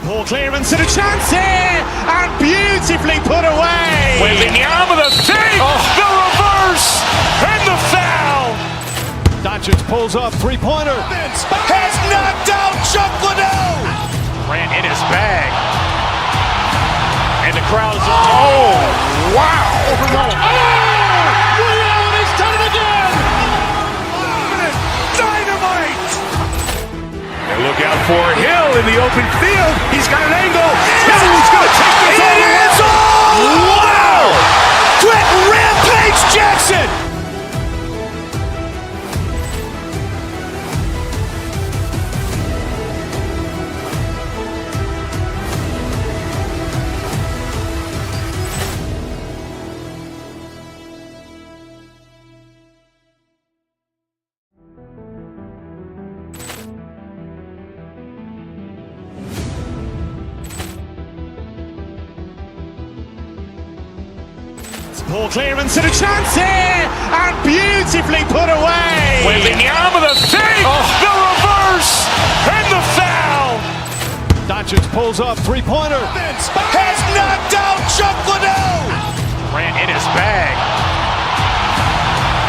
Poor clearance and a chance here, and beautifully put away. Wembanyama the fake, the reverse, and the foul. Doncic pulls up, three-pointer. Has knocked out Chuck Liddell. Grant in his bag. And the crowd is, oh, wow. He's done it again. Dynamite. And look out for Hill in the open field. He's got an angle. He's going to take this all the way. Wow. Quit Rampage Jackson. Poor clearance and a chance here, and beautifully put away. Wembanyama the fake, the reverse, and the foul. Doncic pulls up, three-pointer. Has knocked out Chuck Liddell. Grant in his bag.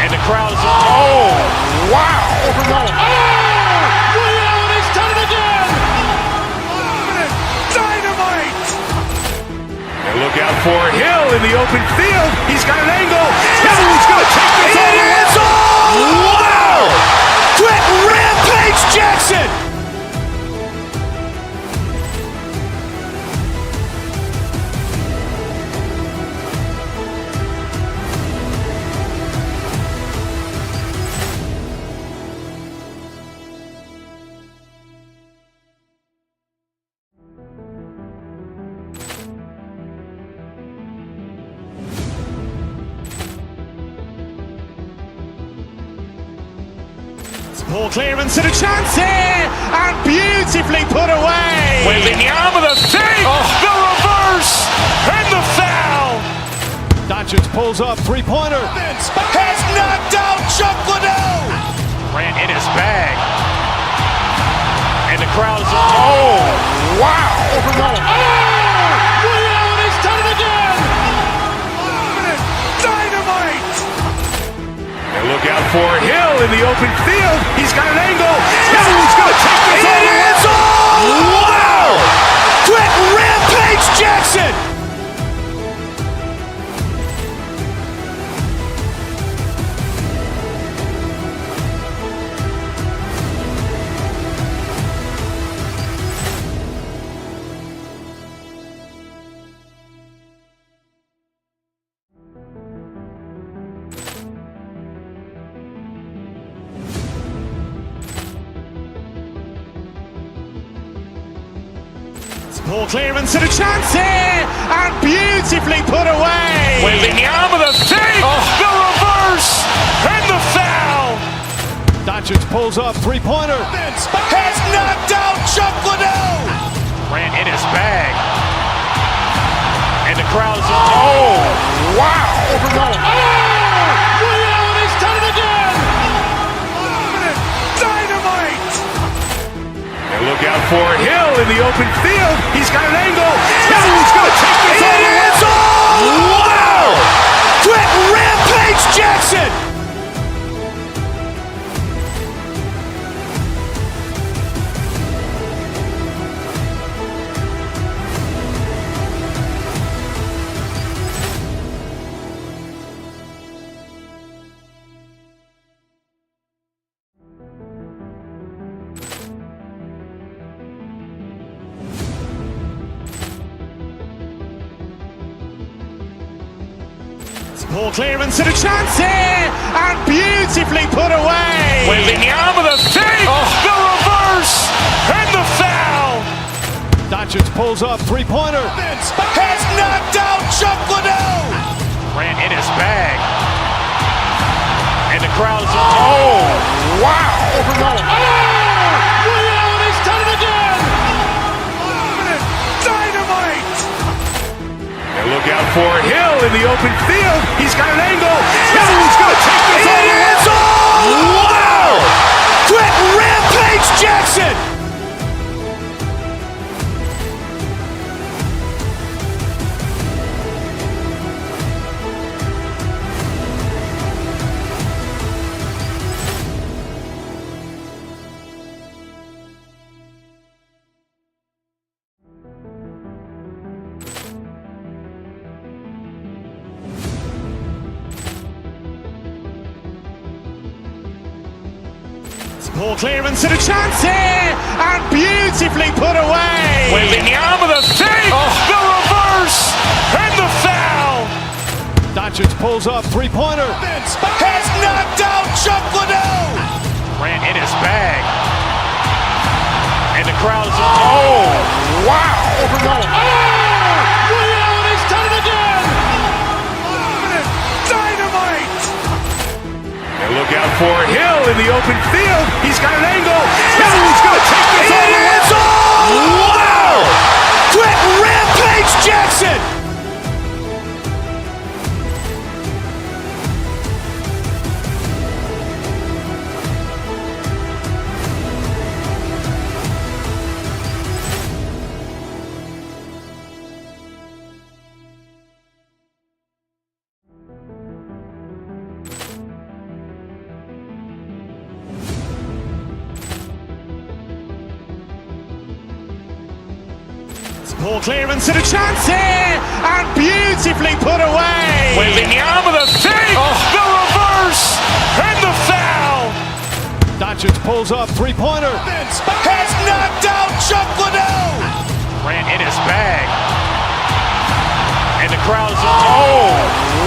And the crowd is, oh, wow. He's done it again. Dynamite. And look out for Hill in the open field. He's got an angle. He's going to take this all the way. Wow. Quit Rampage Jackson. Poor clearance and a chance here, and beautifully put away. Wembanyama the fake, the reverse, and the foul. Doncic pulls up, three-pointer. Has knocked out Chuck Liddell. Grant in his bag. And the crowd is, oh, wow. He's done it again. Dynamite. And look out for Hill in the open field. He's got an angle. He's going to take this all the way. Wow. Quit Rampage Jackson. Poor clearance and a chance here, and beautifully put away. Wembanyama the fake, the reverse, and the foul. Doncic pulls up, three-pointer. Has knocked out Chuck Liddell. Grant in his bag. And the crowd is, oh, wow. He's done it again. Dynamite. And look out for Hill in the open field. He's got an angle. He's going to take this all the way. Wow. Quit Rampage Jackson. Poor clearance and a chance here, and beautifully put away. Wembanyama the fake, the reverse, and the foul. Doncic pulls up, three-pointer. Has knocked out Chuck Liddell. Grant in his bag. And the crowd is, oh, wow. He's done it again. Dynamite. And look out for Hill in the open field. He's got an angle. He's going to take this all the way. Wow. Quit Rampage Jackson. Poor clearance and a chance here, and beautifully put away. Waving the arm with a fake, the reverse, and the foul. Doncic pulls up, three-pointer. Has knocked out Chuck Liddell. Ran in his bag. And the crowd is, oh, wow. Overrun. Ray Allen has done it again. Dynamite. And look out for Hill in the open field. He's got an angle. He's going to take this all the way. Wow. Quick Rampage Jackson. Poor clearance and a chance here, and beautifully put away. Waving the arm with a fake, the reverse, and the foul. Doncic pulls up, three-pointer. Has knocked out Chuck Liddell. Ran in his bag. And the crowd is, oh,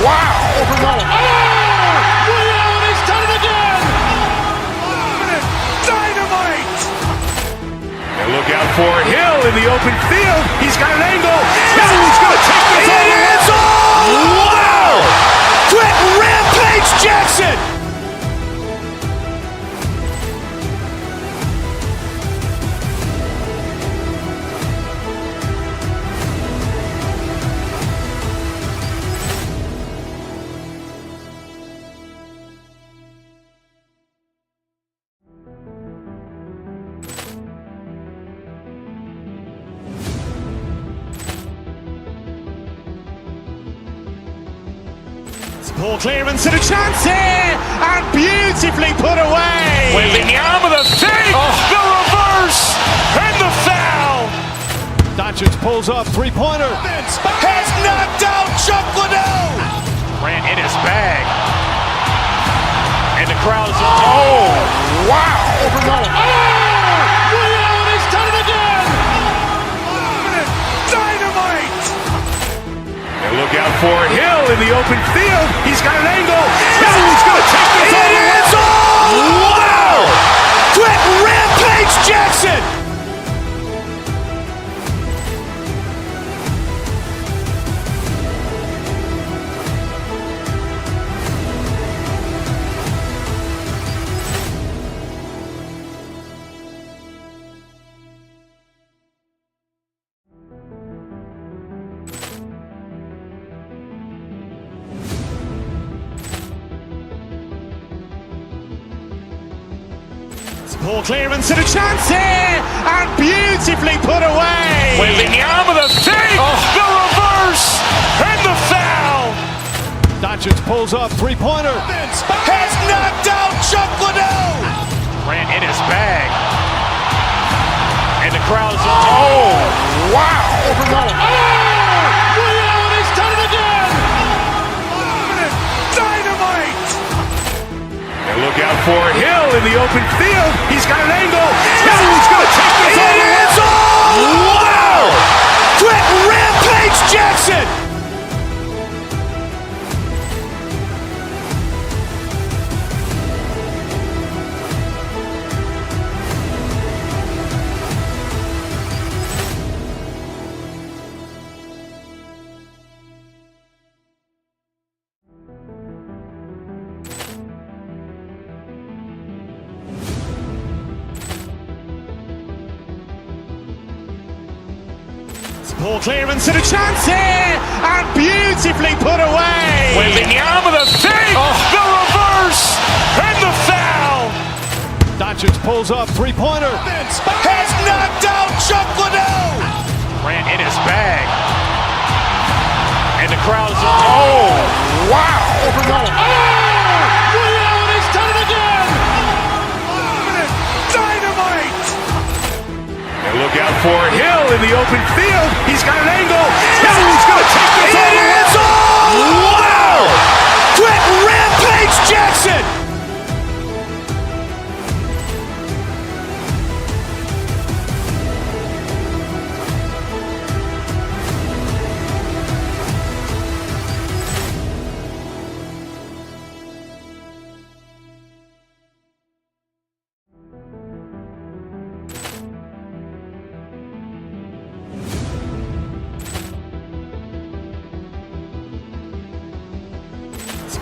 wow. Overrun. Ray Allen has done it again. Dynamite. And look out for Hill in the open field. He's got an angle. He's going to take this all the way. Wow. Quick Rampage Jackson. Poor clearance and a chance here, and beautifully put away. Waving the arm with a fake, the reverse, and the foul. Doncic pulls up, three-pointer. Has knocked out Chuck Liddell. Ran in his bag. And the crowd is, oh, wow. Overrun. Ray Allen has done it again. Dynamite. And look out for Hill in the open field. He's got an angle. He's going to take this all the way. Wow. Quick Rampage Jackson. Poor clearance and a chance here, and beautifully put away. Waving the arm with a fake, the reverse, and the foul. Doncic pulls up, three-pointer. Has knocked out Chuck Liddell. Ran in his bag. And the crowd is, oh, wow. Overrun. Ray Allen has done it again. Dynamite. And look out for Hill in the open field. He's got an angle. He's going to take this all the way. Wow. Quick Rampage Jackson. Poor clearance and a chance here, and beautifully put away. Waving the arm with a fake, the reverse, and the foul. Doncic pulls up, three-pointer. Has knocked out Chuck Liddell. Ran in his bag. And the crowd is, oh, wow. Overrun. Ray Allen has done it again. Dynamite. And look out for Hill in the open field. He's got an angle. He's going to take this all the way. Wow. Quick Rampage Jackson.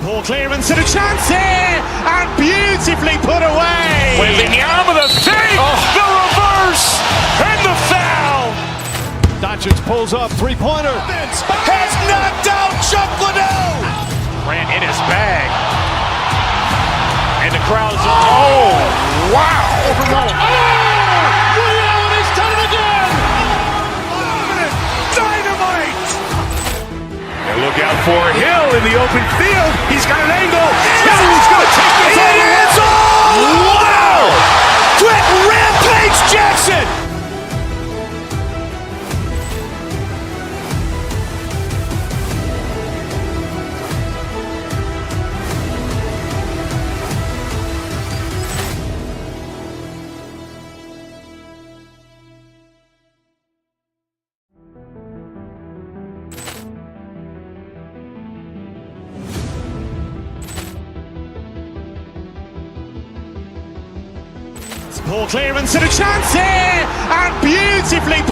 Poor clearance and a chance here, and beautifully put away. Wembanyama with a fake, the reverse, and the foul. Doncic pulls up, three-pointer. Has knocked out Chuck Liddell. Ran in his bag. And the crowd's, oh, wow. He's done it again. Dynamite. And look out for Hill in the open field. He's got an angle. Hill's going to take this all the way. Wow. Quick rampage Jackson. Poor clearance and a chance here, and beautifully.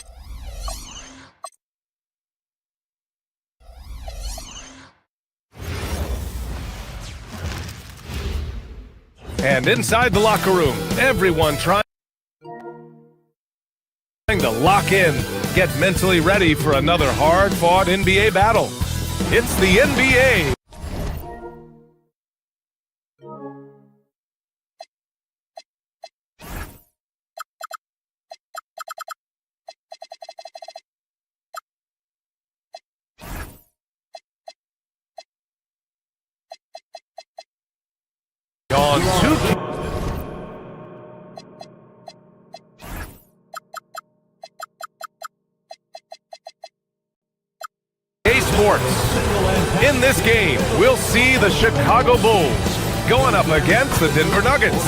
And inside the locker room, everyone trying to lock in, get mentally ready for another hard-fought NBA battle. It's the NBA. On two. Sports. In this game, we'll see the Chicago Bulls going up against the Denver Nuggets.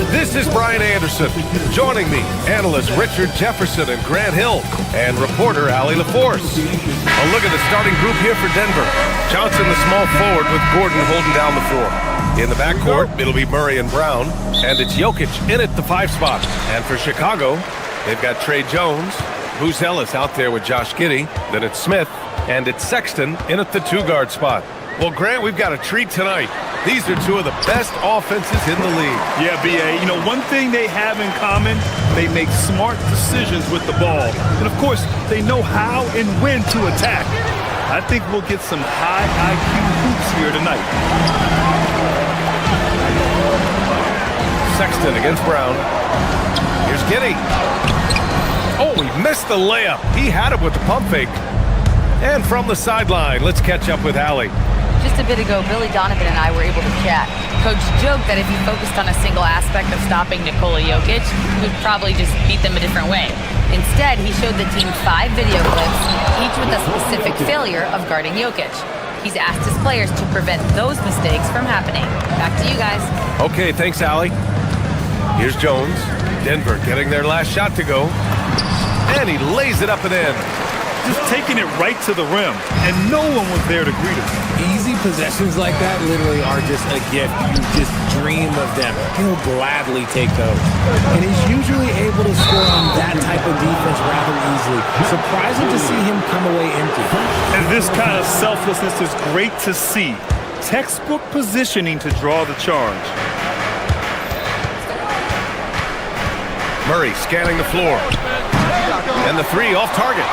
This is Brian Anderson. Joining me, analysts Richard Jefferson and Grant Hill, and reporter Allie LaForce. A look at the starting group here for Denver. Johnson, the small forward, with Gordon holding down the floor. In the backcourt, it'll be Murray and Brown, and it's Jokic in at the 5 spot. And for Chicago, they've got Trey Jones, Bruce Ellis out there with Josh Giddey, then it's Smith, and it's Sexton in at the 2-guard spot. Well, Grant, we've got a treat tonight. These are two of the best offenses in the league. Yeah, B.A., you know, one thing they have in common, they make smart decisions with the ball. And, of course, they know how and when to attack. I think we'll get some high IQ hoops here tonight. Sexton against Brown. Here's Giddey. Oh, he missed the layup. He had it with the pump fake. And from the sideline, let's catch up with Allie. Just a bit ago, Billy Donovan and I were able to chat. Coach joked that if he focused on a single aspect of stopping Nikola Jokic, he would probably just beat them a different way. Instead, he showed the team 5 video clips, each with a specific failure of guarding Jokic. He's asked his players to prevent those mistakes from happening. Back to you guys. Okay, thanks, Allie. Here's Jones. Denver getting their last shot to go. And he lays it up and in. Just taking it right to the rim, and no one was there to greet him. Easy possessions like that literally are just a gift. You just dream of them. He'll gladly take those. And he's usually able to score on that type of defense rather easily. Surprising to see him come away empty. And this kind of selflessness is great to see. Textbook positioning to draw the charge. Murray scanning the floor. And the 3 off target.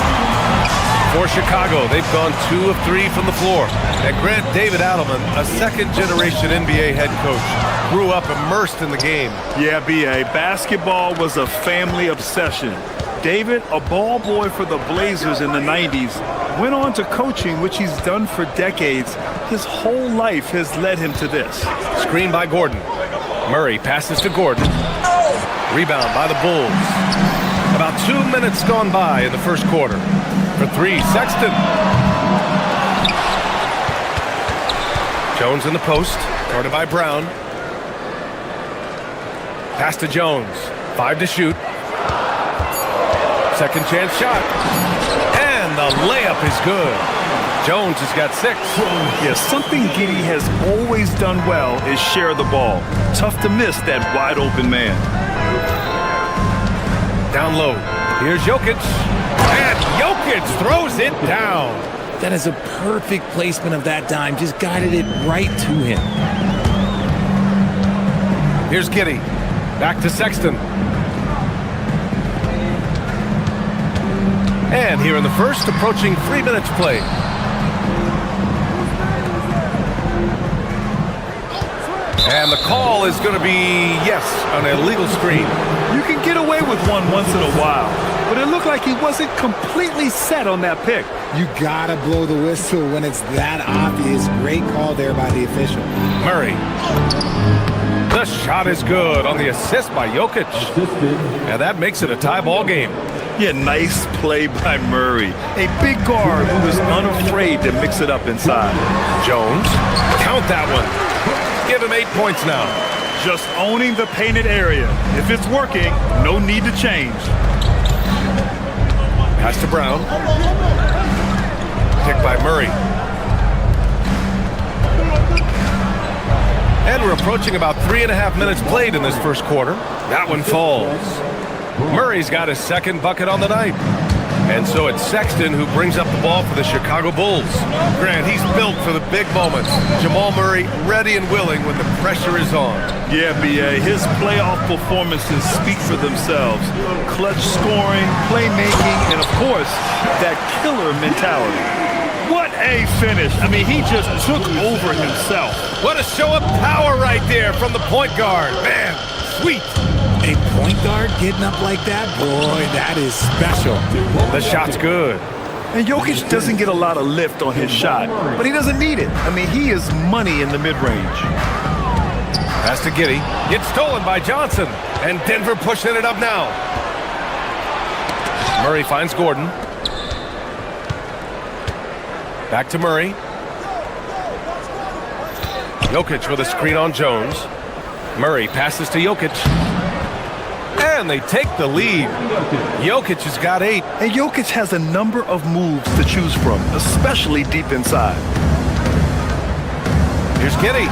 For Chicago, they've gone 2 of 3 from the floor. And Grant, David Adelman, a second-generation NBA head coach, grew up immersed in the game. Yeah, B.A., basketball was a family obsession. David, a ball boy for the Blazers in the 90s, went on to coaching, which he's done for decades. His whole life has led him to this. Screen by Gordon. Murray passes to Gordon. Rebound by the Bulls. About 2 minutes gone by in the first quarter. For 3, Sexton. Jones in the post, guarded by Brown. Pass to Jones. 5 to shoot. Second chance shot. And the layup is good. Jones has got 6. Yeah, something Giddey has always done well is share the ball. Tough to miss that wide open man. Down low. Here's Jokic. And Jokic throws it down. That is a perfect placement of that dime. Just guided it right to him. Here's Giddey. Back to Sexton. And here in the first, approaching 3 minutes played. And the call is going to be, yes, an illegal screen. You can get away with one once in a while, but it looked like he wasn't completely set on that pick. You gotta blow the whistle when it's that obvious. Great call there by the official. Murray. The shot is good on the assist by Jokic. And that makes it a tie ball game. Yeah, nice play by Murray. A big guard who is unafraid to mix it up inside. Jones. Count that one. Give him 8 points now. Just owning the painted area. If it's working, no need to change. Pass to Brown. Pick by Murray. And we're approaching about 3.5 minutes played in this first quarter. That one falls. Murray's got his second bucket on the night. And so it's Sexton who brings up the ball for the Chicago Bulls. Grant, he's built for the big moments. Jamal Murray ready and willing when the pressure is on. Yeah, B.A., his playoff performances speak for themselves. Clutch scoring, playmaking, and of course, that killer mentality. What a finish. I mean, he just took over himself. What a show of power right there from the point guard. Man, sweet. A point guard getting up like that? Boy, that is special. The shot's good. And Jokic doesn't get a lot of lift on his shot, but he doesn't need it. I mean, he is money in the mid-range. Pass to Giddey. Gets stolen by Johnson. And Denver pushing it up now. Murray finds Gordon. Back to Murray. Jokic with a screen on Jones. Murray passes to Jokic. And they take the lead. Jokic has got 8. And Jokic has a number of moves to choose from, especially deep inside. Here's Giddey.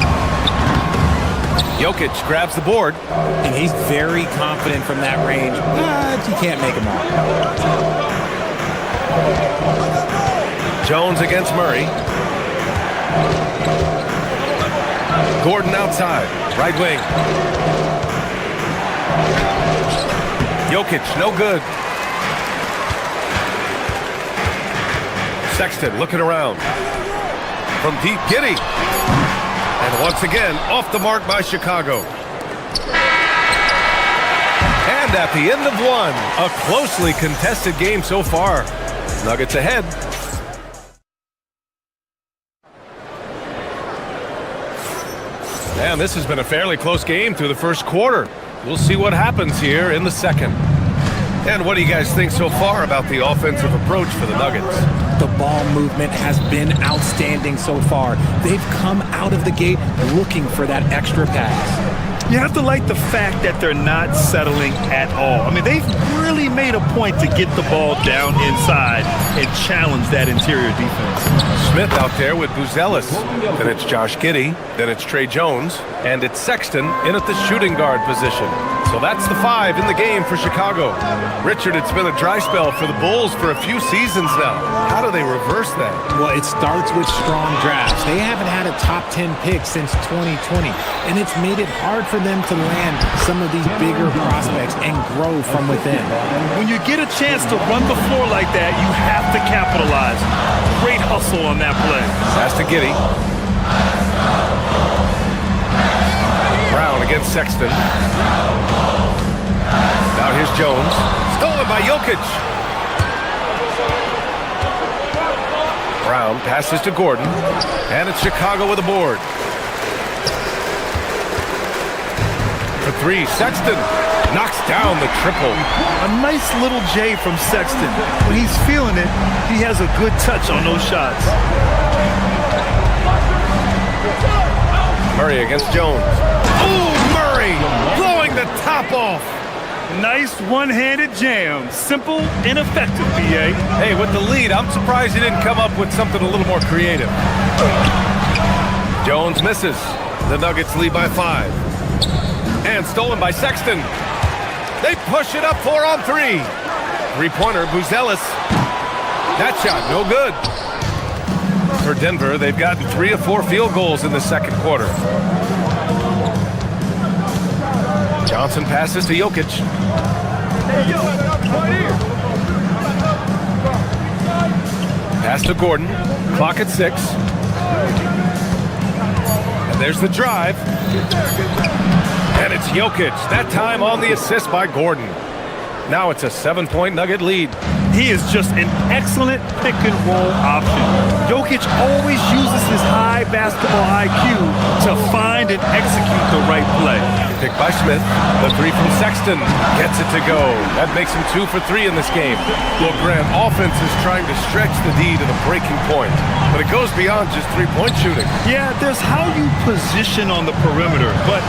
Jokic grabs the board. And he's very confident from that range, but you can't make him out. Jones against Murray. Gordon outside. Right wing. Jokic, no good. Sexton looking around. From deep, Giddey. And once again, off the mark by Chicago. And at the end of one, a closely contested game so far. Nuggets ahead. And this has been a fairly close game through the first quarter. We'll see what happens here in the second. And what do you guys think so far about the offensive approach for the Nuggets? The ball movement has been outstanding so far. They've come out of the gate looking for that extra pass. You have to like the fact that they're not settling at all. I mean, they've really made a point to get the ball down inside and challenge that interior defense. Smith out there with Buzelis. Then it's Josh Giddey. Then it's Trey Jones. And it's Sexton in at the shooting guard position. So that's the 5 in the game for Chicago. Richard, it's been a dry spell for the Bulls for a few seasons now. How do they reverse that? Well, it starts with strong drafts. They haven't had a top 10 pick since 2020, and it's made it hard for them to land some of these bigger prospects and grow from within. When you get a chance to run the floor like that, you have to capitalize. Great hustle on that play. Pass to Giddey. Brown against Sexton. Now here's Jones. Stolen by Jokic. Brown passes to Gordon. And it's Chicago with a board. For 3, Sexton knocks down the triple. A nice little J from Sexton. When he's feeling it, he has a good touch on those shots. Murray against Jones. Ooh, Murray blowing the top off. Nice one-handed jam. Simple and effective, B.A. Hey, with the lead, I'm surprised he didn't come up with something a little more creative. Jones misses. The Nuggets lead by 5. And stolen by Sexton. They push it up 4 on 3. Three-pointer, Buzelis. That shot, no good. For Denver, they've gotten 3 of 4 field goals in the second quarter. Johnson passes to Jokic. Pass to Gordon. Clock at 6. And there's the drive. And it's Jokic. That time on the assist by Gordon. Now it's a 7-point Nugget lead. He is just an excellent pick-and-roll option. Jokic always uses his high basketball IQ to find and execute the right play. Pick by Smith. The 3 from Sexton gets it to go. That makes him 2 for 3 in this game. Well, Grant, offense is trying to stretch the D to the breaking point, but it goes beyond just three-point shooting. Yeah, there's how you position on the perimeter, but,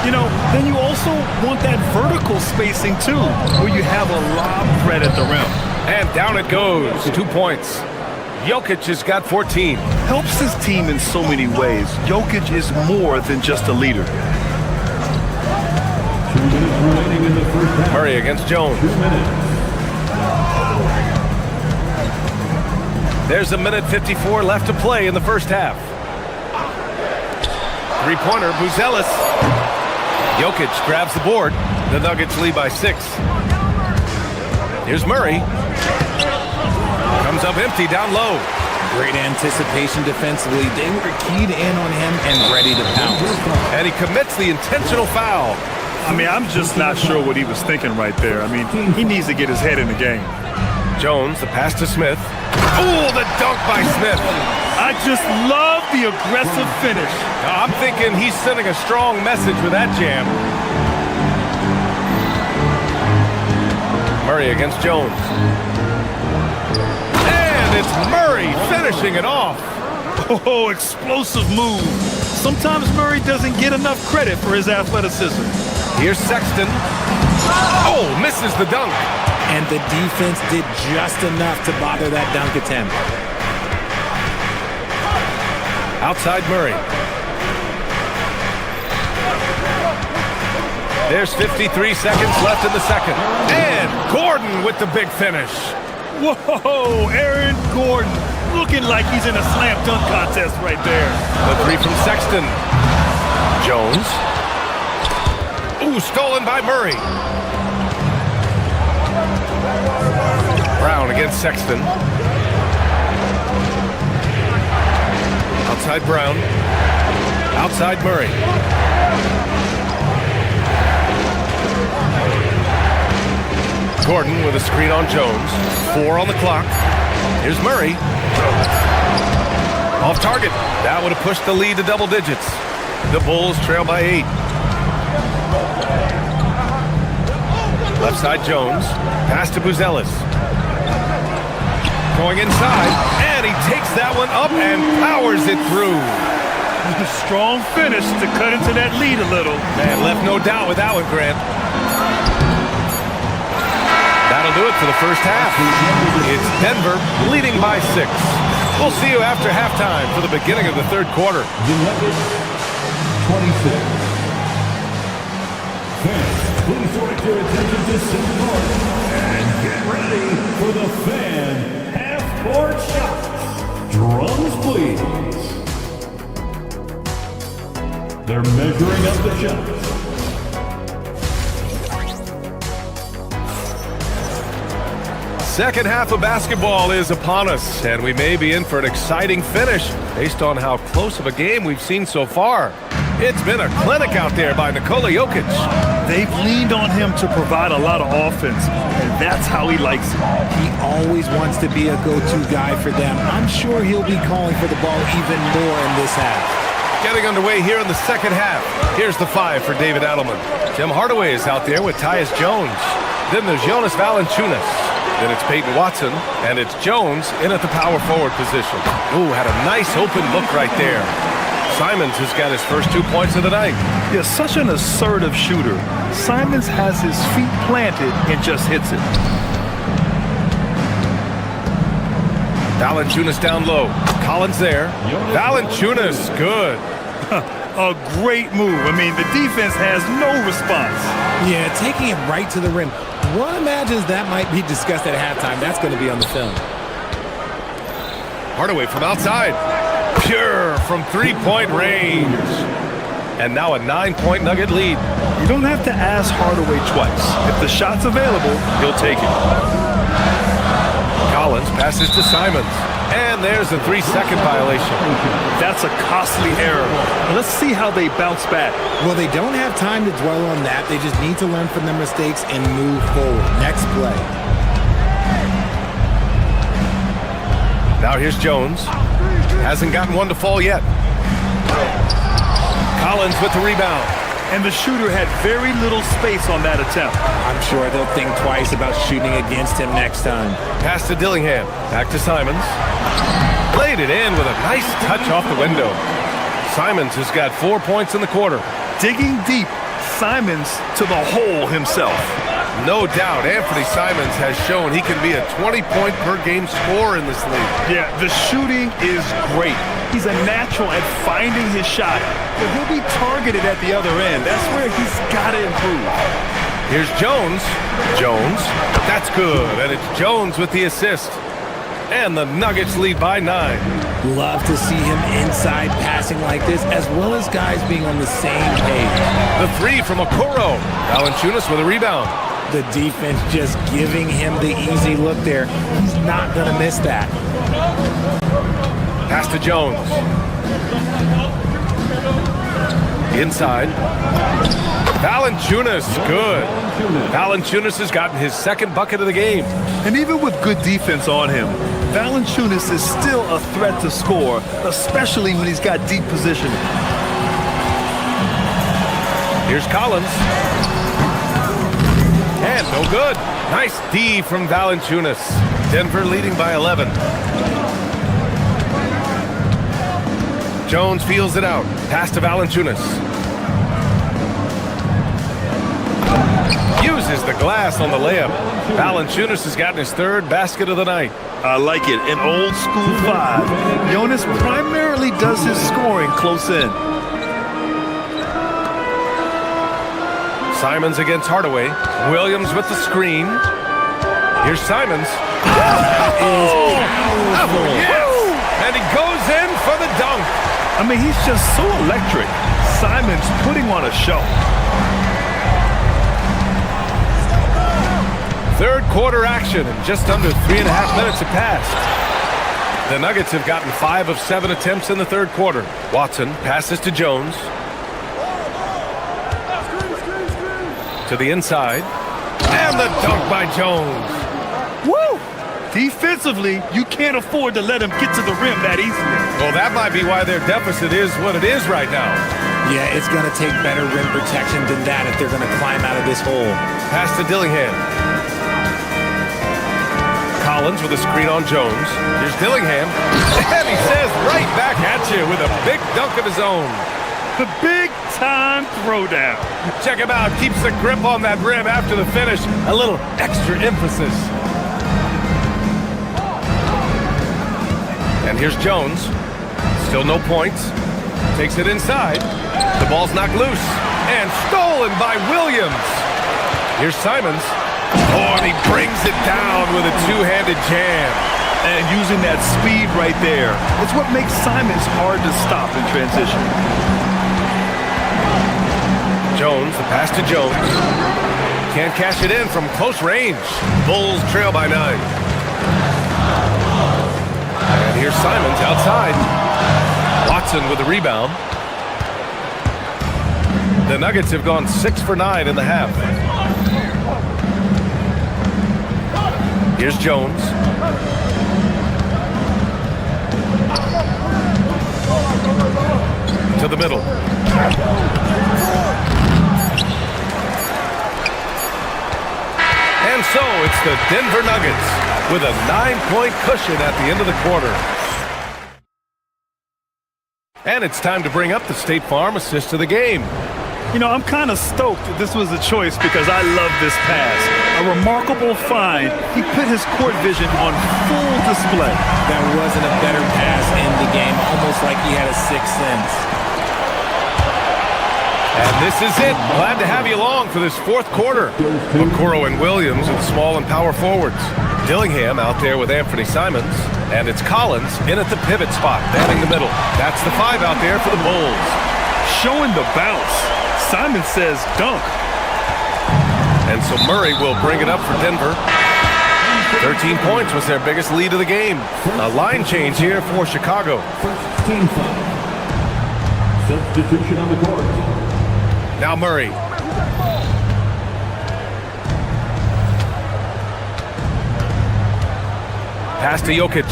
you know, then you also want that vertical spacing, too, where you have a lob threat at the rim. And down it goes. 2 points. Jokic has got 14. Helps his team in so many ways. Jokic is more than just a leader. Murray against Jones. There's a minute 54 left to play in the first half. Three-pointer, Buzelis. Jokic grabs the board. The Nuggets lead by 6. Here's Murray. Comes up empty down low. Great anticipation defensively. They were keyed in on him and ready to pounce. And he commits the intentional foul. I mean, I'm just not sure what he was thinking right there. I mean, he needs to get his head in the game. Jones, the pass to Smith. Oh, the dunk by Smith. I just love the aggressive finish. I'm thinking he's sending a strong message with that jam. Murray against Jones. And it's Murray finishing it off. Oh, explosive move. Sometimes Murray doesn't get enough credit for his athleticism. Here's Sexton. Oh, misses the dunk. And the defense did just enough to bother that dunk attempt. Outside Murray. There's 53 seconds left in the second. And Gordon with the big finish. Whoa, Aaron Gordon looking like he's in a slam dunk contest right there. The 3 from Sexton. Jones. Ooh, stolen by Murray. Brown against Sexton. Outside Brown. Outside Murray. Gordon with a screen on Jones. 4 on the clock. Here's Murray. Off target. That would have pushed the lead to double digits. The Bulls trail by 8. Left side Jones. Pass to Buzelis. Going inside. And he takes that one up and powers it through. A strong finish to cut into that lead a little. Man, left no doubt with that one, Grant. That'll do it for the first half. It's Denver leading by 6. We'll see you after halftime for the beginning of the third quarter. The Nuggets, 26. Fans, please direct your attention to center court and get ready for the fan half-court shots. Drums, please. They're measuring up the shots. Second half of basketball is upon us, and we may be in for an exciting finish based on how close of a game we've seen so far. It's been a clinic out there by Nikola Jokic. They've leaned on him to provide a lot of offense, and that's how he likes it. He always wants to be a go-to guy for them. I'm sure he'll be calling for the ball even more in this half. Getting underway here in the second half. Here's the 5 for David Adelman. Tim Hardaway is out there with Tyus Jones. Then there's Jonas Valanciunas. Then it's Peyton Watson, and it's Jones in at the power forward position. Ooh, had a nice open look right there. Simons has got his first 2 points of the night. Yeah, such an assertive shooter. Simons has his feet planted and just hits it. Valanciunas down low. Collins there. Valanciunas, good. A great move. I mean, the defense has no response. Yeah, taking it right to the rim. One imagines that might be discussed at halftime. That's going to be on the film. Hardaway from outside. Pure from three-point range. And now a 9-point Nugget lead. You don't have to ask Hardaway twice. If the shot's available, he'll take it. Collins passes to Simons. And there's a 3-second violation. That's a costly error. Let's see how they bounce back. Well, they don't have time to dwell on that. They just need to learn from their mistakes and move forward. Next play. Now here's Jones. Hasn't gotten one to fall yet. Collins with the rebound. And the shooter had very little space on that attempt. I'm sure they'll think twice about shooting against him next time. Pass to Dillingham. Back to Simons. Played it in with a nice touch off the window. Simons has got 4 points in the quarter. Digging deep, Simons to the hole himself. No doubt, Anthony Simons has shown he can be a 20-point-per-game scorer in this league. Yeah, the shooting is great. He's a natural at finding his shot, but he'll be targeted at the other end. That's where he's got to improve. Here's Jones. Jones. That's good, and it's Jones with the assist. And the Nuggets lead by 9. Love to see him inside passing like this, as well as guys being on the same page. The three from Okoro. Valanciunas with a rebound. The defense just giving him the easy look there. He's not going to miss that. Pass to Jones. Inside. Valanciunas, good. Valanciunas has gotten his second bucket of the game. And even with good defense on him, Valanciunas is still a threat to score, especially when he's got deep position. Here's Collins. And no good. Nice D from Valanciunas. Denver leading by 11. Jones feels it out. Pass to Valanciunas. Uses the glass on the layup. Valanciunas has gotten his third basket of the night. I like it. An old school 5. Jonas primarily does his scoring close in. Simons against Hardaway. Williams with the screen. Here's Simons. Oh! Yes! And he goes in for the dunk. I mean, he's just so electric. Simons putting on a show. Third quarter action, and just under 3.5 minutes have passed. The Nuggets have gotten 5 of 7 attempts in the third quarter. Watson passes to Jones. To the inside. And the dunk by Jones. Woo! Defensively, you can't afford to let him get to the rim that easily. Well, that might be why their deficit is what it is right now. Yeah, it's going to take better rim protection than that if they're going to climb out of this hole. Pass to Dillingham. Collins with a screen on Jones. Here's Dillingham. And he says right back at you with a big dunk of his own. The big-time throwdown. Check him out. Keeps the grip on that rim after the finish. A little extra emphasis. And here's Jones. Still no points. Takes it inside. The ball's knocked loose. And stolen by Williams. Here's Simons. Oh, and he brings it down with a two-handed jam. And using that speed right there. It's what makes Simons hard to stop in transition. Jones, the pass to Jones. Can't cash it in from close range. Bulls trail by 9. And here's Simons outside. Watson with the rebound. The Nuggets have gone 6 for 9 in the half. Here's Jones. To the middle. And so it's the Denver Nuggets with a 9-point cushion at the end of the quarter. And it's time to bring up the State Farm assist of the game. You know, I'm kind of stoked that this was a choice because I love this pass. A remarkable find. He put his court vision on full display. That wasn't a better pass in the game, almost like he had a sixth sense. And this is it. Glad to have you along for this fourth quarter. Okoro and Williams are the small and power forwards. Dillingham out there with Anthony Simons. And it's Collins in at the pivot spot, manning the middle. That's the 5 out there for the Bulls. Showing the bounce. Simon says dunk. And so Murray will bring it up for Denver. 13 points was their biggest lead of the game. A line change here for Chicago. Team foul. Substitution on the court. Now Murray. Pass to Jokic.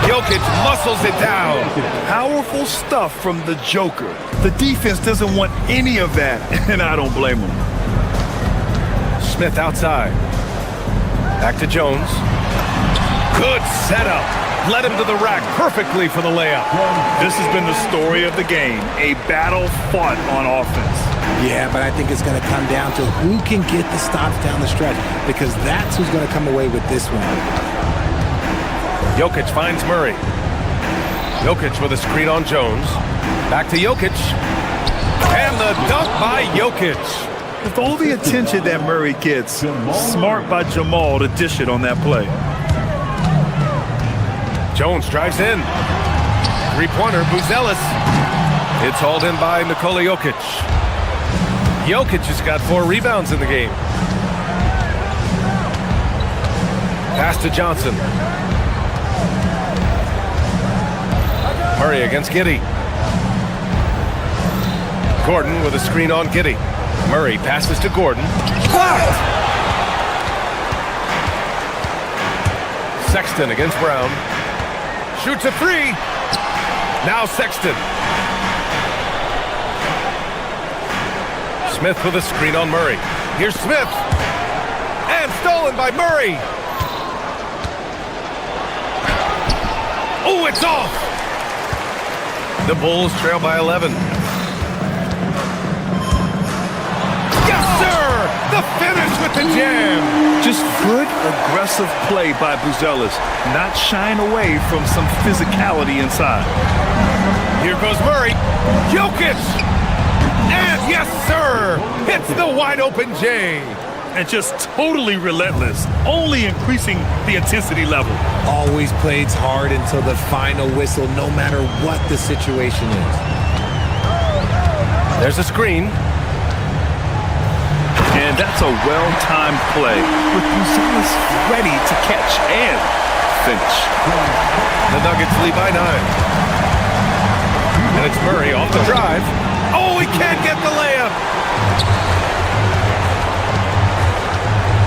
Jokic muscles it down. Powerful stuff from the Joker. The defense doesn't want any of that, and I don't blame them. Smith outside. Back to Jones. Good setup. Led him to the rack perfectly for the layup. This has been the story of the game. A battle fought on offense. Yeah, but I think it's going to come down to who can get the stops down the stretch, because that's who's going to come away with this one. Jokic finds Murray. Jokic with a screen on Jones. Back to Jokic. And the dunk by Jokic. With all the attention that Murray gets, smart by Jamal to dish it on that play. Jones drives in. Three-pointer, Buzelis. It's hauled in by Nikola Jokic. Jokic has got 4 rebounds in the game. Pass to Johnson. Murray against Giddey. Gordon with a screen on Giddey. Murray passes to Gordon. Blocked! Sexton against Brown. Shoots a 3. Now Sexton. Smith with a screen on Murray. Here's Smith. And stolen by Murray. Oh, it's off. The Bulls trail by 11. Yes, sir! The finish with the jam. Just good, aggressive play by Buzelis. Not shying away from some physicality inside. Here goes Murray. Jokic! And yes, sir! Hits the wide-open J. And just totally relentless, only increasing the intensity level. Always plays hard until the final whistle, no matter what the situation is. There's a screen. And that's a well-timed play with Buzelis ready to catch and finish. The Nuggets lead by 9. And it's Murray off the drive. Oh, he can't get the layup.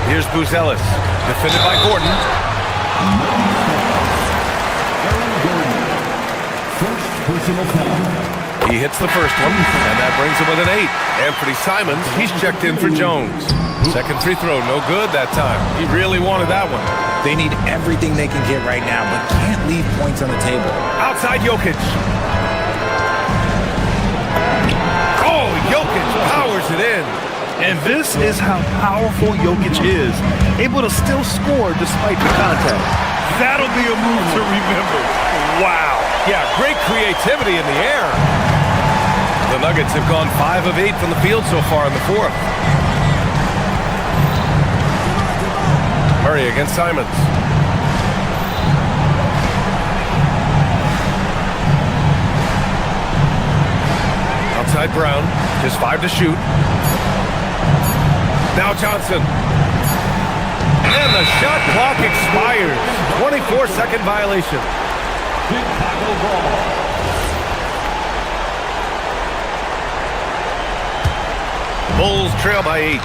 Here's Buzelis, defended by Gordon. First personal foul. He hits the first one, and that brings him with an 8. Anthony Simons, he's checked in for Jones. Second free throw, no good that time. He really wanted that one. They need everything they can get right now, but can't leave points on the table. Outside Jokic. Oh, Jokic powers it in. And this is how powerful Jokic is, able to still score despite the contact. That'll be a move to remember. Wow. Yeah, great creativity in the air. The Nuggets have gone 5 of 8 from the field so far in the 4th. Murray against Simons. Outside Brown, just 5 to shoot. Now Johnson. And the shot clock expires. 24-second violation. Chicago ball. Bulls trail by 8.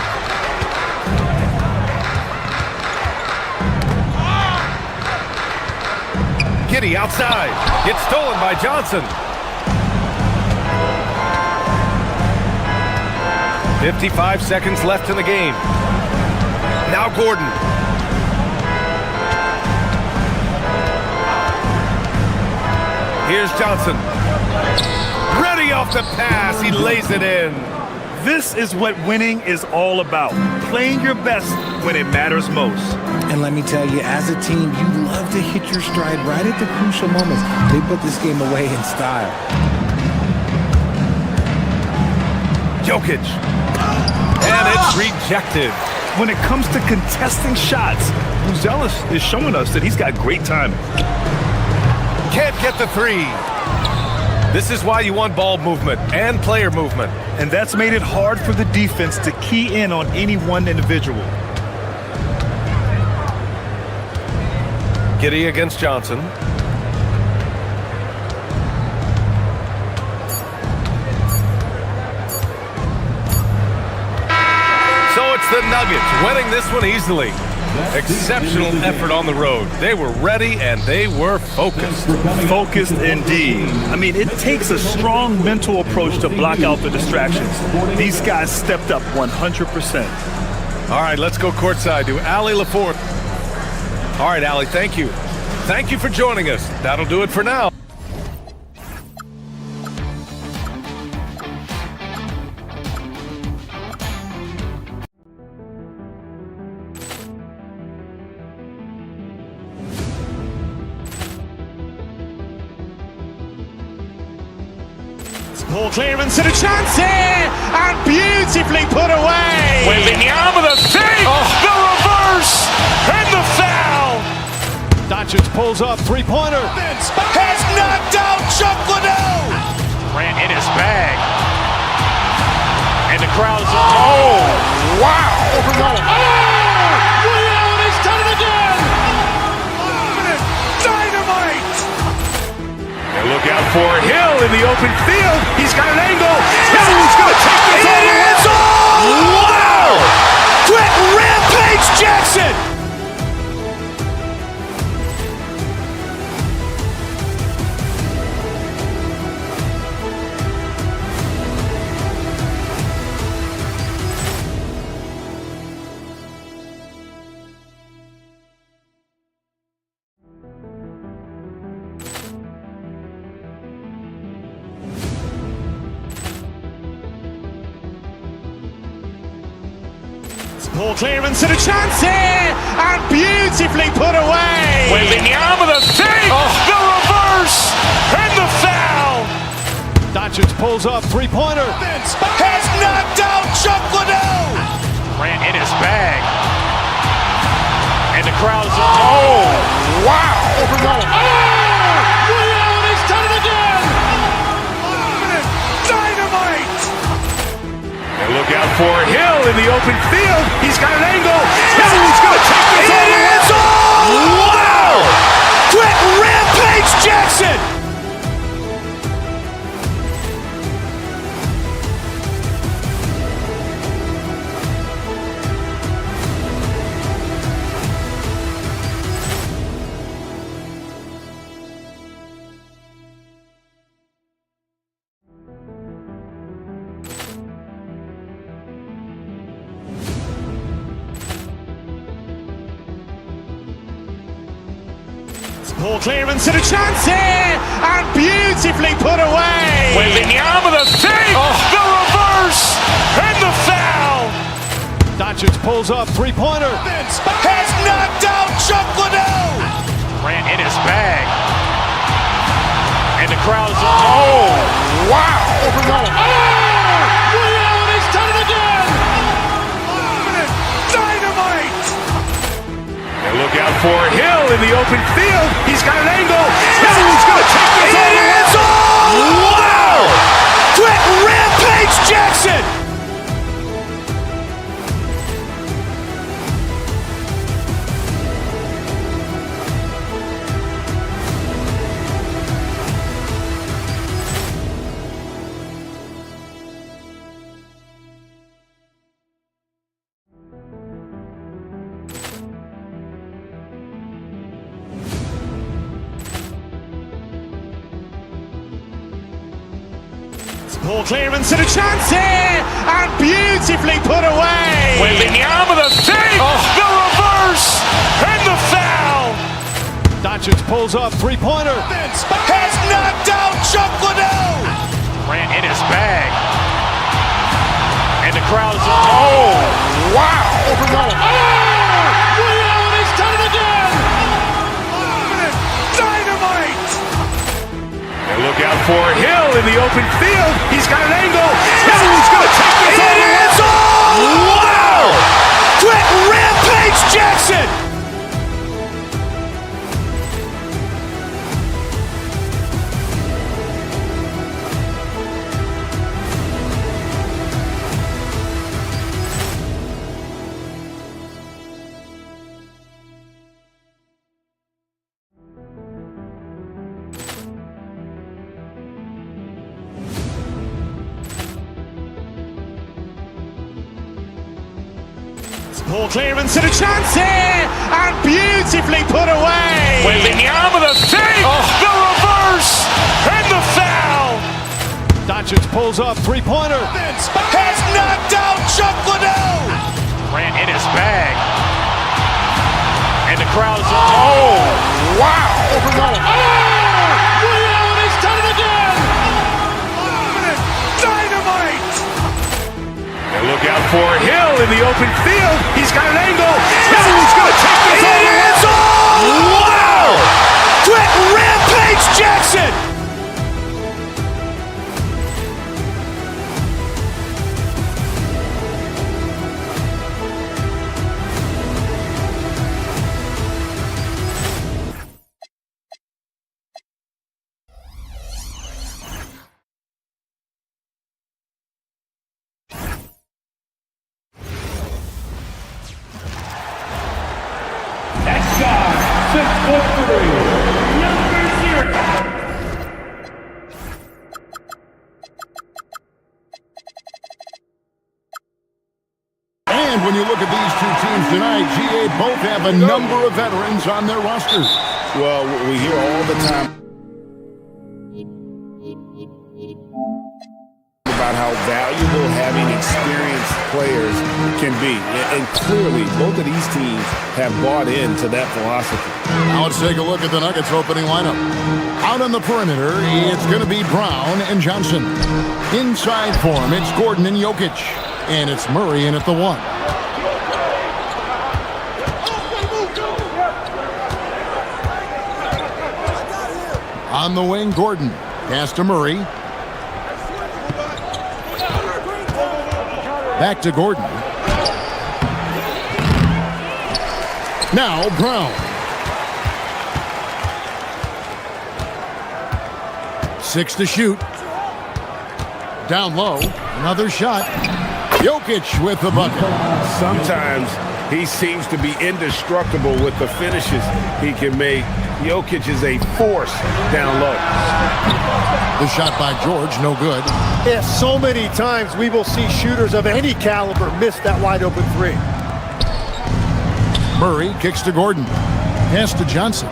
Giddey outside. It's stolen by Johnson. 55 seconds left in the game. Now Gordon. Here's Johnson. Ready off the pass. He lays it in. This is what winning is all about. Playing your best when it matters most. And let me tell you, as a team, you love to hit your stride right at the crucial moments. They put this game away in style. Jokic. And it's rejected. when it comes to contesting shots, Buzelis is showing us that he's got great timing. Can't get the three. This is why you want ball movement and player movement. And that's made it hard for the defense to key in on any one individual. Giddey against Johnson. So it's the Nuggets winning this one easily. Exceptional effort on the road. They were ready and they were focused. Focused indeed. I mean, it takes a strong mental approach to block out the distractions. These guys stepped up 100%. All right, let's go courtside to Allie LaForte. All right, Allie, thank you. Thank you for joining us. That'll do it for now. Ball clearance and a chance here, and beautifully put away. Wembanyama with a save, the reverse, and the foul. Doncic pulls up, three-pointer. Has knocked out Chuck Liddell. Ran in his bag. And the crowd's, oh, wow. Liddell, he's done it again. Dynamite. And look out for Hill in the open field. He's got an angle. Hill's going to take this all the way. Wow! Quick Rampage Jackson. Ball clearance and a chance here, and beautifully put away. Wembanyama with a save, the reverse, and the foul. Doncic pulls up, three-pointer. Has knocked out Chuck Liddell. Ran in his bag. And the crowd's, oh, wow. Liddell, he's done it again. Dynamite. And look out for Hill in the open field. He's got an angle. Hill's going to take this all the way. Wow! Quick Rampage Jackson. Ball clearance and a chance here, and beautifully put away. Wembanyama with a save, the reverse, and the foul. Doncic pulls up, three-pointer. Has knocked out Chuck Liddell. Ran in his bag. And the crowd's, oh, wow. Liddell, he's done it again. Dynamite. And look out for Hill in the open field. He's got an angle. Hill's going to take this all the way. Wow! Quick Rampage Jackson. Ball clearance and a chance here, and beautifully put away. Wembanyama with a save, the reverse, and the foul. Doncic pulls up, three-pointer. Has knocked out Chuck Liddell. Ran in his bag. And the crowd's, oh, wow. Liddell, he's done it again. Dynamite. And look out for Hill in the open field. He's got an angle. Hill's going to take this all the way. Wow! Quick Rampage Jackson! Poor clearance and a chance here, and beautifully put away. Wembanyama the save, the reverse, and the foul. Doncic pulls up, three-pointer. Has knocked out Chuck Liddell. Grant in his bag. And the crowd is... Oh, wow. Liddell has done it again. Dynamite. And look out for Hill in the open field. He's got an angle. Hill's going to take this all the way. Wow. Quick Rampage Jackson. Next guy, 6'3", number 0. And when you look at these two teams tonight, GA both have a number of veterans on their rosters. Well, we hear all the time about how valuable having experienced players can be. And clearly, both of these teams have bought into that philosophy. Now let's take a look at the Nuggets opening lineup. Out on the perimeter, it's going to be Brown and Johnson. Inside for him, it's Gordon and Jokic. And it's Murray in at the 1. On the wing, Gordon. Pass to Murray. Back to Gordon. Now Brown. 6 to shoot. Down low. Another shot. Jokic with the bucket. Sometimes he seems to be indestructible with the finishes he can make. Jokic is a force down low. The shot by George, no good. Yeah, so many times we will see shooters of any caliber miss that wide open three. Murray kicks to Gordon. Pass to Johnson.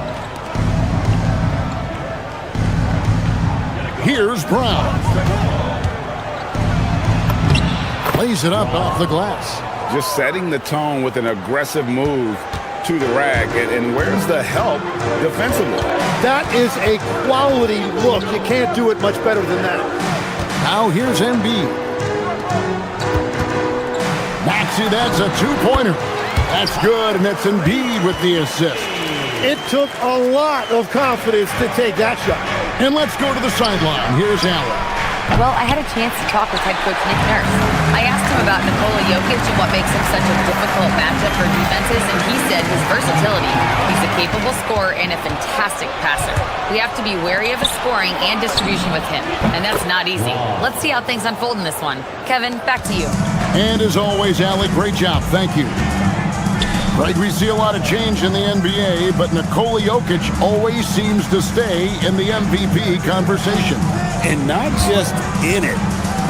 Here's Brown. Lays it up off the glass. Just setting the tone with an aggressive move to the rack. And where's the help defensively? That is a quality look. You can't do it much better than that. Now here's Embiid. Maxey, that's a two-pointer. That's good, and it's Embiid with the assist. It took a lot of confidence to take that shot. And let's go to the sideline. Here's Allen. Well, I had a chance to talk with head coach Nick Nurse. I asked him about Nikola Jokic and what makes him such a difficult matchup for defenses, and he said his versatility. He's a capable scorer and a fantastic passer. We have to be wary of his scoring and distribution with him, and that's not easy. Let's see how things unfold in this one. Kevin, back to you. And as always, Alec, great job. Thank you. Right, we see a lot of change in the NBA, but Nikola Jokic always seems to stay in the MVP conversation. And not just in it,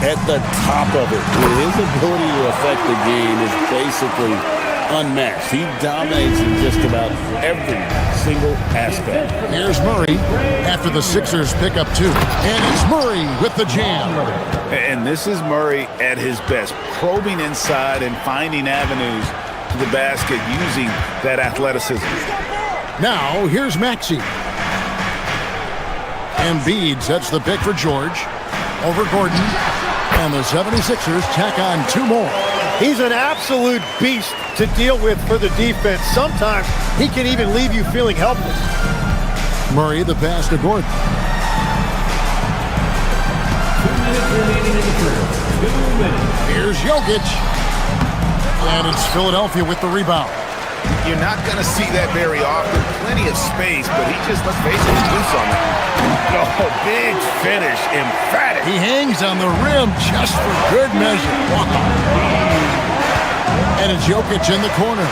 at the top of it. His ability to affect the game is basically unmatched. He dominates in just about every single aspect. Here's Murray after the Sixers pick up 2. And it's Murray with the jam. And this is Murray at his best, probing inside and finding avenues to the basket using that athleticism. Now, here's Maxey. Embiid sets the pick for George. Over Gordon. And the 76ers tack on 2 more. He's an absolute beast to deal with for the defense. Sometimes he can even leave you feeling helpless. Murray, the pass to Gordon. 2 minutes remaining in the first. 2 minutes. Here's Jokic. And it's Philadelphia with the rebound. You're not going to see that very often. Plenty of space, but he just, let's face it, he's loose on that. Oh, big finish, emphatic. He hangs on the rim just for good measure. Wow. And it's Jokic in the corner.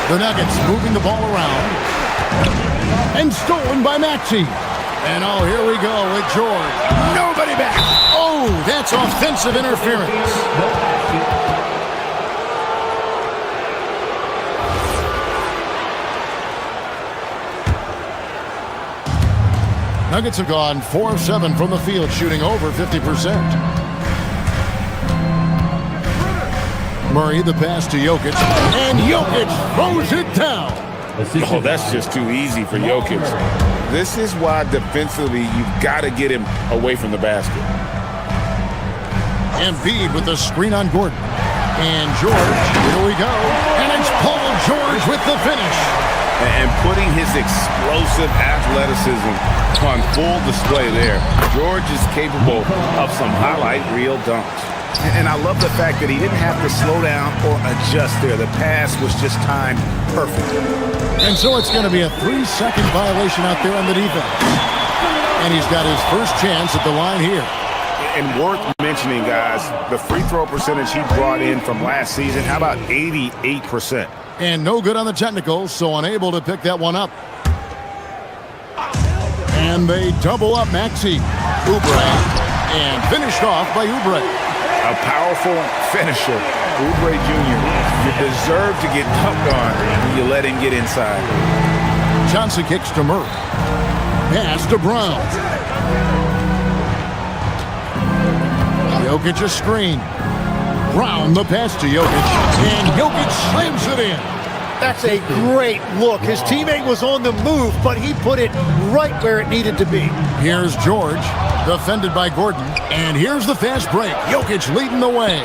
The Nuggets moving the ball around. And stolen by Maxey. And oh, here we go with George. Nobody back. Oh, that's offensive interference. Nuggets have gone 4 of 7 from the field, shooting over 50%. Murray, the pass to Jokic. And Jokic throws it down. Oh, that's just too easy for Jokic. This is why defensively you've got to get him away from the basket. Embiid with the screen on Gordon. And George, here we go. And it's Paul George with the finish. And putting his explosive athleticism on full display there. George is capable of some highlight reel dunks. And I love the fact that he didn't have to slow down or adjust there. The pass was just timed perfectly. And so it's going to be a 3-second violation out there on the defense. And he's got his first chance at the line here. And worth mentioning, guys, the free throw percentage he brought in from last season, how about 88%? And no good on the technicals, so unable to pick that one up. And they double up Maxey. Oubre. And finished off by Oubre. A powerful finisher. Oubre Jr. You deserve to get dunked on when you let him get inside. Johnson kicks to Murray. Pass to Brown. Jokic a screen. Brown the pass to Jokic. And Jokic slams it in. That's a great look. His teammate was on the move, but he put it right where it needed to be. Here's George, defended by Gordon. And here's the fast break. Jokic leading the way.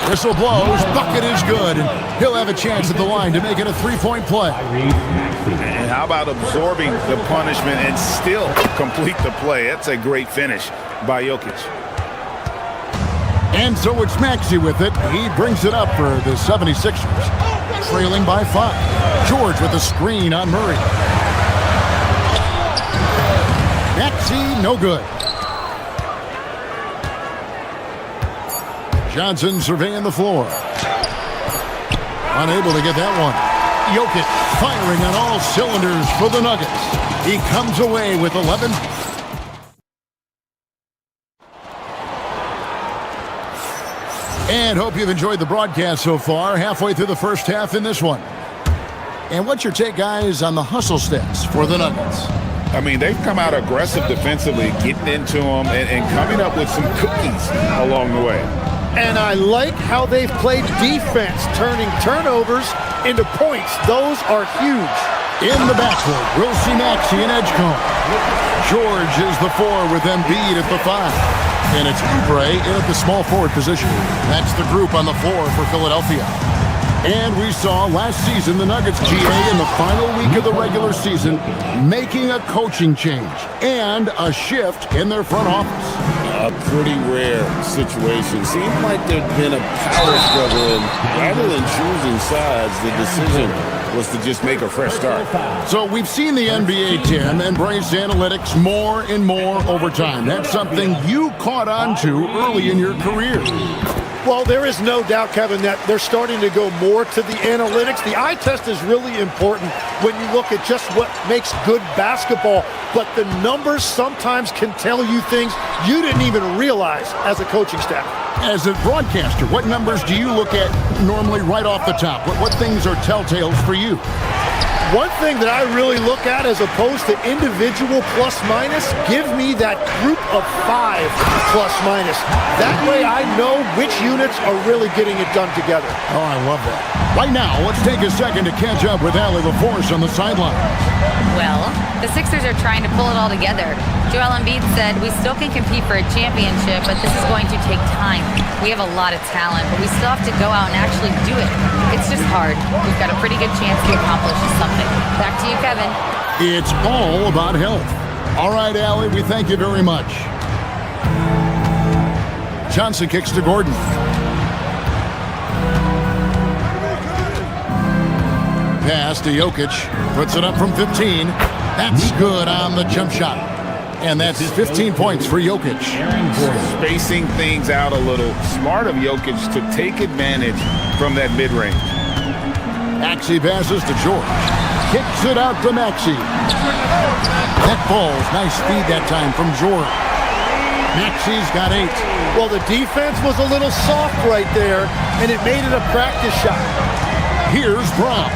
Whistle blows. Bucket is good. And he'll have a chance at the line to make it a 3-point play. And how about absorbing the punishment and still complete the play? That's a great finish by Jokic. And so it's Maxey with it. He brings it up for the 76ers. Trailing by 5. George with a screen on Murray. Maxey, no good. Johnson surveying the floor. Unable to get that one. Jokic firing on all cylinders for the Nuggets. He comes away with 11. And hope you've enjoyed the broadcast so far. Halfway through the first half in this one. And what's your take, guys, on the hustle stats for the Nuggets? I mean, they've come out aggressive defensively, getting into them and coming up with some cookies along the way. And I like how they've played defense, turning turnovers into points. Those are huge. In the backcourt, we'll see Maxey and Edgecombe. George is the 4 with Embiid at the 5. And it's Oubre in at the small forward position. That's the group on the floor for Philadelphia. And we saw last season the Nuggets GA in the final week of the regular season making a coaching change and a shift in their front office. A pretty rare situation. Seemed like there'd been a power struggle, and rather than choosing sides, the decision was to just make a fresh start. So we've seen the NBA, Tim, embrace analytics more and more over time. That's something you caught on to early in your career. Well, there is no doubt, Kevin, that they're starting to go more to the analytics. The eye test is really important when you look at just what makes good basketball. But the numbers sometimes can tell you things you didn't even realize as a coaching staff. As a broadcaster, what numbers do you look at normally right off the top? What things are telltales for you? One thing that I really look at as opposed to individual plus-minus, give me that group of 5 plus-minus. That way I know which units are really getting it done together. Oh, I love that. Right now, let's take a second to catch up with Allie LaForce on the sideline. Well, the Sixers are trying to pull it all together. Joel Embiid said, "We still can compete for a championship, but this is going to take time. We have a lot of talent, but we still have to go out and actually do it. It's just hard. We've got a pretty good chance to accomplish something." Back to you, Kevin. It's all about health. All right, Allie, we thank you very much. Johnson kicks to Gordon. pass to Jokic. Puts it up from 15. That's good on the jump shot. And that's 15 points for Jokic. Spacing things out a little. Smart of Jokic to take advantage from that mid-range. Maxey passes to George. Kicks it out to Maxey. That ball's nice speed that time from George. Maxey's got 8. Well, the defense was a little soft right there, and it made it a practice shot. Here's Brown.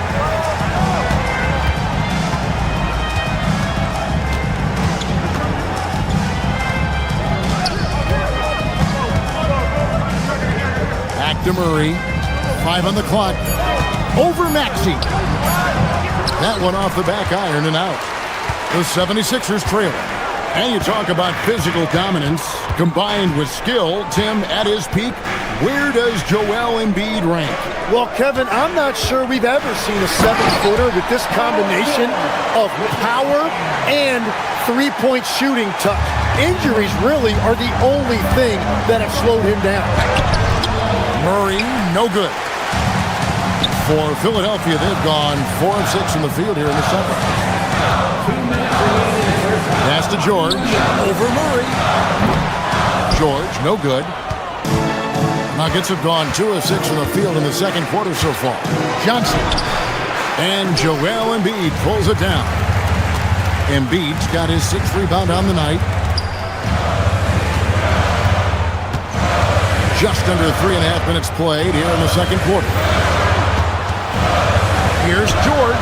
Back to Murray. 5 on the clock. Over Maxey. That one off the back iron and out. The 76ers trail. And you talk about physical dominance combined with skill. Tim, at his peak, where does Joel Embiid rank? Well, Kevin, I'm not sure we've ever seen a 7-footer with this combination of power and three-point shooting touch. Injuries really are the only thing that have slowed him down. Murray, no good. For Philadelphia, they've gone 4 of 6 in the field here in the second. Pass to George. Over Murray. George, no good. Nuggets have gone 2 of 6 in the field in the second quarter so far. Johnson. And Joel Embiid pulls it down. Embiid's got his 6th rebound on the night. Just under 3.5 minutes played here in the second quarter. Here's George.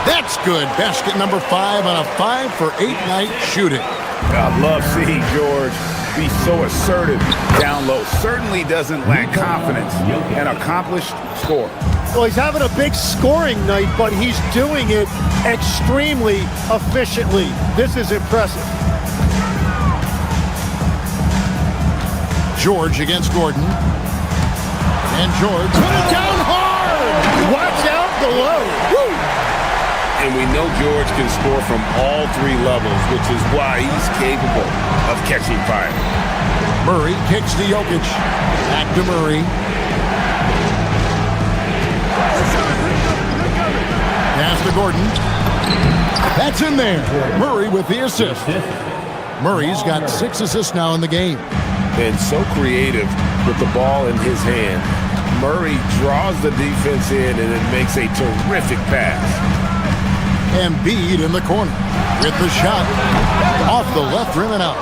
That's good. Basket number 5 on a 5 for 8 night shooting. I love seeing George be so assertive down low. Certainly doesn't lack confidence. An accomplished scorer. Well, he's having a big scoring night, but he's doing it extremely efficiently. This is impressive. George against Gordon. And George put it down hard. Watch out below. Woo! And we know George can score from all 3 levels, which is why he's capable of catching fire. Murray kicks to Jokic. Back to Murray. Pass to Gordon. That's in there. Murray with the assist. Murray's got 6 assists now in the game. And so creative with the ball in his hand. Murray draws the defense in and then makes a terrific pass. Embiid in the corner with the shot off the left rim and out.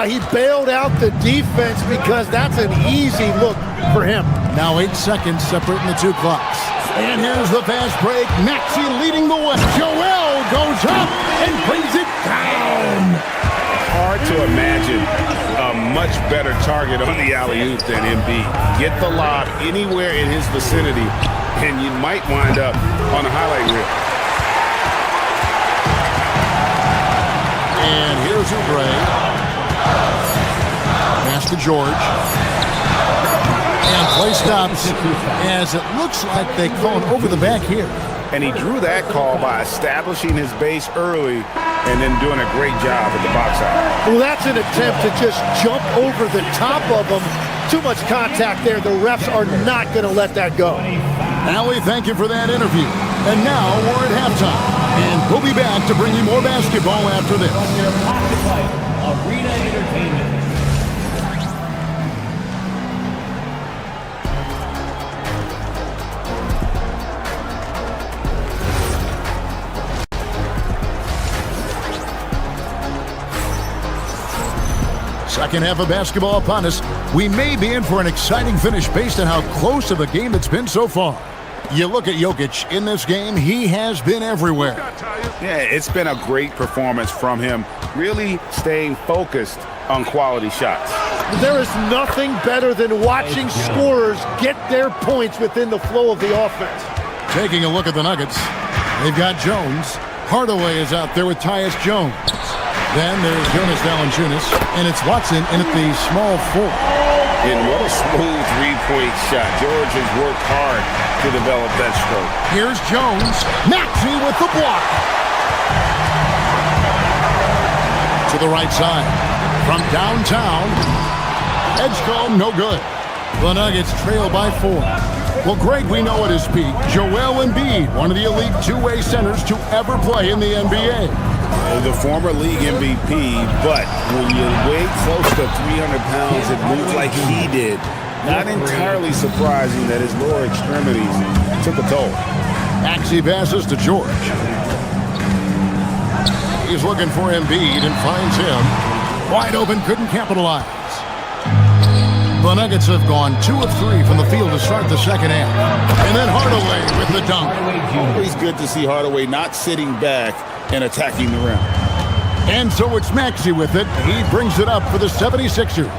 He bailed out the defense because that's an easy look for him. Now 8 seconds separating the 2 clocks. And here's the fast break. Maxey leading the way. Joel goes up and brings it down. Hard to imagine a much better target on the alley-oop than Embiid. Get the lob anywhere in his vicinity, and you might wind up on a highlight reel. And here's Oubre. Pass to George. And play stops as it looks like they called over the back here. And he drew that call by establishing his base early and then doing a great job at the box out. Well, that's an attempt to just jump over the top of them. Too much contact there. The refs are not going to let that go. Allie, thank you for that interview. And now we're at halftime. And we'll be back to bring you more basketball after this. Arena Entertainment. Second half of basketball upon us. We may be in for an exciting finish based on how close of a game it's been so far. You look at Jokic in this game, he has been everywhere. Yeah, it's been a great performance from him, really staying focused on quality shots. There is nothing better than watching scorers get their points within the flow of the offense. Taking a look at the Nuggets, they've got Jones. Hardaway is out there with Tyus Jones. Then there's Jonas Valanciunas, and it's Watson in at the small 4. And what a smooth three-point shot. George has worked hard to develop that stroke. Here's Jones. Maxey with the block. To the right side. From downtown. Edge call, no good. The Nuggets trail by 4. Well, Greg, we know at his peak, Joel Embiid, one of the elite two-way centers to ever play in the NBA. The former league MVP, but when you weigh close to 300 pounds and move like he did, not entirely surprising that his lower extremities took a toll. Maxey passes to George. He's looking for Embiid and finds him. Wide open, couldn't capitalize. The Nuggets have gone 2 of 3 from the field to start the second half. And then Hardaway with the dunk. Always good to see Hardaway not sitting back and attacking the rim. And so it's Maxey with it. He brings it up for the 76ers.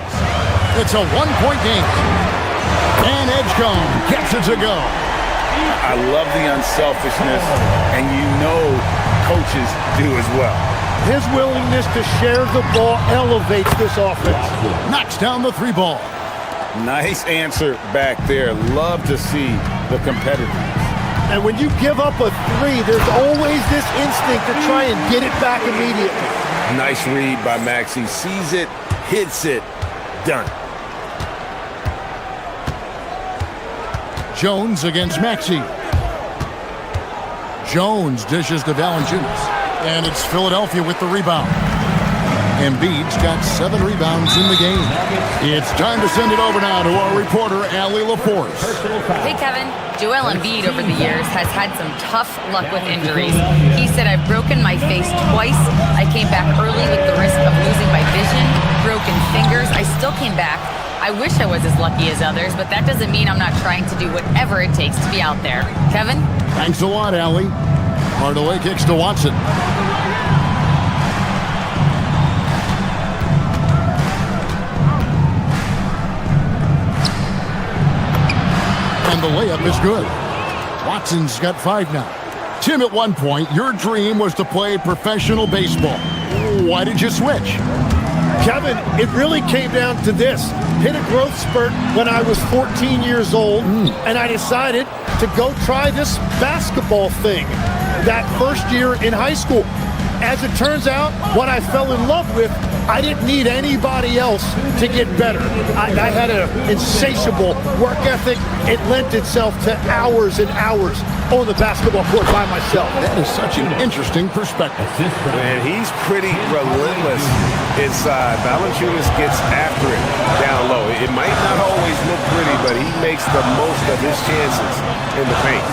It's a one-point game. And Edgecombe gets it to go. I love the unselfishness, and you know coaches do as well. His willingness to share the ball elevates this offense. Knocks down the 3 ball. Nice answer back there. Love to see the competitiveness. And when you give up a 3, there's always this instinct to try and get it back immediately. Nice read by Maxey. Sees it, hits it, done. Jones against Maxey. Jones dishes to Valanciunas. And it's Philadelphia with the rebound. Embiid's got 7 rebounds in the game. It's time to send it over now to our reporter, Allie LaForce. Hey, Kevin. Joel Embiid over the years has had some tough luck with injuries. He said, I've broken my face twice. I came back early with the risk of losing my vision, broken fingers. I still came back. I wish I was as lucky as others, but that doesn't mean I'm not trying to do whatever it takes to be out there. Kevin? Thanks a lot, Allie. Hardaway kicks to Watson. And the layup is good. Watson's got 5 now. Tim, at one point, your dream was to play professional baseball. Why did you switch? Kevin, it really came down to this. Hit a growth spurt when I was 14 years old, and I decided to go try this basketball thing that first year in high school. As it turns out, what I fell in love with, I didn't need anybody else to get better. I had an insatiable work ethic. It lent itself to hours and hours on the basketball court by myself. That is such an interesting perspective. Man, he's pretty relentless inside. Valanciunas gets after it down low. It might not always look pretty, but he makes the most of his chances in the paint.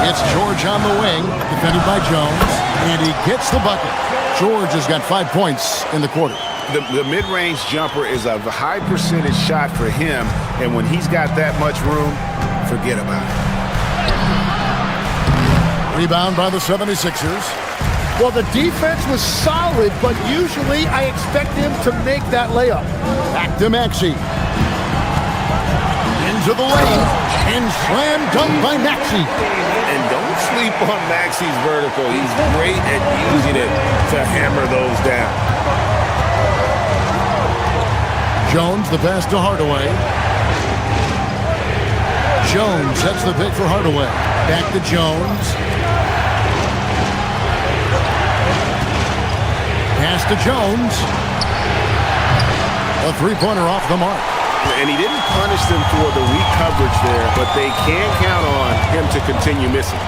It's George on the wing, defended by Jones, and he gets the bucket. George has got 5 points in the quarter. The mid-range jumper is a high percentage shot for him, and when he's got that much room, forget about it. Rebound by the 76ers. Well, the defense was solid, but usually I expect him to make that layup. Back to Maxey. Into the lane, and slam dunk by Maxey. And don't sleep on Maxey's vertical. He's great at using it to hammer those down. Jones, the pass to Hardaway. Jones sets the pick for Hardaway. Back to Jones. Pass to Jones. A 3-pointer off the mark. And he didn't punish them for the weak coverage there, but they can count on him to continue missing.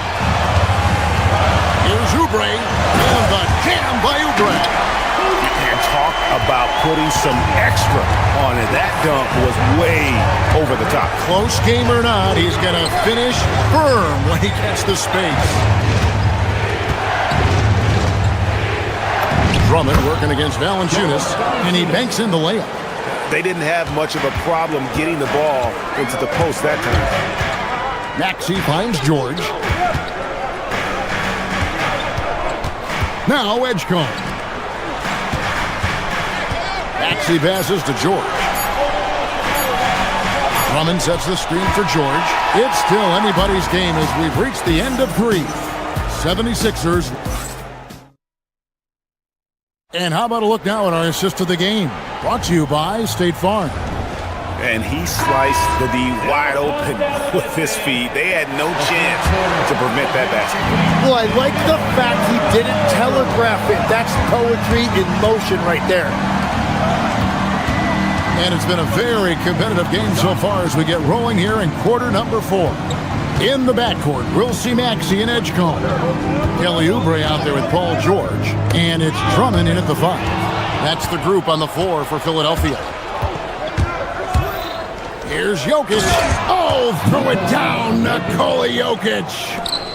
Here's Oubre, and the jam by Oubre. And talk about putting some extra on it. That dunk was way over the top. Close game or not, he's going to finish firm when he gets the space. Drummond working against Valanciunas, and he banks in the layup. They didn't have much of a problem getting the ball into the post that time. Maxey finds George. Now Edgecombe. Maxey passes to George. Drummond sets the screen for George. It's still anybody's game as we've reached the end of 3. 76ers. And how about a look now at our assist of the game? Brought to you by State Farm. And he sliced the D wide open with his feet. They had no chance to prevent that basket. Well, I like the fact he didn't telegraph it. That's poetry in motion right there. And it's been a very competitive game so far as we get rolling here in quarter number 4. In the backcourt, we'll see Maxey and Edgecombe. Kelly Oubre out there with Paul George. And it's Drummond in at the 5. That's the group on the floor for Philadelphia. Here's Jokic. Oh, throw it down, Nikola Jokic.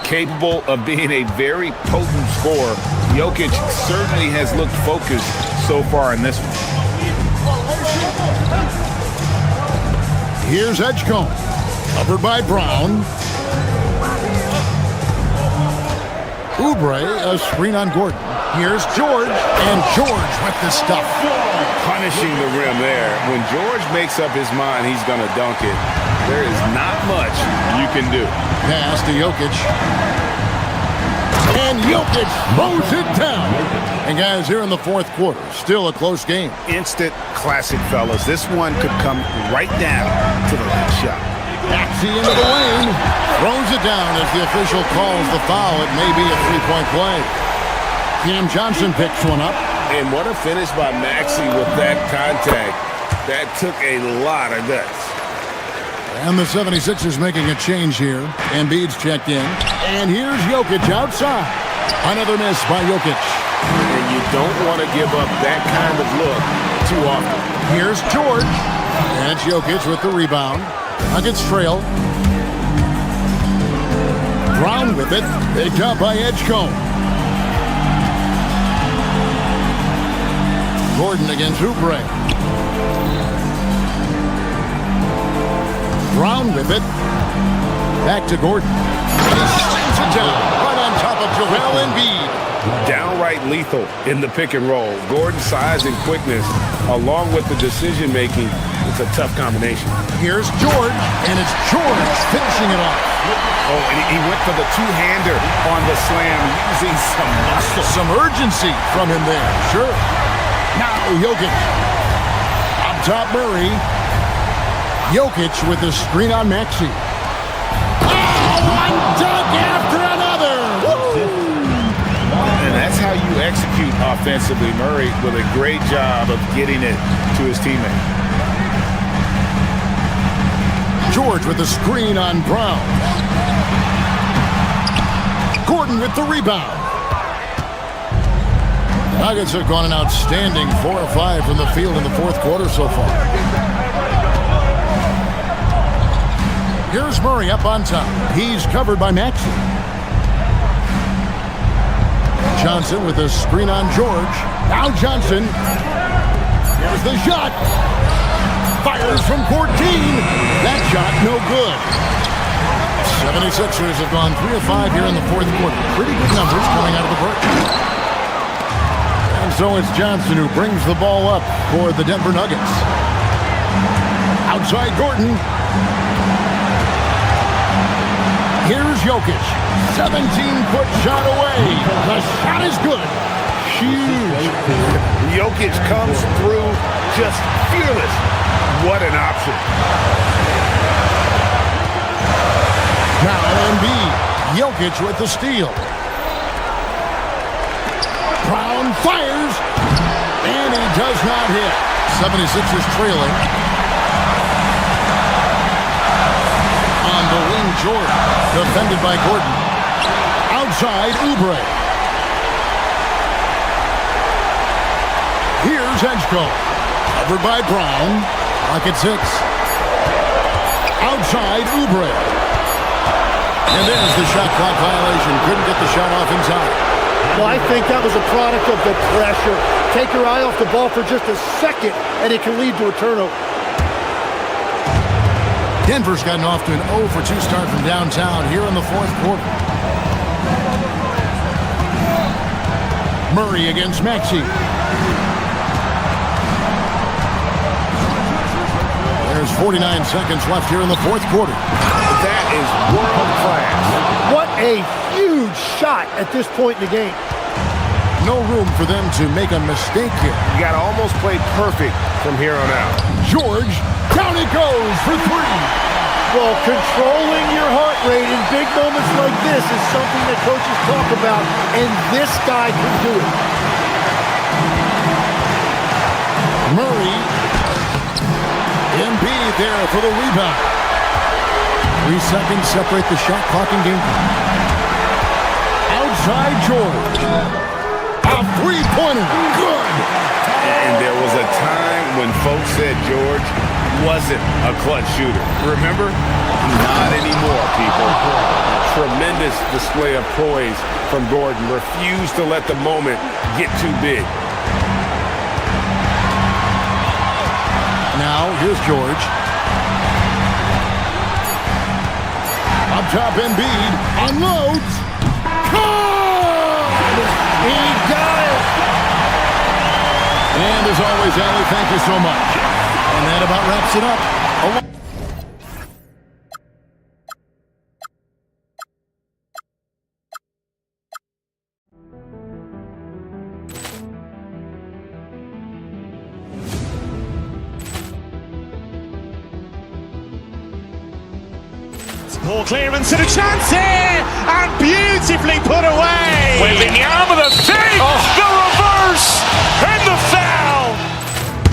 Capable of being a very potent scorer, Jokic certainly has looked focused so far in this one. Here's Edgecombe. Covered by Brown. Oubre, a screen on Gordon. Here's George, and George with the stuff. Punishing the rim there. When George makes up his mind he's going to dunk it, there is not much you can do. Pass to Jokic. And Jokic mows it down. And guys, here in the fourth quarter, still a close game. Instant classic, fellas. This one could come right down to the last shot. Maxey into the lane. Throws it down as the official calls the foul. It may be a three-point play. Cam Johnson picks one up. And what a finish by Maxey with that contact. That took a lot of guts. And the 76ers making a change here. Embiid's checked in. And here's Jokic outside. Another miss by Jokic. And you don't want to give up that kind of look too often. Here's George. And it's Jokic with the rebound. Nuggets trail. Brown with it. Picked up by Edgecombe. Gordon against Oubre. Brown with it. Back to Gordon. He slams it down right on top of Joel Embiid. Downright lethal in the pick and roll. Gordon's size and quickness, along with the decision-making, it's a tough combination. Here's George, and it's George finishing it off. Oh, and he went for the two-hander on the slam, using some muscle. Some urgency from him there, sure. Now Jokic. Up top Murray. Jokic with the screen on Maxey. Oh, one dunk after another! Woo! And that's how you execute offensively. Murray with a great job of getting it to his teammate. George with the screen on Brown. Gordon with the rebound. The Nuggets have gone an outstanding 4 of 5 from the field in the fourth quarter so far. Here's Murray up on top. He's covered by Maxey. Johnson with a screen on George. Now Johnson. Here's the shot. Fires from 14. That shot no good. 76ers have gone 3 of 5 here in the fourth quarter. Pretty good numbers coming out of the break. And so it's Johnson who brings the ball up for the Denver Nuggets. Outside Gordon. Here's Jokic. 17-foot shot away. The shot is good. Huge. Jokic comes through just fearless. What an option. Now Embiid. Jokic with the steal. Brown fires. And he does not hit. 76ers trailing. On the wing, Jordan. Defended by Gordon. Outside, Oubre. Here's Edgecombe. Covered by Brown. Lock at 6. Outside, Oubre. And there's the shot clock violation. Couldn't get the shot off in time. Well, I think that was a product of the pressure. Take your eye off the ball for just a second, and it can lead to a turnover. Denver's gotten off to an 0 for 2 start from downtown here in the fourth quarter. Murray against Maxey. There's 49 seconds left here in the fourth quarter. That is world class. What a huge shot at this point in the game. No room for them to make a mistake here. You got to almost play perfect from here on out. George, down it goes for 3. Well, controlling your heart rate in big moments like this is something that coaches talk about, and this guy can do it. Murray right there for the rebound. 3 seconds separate the shot clock and game. Outside George. A three-pointer. Good. And there was a time when folks said George wasn't a clutch shooter. Remember? Not anymore, people. A tremendous display of poise from Gordon. Refused to let the moment get too big. Now, here's George. Up top, Embiid. Unloads. Good! He got it! And as always, Allie, thank you so much. And that about wraps it up. Ball clearance and a chance here, and beautifully put away. Wembanyama the fake, the reverse, and the foul.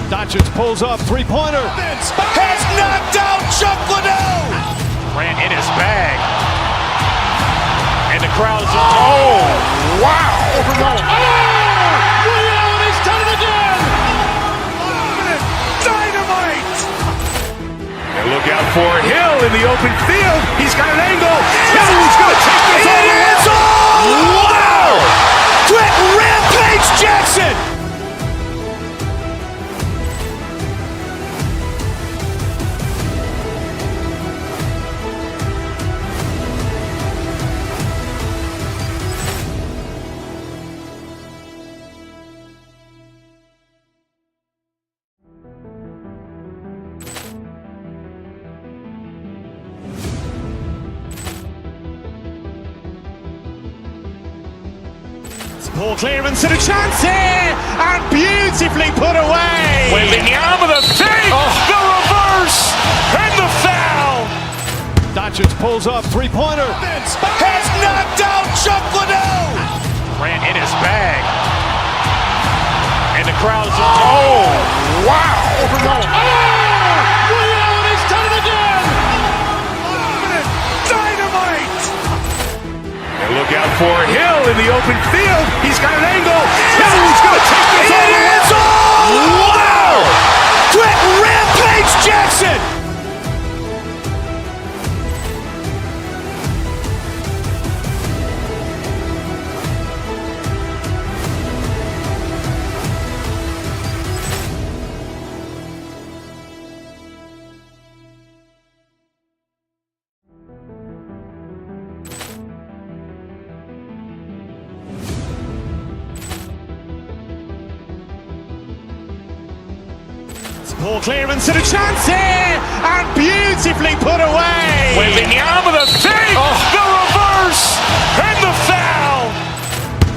Doncic pulls up, three-pointer. Has knocked out Chuck Liddell. Ran in his bag. And the crowd is, oh, wow. Ray Allen has done it again. Dynamite. And look out for Hill in the open field. He's got an angle. Hill's going to take this all the way. Wow! Quick Rampage Jackson. Ball clearance and a chance here, and beautifully put away. Wembanyama the fake, the reverse, and the foul. Doncic pulls up, three-pointer. Has knocked out Chuck Liddell. Ran in his bag. And the crowd is, oh, wow. Ray Allen has done it again. Dynamite. And look out for Hill in the open field. He's got an angle. Hill's going to take this all the way. Wow! Quick Rampage Jackson. Ball clearance and a chance here, and beautifully put away. Wembanyama the fake, the reverse, and the foul.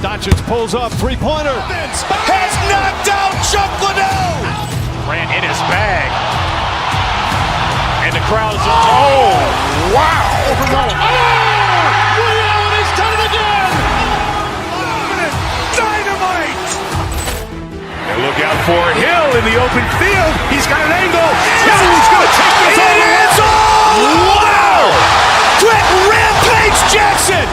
Doncic pulls up, three-pointer. Has knocked out Chuck Liddell. Ran in his bag. And the crowd is, oh, wow. Ray Allen has done it again. Dynamite. And look out for Hill in the open field. He's got an angle. Hill's going to take this all the way. Wow! Quick Rampage Jackson.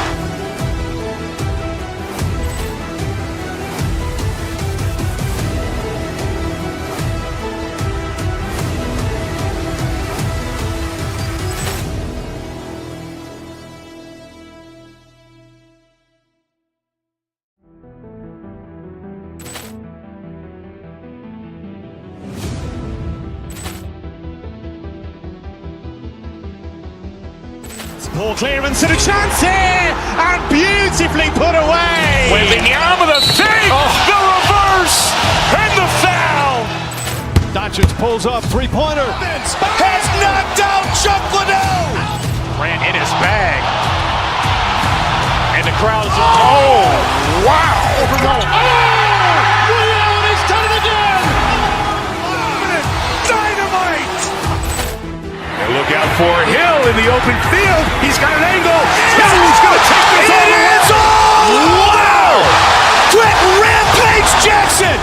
Ball clearance and a chance here, and beautifully put away. Wembanyama the fake, the reverse, and the foul. Doncic pulls up, three-pointer. Has knocked out Chuck Liddell. Ran in his bag. And the crowd is, oh, wow. Ray Allen has done it again. Dynamite. And look out for Hill in the open field. He's got an angle. Hill's going to take this all the way. Wow! Quick Rampage Jackson.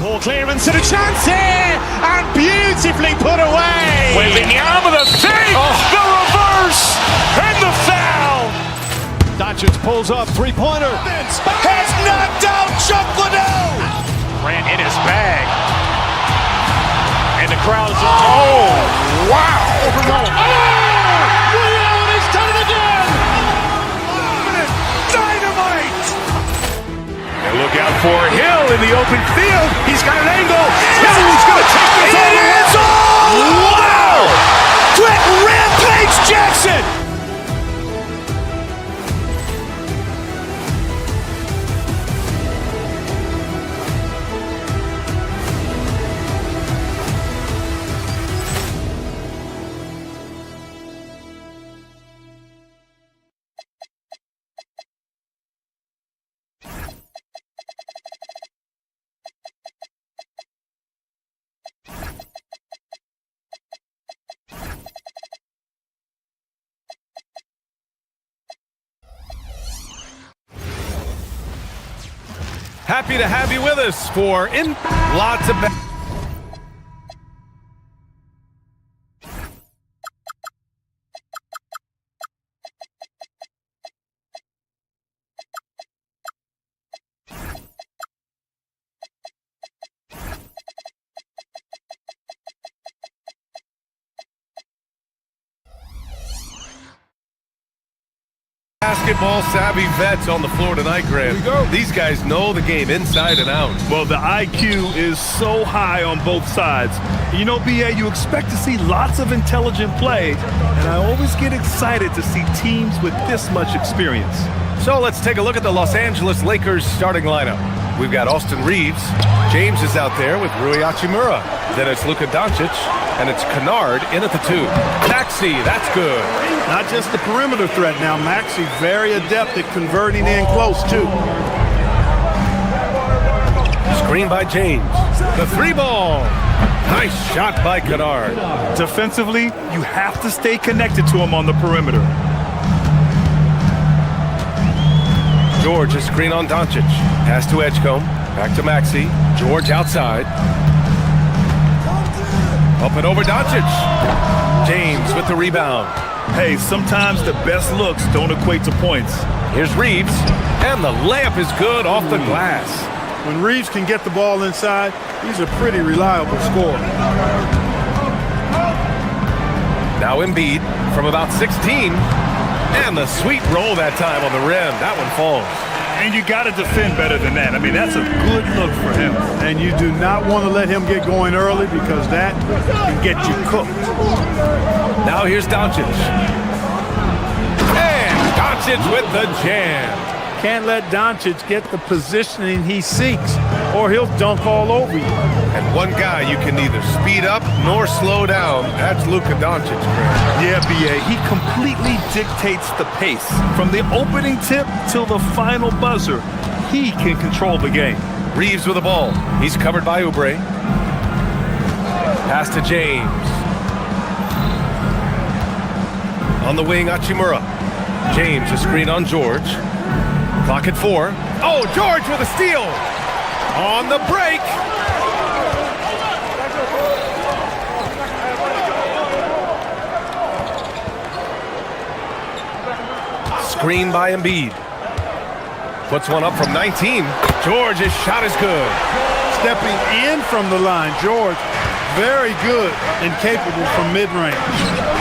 Poor clearance and a chance here, and beautifully put away. Wembanyama the fake, the reverse, and the foul. Doncic pulls up, three-pointer. Has knocked out Chuck Liddell. Ran in his bag. And the crowd is, oh, wow. Liddell has done it again. Dynamite. And look out for Hill in the open field. He's got an angle. Hill's going to take this all the way. Wow. Quick Rampage Jackson. Happy to have you with us for lots of basketball savvy vets on the floor tonight, Graham. These guys know the game inside and out. Well, the IQ is so high on both sides. You know, BA, you expect to see lots of intelligent play, and I always get excited to see teams with this much experience. So let's take a look at the Los Angeles Lakers starting lineup. We've got Austin Reeves. James is out there with Rui Hachimura. Then it's Luka Doncic, and it's Kennard in at the 2. Maxey, that's good. Not just the perimeter threat now. Maxey very adept at converting in close, too. Screen by James. The 3-ball. Nice shot by Kennard. Defensively, you have to stay connected to him on the perimeter. George, a screen on Doncic. Pass to Edgecombe. Back to Maxey. George outside. Up and over Doncic. James with the rebound. Hey, sometimes the best looks don't equate to points. Here's Reeves. And the layup is good off the glass. When Reeves can get the ball inside, he's a pretty reliable scorer. Now Embiid from about 16. And the sweet roll that time on the rim. That one falls. And you got to defend better than that. I mean, that's a good look for him. And you do not want to let him get going early because that can get you cooked. Now here's Doncic. And Doncic with the jam. Can't let Doncic get the positioning he seeks, or he'll dunk all over you. And one guy you can neither speed up nor slow down. That's Luka Doncic. Yeah, BA, he completely dictates the pace. From the opening tip till the final buzzer, he can control the game. Reeves with the ball. He's covered by Oubre. Pass to James. On the wing, Hachimura. James, a screen on George. Clock at 4. Oh, George with a steal. On the break. Screen by Embiid. Puts one up from 19. George's shot is good. Stepping in from the line, George, very good and capable from mid-range.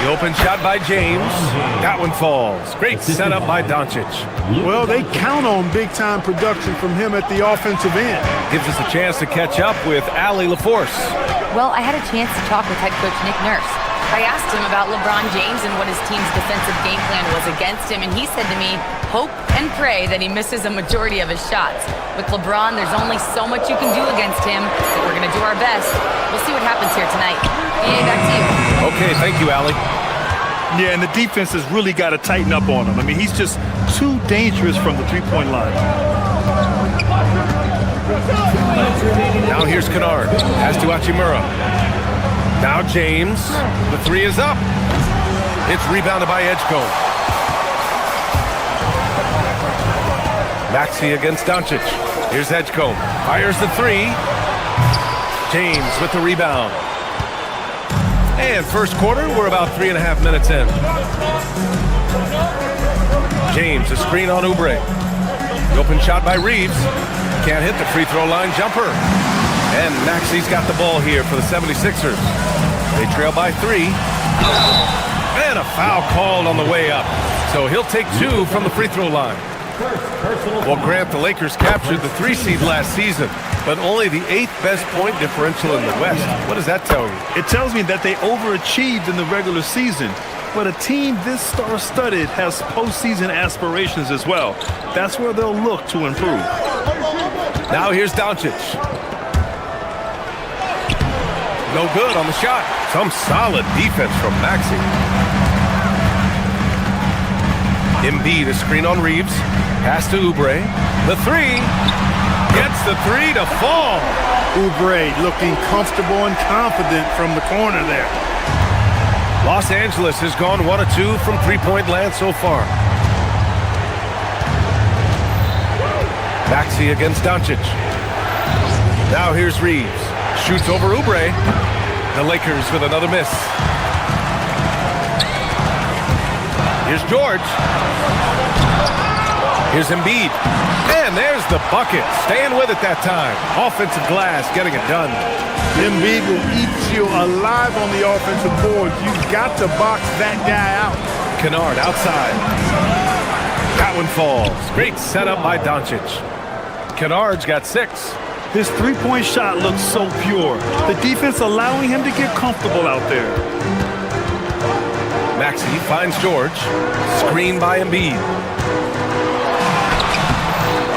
The open shot by James. That one falls. Great setup by Doncic. Well, they count on big-time production from him at the offensive end. Gives us a chance to catch up with Allie LaForce. Well, I had a chance to talk with head coach Nick Nurse. I asked him about LeBron James and what his team's defensive game plan was against him, and he said to me, hope and pray that he misses a majority of his shots. With LeBron, there's only so much you can do against him, but we're going to do our best. We'll see what happens here tonight. EA, back to you. Okay, thank you, Allie. Yeah, and the defense has really got to tighten up on him. I mean, he's just too dangerous from the three-point line. Now here's Kennard. Pass to Hachimura. Now James. The 3 is up. It's rebounded by Edgecombe. Maxey against Doncic. Here's Edgecombe. Fires the 3. James with the rebound. And first quarter, we're about 3.5 minutes in. James, a screen on Oubre. The open shot by Reeves. Can't hit the free throw line jumper. And Maxi's got the ball here for the 76ers. They trail by 3. And a foul called on the way up. So he'll take 2 from the free throw line. Well, Grant, the Lakers captured the 3 seed last season, but only the 8th best point differential in the West. What does that tell you? It tells me that they overachieved in the regular season. But a team this star-studded has postseason aspirations as well. That's where they'll look to improve. Now here's Doncic. No good on the shot. Some solid defense from Maxi. Embiid, a screen on Reeves. Pass to Oubre. The 3. Gets the 3 to fall. Oubre looking comfortable and confident from the corner there. Los Angeles has gone 1 of 2 from three-point land so far. Maxi against Doncic. Now here's Reeves. Shoots over Oubre. The Lakers with another miss. Here's George. Here's Embiid. And there's the bucket. Staying with it that time. Offensive glass getting it done. Embiid will eat you alive on the offensive board. You've got to box that guy out. Kennard outside. That one falls. Great setup by Doncic. Kennard's got 6. His three-point shot looks so pure. The defense allowing him to get comfortable out there. Maxi finds George. Screen by Embiid.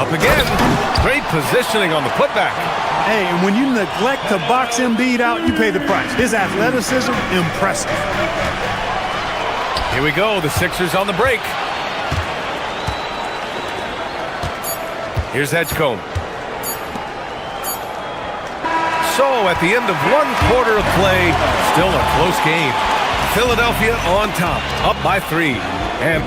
Up again. Great positioning on the putback. Hey, and when you neglect to box Embiid out, you pay the price. His athleticism, impressive. Here we go. The Sixers on the break. Here's Edgecombe. So at the end of 1 quarter of play, still a close game. Philadelphia on top, up by 3. And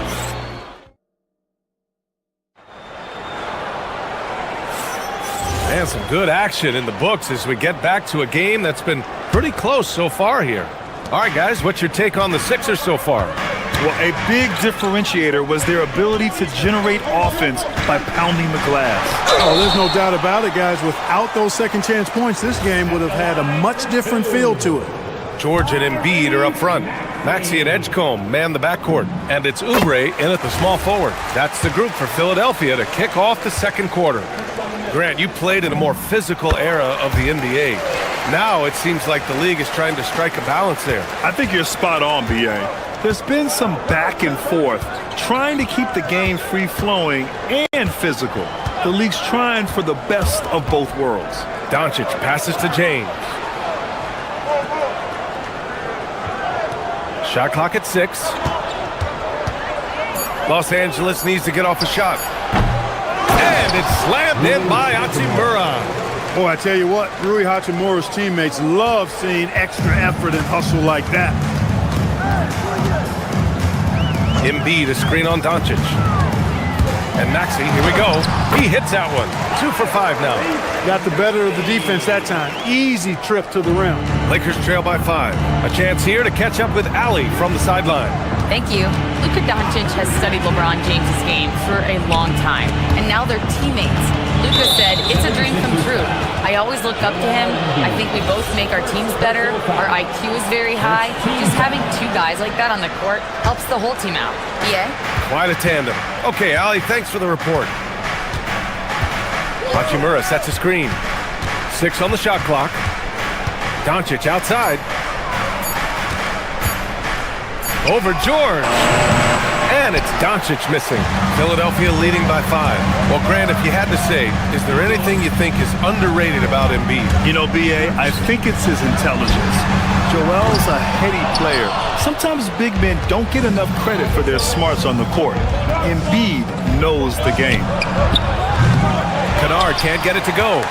some good action in the books as we get back to a game that's been pretty close so far here. All right, guys, what's your take on the Sixers so far? Well, a big differentiator was their ability to generate offense by pounding the glass. Oh, there's no doubt about it, guys. Without those second chance points, this game would have had a much different feel to it. George and Embiid are up front. Maxi and Edgecombe man the backcourt. And it's Oubre in at the small forward. That's the group for Philadelphia to kick off the second quarter. Grant, you played in a more physical era of the NBA. Now it seems like the league is trying to strike a balance there. I think you're spot on, B.A. There's been some back and forth, trying to keep the game free-flowing and physical. The league's trying for the best of both worlds. Doncic passes to James. Shot clock at 6. Los Angeles needs to get off a shot. And it's slammed in by Hachimura. Boy, I tell you what, Rui Hachimura's teammates love seeing extra effort and hustle like that. Embiid, a screen on Doncic. And Maxi, here we go. He hits that one. 2 for 5 now. Got the better of the defense that time. Easy trip to the rim. Lakers trail by 5. A chance here to catch up with Ali from the sideline. Thank you. Luka Doncic has studied LeBron James' game for a long time, and now they're teammates. Luka said, "It's a dream come true. I always look up to him. I think we both make our teams better. Our IQ is very high. Just having 2 guys like that on the court helps the whole team out." Yeah? Quite a tandem. Okay, Ali, thanks for the report. Hachimura sets a screen. 6 on the shot clock. Doncic outside. Over George. And it's Doncic missing. Philadelphia leading by 5. Well, Grant, if you had to say, is there anything you think is underrated about Embiid? You know, B.A., I think it's his intelligence. Joel's a heady player. Sometimes big men don't get enough credit for their smarts on the court. Embiid knows the game. Kennard can't get it to go.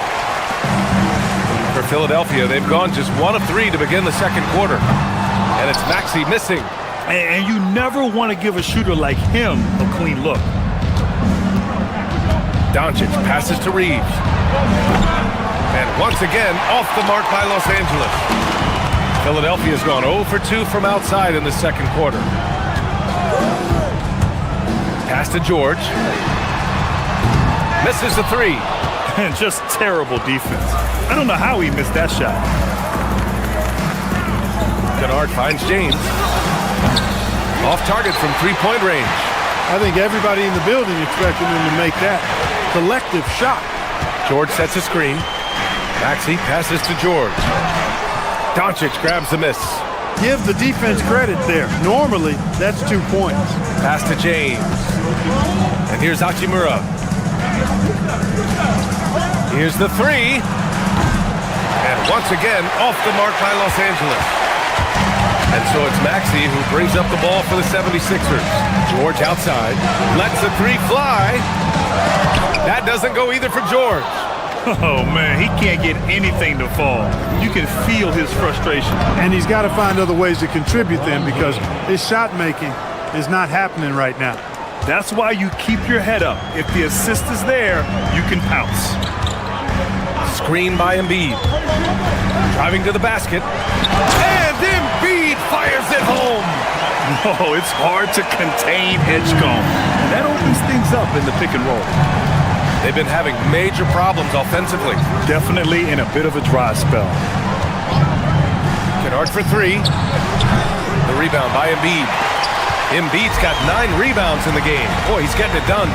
For Philadelphia, they've gone just 1 of 3 to begin the second quarter. And it's Maxi missing. And you never want to give a shooter like him a clean look. Doncic passes to Reeves. And once again, off the mark by Los Angeles. Philadelphia's gone 0 for 2 from outside in the second quarter. Pass to George. Misses the three. And just terrible defense. I don't know how he missed that shot. Kennard finds James. Off target from three-point range. I think everybody in the building expected him to make that collective shot. George sets a screen. Maxey passes to George. Doncic grabs the miss. Give the defense credit there. Normally, that's 2 points. Pass to James. And here's Hachimura. Here's the three. And once again, off the mark by Los Angeles. And so it's Maxey who brings up the ball for the 76ers. George outside. Lets the three fly. That doesn't go either for George. Oh, man, he can't get anything to fall. You can feel his frustration. And he's got to find other ways to contribute then, because his shot making is not happening right now. That's why you keep your head up. If the assist is there, you can pounce. Screen by Embiid. Driving to the basket. And Embiid fires it home. Oh, it's hard to contain Edgecombe. And that opens things up in the pick and roll. They've been having major problems offensively. Definitely in a bit of a dry spell. Kennard for three. The rebound by Embiid. Embiid's got 9 rebounds in the game. Boy, he's getting it done.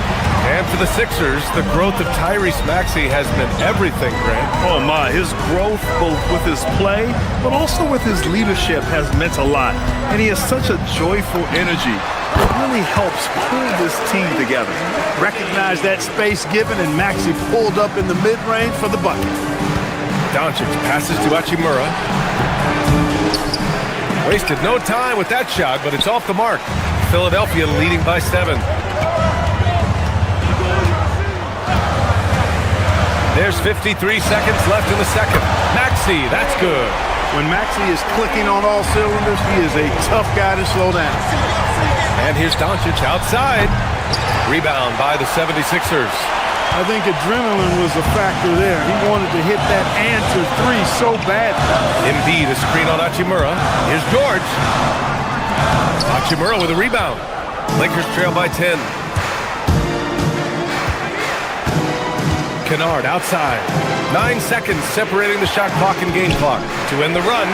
And for the Sixers, the growth of Tyrese Maxey has been everything, Grant. Oh, my. His growth, both with his play, but also with his leadership, has meant a lot. And he has such a joyful energy. It really helps pull this team together. Recognize that space given, and Maxey pulled up in the mid-range for the bucket. Doncic passes to Hachimura. Wasted no time with that shot, but it's off the mark. Philadelphia leading by 7. There's 53 seconds left in the second. Maxey, that's good. When Maxey is clicking on all cylinders, he is a tough guy to slow down. And here's Doncic outside. Rebound by the 76ers. I think adrenaline was a factor there. He wanted to hit that answer three so bad. Embiid, a screen on Hachimura. Here's George. Hachimura with a rebound. Lakers trail by 10. Kennard outside. 9 seconds separating the shot clock and game clock. To end the run,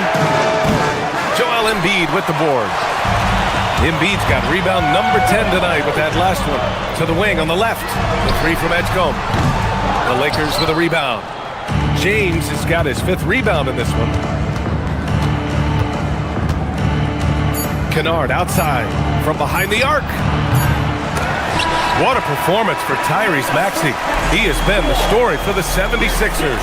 Joel Embiid with the board. Embiid's got rebound number 10 tonight with that last one. To the wing on the left. The three from Edgecombe. The Lakers with a rebound. James has got his 5th rebound in this one. Kennard outside from behind the arc. What a performance for Tyrese Maxey. He has been the story for the 76ers.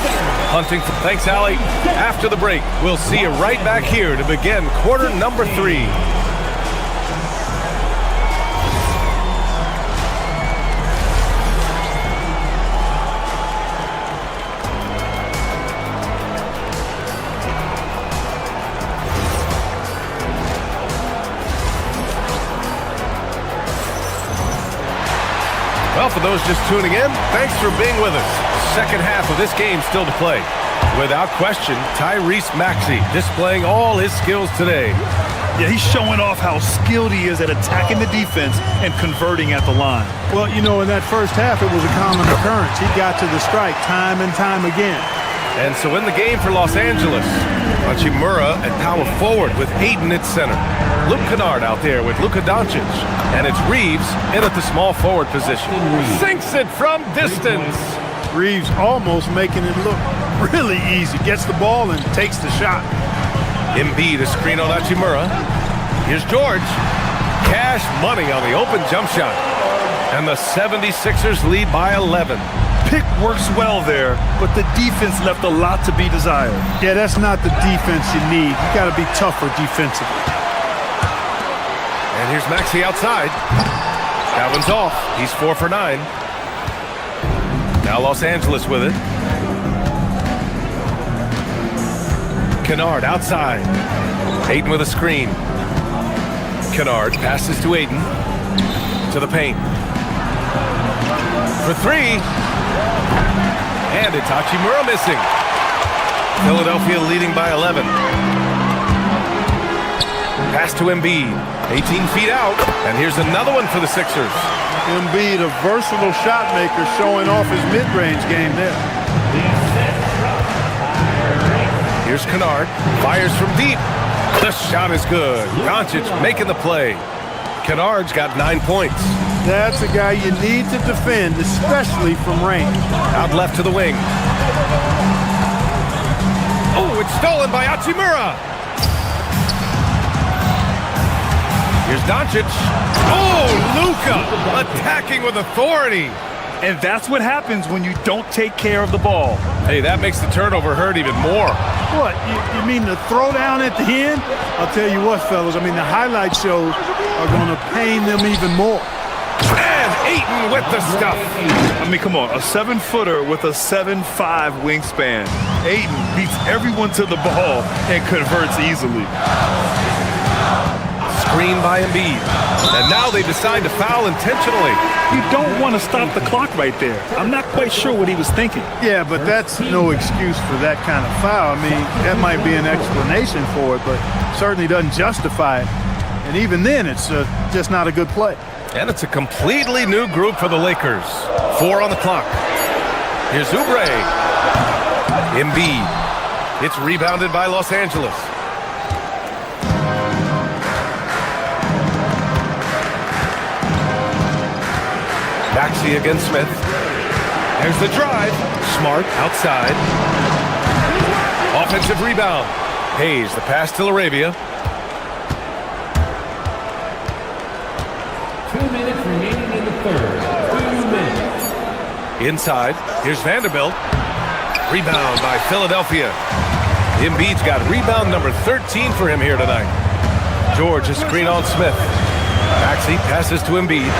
Hunting for thanks, Allie. After the break, we'll see you right back here to begin quarter number 3. Well, for those just tuning in, thanks for being with us. Second half of this game still to play. Without question, Tyrese Maxey displaying all his skills today. Yeah, he's showing off how skilled he is at attacking the defense and converting at the line. Well, you know, in that first half, it was a common occurrence. He got to the strike time and time again. And so in the game for Los Angeles, Hachimura at power forward with Ayton at center. Luke Kennard out there with Luka Doncic. And it's Reeves in at the small forward position. Sinks it from distance. Reeves almost making it look really easy. Gets the ball and takes the shot. Embiid, a screen on Hachimura. Here's George. Cash money on the open jump shot. And the 76ers lead by 11. Pick works well there, but the defense left a lot to be desired. Yeah, that's not the defense you need. You got to be tougher defensively. And here's Maxey outside. That one's off. He's 4 for 9. Now Los Angeles with it. Kennard outside. Ayton with a screen. Kennard passes to Ayton. To the paint. For 3. And it's Hachimura missing. Philadelphia leading by 11. Pass to Embiid. 18 feet out. And here's another one for the Sixers. Embiid, a versatile shot maker, showing off his mid-range game there. Here's Kennard. Fires from deep. The shot is good. Doncic making the play. Kennard's got 9 points. That's a guy you need to defend, especially from range. Out left to the wing. Oh, it's stolen by Hachimura. Here's Doncic. Oh, Luka attacking with authority. And that's what happens when you don't take care of the ball. Hey, that makes the turnover hurt even more. What, you mean the throwdown at the end? I'll tell you what, fellas, I mean, the highlight shows are going to pain them even more. And Ayton with the stuff. I mean, come on, a 7-footer with a 7'5" wingspan. Ayton beats everyone to the ball and converts easily. Screen by Embiid. And now they decide to foul intentionally. You don't want to stop the clock right there. I'm not quite sure what he was thinking. Yeah, but that's no excuse for that kind of foul. I mean, that might be an explanation for it, but certainly doesn't justify it. And even then, it's just not a good play. And it's a completely new group for the Lakers. 4 on the clock. Here's Oubre. Embiid. It's rebounded by Los Angeles. Maxey against Smith. There's the drive. Smart outside. Offensive rebound. Hayes, the pass to Laravia. 2 minutes remaining in the third. 2 minutes. Inside. Here's Vanderbilt. Rebound by Philadelphia. Embiid's got rebound number 13 for him here tonight. George, a screen on Smith. Maxey passes to Embiid.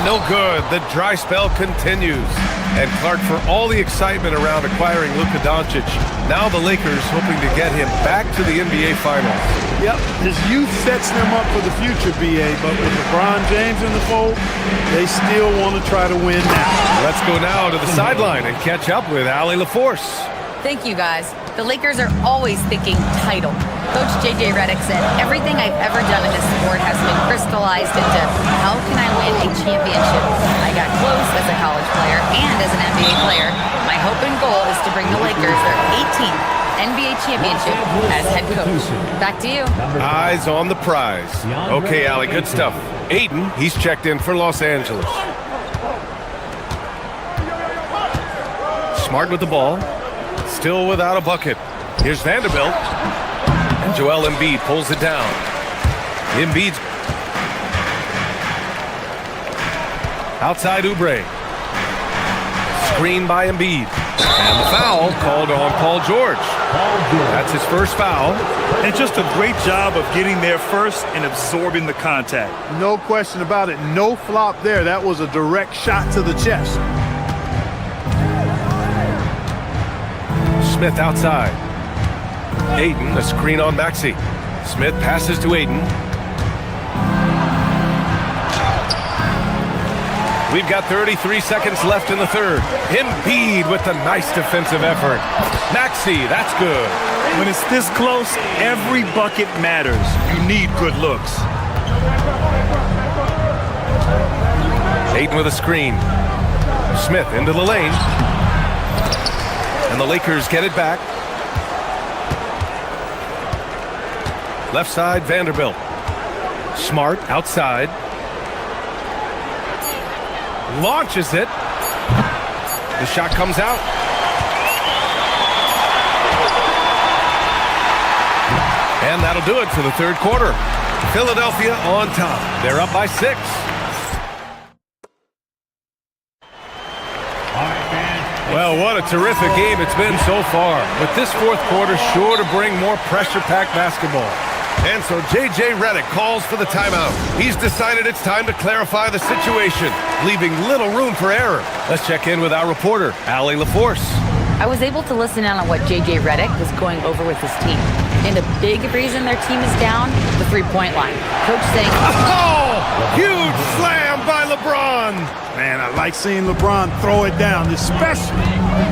No good. The dry spell continues. And Clark, for all the excitement around acquiring Luka Doncic, now the Lakers hoping to get him back to the NBA Finals. Yep, his youth sets them up for the future, BA, but with LeBron James in the fold, they still want to try to win now. Let's go now to the sideline and catch up with Allie LaForce. Thank you, guys. The Lakers are always thinking title. Coach J.J. Redick said, everything I've ever done in this sport has been crystallized into how can I win a championship? I got close as a college player and as an NBA player. My hope and goal is to bring the Lakers their 18th NBA championship as head coach. Back to you. Eyes on the prize. Okay, Allie, good stuff. Ayton, he's checked in for Los Angeles. Smart with the ball. Still without a bucket. Here's Vanderbilt. And Joel Embiid pulls it down. Embiid's outside Oubre. Screen by Embiid. And the foul called on Paul George. That's his first foul. And just a great job of getting there first and absorbing the contact. No question about it. No flop there. That was a direct shot to the chest. Smith outside. Ayton, a screen on Maxey. Smith passes to Ayton. We've got 33 seconds left in the third. Embiid with a nice defensive effort. Maxey, that's good. When it's this close, every bucket matters. You need good looks. Ayton with a screen. Smith into the lane. And the Lakers get it back. Left side, Vanderbilt. Smart outside. Launches it. The shot comes out. And that'll do it for the third quarter. Philadelphia on top. They're up by 6. Well, what a terrific game it's been so far. But this fourth quarter sure to bring more pressure-packed basketball. And so J.J. Redick calls for the timeout. He's decided it's time to clarify the situation, leaving little room for error. Let's check in with our reporter, Allie LaForce. I was able to listen in on what J.J. Redick was going over with his team. And a big reason their team is down, the three-point line. Coach saying, oh! Huge slam by LeBron. Man, I like seeing LeBron throw it down, especially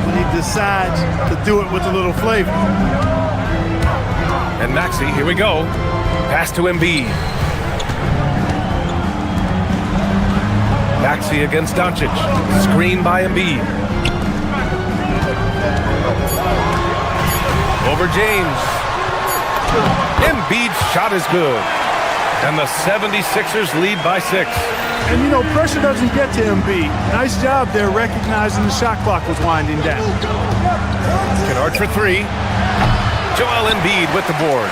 when he decides to do it with a little flavor. And Maxey, here we go. Pass to Embiid. Maxey against Doncic. Screen by Embiid. Over James. Embiid's shot is good. And the 76ers lead by 6. And, you know, pressure doesn't get to Embiid. Nice job there recognizing the shot clock was winding down. Kennard for 3. Joel Embiid with the board.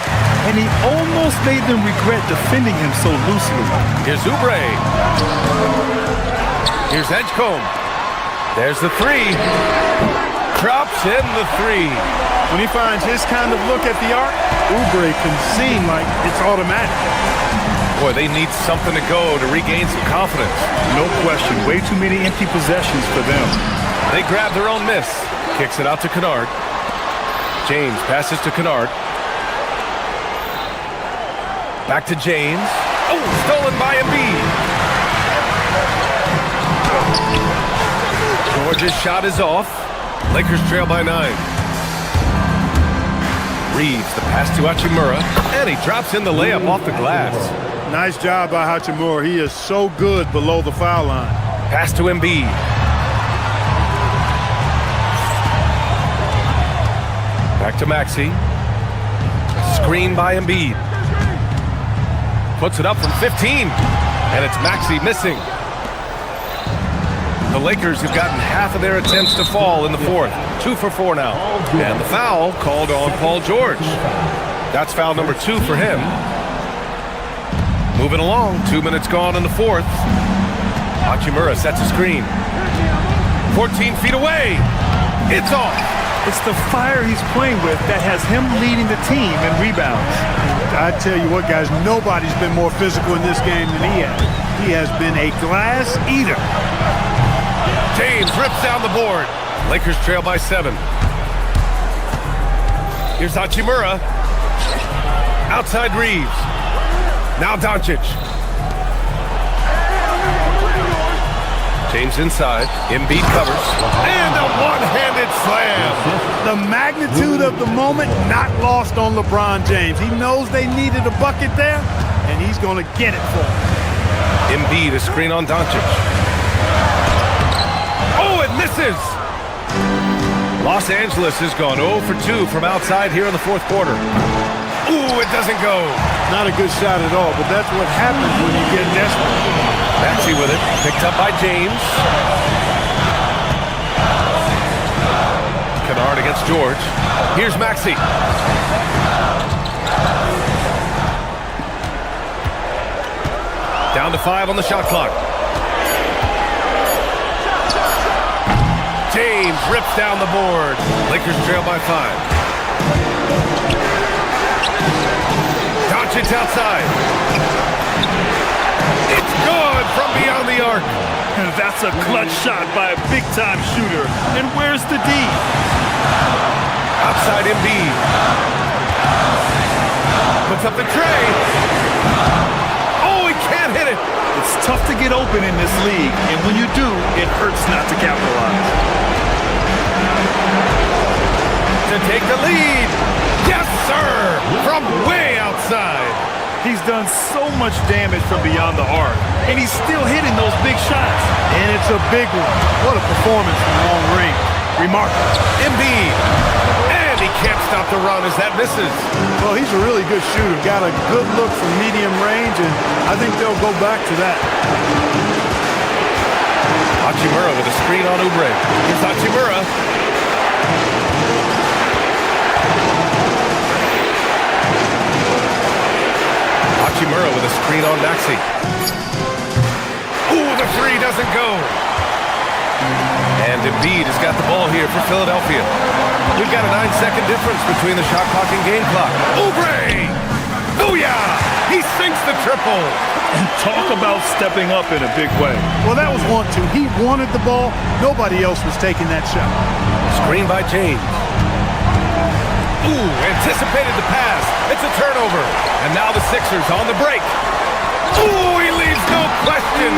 And he almost made them regret defending him so loosely. Here's Oubre. Here's Edgecombe. There's the 3. Drops in the 3. When he finds his kind of look at the arc, Oubre can seem like it's automatic. Boy, they need something to go to regain some confidence. No question. Way too many empty possessions for them. They grab their own miss. Kicks it out to Kennard. James passes to Kennard. Back to James. Oh, stolen by Embiid. George's shot is off. Lakers trail by 9. Reeves, the pass to Hachimura, and he drops in the layup off the glass. Nice job by Hachimura. He is so good below the foul line. Pass to Embiid. Back to Maxey. Screen by Embiid. Puts it up from 15, and it's Maxey missing. The Lakers have gotten half of their attempts to fall in the 4th. 2 for 4 now. And the foul called on Paul George. That's foul number 2 for him. Moving along, 2 minutes gone in the 4th. Hachimura sets a screen. 14 feet away. It's off. It's the fire he's playing with that has him leading the team in rebounds. I tell you what, guys, nobody's been more physical in this game than he has. He has been a glass eater. James rips down the board. Lakers trail by 7. Here's Hachimura. Outside Reeves. Now Doncic. James inside. Embiid covers. And a one-handed slam. The magnitude of the moment not lost on LeBron James. He knows they needed a bucket there, and he's going to get it for them. Embiid, a screen on Doncic. Oh, it misses! Los Angeles has gone 0 for 2 from outside here in the 4th quarter. Ooh, it doesn't go. Not a good shot at all, but that's what happens when you get desperate. Maxey with it, picked up by James. Kennard against George. Here's Maxey. Down to 5 on the shot clock. James rips down the board. Lakers trail by 5. Doncic outside. It's good from beyond the arc. And that's a clutch shot by a big-time shooter. And where's the D? Outside Embiid. Puts up the tray. Oh, he can't hit it. It's tough to get open in this league, and when you do, it hurts not to capitalize. To take the lead. Yes, sir! From way outside. He's done so much damage from beyond the arc, and he's still hitting those big shots. And it's a big one. What a performance from long range. Remarkable. Embiid. And he can't stop the run as that misses. Well, he's a really good shooter. Got a good look from medium range, and I think they'll go back to that. Hachimura with a screen on Oubre. Here's Hachimura. Hachimura with a screen on Maxey. Ooh, the 3 doesn't go. And Embiid has got the ball here for Philadelphia. We've got a 9-second difference between the shot clock and game clock. Oubre! Booyah! He sinks the triple. And talk about stepping up in a big way. Well, that was 1-2. He wanted the ball. Nobody else was taking that shot. Screen by James. Ooh, anticipated the pass. It's a turnover. And now the Sixers on the break. Oh, he leaves no question.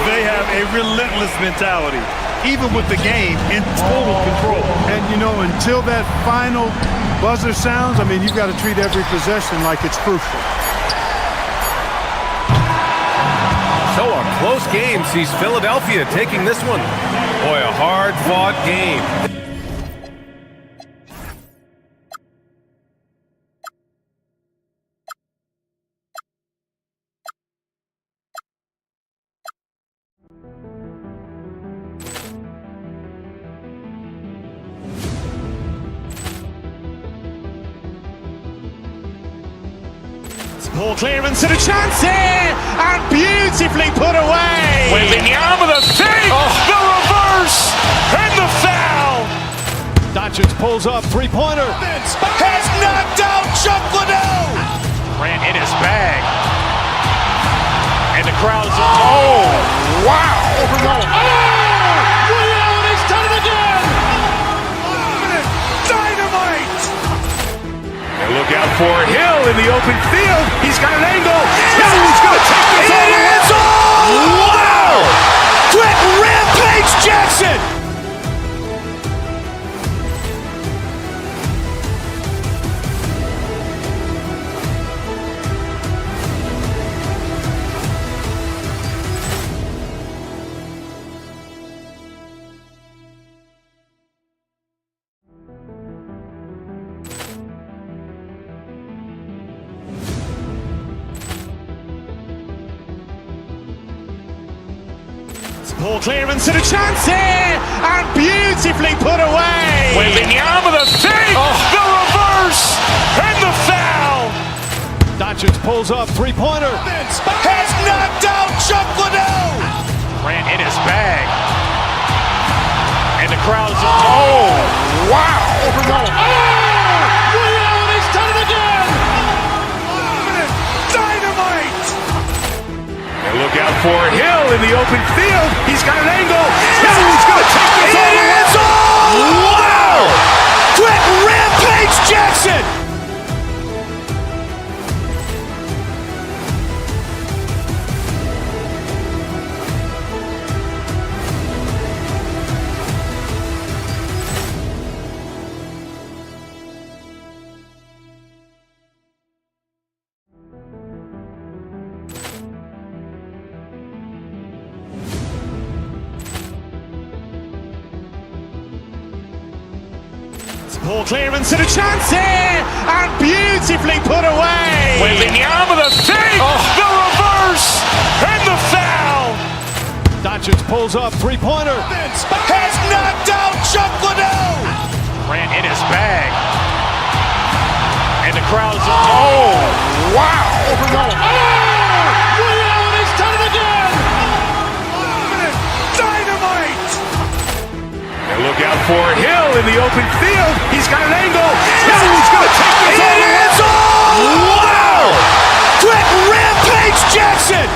They have a relentless mentality, even with the game in total control. And, you know, until that final buzzer sounds, I mean, you've got to treat every possession like it's crucial. So a close game sees Philadelphia taking this one. Boy, a hard-fought game. Poor clearance and a chance here, and beautifully put away. Wembanyama the fake, the reverse, and the foul. Doncic pulls up, three-pointer. Has knocked out Chuck Liddell. Ran in his bag. And the crowd's, oh, wow. Ray Allen has done it again! Dynamite. And look out for Hill in the open field. He's got an angle. He's going to take this all the way. Wow! Quick Rampage Jackson. Poor clearance and a chance here, and beautifully put away. Wembanyama the fake, the reverse, and the foul. Doncic pulls up, three-pointer. Has knocked out Chuck Liddell. Ran in his bag. And the crowd's, oh, wow. Ray Allen has done it again! Dynamite. And look out for Hill in the open field. He's got an angle. He's going to take this all the way. Wow. Quick Rampage Jackson. Poor clearance and a chance here, and beautifully put away. Wembanyama the fake, the reverse, and the foul. Doncic pulls up, three-pointer. Has knocked out Chuck Liddell. Ran in his bag. And the crowd's, oh, wow. Ray Allen has done it again! Dynamite. And look out for Hill in the open field. He's got an angle. He's going to take this all the way. Wow. Quick Rampage Jackson.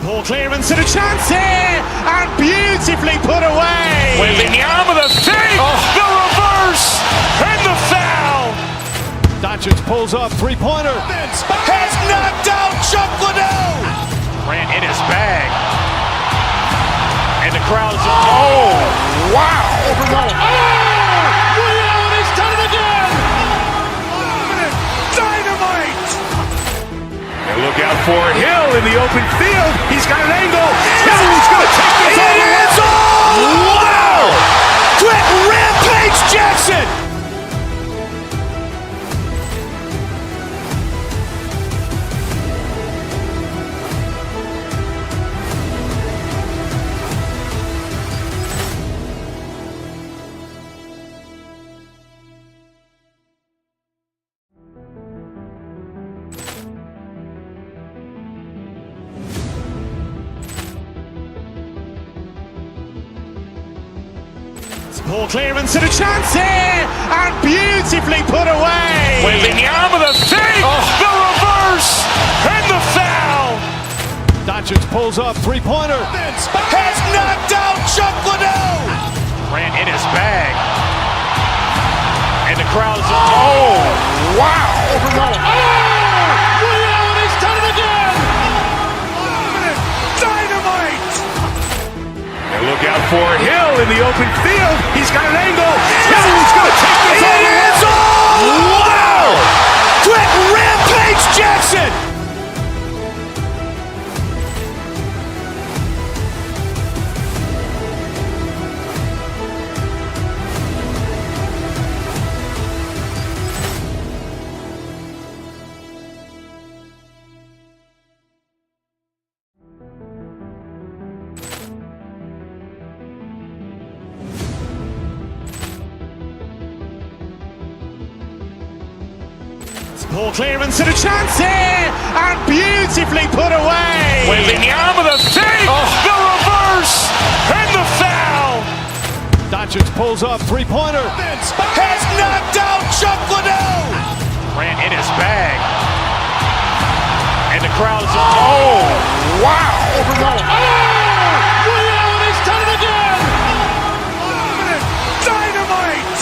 Poor clearance and a chance here, and beautifully put away. Wembanyama the fake, the reverse, and the foul. Doncic pulls up, three-pointer. Has knocked out Chuck Liddell. Ran in his bag. And the crowd's, oh, wow. Ray Allen has done it again! Dynamite. And look out for Hill in the open field. He's got an angle. He's going to take this all the way. Wow. Quick Rampage Jackson. Poor clearance and a chance here, and beautifully put away. Wembanyama the save, the reverse, and the foul. Doncic pulls up, three-pointer. Has knocked out Chuck Liddell. Ran in his bag. And the crowd is, oh, wow. He's done it again. Dynamite. And look out for Hill in the open field. He's got an angle. Hill's going to take this all the way. Wow. Quick Rampage Jackson. Poor clearance and a chance here, and beautifully put away. Wembanyama the save, the reverse, and the foul. Doncic pulls up, three-pointer. Has knocked out Chuck Liddell. Ran in his bag. And the crowd is, oh, wow. He's done it again. Dynamite.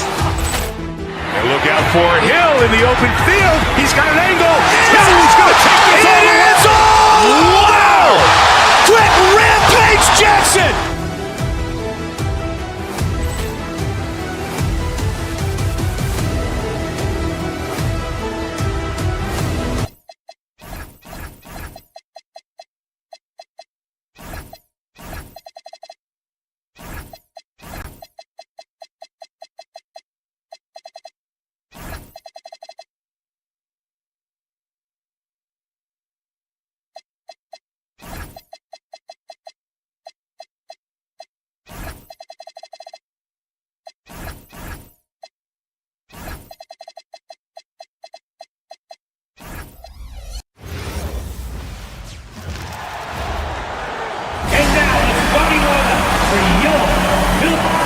And look out for Hill in the open field. He's got an angle. Hill's going to take this all the way. Wow. Quick Rampage Jackson.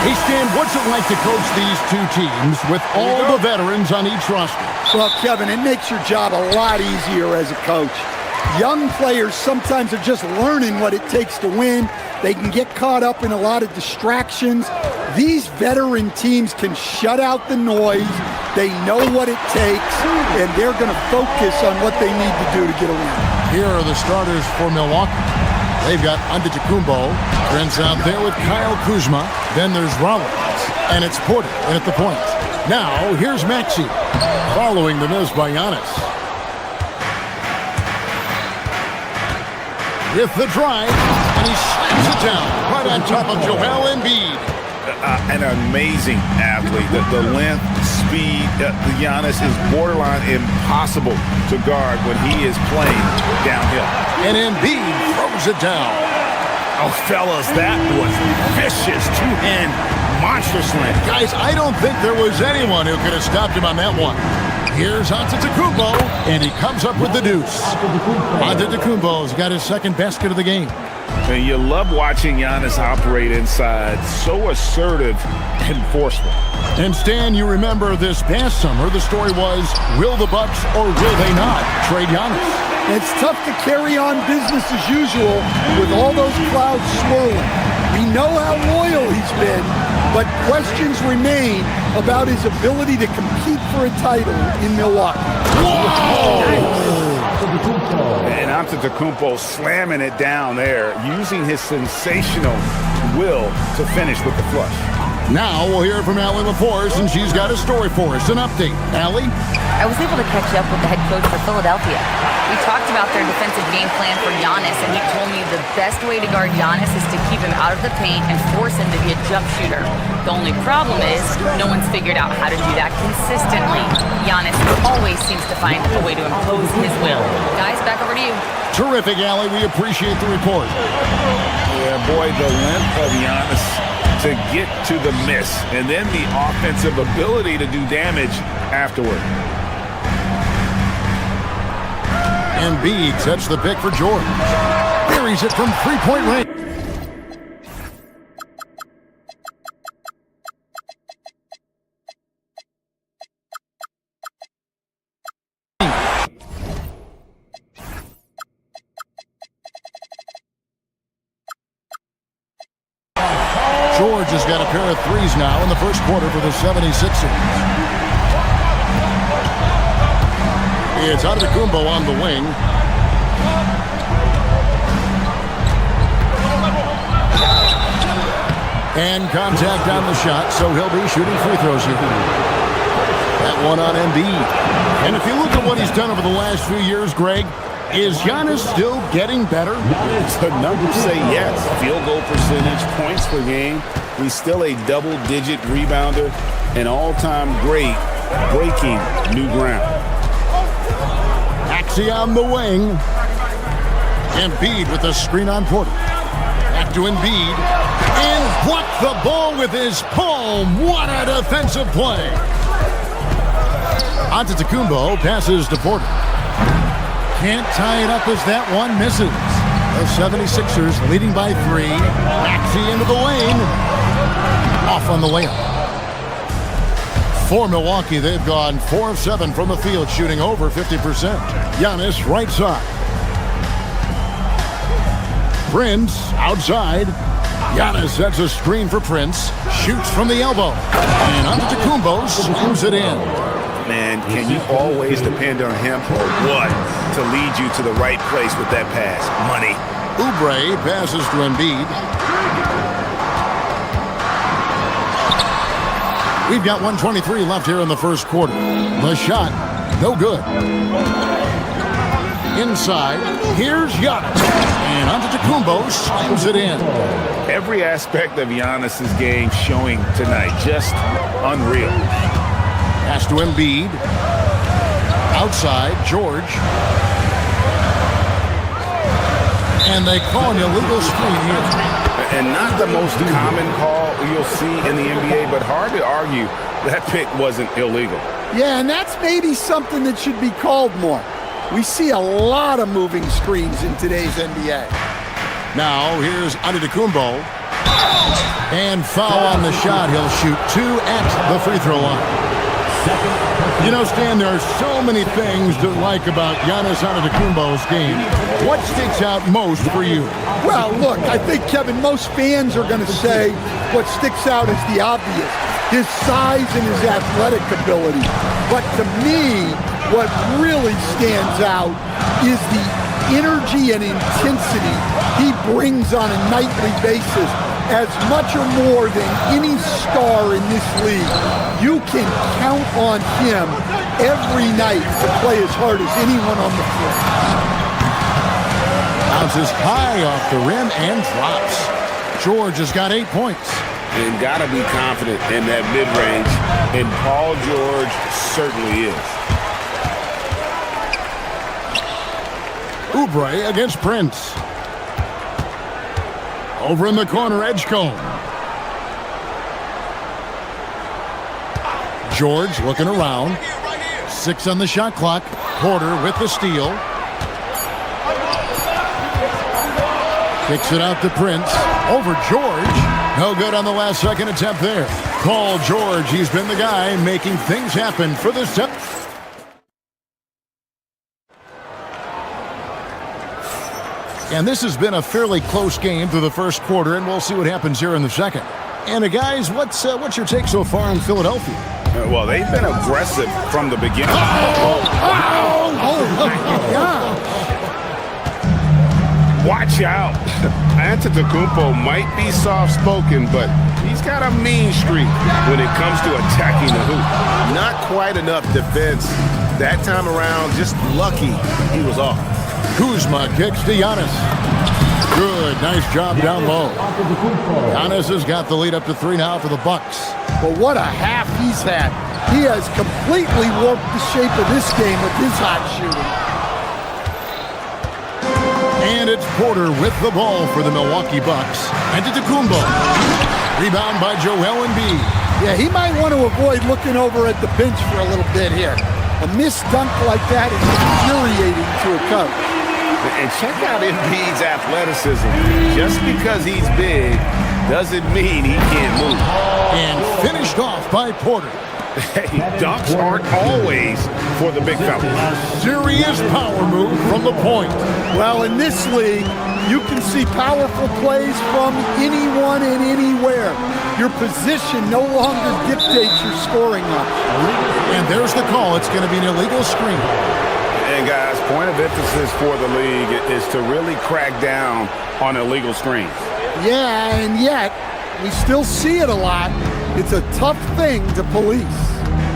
Hey, Stan, what's it like to coach these two teams with all the veterans on each roster? Well, Kevin, it makes your job a lot easier as a coach. Young players sometimes are just learning what it takes to win. They can get caught up in a lot of distractions. These veteran teams can shut out the noise. They know what it takes, and they're going to focus on what they need to do to get a win. Here are the starters for Milwaukee. They've got Untitled Trent's out there with Kyle Kuzma. Then there's Rollins, and it's Porter in at the point. Now, here's Maxey, following the miss by Giannis. With the drive, and he slams it down right on top of Joel Embiid. An amazing athlete. The length, speed, Giannis is borderline impossible to guard when he is playing downhill. And Embiid throws it down. Oh, fellas, that was vicious. Two-hand monster slam. Guys, I don't think there was anyone who could have stopped him on that one. Here's Antetokounmpo, and he comes up with the deuce. Antetokounmpo's got his second basket of the game. And you love watching Giannis operate inside. So assertive and forceful. And Stan, you remember this past summer, the story was, will the Bucks or will they not trade Giannis? It's tough to carry on business as usual with all those clouds swirling. We know how loyal he's been, but questions remain about his ability to compete for a title in Milwaukee. And Antetokounmpo slamming it down there, using his sensational will to finish with the flush. Now we'll hear from Allie LaForce, and she's got a story for us. An update. Allie? I was able to catch up with the head coach for Philadelphia. We talked about their defensive game plan for Giannis, and he told me the best way to guard Giannis is to keep him out of the paint and force him to be a jump shooter. The only problem is no one's figured out how to do that consistently. Giannis always seems to find a way to impose his will. Guys, back over to you. Terrific, Allie. We appreciate the report. Yeah, boy, the length of Giannis to get to the miss, and then the offensive ability to do damage afterward. Embiid sets the pick for Jordan. Buries it from three-point range. threes now in the first quarter for the 76ers. It's Antetokounmpo on the wing. And contact on the shot, so he'll be shooting free throws here. That one on Embiid. And if you look at what he's done over the last few years, Greg, is Giannis still getting better? The numbers say yes. Field goal percentage, points per game. He's still a double-digit rebounder, an all-time great, breaking new ground. Axie on the wing. Embiid with the screen on Porter. Back to Embiid. And blocked the ball with his palm. What a defensive play. Antetokounmpo passes to Porter. Can't tie it up as that one misses. The 76ers leading by 3. Axie into the lane. Off on the layup. For Milwaukee, they've gone 4 of 7 from the field, shooting over 50%. Giannis right side. Prince outside. Giannis sets a screen for Prince. Shoots from the elbow. And Antetokounmpo slams it in. Man, can you always depend on him or what to lead you to the right place with that pass? Money. Oubre passes to Embiid. We've got 1:23 left here in the first quarter. The shot, no good. Inside, here's Giannis. And Antetokounmpo slams it in. Every aspect of Giannis's game showing tonight, just unreal. Pass to Embiid. Outside, George. And they call an illegal screen here. And not the most common call you'll see in the NBA, but hard to argue that pick wasn't illegal. Yeah, and that's maybe something that should be called more. We see a lot of moving screens in today's NBA. Now, here's Antetokounmpo. And foul on the shot. He'll shoot 2 at the free throw line. You know, Stan, there are so many things to like about Giannis Antetokounmpo's game. What sticks out most for you? Well, look, I think, Kevin, most fans are going to say what sticks out is the obvious, his size and his athletic ability. But to me, what really stands out is the energy and intensity he brings on a nightly basis. As much or more than any star in this league, you can count on him every night to play as hard as anyone on the floor. Bounces high off the rim and drops. George has got 8 points. And got to be confident in that mid-range, and Paul George certainly is. Oubre against Prince. Over in the corner, Edgecombe. George looking around. 6 on the shot clock. Porter with the steal. Kicks it out to Prince. Over George. No good on the last second attempt there. Paul George, he's been the guy making things happen for this team. And this has been a fairly close game through the first quarter, and we'll see what happens here in the second. And guys, what's your take so far on Philadelphia? Well, they've been aggressive from the beginning. Watch out. Antetokounmpo might be soft-spoken, but he's got a mean streak when it comes to attacking the hoop. Not quite enough defense that time around. Just lucky he was off. Kuzma kicks to Giannis. Good, nice job down low. Giannis has got the lead up to 3 now for the Bucks. Well, what a half he's had. He has completely warped the shape of this game with his hot shooting. And it's Porter with the ball for the Milwaukee Bucks. Antetokounmpo. Rebound by Joel Embiid. Yeah, he might want to avoid looking over at the bench for a little bit here. A missed dunk like that is infuriating to a coach. And check out Embiid's athleticism. Just because he's big doesn't mean he can't move. And finished off by Porter. Hey, dunks aren't always for the big fella. Serious power move from the point. Well, in this league, you can see powerful plays from anyone and anywhere. Your position no longer dictates your scoring option. And there's the call. It's going to be an illegal screen. And guys, point of emphasis for the league is to really crack down on illegal screens. Yeah, and yet, we still see it a lot. It's a tough thing to police.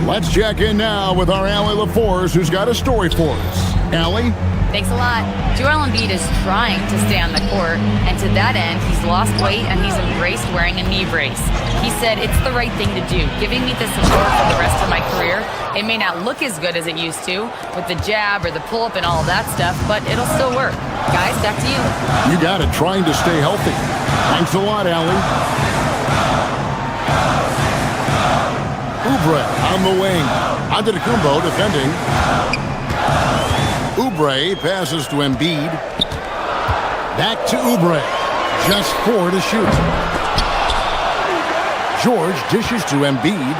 Let's check in now with our Allie LaForce, who's got a story for us. Allie? Thanks a lot. Joel Embiid is trying to stay on the court, and to that end, he's lost weight and he's embraced wearing a knee brace. He said, "It's the right thing to do, giving me the support for the rest of my career. It may not look as good as it used to, with the jab or the pull-up and all of that stuff, but it'll still work." Guys, back to you. You got it, trying to stay healthy. Thanks a lot, Allie. Oubre on the wing. Antetokounmpo defending. Oubre passes to Embiid. Back to Oubre. Just 4 to shoot. George dishes to Embiid.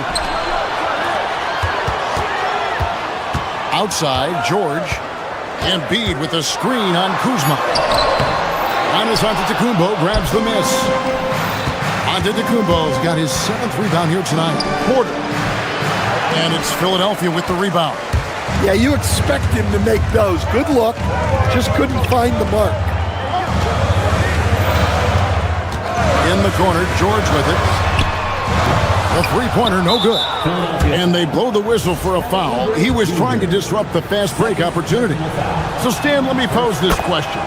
Outside, George. Embiid with a screen on Kuzma. Giannis Antetokounmpo grabs the miss. Antetokounmpo's got his 7th rebound here tonight. Porter. And it's Philadelphia with the rebound. Yeah, you expect him to make those. Good look. Just couldn't find the mark. In the corner, George with it. A three-pointer, no good. And they blow the whistle for a foul. He was trying to disrupt the fast break opportunity. So, Stan, let me pose this question.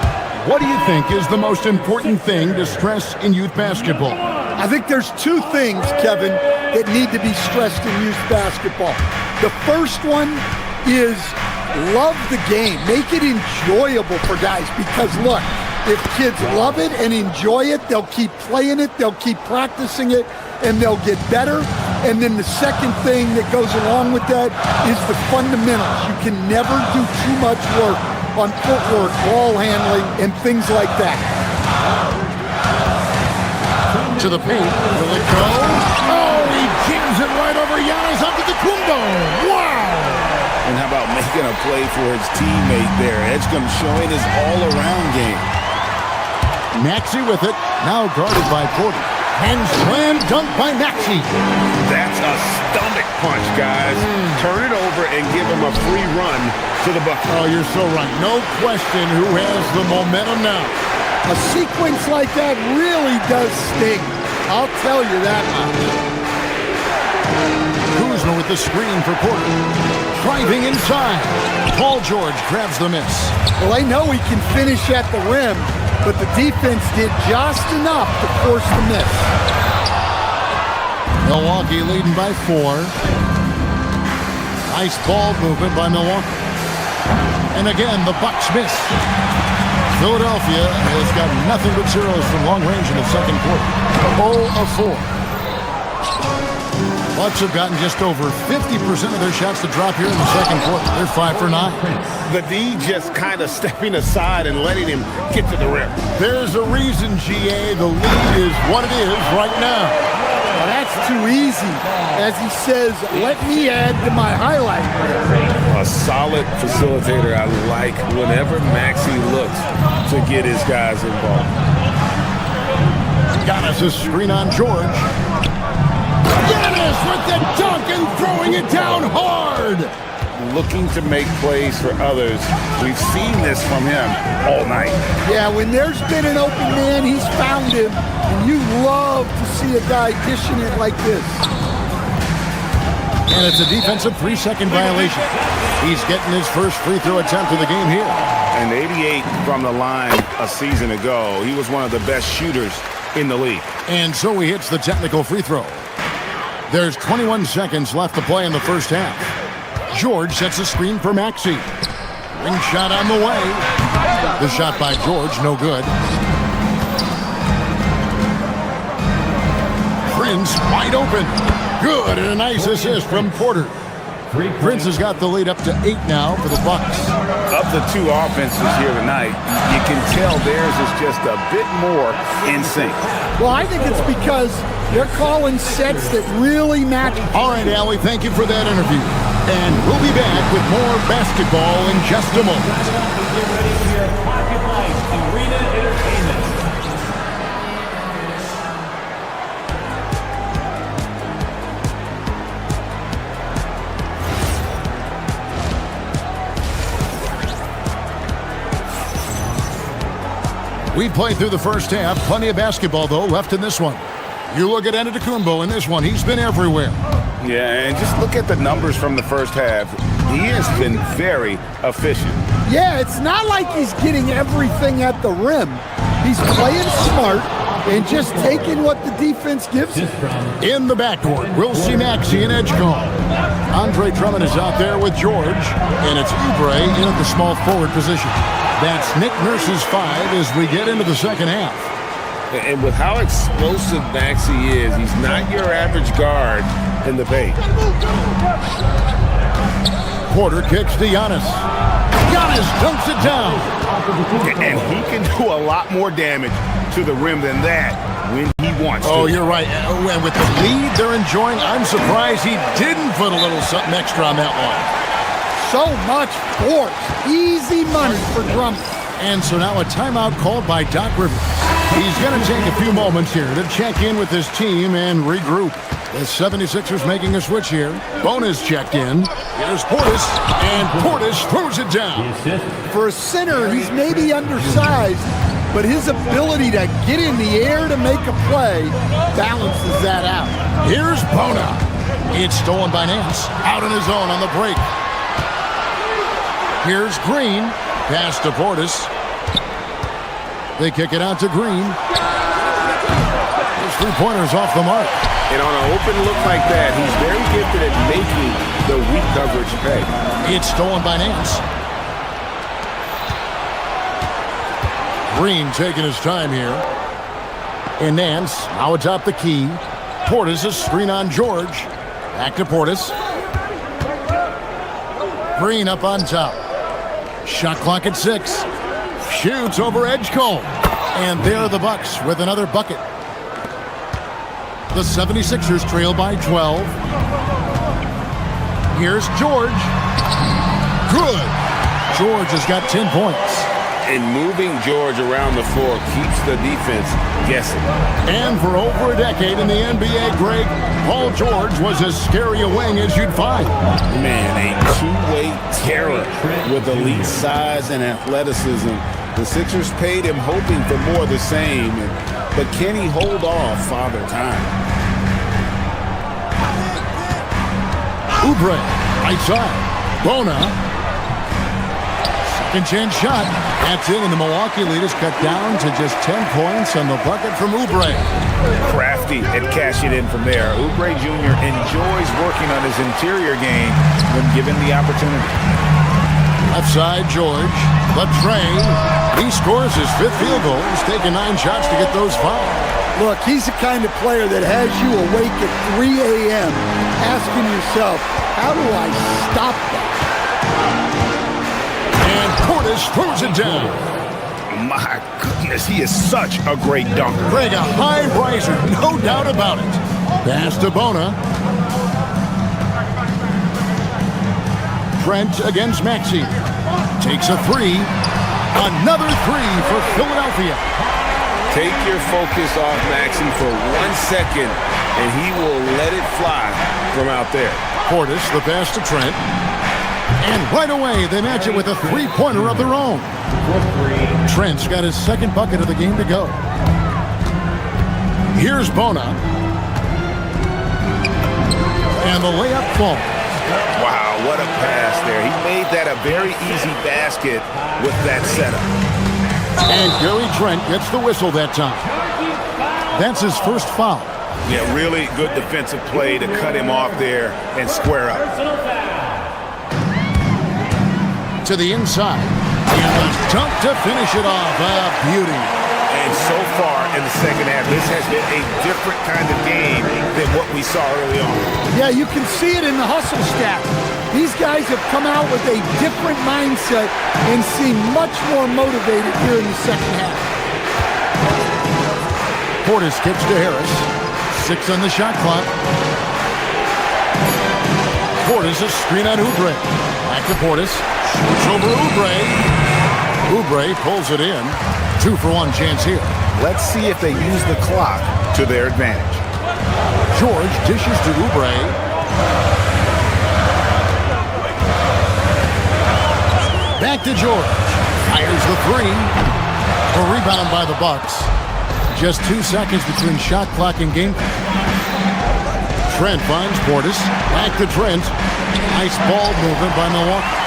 What do you think is the most important thing to stress in youth basketball? I think there's 2 things, Kevin, that need to be stressed in youth basketball. The first one is love the game. Make it enjoyable for guys, because look, if kids love it and enjoy it, they'll keep playing it, they'll keep practicing it, and they'll get better. And then the second thing that goes along with that is the fundamentals. You can never do too much work on footwork, ball handling, and things like that. To the paint. Will it go? Oh, he jams it right over Giannis Antetokounmpo. Wow! And how about making a play for his teammate there? Edgecombe showing his all-around game. Maxey with it. Now guarded by Porter. And slam dunk by Maxey. That's a stomach punch, guys. Turn it over and give him a free run to the bucket. Oh, you're so right. No question who has the momentum now. A sequence like that really does sting. I'll tell you that much. Kuzma with the screen for Porter. Driving inside. Paul George grabs the miss. Well, I know he can finish at the rim, but the defense did just enough to force the miss. Milwaukee leading by 4. Nice ball movement by Milwaukee. And again, the Bucks miss. Philadelphia has got nothing but zeros from long range in the second quarter. 0 of 4. Bucks have gotten just over 50% of their shots to drop here in the second quarter. They're 5 for 9. The D just kind of stepping aside and letting him get to the rim. There's a reason, GA, the lead is what it is right now. Well, that's too easy. As he says, let me add to my highlight. A solid facilitator. I like whenever Maxey looks to get his guys involved. Giannis a screen on George. Giannis with the dunk and throwing it down hard. Looking to make plays for others. We've seen this from him all night. Yeah, when there's been an open man, he's found him. And you love to see a guy dishing it like this. And it's a defensive 3-second violation. He's getting his first free throw attempt of the game here. And 88 from the line a season ago. He was one of the best shooters in the league. And so he hits the technical free throw. There's 21 seconds left to play in the first half. George sets a screen for Maxey. Ring shot on the way. The shot by George, no good. Prince wide open. Good, and a nice assist from Porter. Prince has got the lead up to 8 now for the Bucks. Of the two offenses here tonight, you can tell theirs is just a bit more in sync. Well, I think it's because they're calling sets that really match. All right, Allie, thank you for that interview. And we'll be back with more basketball in just a moment. Get ready for your Pocket Light Arena Entertainment. We played through the first half. Plenty of basketball, though, left in this one. You look at Antetokounmpo in this one. He's been everywhere. Yeah, and just look at the numbers from the first half. He has been very efficient. Yeah, it's not like he's getting everything at the rim. He's playing smart and just taking what the defense gives him. In the backcourt, we'll see Maxey in Edgecombe. Andre Drummond is out there with George, and it's Oubre in at the small forward position. That's Nick Nurse's 5 as we get into the second half. And with how explosive Maxey is, he's not your average guard in the paint. Porter kicks to Giannis. Giannis dunks it down. And he can do a lot more damage to the rim than that when he wants to. Oh, you're right. And with the lead they're enjoying, I'm surprised he didn't put a little something extra on that one. So much force. Easy money for Drummond. And so now a timeout called by Doc Rivers. He's going to take a few moments here to check in with his team and regroup. The 76ers making a switch here. Bonus checked in. Here's Portis, and Portis throws it down. For a center, he's maybe undersized, but his ability to get in the air to make a play balances that out. Here's Bona. It's stolen by Nance. Out on his own on the break. Here's Green. Pass to Portis. They kick it out to Green. His three-pointer's off the mark. And on an open look like that, he's very gifted at making the weak coverage pay. It's stolen by Nance. Green taking his time here. And Nance now atop the key. Portis a screen on George. Back to Portis. Green up on top. Shot clock at 6. Shoots over Edgecombe. And there are the Bucks with another bucket. The 76ers trail by 12. Here's George. Good. George has got 10 points. And moving George around the floor keeps the defense guessing. And for over a decade in the NBA, Greg, Paul George was as scary a wing as you'd find. Man, a two-way terror with elite size and athleticism. The Sixers paid him hoping for more of the same, but can he hold off Father Time? Oubre, right side. Bona. Second chance shot. That's in, and the Milwaukee lead is cut down to just 10 points on the bucket from Oubre. Crafty at cashing in from there. Oubre Jr. enjoys working on his interior game when given the opportunity. Left side, George. The tray. He scores his 5th field goal. He's taken 9 shots to get those 5. Look, he's the kind of player that has you awake at 3 a.m. asking yourself, how do I stop that? And Portis throws it down. My goodness, he is such a great dunker. Greg, a high riser, no doubt about it. Pass to Bona. Trent against Maxey. Takes a 3. Another 3 for Philadelphia. Take your focus off Maxey for 1 second, and he will let it fly from out there. Portis, the pass to Trent. And right away, they match it with a three-pointer of their own. Trent's got his 2nd bucket of the game to go. Here's Bona. And the layup falls. Wow, what a pass there. He made that a very easy basket with that setup. And Gary Trent gets the whistle that time. That's his first foul. Yeah, really good defensive play to cut him off there and square up. To the inside. And the dunk to finish it off. Beauty. And so far in the second half, this has been a different kind of game than what we saw early on. Yeah, you can see it in the hustle stat. These guys have come out with a different mindset and seem much more motivated here in the second half. Portis gets to Harris. 6 on the shot clock. Portis a screen on Oubre. Back to Portis. Shoots over Oubre. Oubre pulls it in. 2-for-1 chance here. Let's see if they use the clock to their advantage. George dishes to Oubre. Back to George. Fires the 3. A rebound by the Bucks. Just 2 seconds between shot clock and game. Trent finds Portis. Back to Trent. Nice ball movement by Milwaukee.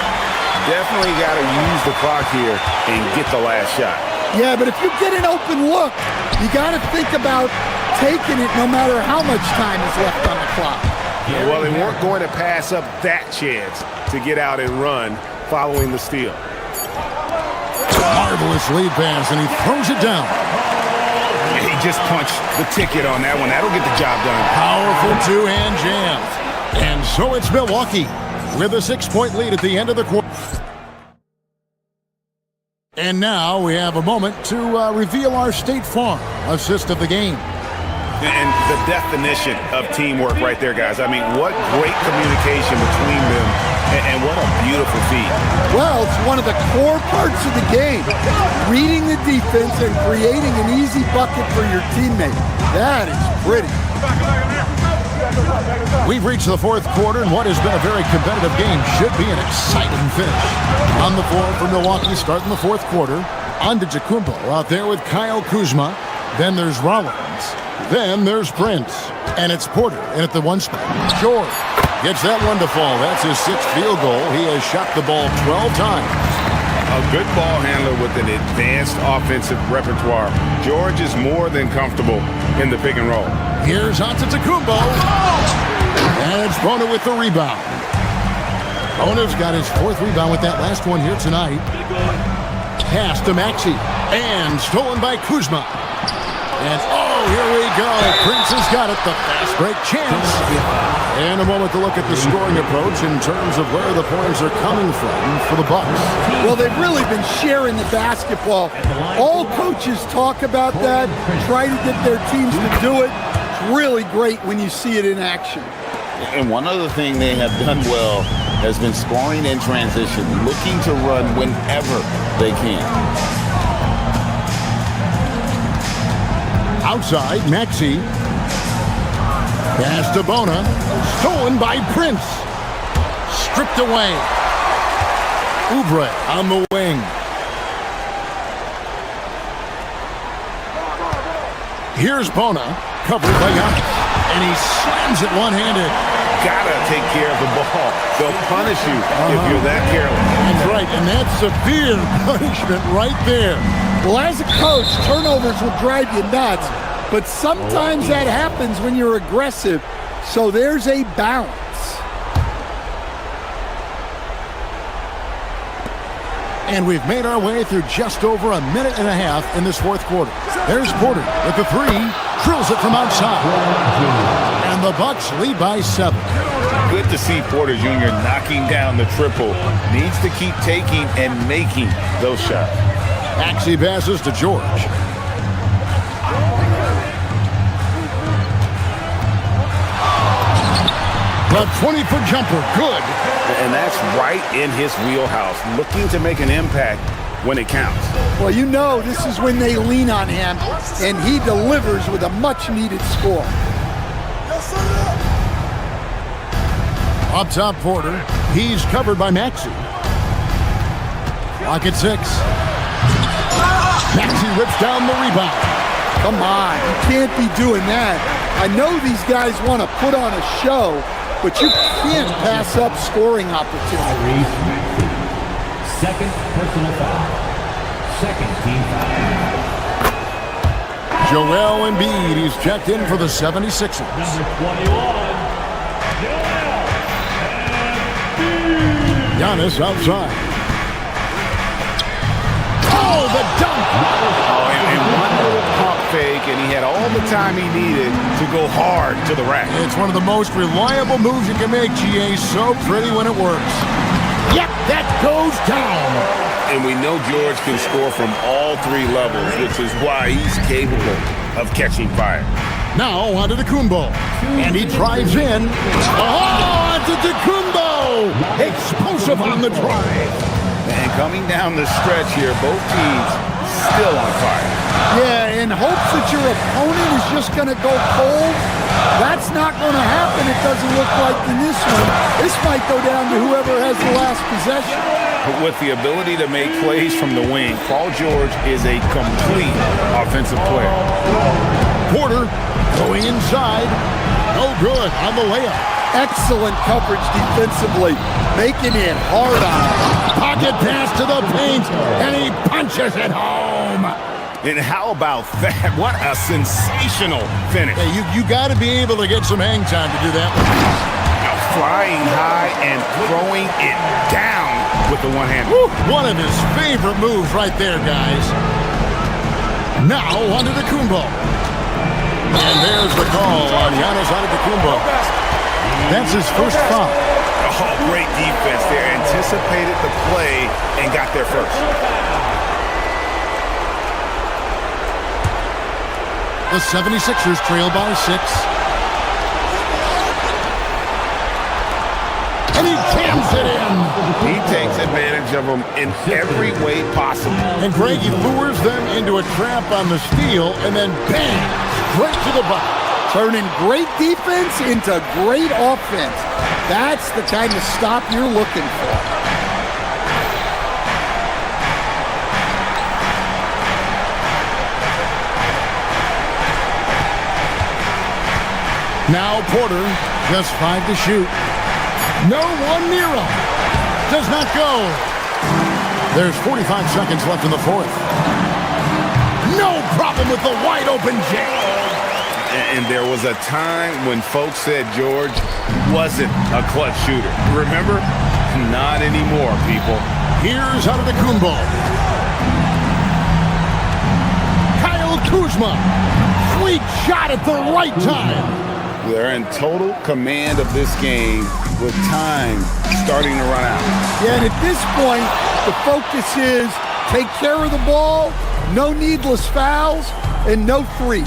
Definitely got to use the clock here and get the last shot. Yeah, but if you get an open look, you got to think about taking it no matter how much time is left on the clock. Well, they weren't going to pass up that chance to get out and run following the steal. Marvelous lead pass, and he throws it down. He just punched the ticket on that one. That'll get the job done. Powerful two-hand jam. And so it's Milwaukee with a 6-point lead at the end of the quarter. And now we have a moment to reveal our State Farm assist of the game. And the definition of teamwork right there, guys. I mean, what great communication between them, and what a beautiful feat. Well, it's one of the core parts of the game. Reading the defense and creating an easy bucket for your teammate. That is pretty. We've reached the fourth quarter, and what has been a very competitive game should be an exciting finish. On the floor for Milwaukee, starting the fourth quarter. Antetokounmpo out there with Kyle Kuzma. Then there's Rollins. Then there's Prince. And it's Porter in at the 1 spot. George gets that one to fall. That's his 6th field goal. He has shot the ball 12 times. A good ball handler with an advanced offensive repertoire. George is more than comfortable in the pick and roll. Here's Antetokounmpo. And it's Bona with the rebound. Bona's got his 4th rebound with that last one here tonight. Pass to Maxey. And stolen by Kuzma. And oh, here we go. Prince has got it. The fast break chance. And a moment to look at the scoring approach in terms of where the points are coming from for the Bucks. Well, they've really been sharing the basketball. All coaches talk about that, try to get their teams to do it. It's really great when you see it in action. And one other thing they have done well has been scoring in transition, looking to run whenever they can. Outside, Maxey. Pass to Bona. Stolen by Prince. Stripped away. Oubre on the wing. Here's Bona. Covered by Giannis. And he slams it one-handed. Gotta take care of the ball. They'll punish you if you're that careless. That's right, and that's severe punishment right there. Well, as a coach, turnovers will drive you nuts, but sometimes that happens when you're aggressive, so there's a balance. And we've made our way through just over a minute and a half in this fourth quarter. There's Porter with the 3, drills it from outside. And the Bucks lead by 7. Good to see Porter Jr. knocking down the triple. Needs to keep taking and making those shots. Maxey passes to George. The 20-foot jumper, good. And that's right in his wheelhouse, looking to make an impact when it counts. Well, you know this is when they lean on him, and he delivers with a much-needed score. Up top, Porter. He's covered by Maxey. Clock at 6. Maxey rips down the rebound. Come on, you can't be doing that. I know these guys want to put on a show, but you can't pass up scoring opportunities. Second personal foul. Second team foul. Joel Embiid, he's checked in for the 76ers. Number 21. Giannis outside. Oh, the dunk! Oh, and one little pump fake and he had all the time he needed to go hard to the rack. It's one of the most reliable moves you can make, GA. So pretty when it works. Yep, that goes down. And we know George can score from all three levels, which is why he's capable of catching fire. Now onto Kumbo. And he drives in. Oh, onto Kumbo! Explosive on the drive. And coming down the stretch here, both teams still on fire. Yeah, in hopes that your opponent is just going to go cold. That's not going to happen, it doesn't look like in this one. This might go down to whoever has the last possession. But with the ability to make plays from the wing, Paul George is a complete offensive player. Porter going inside. No good on the layup. Excellent coverage defensively, making it hard on him. Pocket pass to the paint, and he punches it home. And how about that? What a sensational finish. Hey, you got to be able to get some hang time to do that. Now flying high and throwing it down with the one hand. One of his favorite moves right there, guys. Now onto Kumbo. And there's the call on Giannis Antetokounmpo. That's his first foul. Oh, great defense there. Anticipated the play and got there first. The 76ers trail by 6. And he jams it in. He takes advantage of them in every way possible. And Greg, he lures them into a trap on the steal, and then bang, straight to the bucket. Turning great defense into great offense. That's the kind of stop you're looking for. Now Porter, just 5 to shoot. No one near him. Does not go. There's 45 seconds left in the fourth. No problem with the wide open jam. And there was a time when folks said George wasn't a clutch shooter. Remember? Not anymore, people. Here's Antetokounmpo. Kyle Kuzma. Sweet shot at the right time. They're in total command of this game with time starting to run out. Yeah, and at this point, the focus is take care of the ball, no needless fouls, and no threes.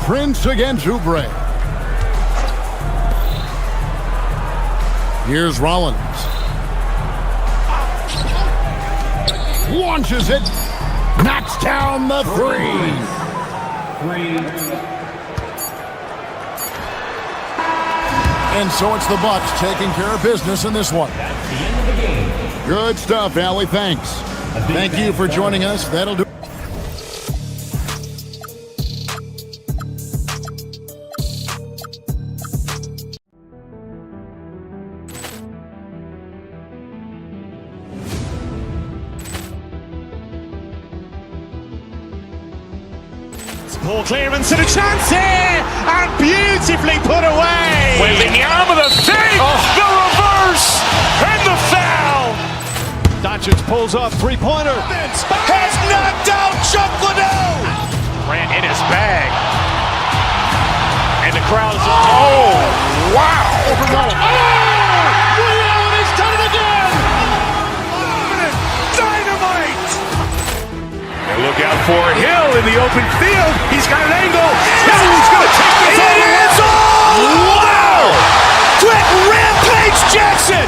Prince against Oubre. Here's Rollins. Launches it. Knocks down the three. And so it's the Bucks taking care of business in this one. That's the end of the game. Good stuff, Allie. Thanks. Thank you for joining us. That'll do. Poor clearance and a chance here, and beautifully put away. Wembanyama the fake, the reverse, and the foul. Doncic pulls up, three-pointer. Has knocked out Chuck Liddell. Ran in his bag. And the crowd is, oh, wow. Allen has done it again. Dynamite. And look out for Hill in the open field. He's got an angle. Hill's going to take this all the way. Wow. Quick Rampage Jackson.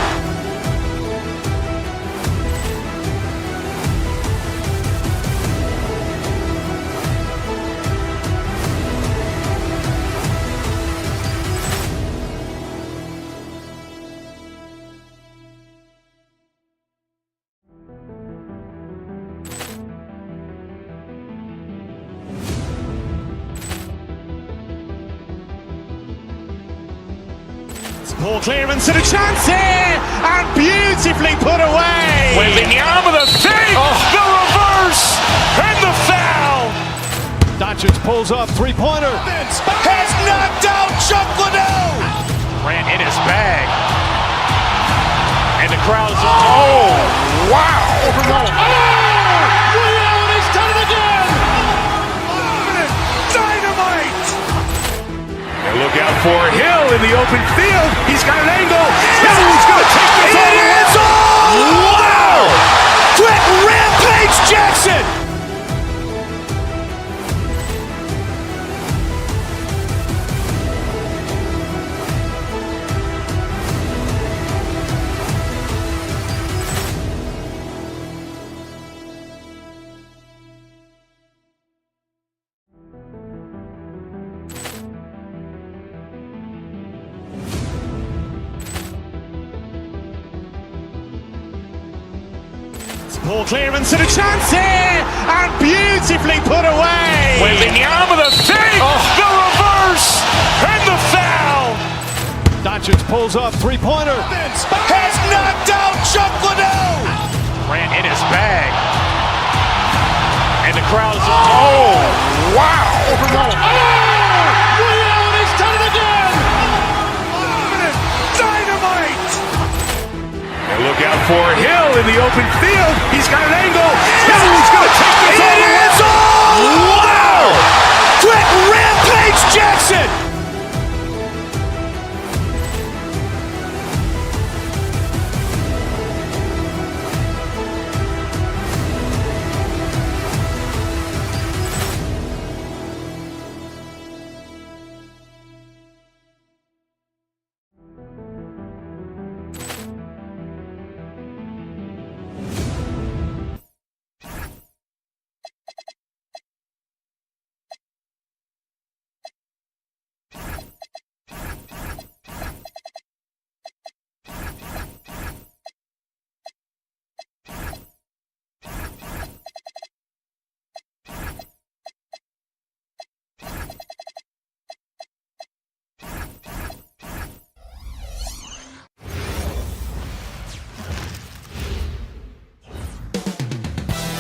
Poor clearance and a chance here, and beautifully put away. Wembanyama the fake, the reverse, and the foul. Doncic pulls up, three-pointer. Has knocked out Chuck Liddell. Ran in his bag. And the crowd is, oh, wow. Look out for Hill in the open field. He's got an angle. Hill's going to take this all the way. Wow! Quick rampage Jackson! Ball clearance and a chance here, and beautifully put away. Wembanyama the fake, the reverse, and the foul. Doncic pulls up, three-pointer. Has knocked out Chuck Liddell. Ran in his bag. And the crowd is, oh, wow. Ray Allen has done it again. Dynamite. And look out for Hill in the open field. He's got an angle. Hill's going to take this all the way. Wow. Quick rampage Jackson.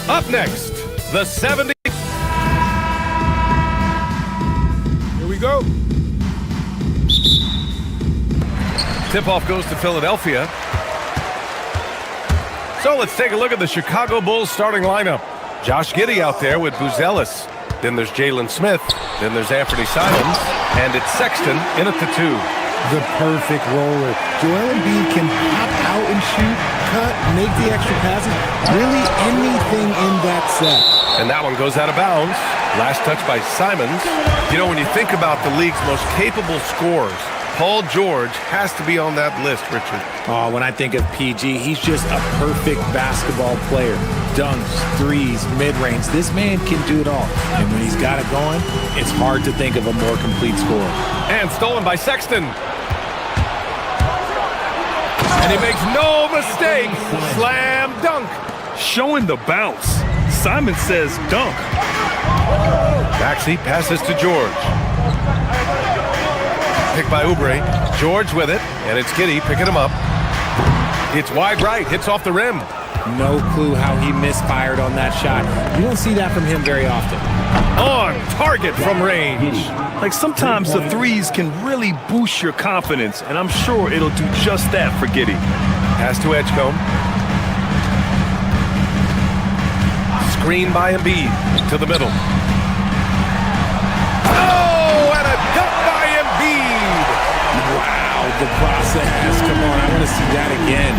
Up next, the 70. Here we go. Tip-off goes to Philadelphia. So let's take a look at the Chicago Bulls starting lineup. Josh Giddey out there with Buzelis. Then there's Jalen Smith. Then there's Anthony Simons. And it's Sexton in at the 2. The perfect roller. Joel Embiid can pop out and shoot, cut, make the extra passes, really anything in that set. And that one goes out of bounds. Last touch by Simons. You know, when you think about the league's most capable scorers, Paul George has to be on that list, Richard. Oh, when I think of PG, he's just a perfect basketball player. Dunks, threes, mid-range. This man can do it all. And when he's got it going, it's hard to think of a more complete scorer. And stolen by Sexton. And he makes no mistake. Slam dunk. Showing the bounce. Simon says dunk. Maxey passes to George. Picked by Oubre. George with it. And it's Giddey picking him up. It's wide right. Hits off the rim. No clue how he misfired on that shot. You don't see that from him very often. On target from range. Like sometimes the threes can really boost your confidence, and I'm sure it'll do just that for Giddey. Pass to Edgecombe. Screen by Embiid to the middle. Oh, and a dunk by Embiid. Wow, the process. Come on, I want to see that again.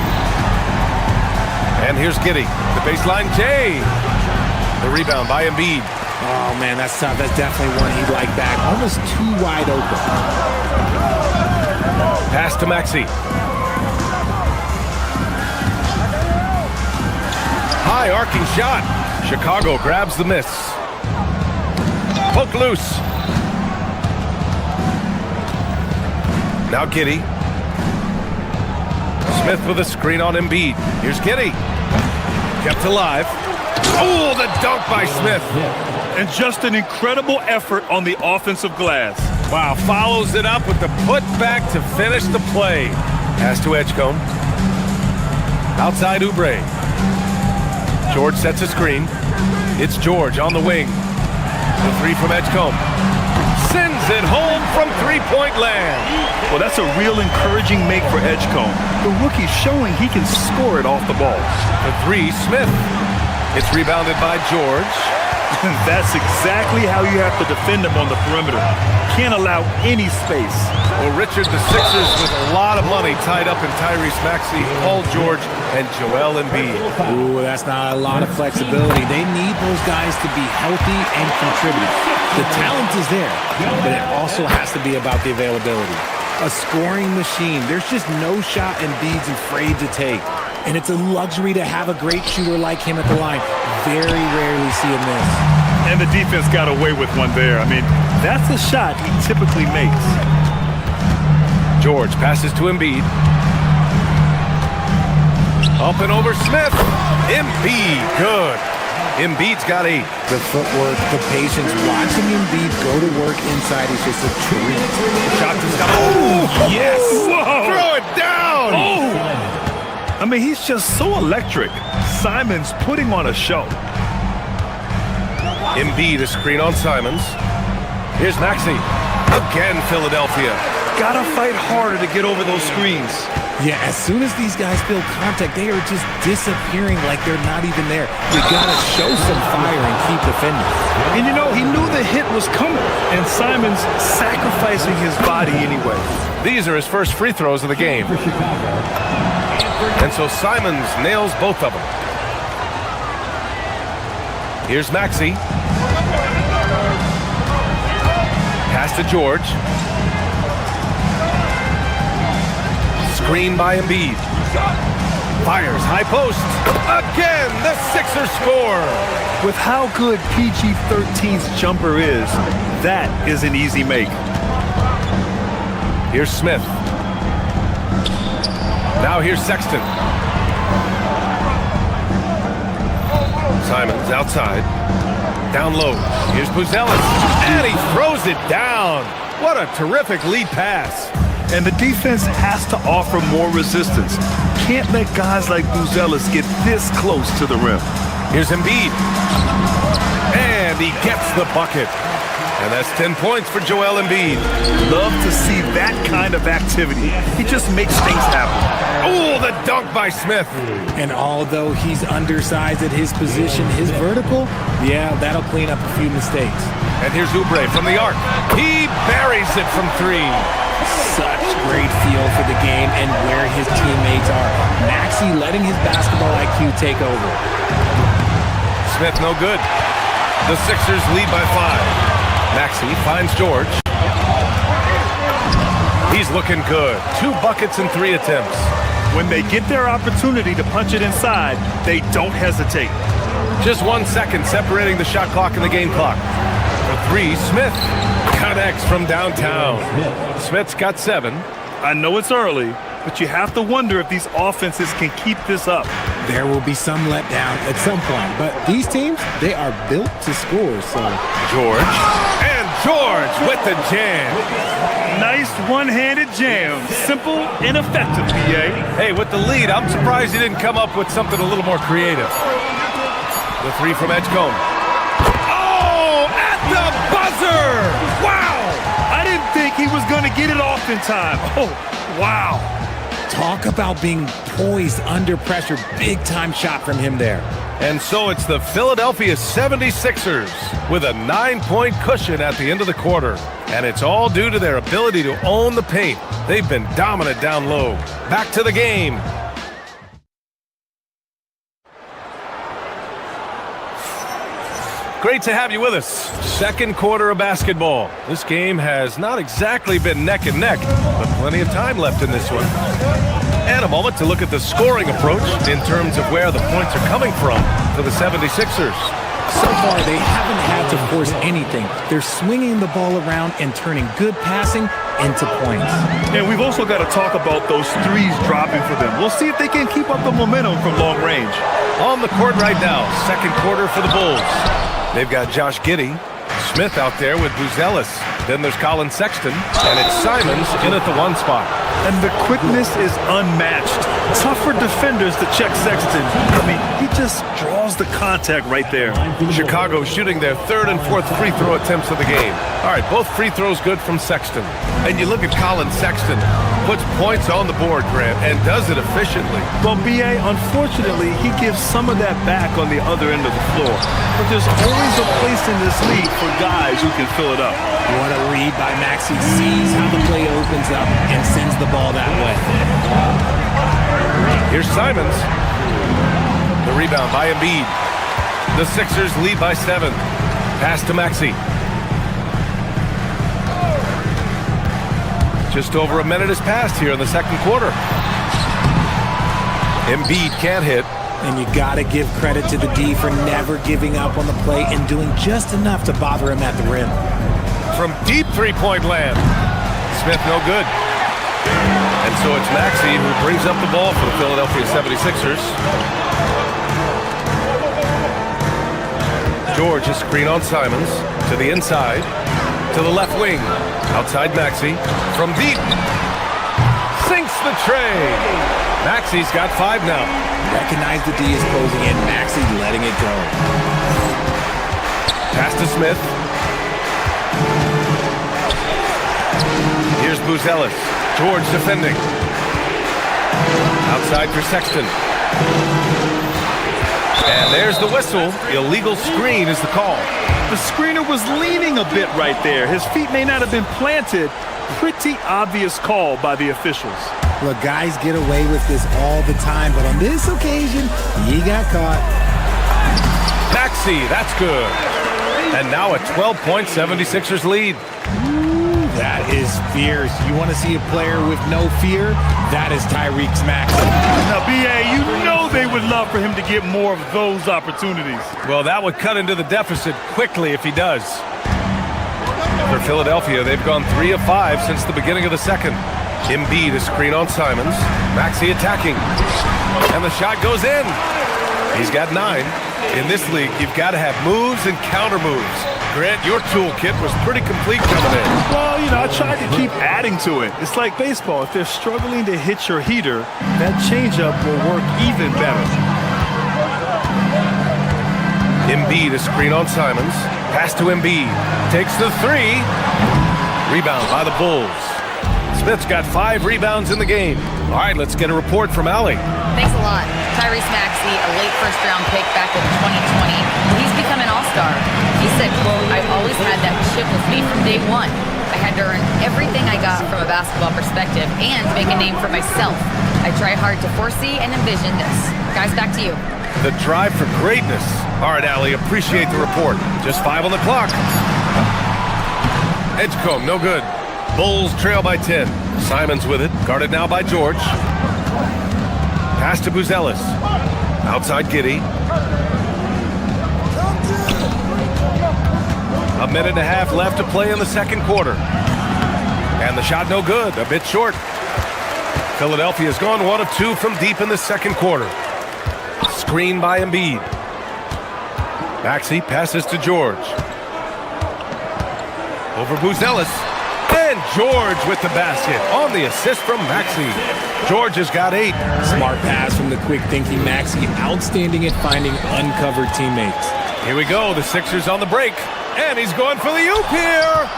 And here's Giddey. The baseline J. The rebound by Embiid. Oh, man, that's tough. That's definitely one he'd like back. Almost too wide open. Pass to Maxey. High arcing shot. Chicago grabs the miss. Poke loose. Now Giddey. Smith with a screen on Embiid. Here's Giddey. Kept alive. Oh, the dunk by Smith. And just an incredible effort on the offensive glass. Wow, follows it up with the putback to finish the play. Pass to Edgecombe. Outside Oubre. George sets a screen. It's George on the wing. The three from Edgecombe. Sends it home from three-point land. Well, that's a real encouraging make for Edgecombe. The rookie's showing he can score it off the ball. The three, Smith. It's rebounded by George. That's exactly how you have to defend him on the perimeter. Can't allow any space. Well, Richard, the Sixers with a lot of money tied up in Tyrese Maxey, Paul George, and Joel Embiid. Ooh, that's not a lot of flexibility. They need those guys to be healthy and contribute. The talent is there, but it also has to be about the availability. A scoring machine. There's just no shot Embiid's afraid to take. And it's a luxury to have a great shooter like him at the line. Very rarely see him miss. And the defense got away with one there. I mean, that's a shot he typically makes. George passes to Embiid. Up and over Smith. Embiid, good. Embiid's got 8. The footwork, the patience, watching Embiid go to work inside is just a treat. Shot is coming. Oh, yes! Whoa. Throw it down! Oh! I mean, he's just so electric. Simons putting on a show. Embiid a screen on Simons. Here's Maxey. Again, Philadelphia. Gotta fight harder to get over those screens. Yeah, as soon as these guys feel contact, they are just disappearing like they're not even there. You gotta show some fire and keep defending. And you know, he knew the hit was coming, and Simons sacrificing his body anyway. These are his first free throws of the game. And so Simons nails both of them. Here's Maxey. Pass to George. Screen by Embiid. Fires high post. Again, the Sixers score. With how good PG-13's jumper is, that is an easy make. Here's Smith. Now here's Sexton. Simons outside. Down low. Here's Buzelis. And he throws it down. What a terrific lead pass. And the defense has to offer more resistance. Can't let guys like Buzelis get this close to the rim. Here's Embiid. And he gets the bucket. And that's 10 points for Joel Embiid. Love to see that kind of activity. He just makes things happen. Oh, the dunk by Smith. And although he's undersized at his position, his vertical, yeah, that'll clean up a few mistakes. And here's Oubre from the arc. He buries it from 3. Such great feel for the game and where his teammates are. Maxey letting his basketball IQ take over. Smith no good. The Sixers lead by 5. Maxey finds George. He's looking good. 2 buckets in 3 attempts. When they get their opportunity to punch it inside, they don't hesitate. Just 1 second separating the shot clock and the game clock. For 3, Smith connects from downtown. Smith's got 7. I know it's early, but you have to wonder if these offenses can keep this up. There will be some letdown at some point, but these teams, they are built to score, so. George. And George with the jam. Nice one-handed jam. Simple and effective, PA. Hey, with the lead, I'm surprised he didn't come up with something a little more creative. The 3 from Edgecombe. Oh, at the buzzer! Wow! I didn't think he was going to get it off in time. Oh, wow. Talk about being poised under pressure. Big-time shot from him there. And so it's the Philadelphia 76ers with a 9-point cushion at the end of the quarter. And it's all due to their ability to own the paint. They've been dominant down low. Back to the game. Great to have you with us. Second quarter of basketball. This game has not exactly been neck and neck, but plenty of time left in this one. And a moment to look at the scoring approach in terms of where the points are coming from for the 76ers. So far, they haven't had to force anything. They're swinging the ball around and turning good passing into points. And we've also got to talk about those threes dropping for them. We'll see if they can keep up the momentum from long range. On the court right now, second quarter for the Bulls. They've got Josh Giddey, Smith out there with Buzelis. Then there's Colin Sexton, and it's Simons in at the 1 spot. And the quickness is unmatched. Tough for defenders to check Sexton. I mean, he just draws the contact right there. Chicago shooting their 3rd and 4th free throw attempts of the game. All right, both free throws good from Sexton. And you look at Colin Sexton, puts points on the board, Grant, and does it efficiently. Well, B.A., unfortunately, he gives some of that back on the other end of the floor. But there's always a place in this league for guys who can fill it up. What a read by Maxey. Sees how the play opens up and sends the ball that way. Here's Simons. The rebound by Embiid. The Sixers lead by 7. Pass to Maxey. Just over a minute has passed here in the second quarter. Embiid can't hit. And you got to give credit to the D for never giving up on the play and doing just enough to bother him at the rim. From deep three-point land. Smith no good. And so it's Maxey who brings up the ball for the Philadelphia 76ers. George is screen on Simons. To the inside. To the left wing. Outside Maxey. From deep. Sinks the tray. Maxey's got 5 now. Recognize the D is closing in. Maxey letting it go. Pass to Smith. Here's Buzelis. George defending. Outside for Sexton. And there's the whistle. Illegal screen is the call. The screener was leaning a bit right there. His feet may not have been planted. Pretty obvious call by the officials. Look, guys get away with this all the time, but on this occasion, he got caught. Maxey, that's good. And now a 12-point 76ers lead. Ooh, that is fierce. You want to see a player with no fear? That is Tyrese Maxey. Now, B.A., you know they would love for him to get more of those opportunities. Well, that would cut into the deficit quickly if he does. For Philadelphia, they've gone 3 of 5 since the beginning of the second. Embiid is screen on Simons. Maxey attacking. And the shot goes in. He's got 9. In this league, you've got to have moves and counter moves. Grant, your toolkit was pretty complete coming in. Well, you know, I tried to keep adding to it. It's like baseball. If they're struggling to hit your heater, that changeup will work even better. Embiid is screen on Simons. Pass to Embiid. Takes the 3. Rebound by the Bulls. Smith's got 5 rebounds in the game. All right, let's get a report from Allie. Thanks a lot. Tyrese Maxey, a late first-round pick back in 2020. He's become an all-star. He said, quote, "I've always had that chip with me from day one. I had to earn everything I got from a basketball perspective and make a name for myself. I try hard to foresee and envision this." Guys, back to you. The drive for greatness. All right, Allie, appreciate the report. Just 5 on the clock. Edgecombe, no good. Bulls trail by 10. Simons with it, guarded now by George. Pass to Buzelis. Outside Giddey. A minute and a half left to play in the second quarter. And the shot no good, a bit short. Philadelphia's gone 1 of 2 from deep in the second quarter. Screen by Embiid. Maxey passes to George. Over Buzelis. And George with the basket on the assist from Maxey. George has got 8. Smart pass from the quick-thinking Maxey. Outstanding at finding uncovered teammates. Here we go. The Sixers on the break. And he's going for the oop here.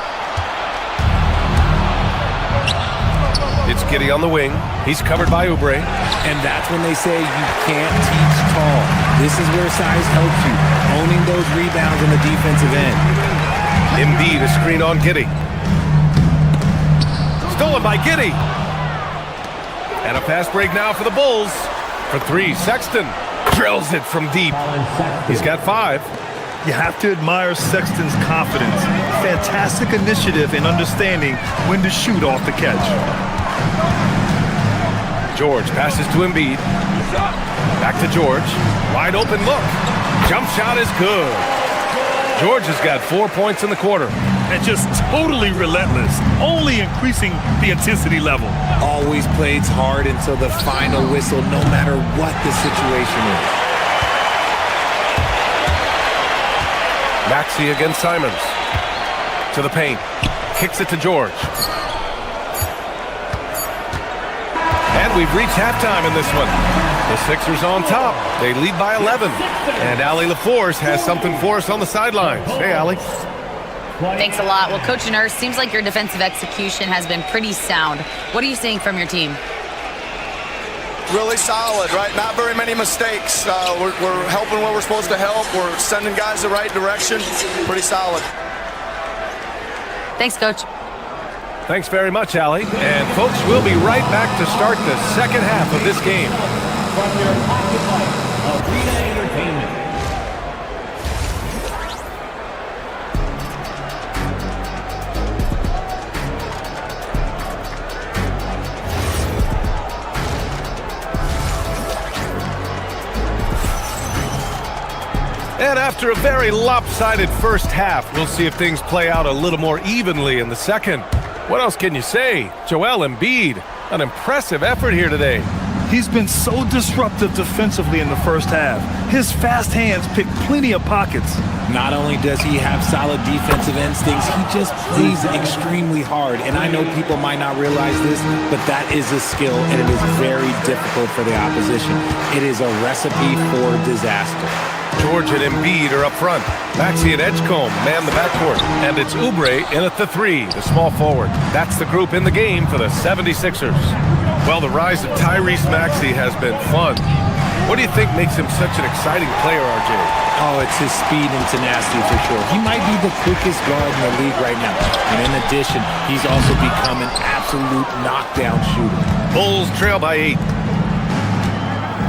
It's Giddey on the wing. He's covered by Oubre. And that's when they say you can't teach tall. This is where size helps you. Owning those rebounds on the defensive end. Embiid is screen on Giddey. Stolen by Giddey. And a fast break now for the Bulls. For 3, Sexton drills it from deep. He's got 5. You have to admire Sexton's confidence. Fantastic initiative in understanding when to shoot off the catch. George passes to Embiid. Back to George. Wide open look. Jump shot is good. George has got 4 points in the quarter. And just totally relentless, only increasing the intensity level. Always plays hard until the final whistle, no matter what the situation is. Maxey against Simons. To the paint. Kicks it to George. And we've reached halftime in this one. The Sixers on top. They lead by 11. And Allie LaForce has something for us on the sidelines. Hey, Allie. Thanks a lot. Well, Coach Nurse, seems like your defensive execution has been pretty sound. What are you seeing from your team? Really solid, right? Not very many mistakes. We're helping where we're supposed to help. We're sending guys the right direction. Pretty solid. Thanks, Coach. Thanks very much, Allie. And folks, we'll be right back to start the second half of this game. From your pocket Arena Entertainment. And after a very lopsided first half, we'll see if things play out a little more evenly in the second. What else can you say? Joel Embiid, an impressive effort here today. He's been so disruptive defensively in the first half. His fast hands pick plenty of pockets. Not only does he have solid defensive instincts, he just plays extremely hard. And I know people might not realize this, but that is a skill, and it is very difficult for the opposition. It is a recipe for disaster. George and Embiid are up front. Maxey and Edgecombe man the backcourt. And it's Oubre in at the 3, the small forward. That's the group in the game for the 76ers. Well, the rise of Tyrese Maxey has been fun. What do you think makes him such an exciting player, RJ? Oh, it's his speed and tenacity for sure. He might be the quickest guard in the league right now. And in addition, he's also become an absolute knockdown shooter. Bulls trail by 8.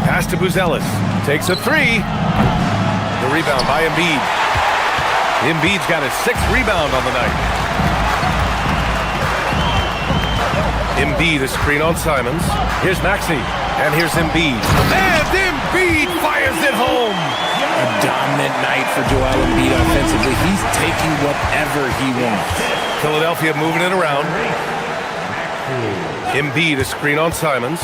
Pass to Buzelis. Takes a 3. The rebound by Embiid. Embiid's got his 6th rebound on the night. Embiid is screen on Simons. Here's Maxey. And here's Embiid. And Embiid fires it home. A dominant night for Joel Embiid offensively. He's taking whatever he wants. Philadelphia moving it around. Embiid is screen on Simons.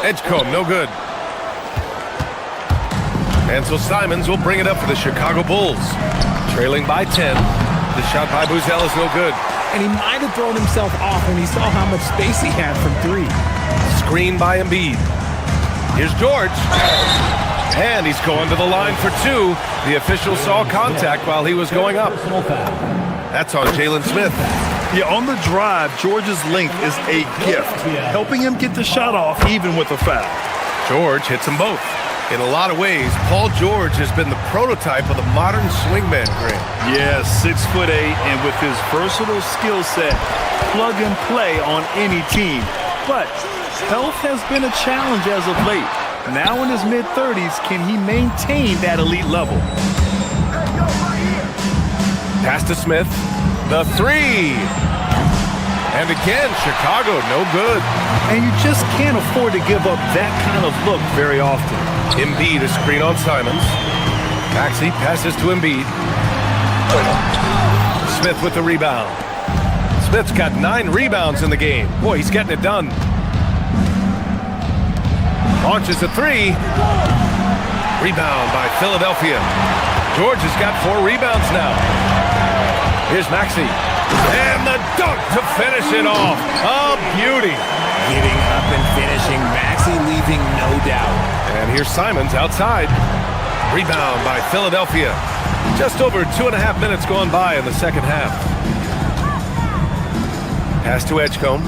Edgecombe, no good. And so Simons will bring it up for the Chicago Bulls. Trailing by 10. The shot by Buzelis, no good. And he might have thrown himself off when he saw how much space he had from 3. Screen by Embiid. Here's George. And he's going to the line for 2. The official saw contact while he was going up. That's on Jalen Smith. Yeah, on the drive, George's length is a gift, helping him get the shot off even with a foul. George hits them both. In a lot of ways, Paul George has been the prototype of the modern swingman, Grant. Yeah, 6'8", and with his versatile skill set, plug and play on any team. But health has been a challenge as of late. Now in his mid-30s, can he maintain that elite level? Pass to Smith. The 3. And again, Chicago, no good. And you just can't afford to give up that kind of look very often. Embiid is screen on Simons. Maxey passes to Embiid. Smith with the rebound. Smith's got 9 rebounds in the game. Boy, he's getting it done. Launches a 3. Rebound by Philadelphia. George has got 4 rebounds now. Here's Maxey. And the dunk to finish it off. A beauty. Getting up and finishing. Maxey leaving no doubt. And here's Simons outside. Rebound by Philadelphia. Just over 2.5 minutes gone by in the second half. Pass to Edgecombe.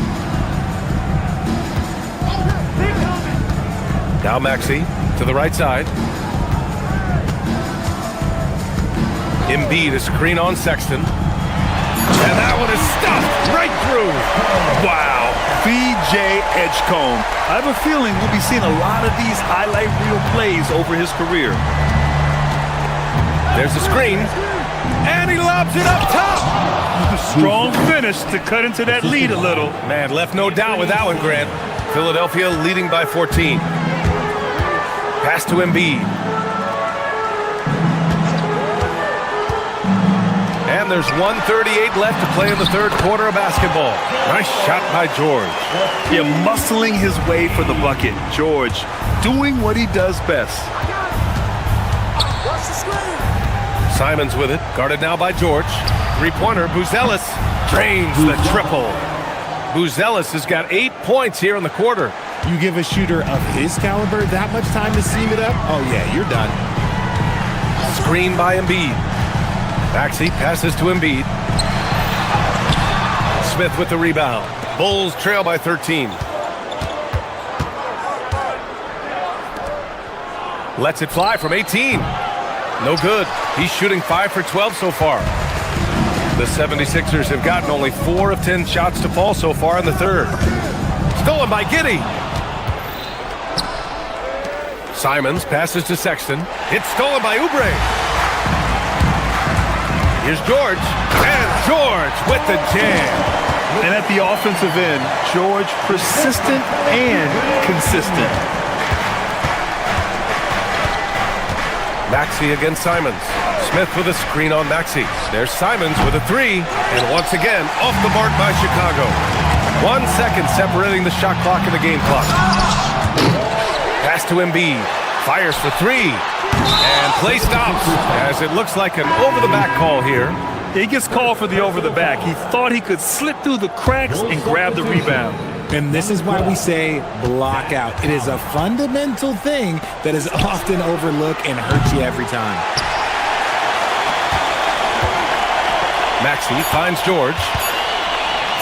Now Maxey to the right side. Embiid is screen on Sexton. And that one is stuffed right through. Wow. B.J. Edgecombe. I have a feeling we'll be seeing a lot of these highlight reel plays over his career. There's the screen. And he lobs it up top. Strong finish to cut into that lead a little. Man, left no doubt with that one, Grant. Philadelphia leading by 14. Pass to Embiid. And there's 1:38 left to play in the third quarter of basketball. Nice shot by George. Yeah, muscling his way for the bucket. George doing what he does best. Simons with it, guarded now by George. Three-pointer, Buzelis drains the triple. Buzelis has got 8 points here in the quarter. You give a shooter of his caliber that much time to seam it up? Oh, yeah, you're done. Screen by Embiid. Maxey passes to Embiid. Smith with the rebound. Bulls trail by 13. Lets it fly from 18. No good. He's shooting 5 for 12 so far. The 76ers have gotten only 4 of 10 shots to fall so far in the third. Stolen by Giddey. Simons passes to Sexton. It's stolen by Oubre. Here's George. And George with the jam. And at the offensive end, George persistent and consistent. Maxey against Simons. Smith with a screen on Maxey. There's Simons with a 3. And once again, off the mark by Chicago. 1 second separating the shot clock and the game clock. Pass to Embiid. Fires for 3. And play stops as it looks like an over-the-back call here. He gets called for the over-the-back. He thought he could slip through the cracks and grab the rebound. And this is why we say block out. It is a fundamental thing that is often overlooked and hurts you every time. Maxey finds George.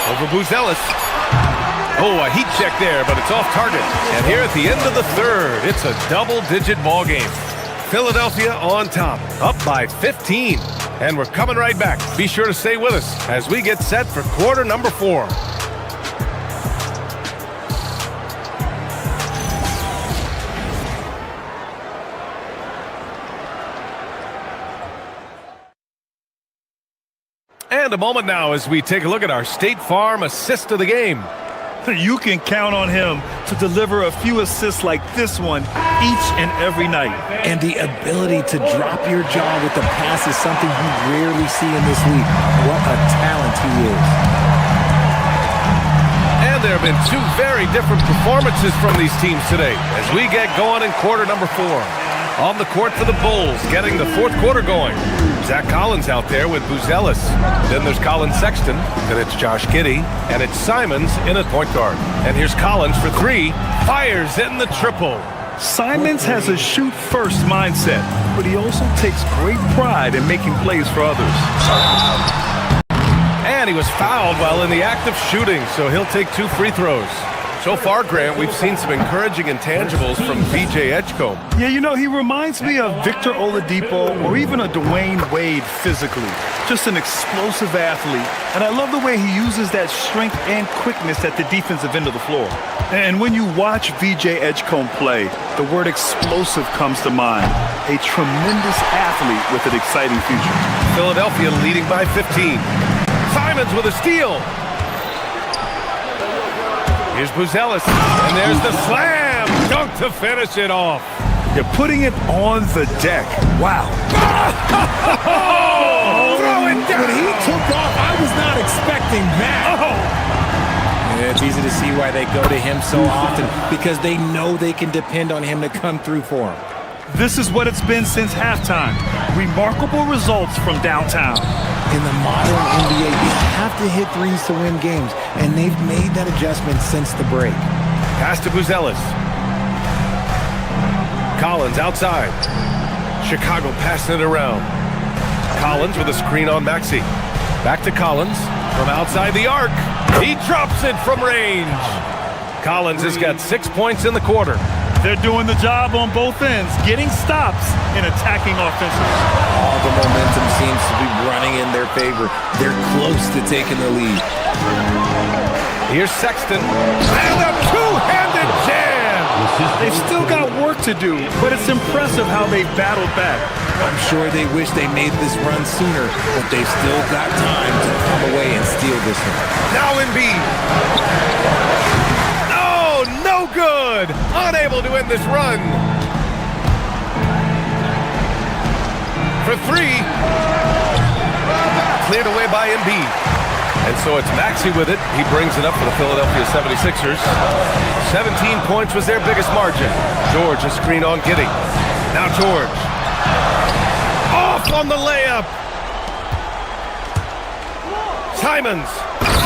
Over Buzelis. Oh, a heat check there, but it's off target. And here at the end of the third, it's a double-digit ball game. Philadelphia on top, up by 15. And we're coming right back. Be sure to stay with us as we get set for quarter number 4. And a moment now as we take a look at our State Farm assist of the game. You can count on him to deliver a few assists like this one each and every night. And the ability to drop your jaw with the pass is something you rarely see in this league. What a talent he is. And there have been 2 very different performances from these teams today as we get going in quarter number 4. On the court for the Bulls, getting the fourth quarter going. Zach Collins out there with Buzelis. Then there's Colin Sexton. Then it's Josh Giddey. And it's Simons in at point guard. And here's Collins for 3. Fires in the triple. Simons has a shoot-first mindset, but he also takes great pride in making plays for others. And he was fouled while in the act of shooting, so he'll take 2 free throws. So far, Grant, we've seen some encouraging intangibles from VJ Edgecombe. Yeah, you know, he reminds me of Victor Oladipo or even a Dwayne Wade physically. Just an explosive athlete. And I love the way he uses that strength and quickness at the defensive end of the floor. And when you watch VJ Edgecombe play, the word explosive comes to mind. A tremendous athlete with an exciting future. Philadelphia leading by 15. Simons with a steal. Here's Buzelis, and there's the slam dunk to finish it off. You're putting it on the deck. Wow. Throw it down. When he took off, I was not expecting that. Yeah, it's easy to see why they go to him so often, because they know they can depend on him to come through for them. This is what it's been since halftime. Remarkable results from downtown. In the modern NBA, you have to hit threes to win games, and they've made that adjustment since the break. Pass to Buzelis. Collins outside. Chicago passing it around. Collins with a screen on Maxey. Back to Collins from outside the arc. He drops it from range. Collins has got 6 points in the quarter. They're doing the job on both ends, getting stops and attacking offensively. All the momentum seems to be running in their favor. They're close to taking the lead. Here's Sexton. And a two-handed jam! They've still got work to do, but it's impressive how they've battled back. I'm sure they wish they made this run sooner, but they've still got time to come away and steal this one. Now Embiid. No good! Unable to end this run. For 3. Cleared away by Embiid. And so it's Maxey with it. He brings it up for the Philadelphia 76ers. 17 points was their biggest margin. George a screen on Giddey. Now George. Off on the layup. Simons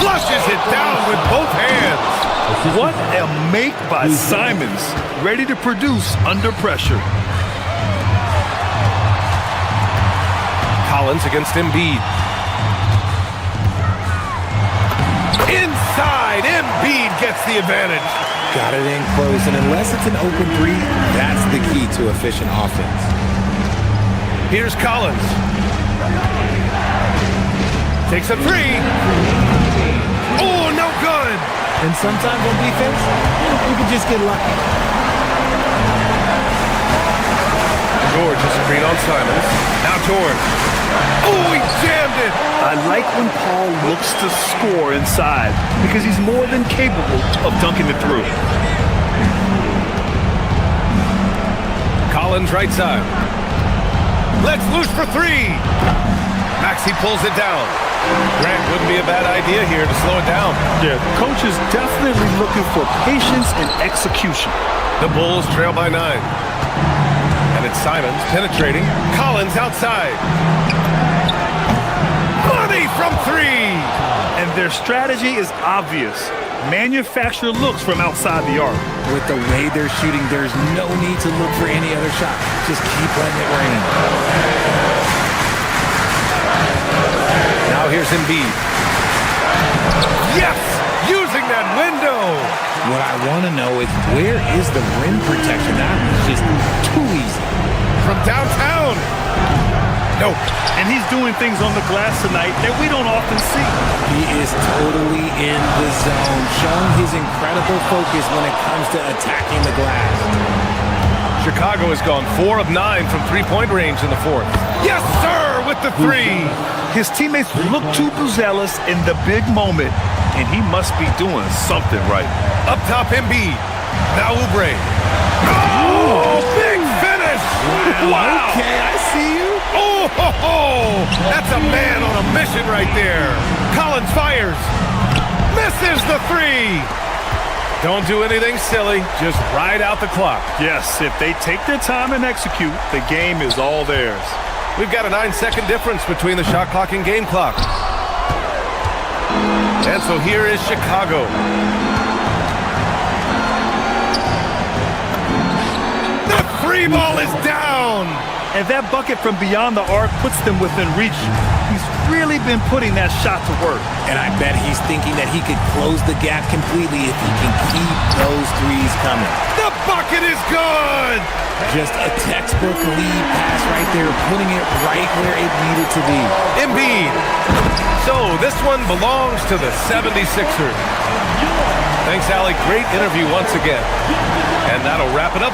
flushes it down with both hands. What a make by Simons, ready to produce under pressure. Collins against Embiid. Inside, Embiid gets the advantage. Got it in close, and unless it's an open three, that's the key to efficient offense. Here's Collins. Takes a three. Oh, no good. And sometimes on defense, you can just get lucky. George is screen on Simons. Now George. Oh, he jammed it. I like when Paul looks to score inside because he's more than capable of dunking it through. Collins right side. Let's loose for three. Maxey pulls it down. Grant wouldn't be a bad idea here to slow it down. Yeah, the coach is definitely looking for patience and execution. The Bulls trail by 9. And it's Simons penetrating. Collins outside. Money from three. And their strategy is obvious. Manufacture looks from outside the arc. With the way they're shooting, there's no need to look for any other shot. Just keep letting it rain. Now here's Embiid. Yes! Using that window! What I want to know is where is the rim protection? That was just too easy. From downtown! Nope. And he's doing things on the glass tonight that we don't often see. He is totally in the zone, showing his incredible focus when it comes to attacking the glass. Chicago has gone 4 of 9 from three-point range in the fourth. Yes, sir, with the three. His teammates look too zealous in the big moment, and he must be doing something right. Up top, Embiid. Now Oubre. Oh, big finish. Wow. Okay, I see you. Oh, ho, ho. That's a man on a mission right there. Collins fires. Misses the three. Don't do anything silly. Just ride out the clock. Yes, if they take their time and execute, the game is all theirs. We've got a 9-second difference between the shot clock and game clock. And so here is Chicago. The free ball is down. And that bucket from beyond the arc puts them within reach. He's really been putting that shot to work. And I bet he's thinking that he could close the gap completely if he can keep those threes coming. The bucket is good. Just a textbook lead pass right there, putting it right where it needed to be. Embiid. So this one belongs to the 76ers. Thanks, Allie. Great interview once again. And that'll wrap it up.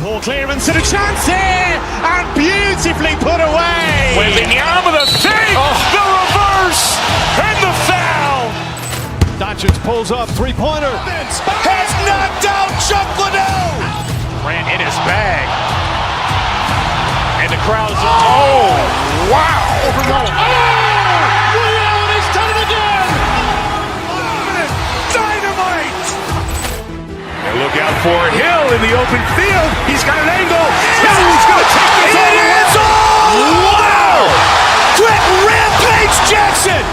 Ball clearance and a chance here, and beautifully put away. Wembanyama the fake, the reverse, and the foul. Doncic pulls up, three-pointer. Has knocked out Chuck Liddell. Ran in his bag. And the crowd is, oh, wow. He's done it again. Dynamite. And look out for Hill in the open field. He's got an angle. He's going to take this all the way. Wow! Quick Rampage Jackson.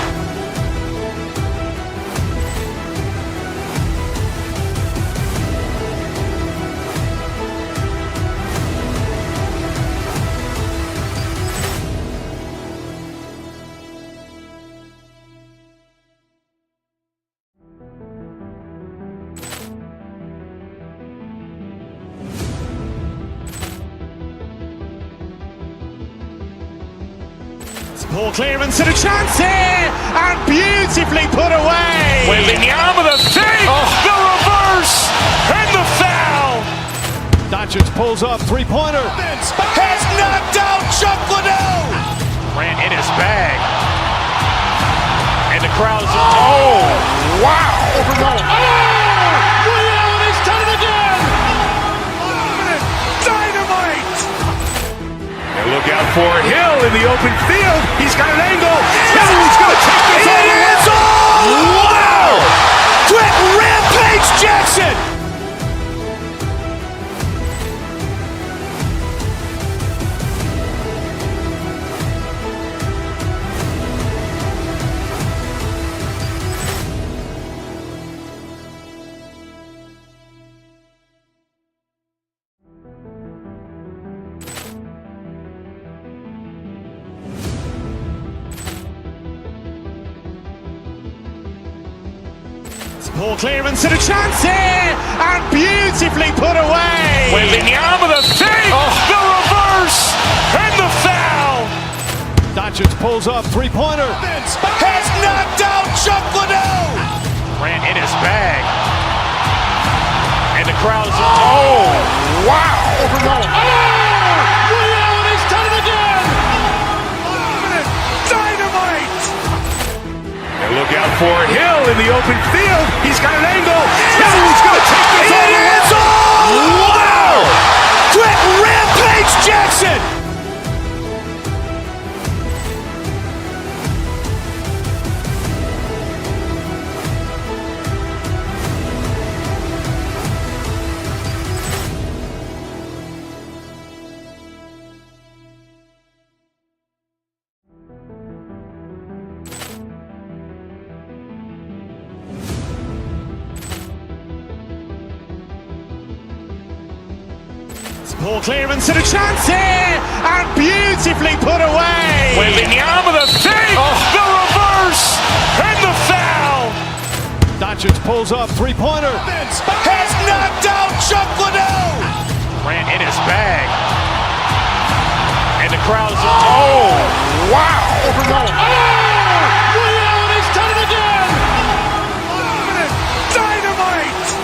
Ball clearance and a chance here, and beautifully put away. Wembanyama the fake, the reverse, and the foul. Doncic pulls up, three-pointer. Has knocked out Chuck Liddell. Ran in his bag. And the crowd is, oh, wow. He's done it again. Dynamite. And look out for Hill in the open field. He's got an angle. He's going to take this all the way. Wow. Quick Rampage Jackson. Poor clearance and a chance here, and beautifully put away. Wembanyama the save, the reverse, and the foul. Doncic pulls up, three-pointer. Has knocked out Chuck Liddell. Ran in his bag. And the crowd is, oh, wow. Willie Allen, he's done it again. Dynamite. And look out for Hill in the open field. He's got an angle. Hill's going to take this all the way. Wow. Quick Rampage Jackson. Poor clearance and a chance here, and beautifully put away. Wembanyama the save, the reverse, and the foul. Doncic pulls up, three-pointer. Has knocked out Chuck Liddell. Ran in his bag. And the crowd is, oh, wow. Willie Allen, he's done it again. Dynamite.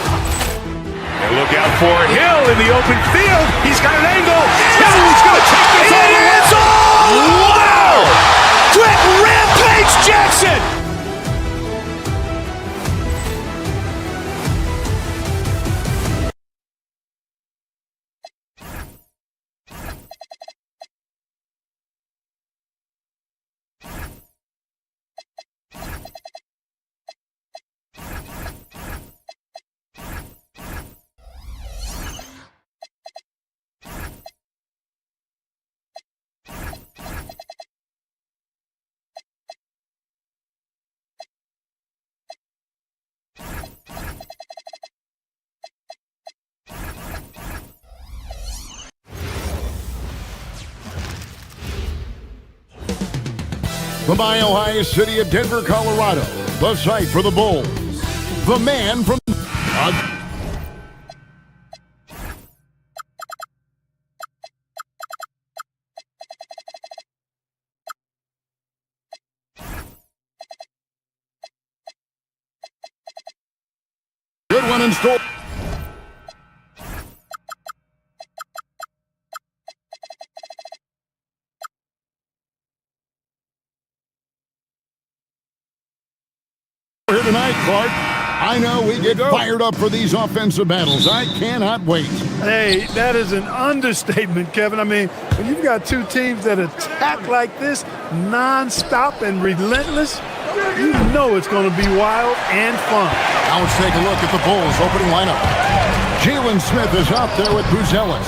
And look out for Hill in the open field. He's got an angle. Hill's going to take this all the way. Wow. Quick Rampage Jackson. The mile-high city of Denver, Colorado, the site for the Bulls. The man from... Good one in store. Here tonight, Clark. I know we get fired up for these offensive battles. I cannot wait. Hey, that is an understatement, Kevin. I mean, when you've got two teams that attack like this, non-stop and relentless, you know it's going to be wild and fun. Now let's take a look at the Bulls' opening lineup. Jalen Smith is out there with Buzelis.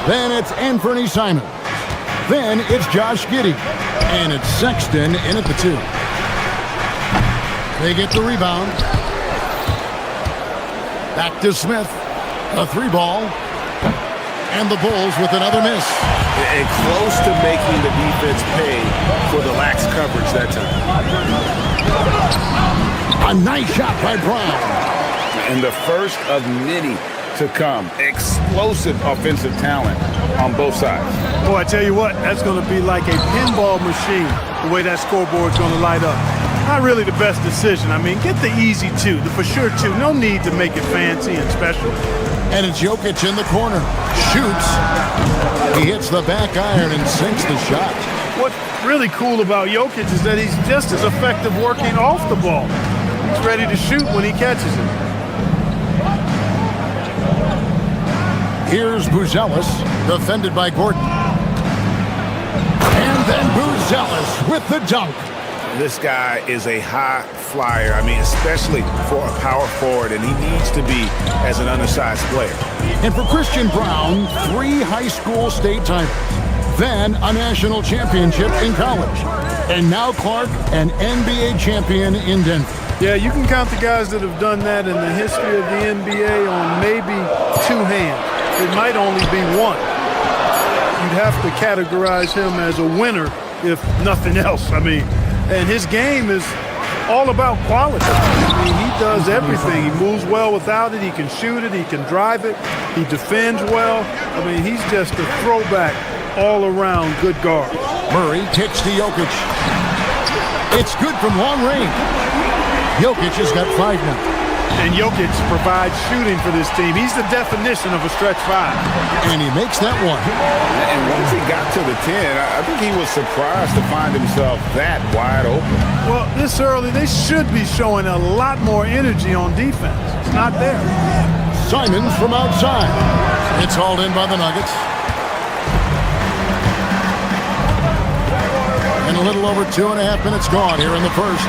Then it's Anthony Simons. Then it's Josh Giddey. And it's Sexton in at the 2. They get the rebound. Back to Smith. A 3-ball. And the Bulls with another miss. And close to making the defense pay for the lax coverage that time. A nice shot by Brown. And the first of many to come. Explosive offensive talent on both sides. Boy, I tell you what, that's going to be like a pinball machine, the way that scoreboard's going to light up. Not really the best decision. I mean, get the easy 2, the for sure 2. No need to make it fancy and special. And it's Jokic in the corner. Shoots. He hits the back iron and sinks the shot. What's really cool about Jokic is that he's just as effective working off the ball. He's ready to shoot when he catches it. Here's Buzelis, defended by Gordon. And then Buzelis with the dunk. This guy is a high flyer. I mean, especially for a power forward, and he needs to be as an undersized player. And for Christian Brown, 3 high school state titles, then a national championship in college, and now Clark, an NBA champion in Denver. Yeah, you can count the guys that have done that in the history of the NBA on maybe 2 hands. It might only be 1. You'd have to categorize him as a winner, if nothing else. I mean, and his game is all about quality. I mean, he does everything. He moves well without it. He can shoot it. He can drive it. He defends well. I mean, he's just a throwback all-around good guard. Murray kicks to Jokic. It's good from long range. Jokic has got 5 now. And Jokic provides shooting for this team. He's the definition of a stretch 5. And he makes that one. And once he got to the 10, I think he was surprised to find himself that wide open. Well, this early, they should be showing a lot more energy on defense. It's not there. Simons from outside. It's hauled in by the Nuggets. And a little over 2.5 minutes gone here in the first.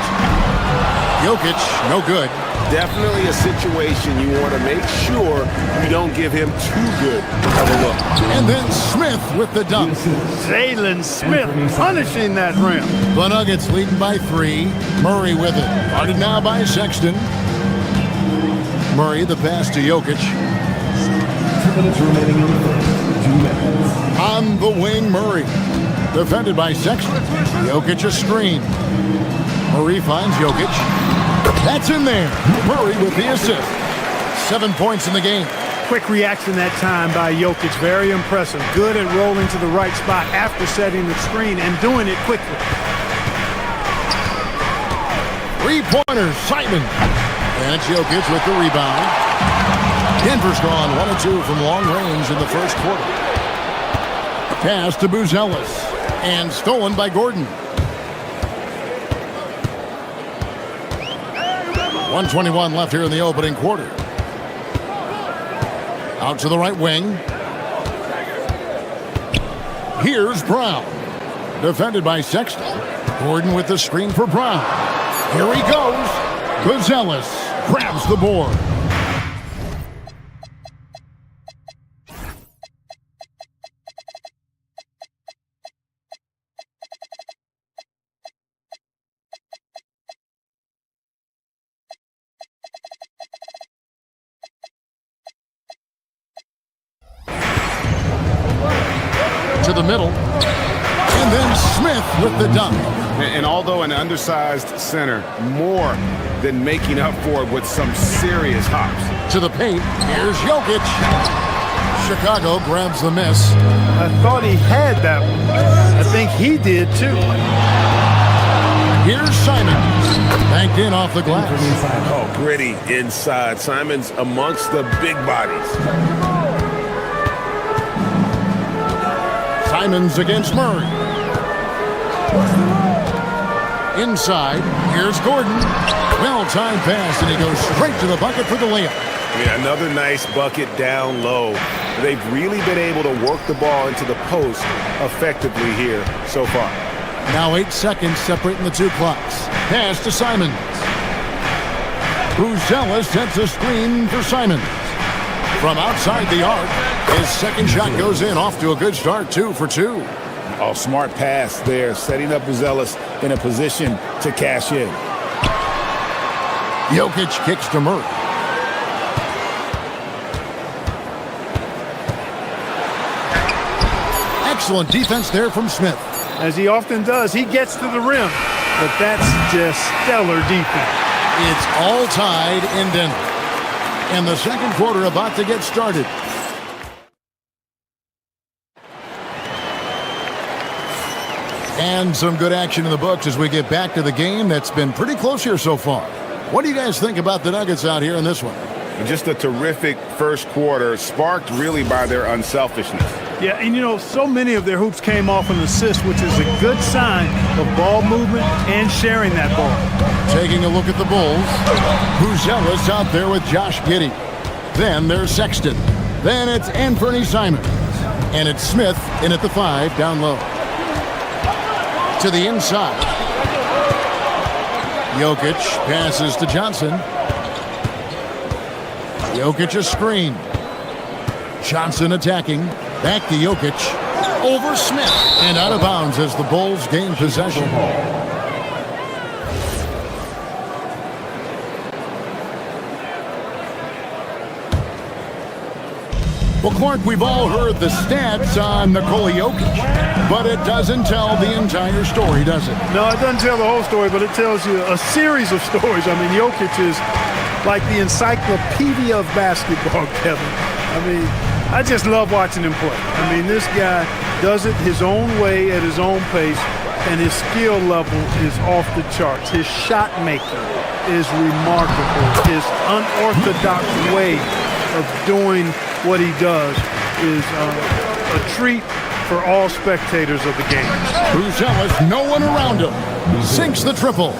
Jokic, no good. Definitely a situation you want to make sure you don't give him too good of a look. And then Smith with the dunk. Jalen Smith punishing that rim. The Nuggets leading by 3. Murray with it. Guarded now by Sexton. Murray the pass to Jokic. 2 minutes remaining in the first. 2 minutes. On the wing, Murray. Defended by Sexton. Jokic a screen. Murray finds Jokic. That's in there. Murray with the assist. 7 points in the game. Quick reaction that time by Jokic. Very impressive. Good at rolling to the right spot after setting the screen and doing it quickly. 3-pointers, Simon. And it's Jokic with the rebound. Denver's gone 1-2 from long range in the first quarter. Pass to Buzelis. And stolen by Gordon. 1:21 left here in the opening quarter. Out to the right wing. Here's Brown. Defended by Sexton. Gordon with the screen for Brown. Here he goes. Buzelis grabs the board. To the middle. And then Smith with the dunk. And although an undersized center, more than making up for it with some serious hops. To the paint. Here's Jokic. Chicago grabs the miss. I thought he had that one. I think he did too. Here's Simons. Banked in off the glass. Oh, gritty inside. Simons amongst the big bodies. Simons against Murray. Inside, here's Gordon. Well-timed pass, and he goes straight to the bucket for the layup. Yeah, another nice bucket down low. They've really been able to work the ball into the post effectively here so far. Now 8 seconds separating the two clocks. Pass to Simons. Buzelis sets a screen for Simons. From outside the arc, his second shot goes in, off to a good start, 2 for 2. Oh, smart pass there, setting up Buzelis in a position to cash in. Jokic kicks to Murray. Excellent defense there from Smith. As he often does, he gets to the rim, but that's just stellar defense. It's all tied in Denver. And the second quarter about to get started. And some good action in the books as we get back to the game that's been pretty close here so far. What do you guys think about the Nuggets out here in this one? Just a terrific first quarter, sparked really by their unselfishness. Yeah, and you know, so many of their hoops came off an assist, which is a good sign of ball movement and sharing that ball. Taking a look at the Bulls. Buzelis out there with Josh Giddey. Then there's Sexton. Then it's Anthony Simons. And it's Smith in at the 5 down low. To the inside. Jokic passes to Johnson. Jokic a screen. Johnson attacking. Back to Jokic. Over Smith. And out of bounds as the Bulls gain possession. Well, Clark, we've all heard the stats on Nikola Jokic, but it doesn't tell the entire story, does it? No, it doesn't tell the whole story, but it tells you a series of stories. I mean, Jokic is like the encyclopedia of basketball, Kevin. I mean, I just love watching him play. I mean, this guy does it his own way at his own pace, and his skill level is off the charts. His shot making is remarkable. His unorthodox way of doing what he does is a treat for all spectators of the game. Buzelis, no one around him, sinks the triple.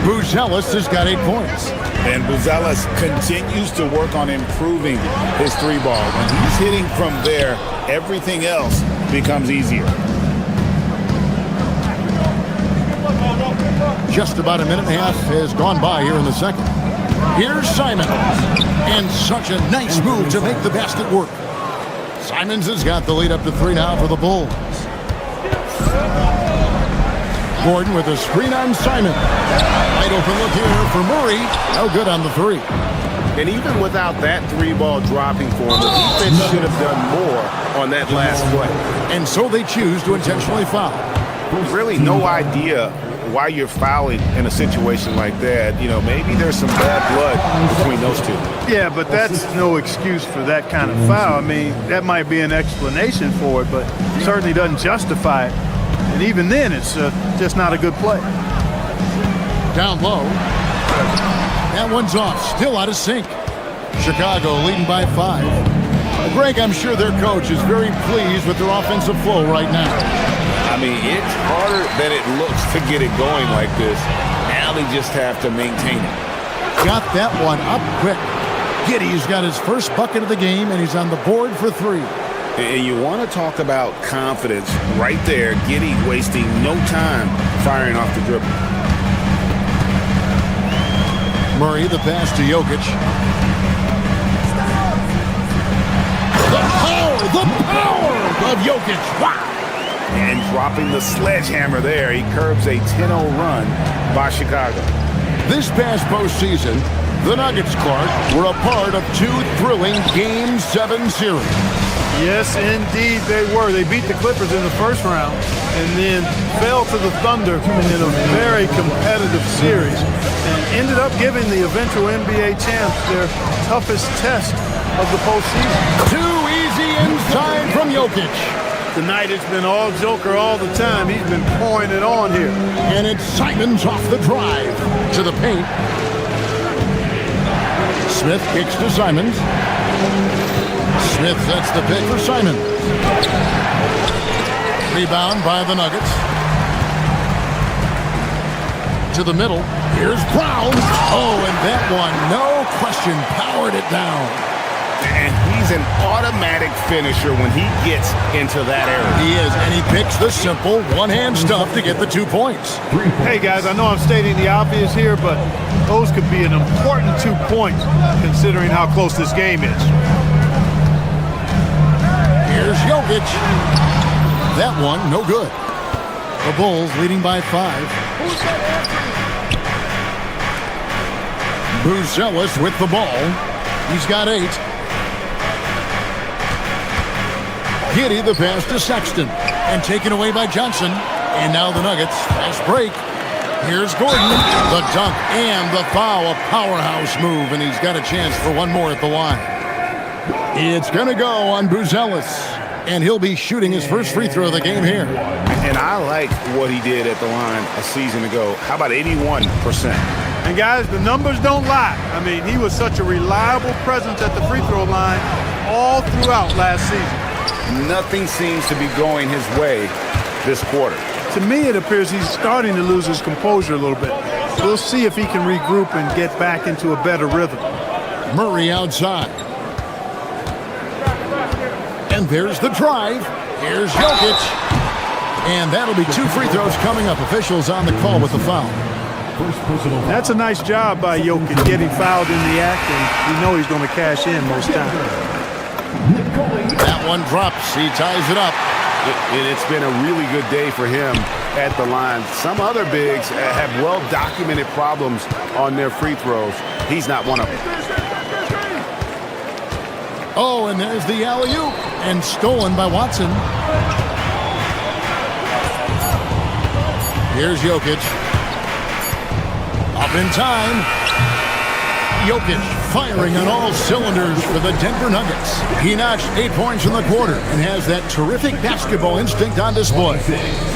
Buzelis has got 8 points. And Buzelis continues to work on improving his three ball. When he's hitting from there, everything else becomes easier. Just about a minute and a half has gone by here in the second. Here's Simons, and such a nice move to make the basket work. Simons has got the lead up to 3 now for the Bulls. Gordon with a screen on Simon. Wide open look here for Murray. No good on the 3. And even without that three ball dropping for him, the defense should have done more on that last play. And so they choose to intentionally foul. Really no idea why you're fouling in a situation like that. You know, maybe there's some bad blood between those two. Yeah, but that's no excuse for that kind of foul. I mean, that might be an explanation for it, but certainly doesn't justify it. And even then, it's just not a good play. Down low. That one's off. Still out of sync. Chicago leading by 5. Greg, I'm sure their coach is very pleased with their offensive flow right now. I mean, it's harder than it looks to get it going like this. Now they just have to maintain it. Got that one up quick. Giddey's got his first bucket of the game, and he's on the board for 3. And you want to talk about confidence right there. Giddey wasting no time firing off the dribble. Murray, the pass to Jokic. The power of Jokic. Wow. And dropping the sledgehammer there, he curbs a 10-0 run by Chicago. This past postseason, the Nuggets, Clark, were a part of 2 thrilling Game 7 series. Yes, indeed they were. They beat the Clippers in the first round and then fell to the Thunder in a very competitive series and ended up giving the eventual NBA champs their toughest test of the postseason. Too easy inside from Jokic. Tonight it's been all Joker all the time. He's been pouring it on here. And it's Simons off the drive to the paint. Smith kicks to Simons. Smith sets the pick for Simon. Rebound by the Nuggets. To the middle. Here's Brown. Oh, and that one, no question, powered it down. And he's an automatic finisher when he gets into that area. He is, and he picks the simple one-hand stuff to get the 2 points. Hey, guys, I know I'm stating the obvious here, but those could be an important 2 points considering how close this game is. Here's Jokic. That one, no good. The Bulls leading by 5. Buzelis with the ball. He's got 8. Giddey the pass to Sexton. And taken away by Johnson. And now the Nuggets. Fast break. Here's Gordon. The dunk and the foul. A powerhouse move. And he's got a chance for one more at the line. It's going to go on Buzelis. And he'll be shooting his first free throw of the game here. And I like what he did at the line a season ago. How about 81%? And guys, the numbers don't lie. I mean, he was such a reliable presence at the free throw line all throughout last season. Nothing seems to be going his way this quarter. To me, it appears he's starting to lose his composure a little bit. We'll see if he can regroup and get back into a better rhythm. Murray outside. And there's the drive. Here's Jokic. And that'll be 2 free throws coming up. Officials on the call with the foul. That's a nice job by Jokic getting fouled in the act, and we know he's going to cash in most times. That one drops. He ties it up. And it's been a really good day for him at the line. Some other bigs have well-documented problems on their free throws. He's not one of them. Oh, and there's the alley-oop, and stolen by Watson. Here's Jokic. Up in time. Jokic firing on all cylinders for the Denver Nuggets. He notched 8 points in the quarter and has that terrific basketball instinct on display.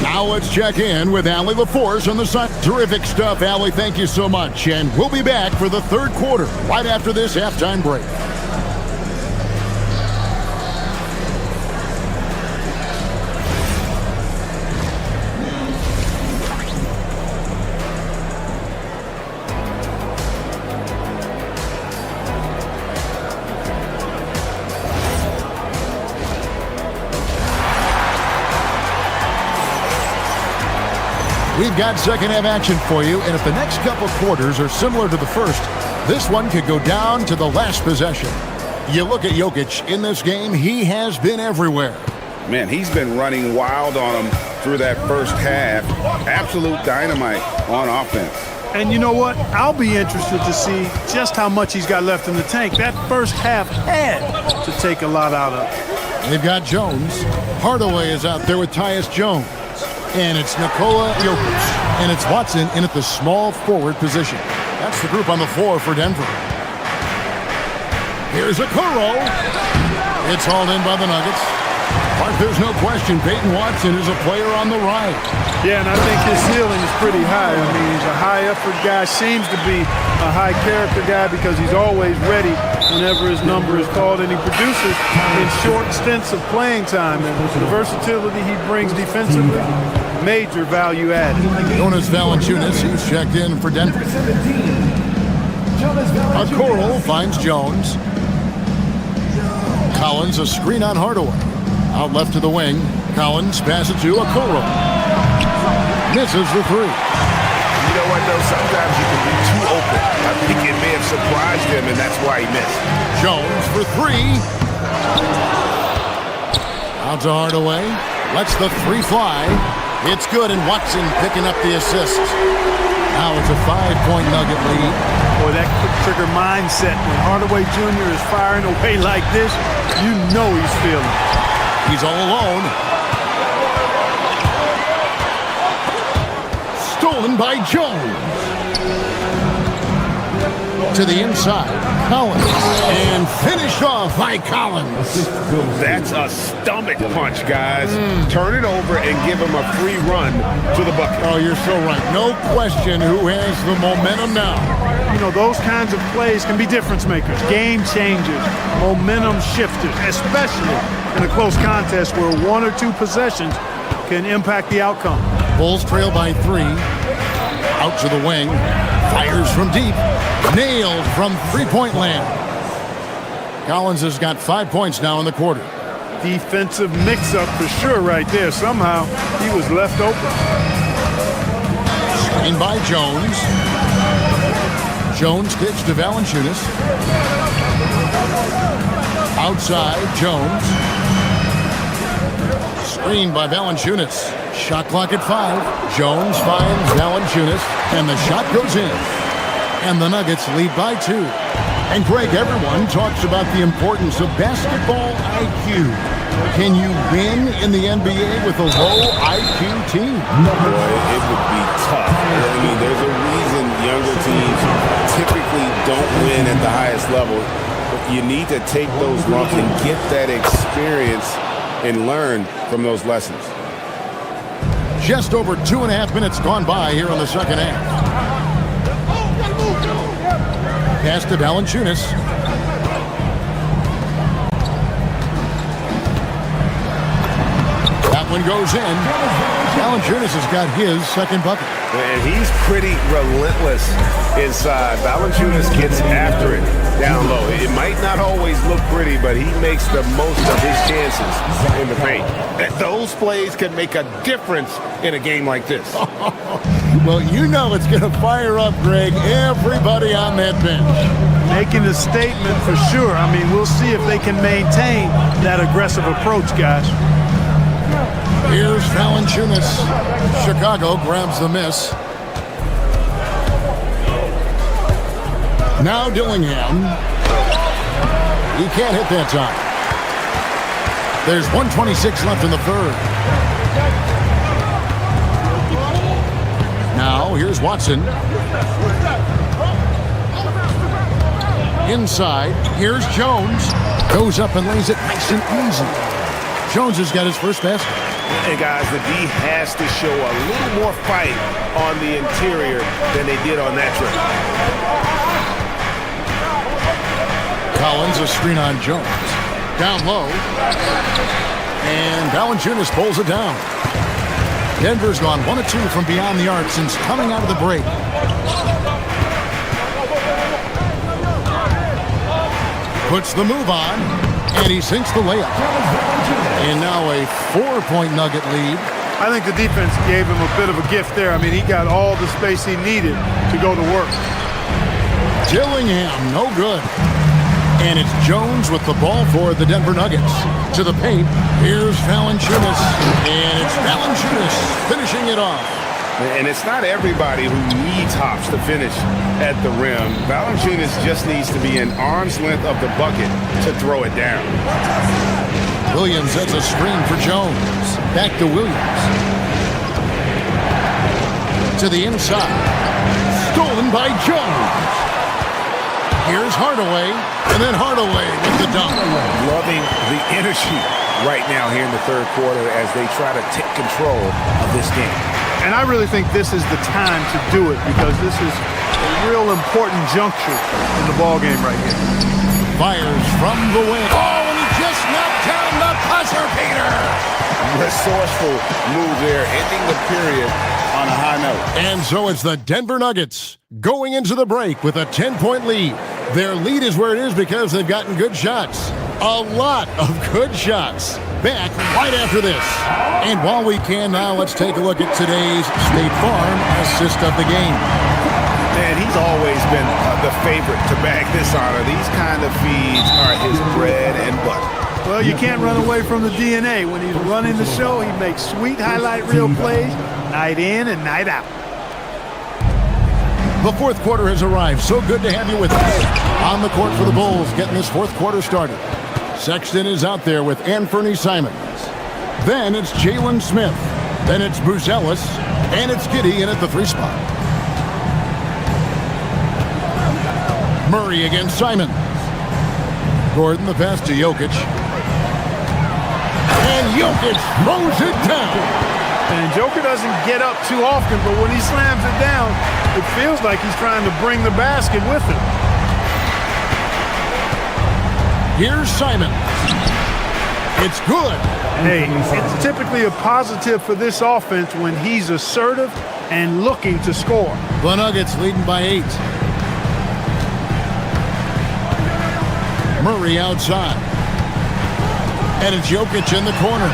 Now let's check in with Allie LaForce on the side. Terrific stuff, Allie. Thank you so much. And we'll be back for the third quarter right after this halftime break. We've got second half action for you, and if the next couple quarters are similar to the first, this one could go down to the last possession. You look at Jokic in this game, he has been everywhere. Man, he's been running wild on him through that first half. Absolute dynamite on offense. And you know what? I'll be interested to see just how much he's got left in the tank. That first half had to take a lot out of it. They've got Jones. Hardaway is out there with Tyus Jones. And it's Nikola Jokic. And it's Watson in at the small forward position. That's the group on the floor for Denver. Here's Okoro. It's hauled in by the Nuggets. But there's no question Peyton Watson is a player on the rise. Yeah, and I think his ceiling is pretty high. I mean, he's a high-effort guy, seems to be a high-character guy because he's always ready whenever his number is called, and he produces in short stints of playing time. And the versatility he brings defensively, major value added. Jonas Valanciunas, who's checked in for Denver. Okoro finds Jones. Collins, a screen on Hardaway. Out left to the wing. Collins passes to Okoro. Misses the three. You know what, though? Sometimes you can be too open. I think it may have surprised him, and that's why he missed. Jones for three. Out to Hardaway. Lets the three fly. It's good, and Watson picking up the assist. Now it's a 5-point Nugget lead. Boy, that quick trigger mindset when Hardaway Jr. is firing away like this, you know he's feeling it. He's all alone. Stolen by Jones. To the inside. Collins. And finished off by Collins. That's a stomach punch, guys. Turn it over and give him a free run to the bucket. Oh, you're so right. No question who has the momentum now. You know, those kinds of plays can be difference makers, game changers, momentum shifters, especially in a close contest where one or two possessions can impact the outcome. Bulls trail by 3. Out to the wing. Fires from deep. Nailed from three-point land. Collins has got 5 points now in the quarter. Defensive mix-up for sure right there. Somehow he was left open. Screen by Jones. Jones kicks to Valanciunas. Outside, Jones. Screen by Valanciunas. Shot clock at 5. Jones finds Valanciunas, and the shot goes in. And the Nuggets lead by 2. And Greg, everyone talks about the importance of basketball IQ. Can you win in the NBA with a low IQ team? Boy, it would be tough. I mean, there's a reason younger teams typically don't win at the highest level. You need to take those lumps and get that experience and learn from those lessons. Just over 2.5 minutes gone by here in the second half. Pass to Valanciunas. That one goes in. Valanciunas has got his second bucket. And he's pretty relentless inside. Valanciunas gets after it down low. It might not always look pretty, but he makes the most of his chances in the paint. Those plays can make a difference in a game like this. Well, you know it's going to fire up, Greg, everybody on that bench. Making a statement for sure. I mean, we'll see if they can maintain that aggressive approach, guys. Here's Valanciunas. Chicago grabs the miss. Now Dillingham. He can't hit that time. There's 1:26 left in the third. Now, here's Watson. Inside, here's Jones. Goes up and lays it nice and easy. Jones has got his first basket. And guys, the D has to show a little more fight on the interior than they did on that trip. Collins, a screen on Jones. Down low. And Valanciunas pulls it down. Denver's gone 1 of 2 from beyond the arc since coming out of the break. Puts the move on, and he sinks the layup. And now a 4-point Nugget lead. I think the defense gave him a bit of a gift there. I mean, he got all the space he needed to go to work. Dillingham, no good. And it's Jones with the ball for the Denver Nuggets. To the paint, here's Valanciunas. And it's Valanciunas finishing it off. And it's not everybody who needs hops to finish at the rim. Valanciunas just needs to be an arm's length of the bucket to throw it down. Williams sets a screen for Jones. Back to Williams. To the inside. Stolen by Jones. Here's Hardaway, and then Hardaway with the dunk. Loving the energy right now here in the third quarter as they try to take control of this game. And I really think this is the time to do it because this is a real important juncture in the ballgame right here. Fires from the wing. Oh, and he just knocked down the buzzer beater. Resourceful move there, ending the period on a high note. And so it's the Denver Nuggets going into the break with a 10-point lead. Their lead is where it is because they've gotten good shots. A lot of good shots. Back right after this. And while we can now, let's take a look at today's State Farm assist of the game. Man, he's always been the favorite to bag this honor. These kind of feeds are his bread and butter. Well, you can't run away from the DNA. When he's running the show, he makes sweet highlight reel plays night in and night out. The fourth quarter has arrived. So good to have you with us. On the court for the Bulls, getting this fourth quarter started. Sexton is out there with Anthony Simons. Then it's Jalen Smith. Then it's Buzelis. And it's Giddey in at the 3 spot. Murray against Simons. Gordon the pass to Jokic. And Jokic throws it down. And Joker doesn't get up too often, but when he slams it down, it feels like he's trying to bring the basket with him. Here's Simons. It's good. Hey, it's typically a positive for this offense when he's assertive and looking to score. The Nuggets leading by 8. Murray outside. And it's Jokic in the corner.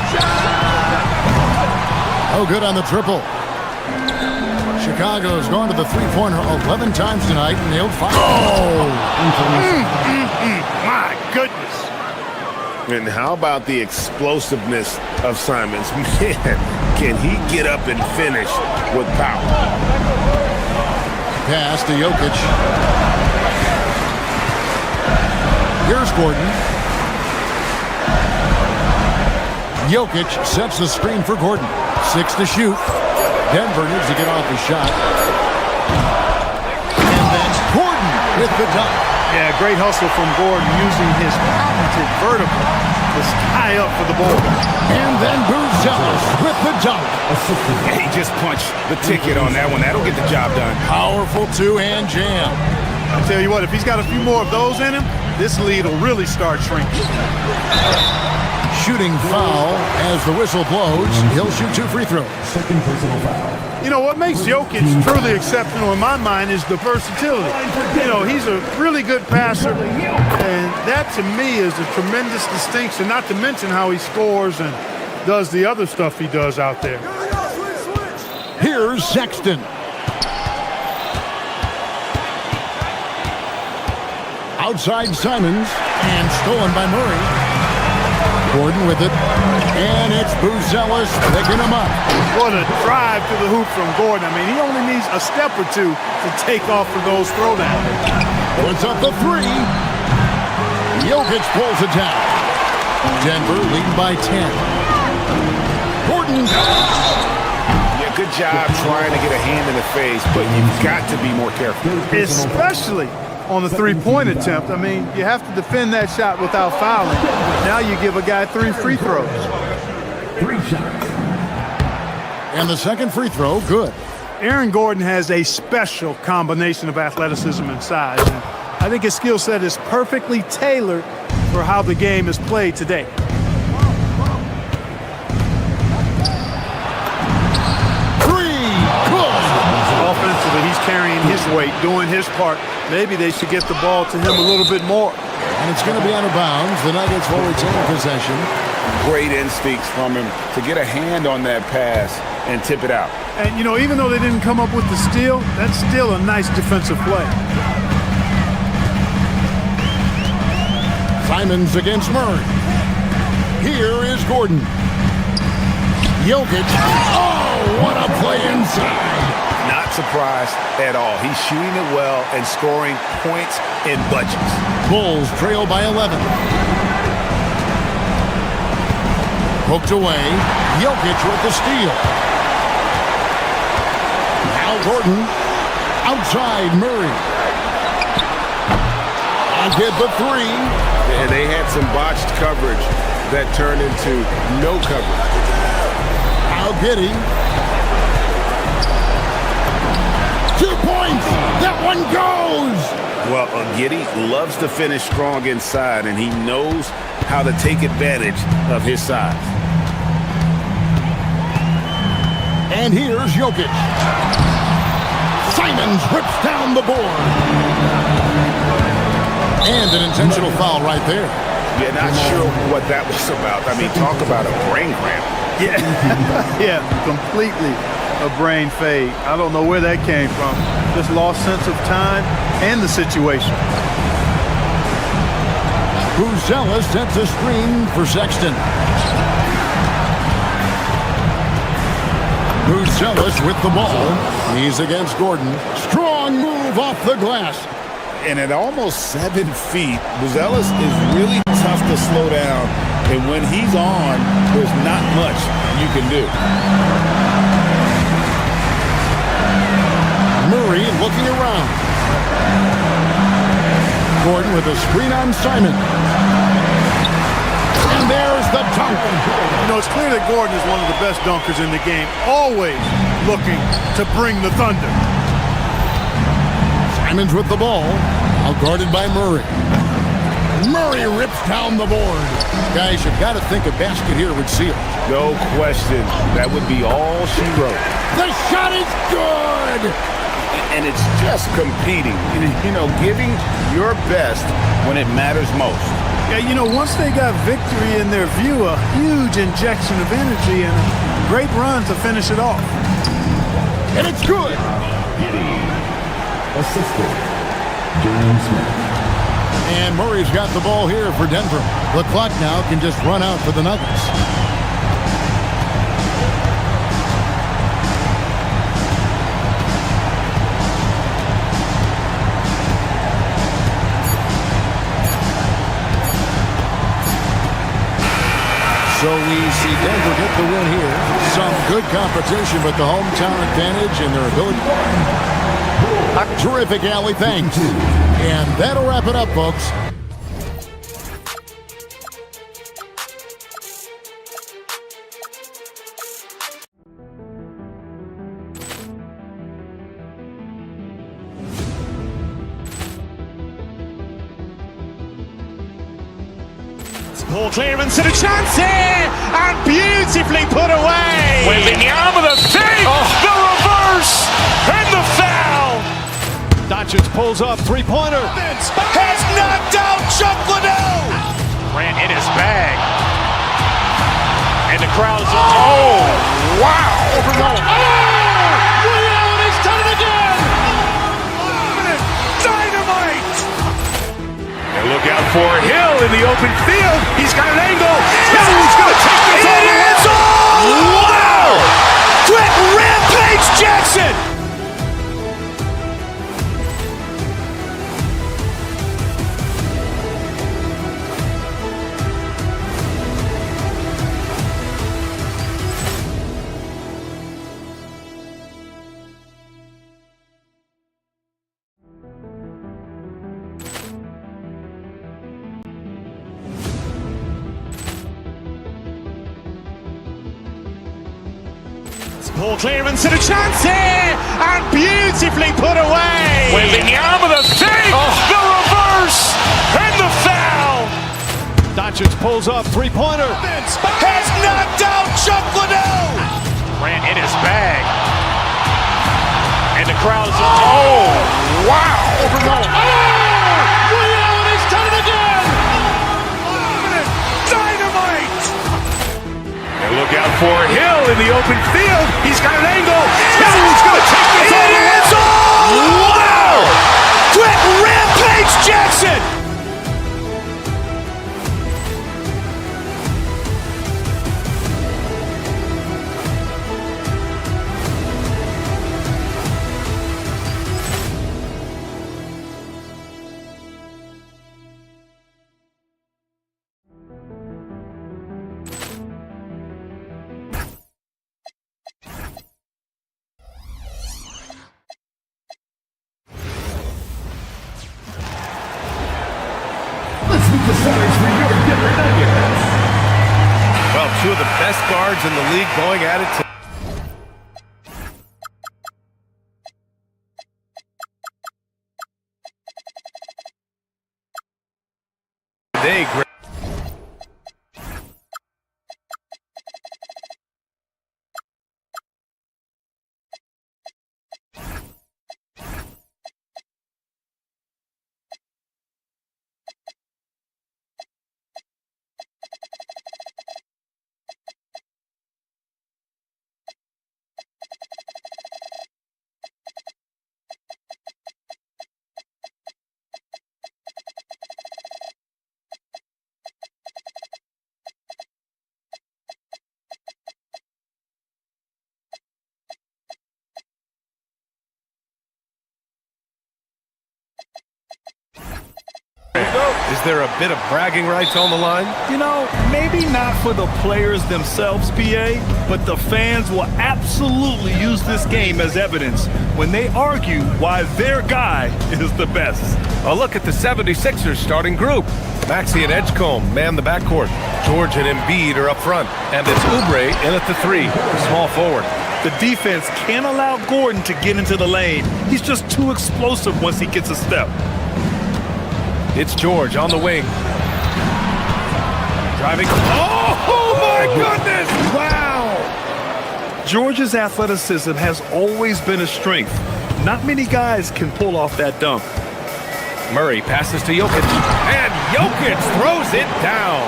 Oh, good on the triple. Chicago's gone to the three-pointer 11 times tonight and nailed 5. Oh! My goodness. And how about the explosiveness of Simons? Man, can he get up and finish with power? Pass to Jokic. Here's Gordon. Jokic sets the screen for Gordon. 6 to shoot. Denver needs to get off the shot. And then Gordon with the dunk. Yeah, great hustle from Gordon using his patented vertical to sky up for the ball. And then Buzelis with the dunk. He just punched the ticket on that one. That'll get the job done. Powerful two-hand jam. I tell you what, if he's got a few more of those in him, this lead will really start shrinking. Shooting foul as the whistle blows. He'll shoot 2 free throws. Second personal foul. You know, what makes Jokic truly exceptional in my mind is the versatility. You know, he's a really good passer, and that to me is a tremendous distinction, not to mention how he scores and does the other stuff he does out there. Here's Sexton. Outside Simons, and stolen by Murray. Gordon with it, and it's Buzelis picking him up. What a drive to the hoop from Gordon. I mean, he only needs a step or two to take off for those throwdowns. Puts up the 3. Jokic pulls it down. Denver leading by 10. Gordon. Yeah, good job trying to get a hand in the face, but you've got to be more careful. Especially on the three-point attempt. I mean, you have to defend that shot without fouling. Now you give a guy 3 free throws. 3 shots. And the second free throw, good. Aaron Gordon has a special combination of athleticism and size. And I think his skill set is perfectly tailored for how the game is played today. Offensively, he's carrying his weight, doing his part. Maybe they should get the ball to him a little bit more. And it's going to be out of bounds. The Nuggets will retain possession. Great instincts from him to get a hand on that pass and tip it out. And, you know, even though they didn't come up with the steal, that's still a nice defensive play. Simons against Murray. Here is Gordon. Jokic. Oh, what a play inside. Not surprised at all. He's shooting it well and scoring points in bunches. Bulls trail by 11. Hooked away. Jokic with the steal. Now Gordon. Outside Murray. And get the 3. And they had some botched coverage that turned into no coverage. Now Giddey. 2 points. That one goes. Well, Giddey loves to finish strong inside, and he knows how to take advantage of his size. And here's Jokic. Simons rips down the board. And an intentional foul right there. Yeah, not sure what that was about. I mean, talk about a brain cramp. Yeah, yeah, completely a brain fade. I don't know where that came from. Just lost sense of time and the situation. Buzella sets a screen for Sexton. Buzella with the ball. He's against Gordon. Strong move off the glass. And at almost 7 feet, Buzella is really tough to slow down. And when he's on, there's not much you can do. Murray looking around. Gordon with a screen on Simon. And there's the dunk. You know, it's clear that Gordon is one of the best dunkers in the game. Always looking to bring the thunder. Simons with the ball. Out guarded by Murray. Murray rips down the board. Guys, you've got to think a basket here would seal. No question. That would be all she wrote. The shot is good. And it's just competing. You know, giving your best when it matters most. Yeah, you know, once they got victory in their view, a huge injection of energy and a great run to finish it off. And it's good. Assistant, James Smith. And Murray's got the ball here for Denver. The clock now can just run out for the Nuggets. So we see Denver get the win here. Some good competition, but the hometown advantage and their ability. Terrific, Allie. Thanks. And that'll wrap it up, folks. Ball clearance and a chance here, and beautifully put away. Wembanyama the fake, the reverse, and the foul. Doncic pulls up, three-pointer. Has knocked out Chuck Liddell. Grant in his bag. And the crowd is, oh, wow. Ray Allen has done it again. Dynamite. And look out for Hill in the open field. He's got an angle. He's going to take this all the way. Wow. Quick Rampage Jackson. Poor clearance and a chance here, and beautifully put away. Wembanyama the save, the reverse, and the foul. Doncic pulls up, three-pointer. Has knocked out Chuck Liddell. Ran in his bag. And the crowd is... Oh, wow. Ray Allen has done it again. Dynamite. And look out for Hill in the open field. He's got an angle. Hill's going to take this all the way. Wow. Quick rampage Jackson. Well, two of the best guards in the league going at it today. Is there a bit of bragging rights on the line? You know, maybe not for the players themselves, PA, but the fans will absolutely use this game as evidence when they argue why their guy is the best. A look at the 76ers starting group. Maxey and Edgecombe man the backcourt. George and Embiid are up front. And it's Oubre in at the 3, small forward. The defense can't allow Gordon to get into the lane. He's just too explosive once he gets a step. It's George on the wing. Driving. Oh my goodness! Wow! George's athleticism has always been a strength. Not many guys can pull off that dunk. Murray passes to Jokic. And Jokic throws it down.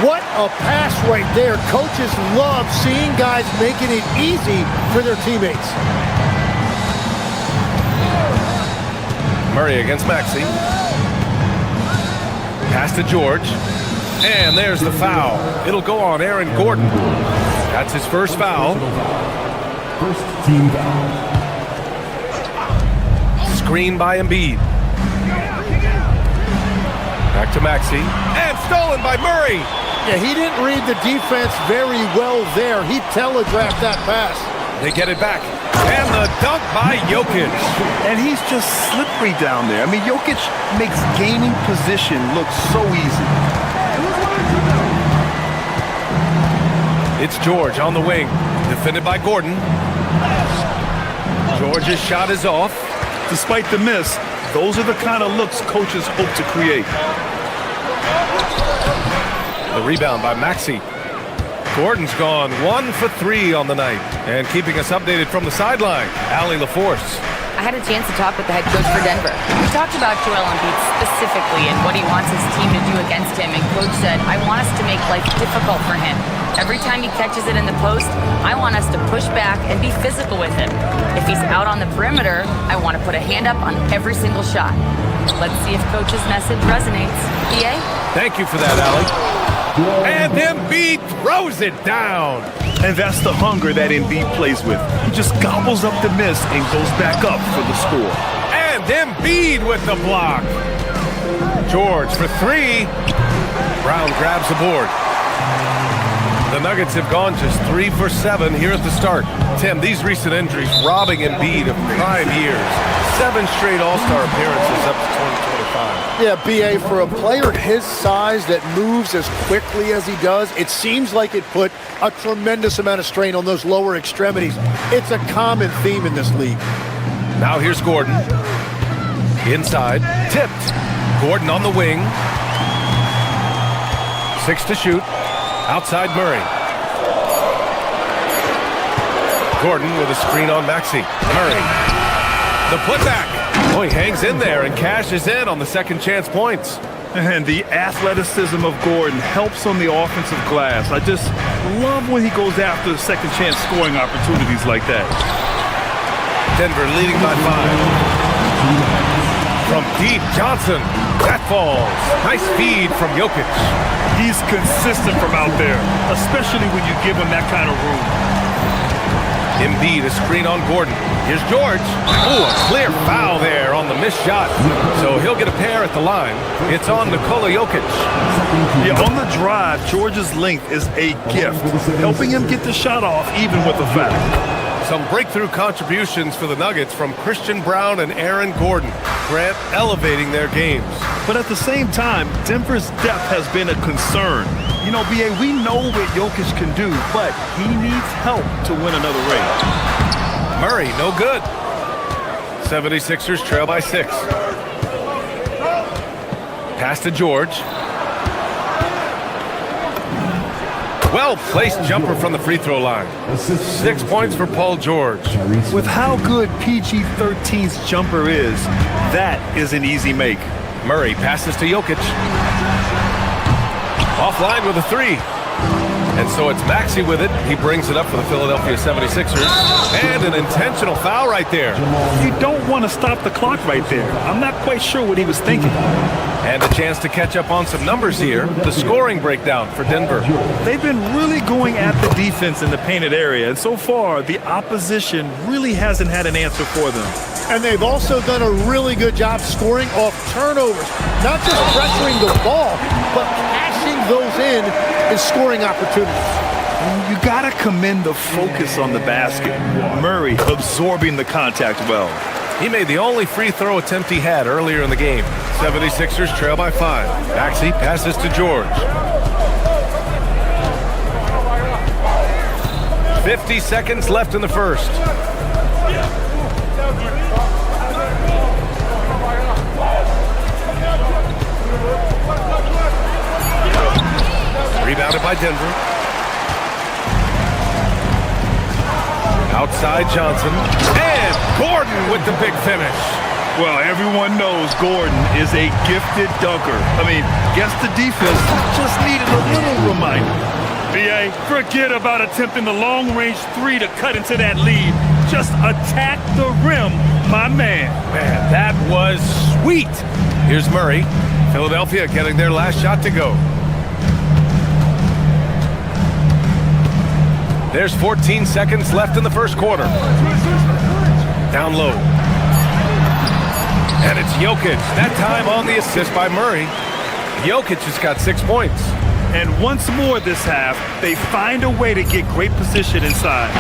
What a pass right there. Coaches love seeing guys making it easy for their teammates. Murray against Maxey. Pass to George. And there's the foul. It'll go on Aaron Gordon. That's his first foul. First team foul. Screen by Embiid. Back to Maxey. And stolen by Murray. Yeah, he didn't read the defense very well there. He telegraphed that pass. They get it back. And the dunk by Jokic. And he's just slippery down there. I mean, Jokic makes gaining position look so easy. It's George on the wing. Defended by Gordon. George's shot is off. Despite the miss, those are the kind of looks coaches hope to create. The rebound by Maxey. Gordon's gone 1 for 3 on the night. And keeping us updated from the sideline, Allie LaForce. I had a chance to talk with the head coach for Denver. We talked about Joel Embiid specifically and what he wants his team to do against him, and coach said, I want us to make life difficult for him. Every time he catches it in the post, I want us to push back and be physical with him. If he's out on the perimeter, I want to put a hand up on every single shot. Let's see if coach's message resonates. PA? Thank you for that, Allie. And Embiid throws it down. And that's the hunger that Embiid plays with. He just gobbles up the miss and goes back up for the score. And Embiid with the block. George for 3. Brown grabs the board. The Nuggets have gone just 3 for 7 here at the start. Tim, these recent injuries robbing Embiid of prime years. 7 straight All-Star appearances up to 2025. Yeah, BA, for a player his size that moves as quickly as he does, it seems like it put a tremendous amount of strain on those lower extremities. It's a common theme in this league. Now here's Gordon. Inside, tipped. Gordon on the wing. 6 to shoot. Outside Murray. Gordon with a screen on Maxey. Murray. The putback. Oh, he hangs in there and cashes in on the second chance points. And the athleticism of Gordon helps on the offensive glass. I just love when he goes after the second chance scoring opportunities like that. Denver leading by 5. From deep, Johnson. That falls. Nice feed from Jokic. He's consistent from out there, especially when you give him that kind of room. Embiid, a screen on Gordon. Here's George. Ooh, a clear foul there on the missed shot. So he'll get a pair at the line. It's on Nikola Jokic. Yeah, on the drive, George's length is a gift, helping him get the shot off even with the foul. Some breakthrough contributions for the Nuggets from Christian Brown and Aaron Gordon. Grant elevating their games. But at the same time, Denver's depth has been a concern. You know, BA, we know what Jokic can do, but he needs help to win another race. Murray, no good. 76ers trail by 6. Pass to George. Well-placed jumper from the free throw line. 6 points for Paul George. With how good PG-13's jumper is, that is an easy make. Murray passes to Jokic. Offline with a 3. And so it's Maxey with it. He brings it up for the Philadelphia 76ers. And an intentional foul right there. You don't want to stop the clock right there. I'm not quite sure what he was thinking. And a chance to catch up on some numbers here. The scoring breakdown for Denver. They've been really going at the defense in the painted area. And so far, the opposition really hasn't had an answer for them. And they've also done a really good job scoring off turnovers. Not just pressuring the ball, but cashing those in scoring opportunities. You gotta commend the focus on the basket. Murray absorbing the contact well. He made the only free throw attempt he had earlier in the game. 76ers trail by 5. Maxey passes to George. 50 seconds left in the first. Rebounded by Denver. Outside Johnson. And Gordon with the big finish. Well, everyone knows Gordon is a gifted dunker. I mean, guess the defense just needed a little reminder. BA, forget about attempting the long-range 3 to cut into that lead. Just attack the rim, my man. Man, that was sweet. Here's Murray. Philadelphia getting their last shot to go. There's 14 seconds left in the first quarter. Down low. And it's Jokic. That time on the assist by Murray. Jokic has got 6 points. And once more this half, they find a way to get great position inside.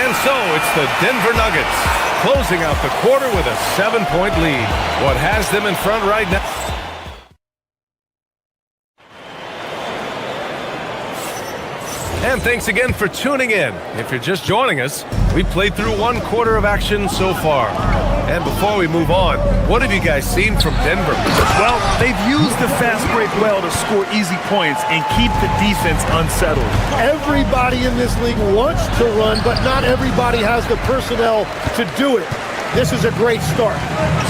And so it's the Denver Nuggets closing out the quarter with a 7-point lead. What has them in front right now? And thanks again for tuning in. If you're just joining us, we played through 1 quarter of action so far. And before we move on, what have you guys seen from Denver? Well, they've used the fast break well to score easy points and keep the defense unsettled. Everybody in this league wants to run, but not everybody has the personnel to do it. This is a great start.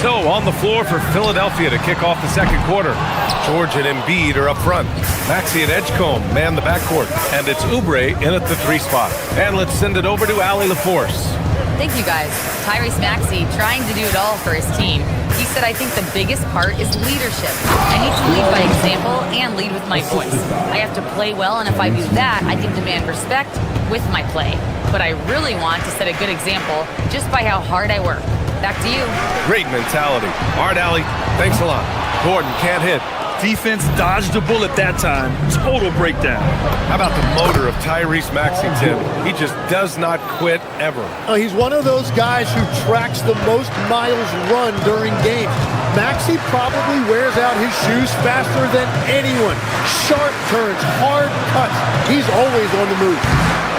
So on the floor for Philadelphia to kick off the second quarter. George and Embiid are up front. Maxey and Edgecombe man the backcourt. And it's Oubre in at the 3 spot. And let's send it over to Allie LaForce. Thank you, guys. Tyrese Maxey trying to do it all for his team. He said, I think the biggest part is leadership. I need to lead by example and lead with my voice. I have to play well, and if I do that, I can demand respect with my play. But I really want to set a good example just by how hard I work. Back to you. Great mentality. All right, Allie, thanks a lot. Gordon can't hit. Defense dodged a bullet that time. Total breakdown. How about the motor of Tyrese Maxey, Tim? He just does not quit ever. He's one of those guys who tracks the most miles run during games. Maxey Maxey probably wears out his shoes faster than anyone. Sharp turns, hard cuts. He's always on the move.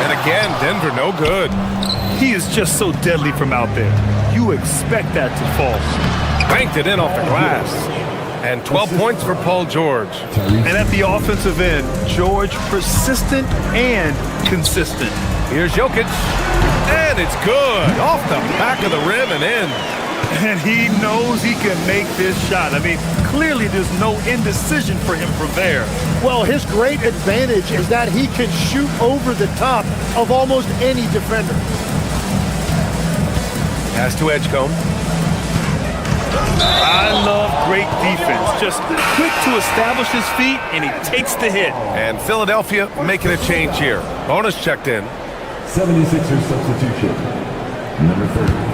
And again, Denver no good. He is just so deadly from out there. You expect that to fall. Banked it in off the glass. And 12 points for Paul George. And at the offensive end, George persistent and consistent. Here's Jokic. And it's good. Off the back of the rim and in. And he knows he can make this shot. I mean, clearly there's no indecision for him from there. Well, his great advantage is that he can shoot over the top of almost any defender. Pass to Edgecombe. I love great defense. Just quick to establish his feet, and he takes the hit. And Philadelphia making a change here. Bonus checked in. 76ers substitution. Number 30.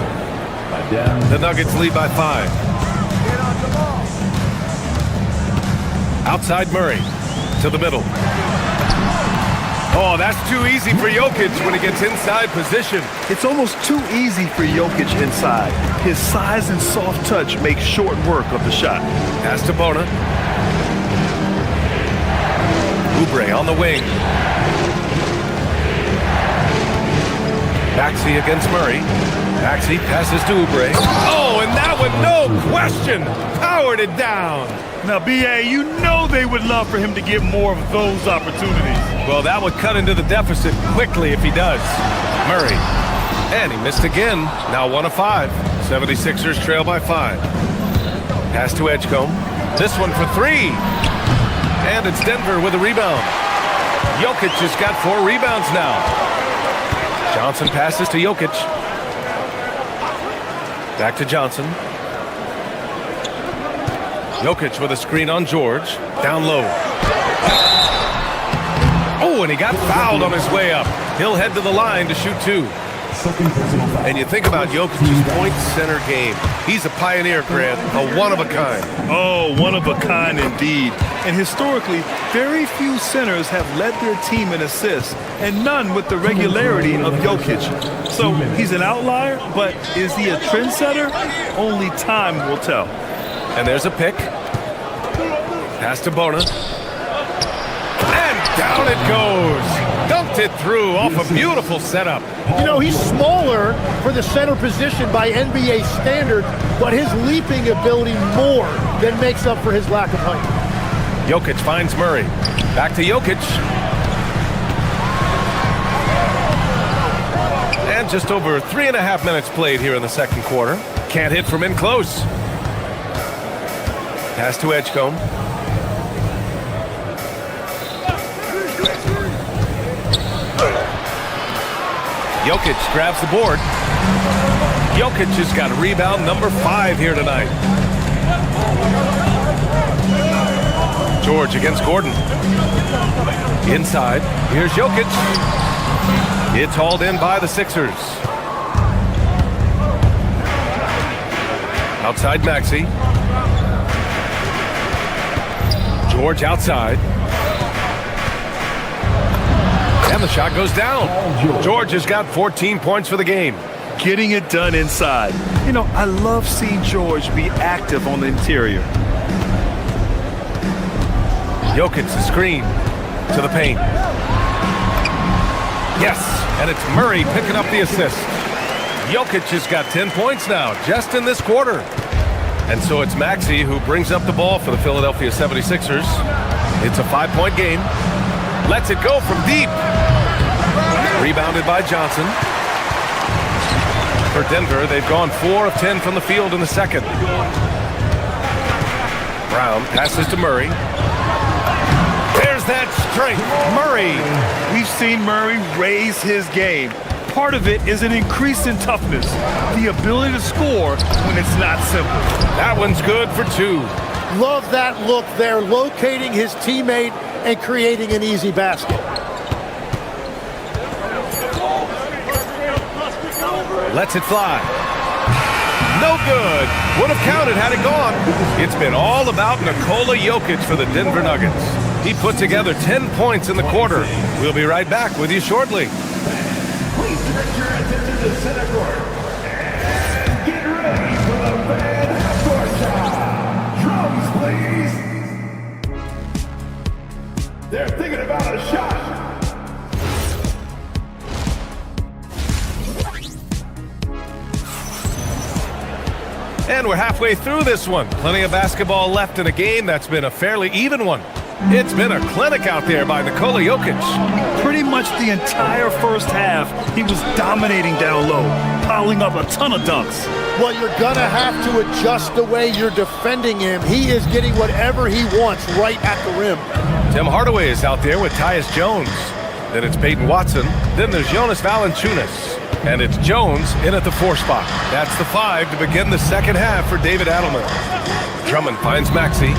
The Nuggets lead by 5. Outside Murray to the middle. Oh, that's too easy for Jokic when he gets inside position. It's almost too easy for Jokic inside. His size and soft touch make short work of the shot. Pass to Bona. Oubre on the wing. Maxey against Murray. Maxey passes to Oubre. Oh, and that one, no question, powered it down. Now, B.A., you know they would love for him to get more of those opportunities. Well, that would cut into the deficit quickly if he does. Murray. And he missed again. Now 1 of 5. 76ers trail by 5. Pass to Edgecombe. This one for 3. And it's Denver with a rebound. Jokic has got 4 rebounds now. Johnson passes to Jokic. Back to Johnson. Jokic with a screen on George. Down low. Oh, and he got fouled on his way up. He'll head to the line to shoot 2. And you think about Jokic's point center game. He's a pioneer, Grant, a one-of-a-kind. Oh, one-of-a-kind indeed. And historically, very few centers have led their team in assists, and none with the regularity of Jokic. So he's an outlier, but is he a trendsetter? Only time will tell. And there's a pick. Pass to Bona. And down it goes. Dunked it through off a beautiful setup. You know, he's smaller for the center position by NBA standard, but his leaping ability more than makes up for his lack of height. Jokic finds Murray. Back to Jokic. And just over 3.5 minutes played here in the second quarter. Can't hit from in close. Pass to Edgecombe. Jokic grabs the board. Jokic has got rebound number 5 here tonight. George against Gordon. Inside. Here's Jokic. It's hauled in by the Sixers. Outside Maxey. George outside. And the shot goes down. George has got 14 points for the game. Getting it done inside. You know, I love seeing George be active on the interior. Jokic the screen to the paint. Yes, and it's Murray picking up the assist. Jokic has got 10 points now, just in this quarter. And so it's Maxey who brings up the ball for the Philadelphia 76ers. It's a 5-point game. Lets it go from deep. Rebounded by Johnson. For Denver, they've gone 4 of 10 from the field in the second. Brown passes to Murray. There's that strength. Murray. We've seen Murray raise his game. Part of it is an increase in toughness, the ability to score when it's not simple. That one's good for 2. Love that look there, locating his teammate and creating an easy basket. Lets it fly. No good. Would have counted had it gone. It's been all about Nikola Jokic for the Denver Nuggets. He put together 10 points in the quarter. We'll be right back with you shortly. Please direct your attention to center court. And get ready for the fan half-court shot. we're halfway through this one. Plenty of basketball left in a game that's been a fairly even one. It's been a clinic out there by Nikola Jokic. Pretty much the entire first half, he was dominating down low, piling up a ton of dunks. Well, you're going to have to adjust the way you're defending him. He is getting whatever he wants right at the rim. Tim Hardaway is out there with Tyus Jones. Then it's Peyton Watson. Then there's Jonas Valanciunas. And it's Jones in at the 4 spot. That's the 5 to begin the second half for David Adelman. Drummond finds Maxey.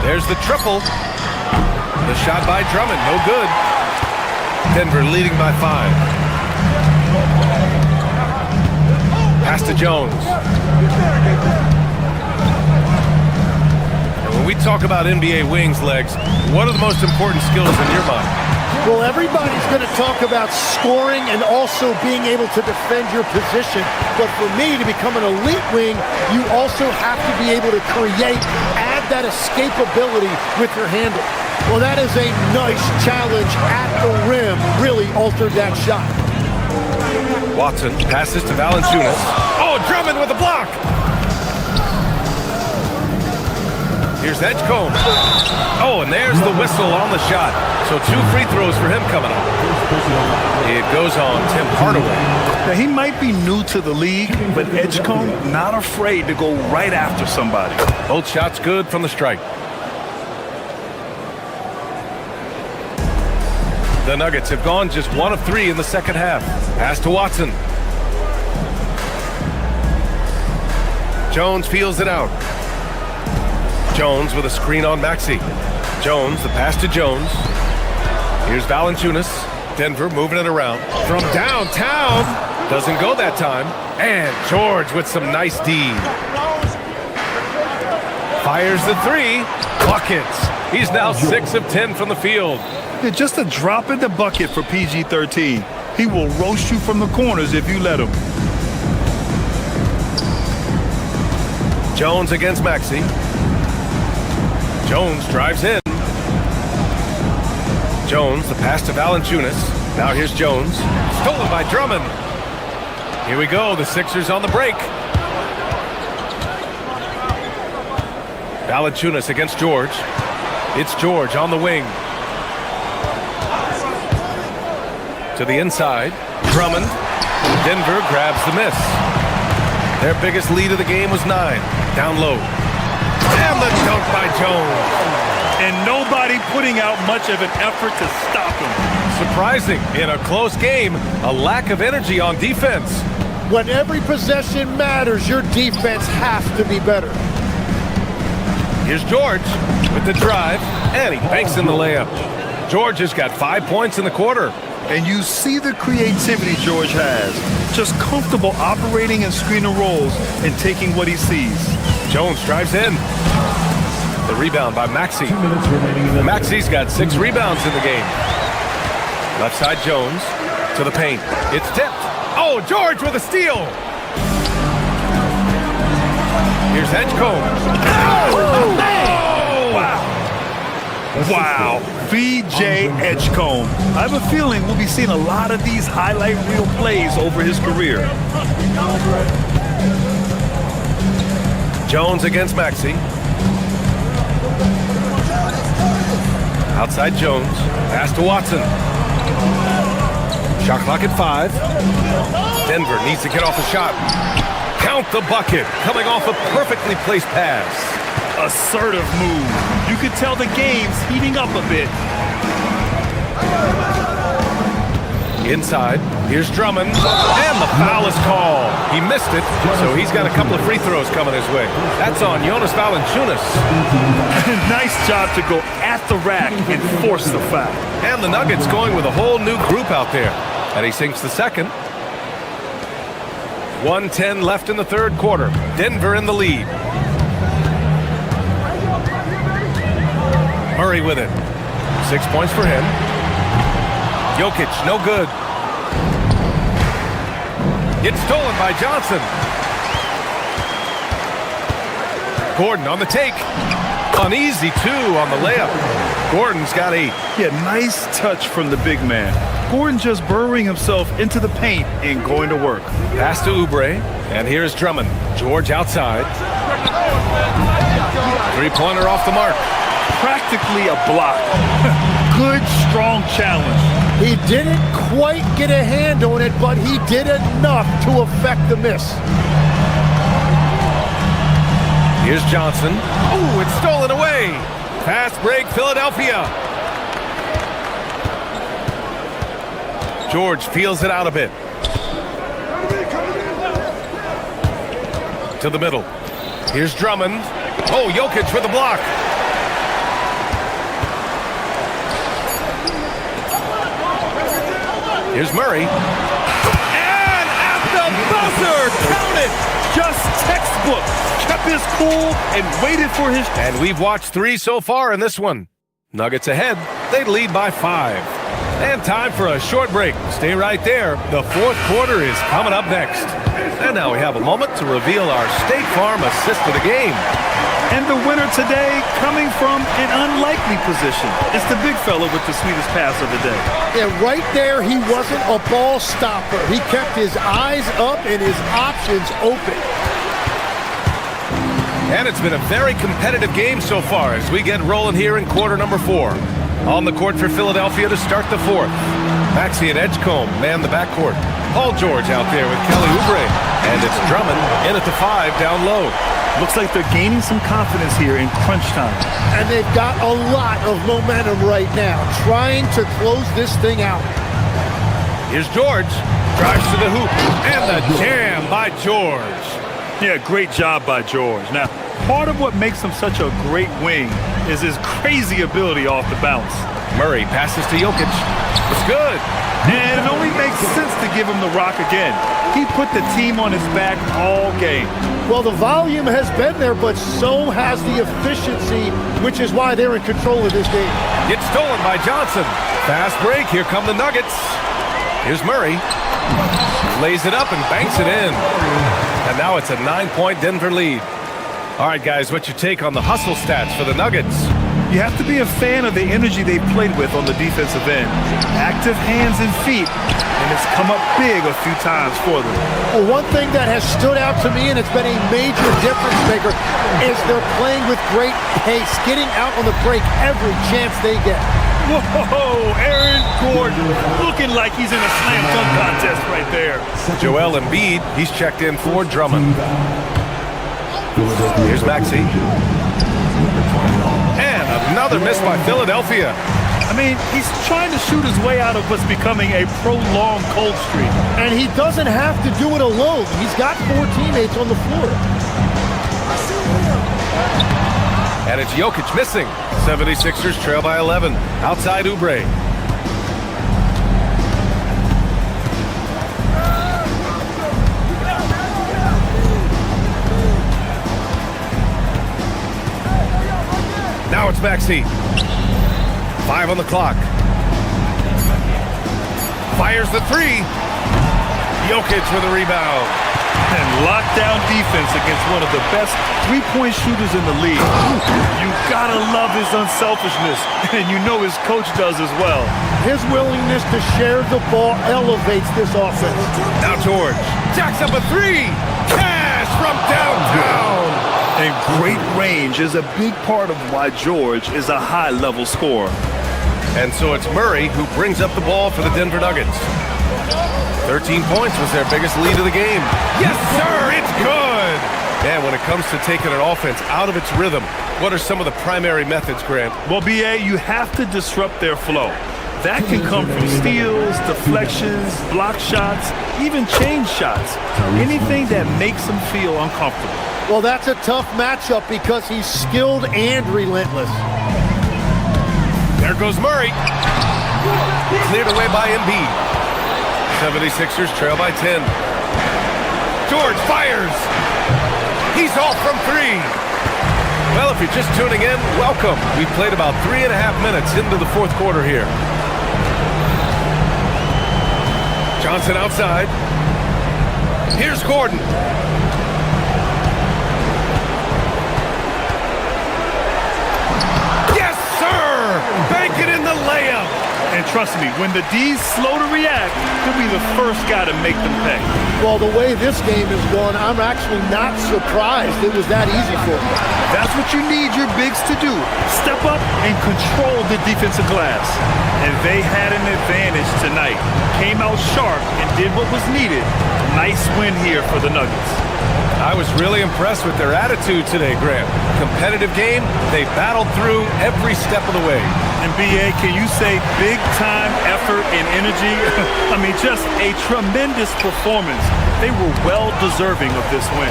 There's the triple. The shot by Drummond, no good. Denver leading by 5. Pass to Jones. And when we talk about NBA wings, Legs, what are the most important skills in your mind? Well, everybody's going to talk about scoring and also being able to defend your position. But for me, to become an elite wing, you also have to be able to create, add that escapability with your handle. Well, that is a nice challenge at the rim. Really altered that shot. Watson passes to Valanciunas. Oh, Drummond with a block. Here's Edgecombe. Oh, and there's the whistle on the shot. So 2 free throws for him coming up. It goes on Tim Hardaway. Now, he might be new to the league, but Edgecombe not afraid to go right after somebody. Both shots good from the strike. The Nuggets have gone just 1 of 3 in the second half. Pass to Watson. Jones feels it out. Jones with a screen on Maxey. Jones, the pass to Jones. Here's Valanciunas. Denver moving it around. From downtown. Doesn't go that time. And George with some nice D. Fires the 3. Buckets. He's now 6 of 10 from the field. Yeah, just a drop in the bucket for PG-13. He will roast you from the corners if you let him. Jones against Maxey. Jones drives in. Jones, the pass to Valanciunas. Now here's Jones. Stolen by Drummond. Here we go, the Sixers on the break. Valanciunas against George. It's George on the wing. To the inside. Drummond. Denver grabs the miss. Their biggest lead of the game was 9. Down low. And the dunk by Jones. And nobody putting out much of an effort to stop him. Surprising, in a close game, a lack of energy on defense. When every possession matters, your defense has to be better. Here's George with the drive, and he banks in the layup. George has got 5 points in the quarter. And you see the creativity George has. Just comfortable operating in screen and rolls and taking what he sees. Jones drives in. The rebound by Maxey. Maxey's got 6 rebounds in the game. Left side Jones to the paint. It's tipped. Oh, George with a steal. Here's Edgecombe. Oh, wow. Wow. B.J. Edgecombe. I have a feeling we'll be seeing a lot of these highlight reel plays over his career. Jones against Maxey. Outside Jones. Pass to Watson. Shot clock at 5. Denver needs to get off a shot. Count the bucket. Coming off a perfectly placed pass. Assertive move. You could tell the game's heating up a bit. Inside, here's Drummond, and the foul is called. He missed it, so he's got a couple of free throws coming his way. That's on Jonas Valanciunas. Nice job to go at the rack and force the foul. And the Nuggets going with a whole new group out there. And he sinks the second. 1:10 left in the third quarter. Denver in the lead. Murray with it. 6 points for him. Jokic, no good. It's stolen by Johnson. Gordon on the take. Uneasy, 2 on the layup. Gordon's got 8. Yeah, nice touch from the big man. Gordon just burrowing himself into the paint and going to work. Pass to Oubre, and here's Drummond. George outside. Three-pointer off the mark. Practically a block. Good, strong challenge. He didn't quite get a hand on it, but he did enough to affect the miss. Here's Johnson. Oh, it's stolen away. Fast break, Philadelphia. George feels it out a bit. To the middle. Here's Drummond. Oh, Jokic with the block. Here's Murray. And at the buzzer, count it. Just textbook. Kept his cool and waited for his... And we've watched 3 so far in this one. Nuggets ahead. They lead by 5. And time for a short break. Stay right there. The fourth quarter is coming up next. And now we have a moment to reveal our State Farm assist of the game. And the winner today coming from an unlikely position. It's the big fella with the sweetest pass of the day. Yeah, right there, he wasn't a ball stopper. He kept his eyes up and his options open. And it's been a very competitive game so far as we get rolling here in quarter number 4. On the court for Philadelphia to start the fourth. Maxey and Edgecombe man the backcourt. Paul George out there with Kelly Oubre. And it's Drummond in at the 5 down low. Looks like they're gaining some confidence here in crunch time. And they've got a lot of momentum right now, trying to close this thing out. Here's George. Drives to the hoop. And the jam by George. Yeah, great job by George. Now, part of what makes him such a great wing is his crazy ability off the bounce. Murray passes to Jokic. It's good. And it only makes sense to give him the rock again. He put the team on his back all game. Well, the volume has been there, but so has the efficiency, which is why they're in control of this game. It's stolen by Johnson. Fast break. Here come the Nuggets. Here's Murray. Lays it up and banks it in. And now it's a 9-point Denver lead. All right, guys, what's your take on the hustle stats for the Nuggets? You have to be a fan of the energy they've played with on the defensive end. Active hands and feet, and it's come up big a few times for them. Well, one thing that has stood out to me, and it's been a major difference maker, is they're playing with great pace, getting out on the break every chance they get. Whoa, Aaron Gordon looking like he's in a slam dunk contest right there. Joel Embiid, he's checked in for Drummond. Here's Maxey. And another miss by Philadelphia. I mean, he's trying to shoot his way out of what's becoming a prolonged cold streak. And he doesn't have to do it alone. He's got 4 teammates on the floor. And it's Jokic missing. 76ers trail by 11. Outside Oubre. Now it's Maxey. 5 on the clock. Fires the 3. Jokic with a rebound. And lockdown defense against one of the best three-point shooters in the league. You gotta love his unselfishness, and you know his coach does as well. His willingness to share the ball elevates this offense. Now George jacks up a 3. Cash from downtown. And great range is a big part of why George is a high-level scorer. And so it's Murray who brings up the ball for the Denver Nuggets. 13 points was their biggest lead of the game. Yes, sir, it's good. And when it comes to taking an offense out of its rhythm, what are some of the primary methods, Grant? Well, B.A., you have to disrupt their flow. That can come from steals, deflections, block shots, even change shots. Anything that makes them feel uncomfortable. Well, that's a tough matchup because he's skilled and relentless. There goes Murray. Cleared away by Embiid. 76ers trail by 10. George fires. He's off from 3. Well, if you're just tuning in, welcome. We've played about 3.5 minutes into the fourth quarter here. Johnson outside. Here's Gordon. trust me, when the D's slow to react, he'll be the first guy to make them pay. Well, the way this game is going, I'm actually not surprised it was that easy for him. That's what you need your bigs to do. Step up and control the defensive glass. And they had an advantage tonight. Came out sharp and did what was needed. Nice win here for the Nuggets. I was really impressed with their attitude today, Graham. Competitive game, they battled through every step of the way. And BA, can you say big-time effort and energy? I mean, just a tremendous performance. They were well-deserving of this win.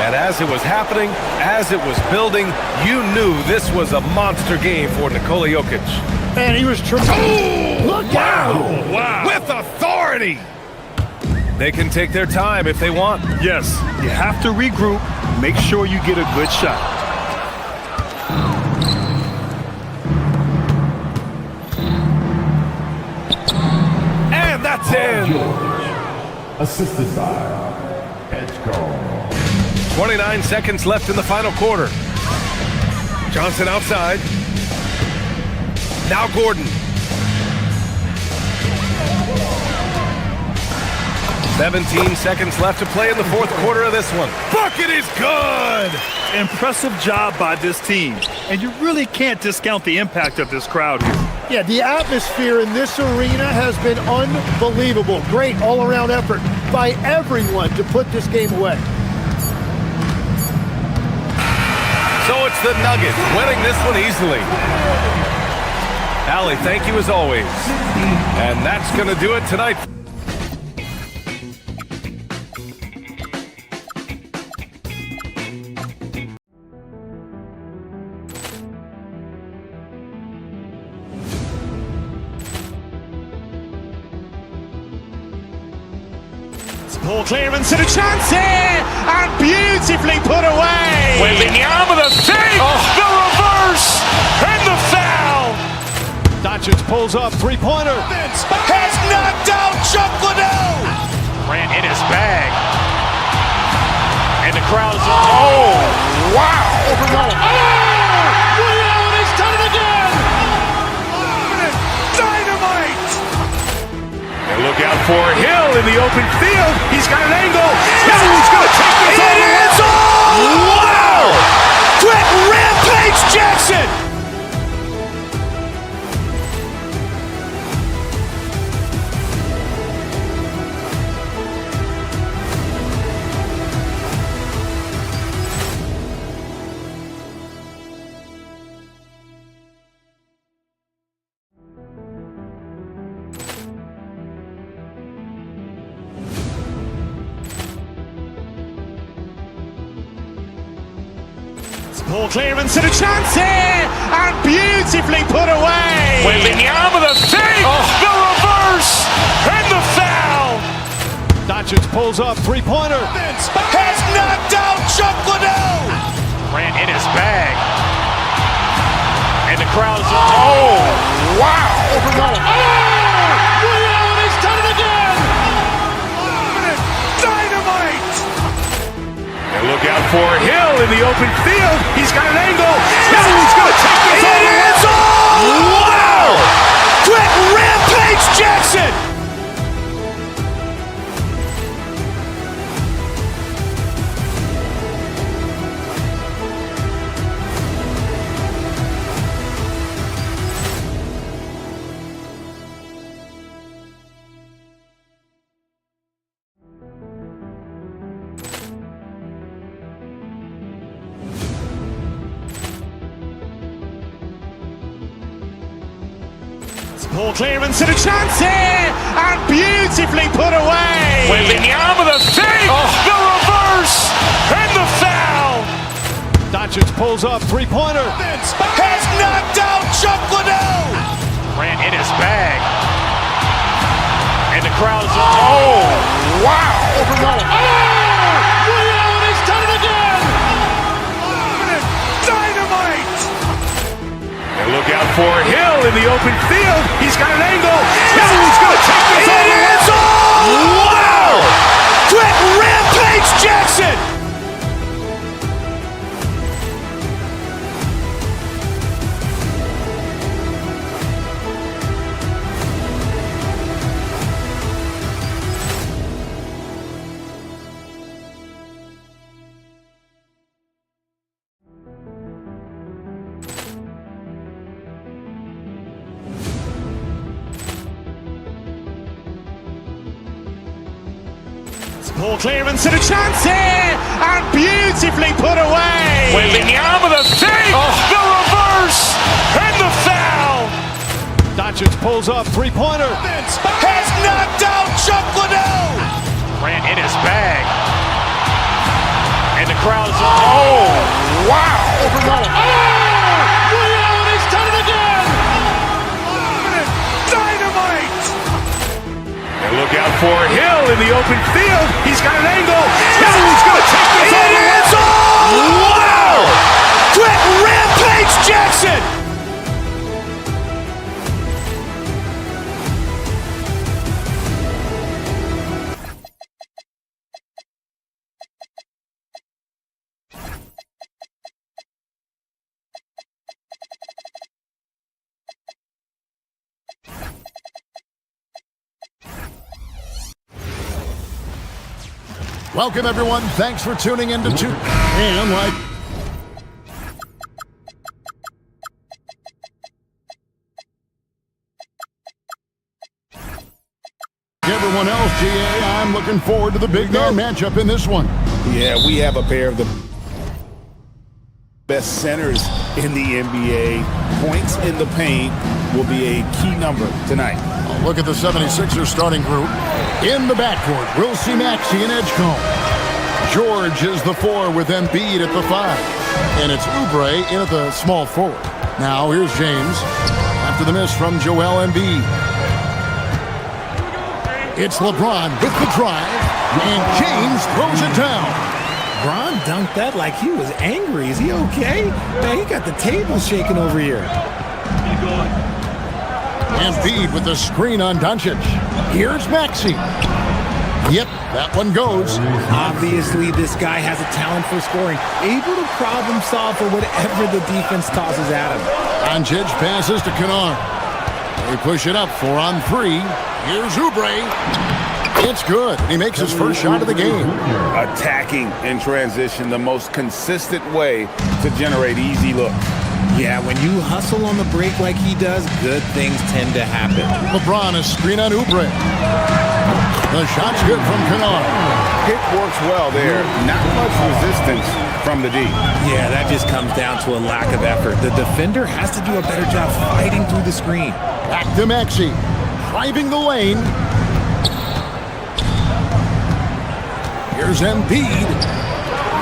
And as it was happening, as it was building, you knew this was a monster game for Nikola Jokic. Man, he was tremendous. Look out! Wow! With authority! They can take their time if they want. Yes, you have to regroup. Make sure you get a good shot. And that's in! Assisted by NextGen. 29 seconds left in the final quarter. Johnson outside. Now Gordon. 17 seconds left to play in the fourth quarter of this one. Bucket is good! Impressive job by this team. And you really can't discount the impact of this crowd here. Yeah, the atmosphere in this arena has been unbelievable. Great all-around effort by everyone to put this game away. So it's the Nuggets winning this one easily. Allie, thank you as always. And that's going to do it tonight. Poor clearance and a chance here, and beautifully put away. Wembanyama the save, the reverse, and the foul. Doncic pulls up, three-pointer. Has knocked out Chuck Liddell. Ran in his bag. And the crowd is, oh, wow. Ray Allen has done it again. Dynamite. And look out for Hill in the open field. He's got an angle. He's going to take this all the way. Wow. Quick rampage Jackson. Poor clearance and a chance here, and beautifully put away. Wembanyama the save, the reverse, and the foul. Doncic pulls up, three-pointer. Has knocked out Chuck Liddell. Ran in his bag. And the crowd is, oh, wow. Ray Allen has done it again. Dynamite. And look out for Hill in the open field. He's got an angle. He's going to take this all the way. Wow. Quick rampage Jackson. Poor clearance and a chance here, and beautifully put away. Wembanyama the save, the reverse, and the foul. Doncic pulls up, three-pointer. Has knocked out Chuck Liddell. Ran in his bag. And the crowd is, oh, wow. Ray Allen has done it again. Dynamite. And look out for Hill in the open field. He's got an angle. He's going to take this all the way. Wow. Quick rampage Jackson. Ball clearance and a chance here, and beautifully put away. Wembanyama the save, the reverse, and the foul. Doncic pulls up, three-pointer. Has knocked out Chuck Liddell. Grant in his bag. And the crowd is, oh, wow. Ray Allen has done it again. Dynamite. And look out for Hill in the open field. He's got an angle. Hill's going to take this all the way. Wow. Quick rampage Jackson. Welcome, everyone. Thanks for tuning in to and like. Everyone else, GA, I'm looking forward to the big man matchup in this one. Yeah, we have a pair of the best centers in the NBA. Points in the paint will be a key number tonight. I'll look at the 76ers starting group. In the backcourt, we'll see Maxey and Edgecombe. George is the 4 with Embiid at the 5. And it's Oubre in at the small forward. Now here's James after the miss from Joel Embiid. It's LeBron with the drive, and James throws it down. Bron dunked that like he was angry. Is he okay? Man, he got the table shaking over here. Embiid with the screen on Doncic. Here's Maxey. Yep, that one goes. Obviously, this guy has a talent for scoring, able to problem solve for whatever the defense tosses at him. Doncic passes to Kennard. They push it up 4 on 3. Here's Oubre. It's good. He makes his first shot of the game. Attacking in transition, the most consistent way to generate easy looks. Yeah, when you hustle on the break like he does, good things tend to happen. LeBron a screen on Oubre. The shot's good from Kennard. Pick works well there. Not much resistance from the D. Yeah, that just comes down to a lack of effort. The defender has to do a better job fighting through the screen. Back to Maxey. Driving the lane. Here's Embiid.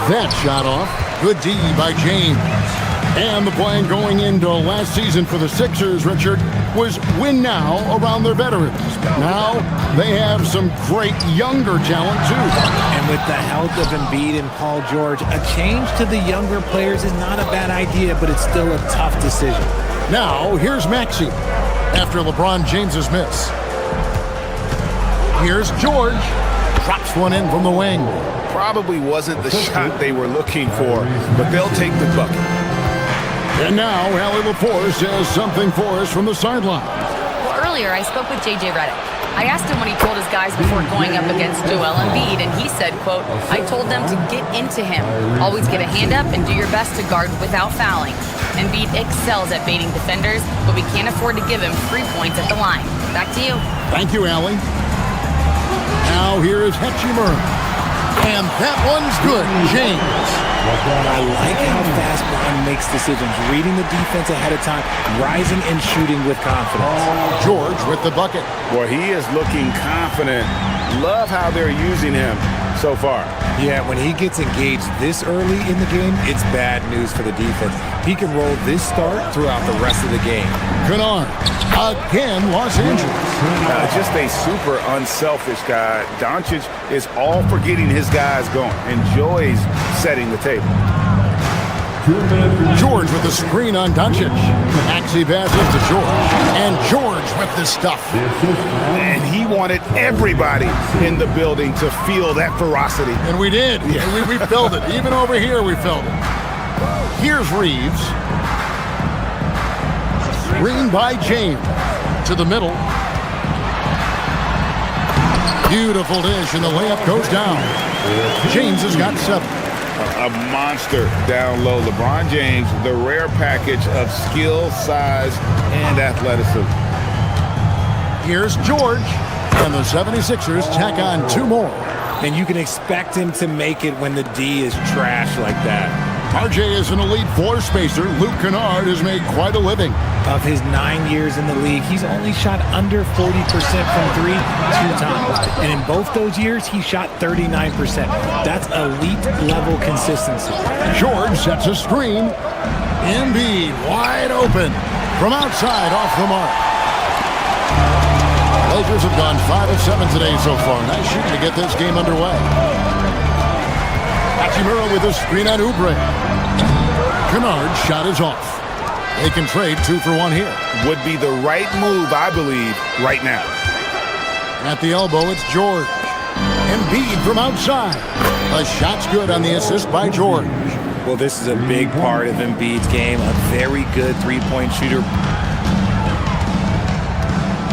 That shot off. Good D by James. And the plan going into last season for the Sixers, Richard, was win now around their veterans. Now they have some great younger talent, too. And with the health of Embiid and Paul George, a change to the younger players is not a bad idea, but it's still a tough decision. Now, here's Maxey after LeBron James's miss. Here's George. Drops one in from the wing. Probably wasn't the shot they were looking for, but they'll take the bucket. And now, Allie LaForce has something for us from the sideline. Well, earlier I spoke with J.J. Redick. I asked him what he told his guys before going up against Joel Embiid, and he said, quote, "I told them to get into him. Always get a hand up and do your best to guard without fouling. Embiid excels at baiting defenders, but we can't afford to give him 3 points at the line." Back to you. Thank you, Allie. Now here is Hetchimer. And that one's good. James. I like how fast Bron makes decisions, reading the defense ahead of time, rising and shooting with confidence. George with the bucket. Well, he is looking confident. Love how they're using him so far. Yeah, when he gets engaged this early in the game, it's bad news for the defense. He can roll this start throughout the rest of the game. Kennard. Again, Los Angeles. Just a super unselfish guy. Doncic is all for getting his guys going. Enjoys setting the table. George with the screen on Doncic. Maxey passes to George. And George with the stuff. And he wanted everybody in the building to feel that ferocity. And we did. Yeah. We felt it. Even over here, we felt it. Here's Reeves. Screen by James. To the middle. Beautiful dish, and the layup goes down. James has got 7. A monster down low. LeBron James, the rare package of skill, size, and athleticism. Here's George, and the 76ers tack on 2 more. and you can expect him to make it when the D is trash like that. RJ is an elite floor spacer. Luke Kennard has made quite a living. Of his 9 years in the league, he's only shot under 40% from three 2 times. And in both those years, he shot 39%. That's elite level consistency. George sets a screen. Embiid wide open from outside off the mark. Lakers have gone 5 of 7 today so far. Nice shooting to get this game underway. Hachimura with a screen on Oubre. Kennard's shot is off. They can trade 2 for 1 here. Would be the right move, I believe, right now. At the elbow, it's George. Embiid from outside. A shot's good on the assist by George. Well, this is a big part of Embiid's game. A very good three-point shooter.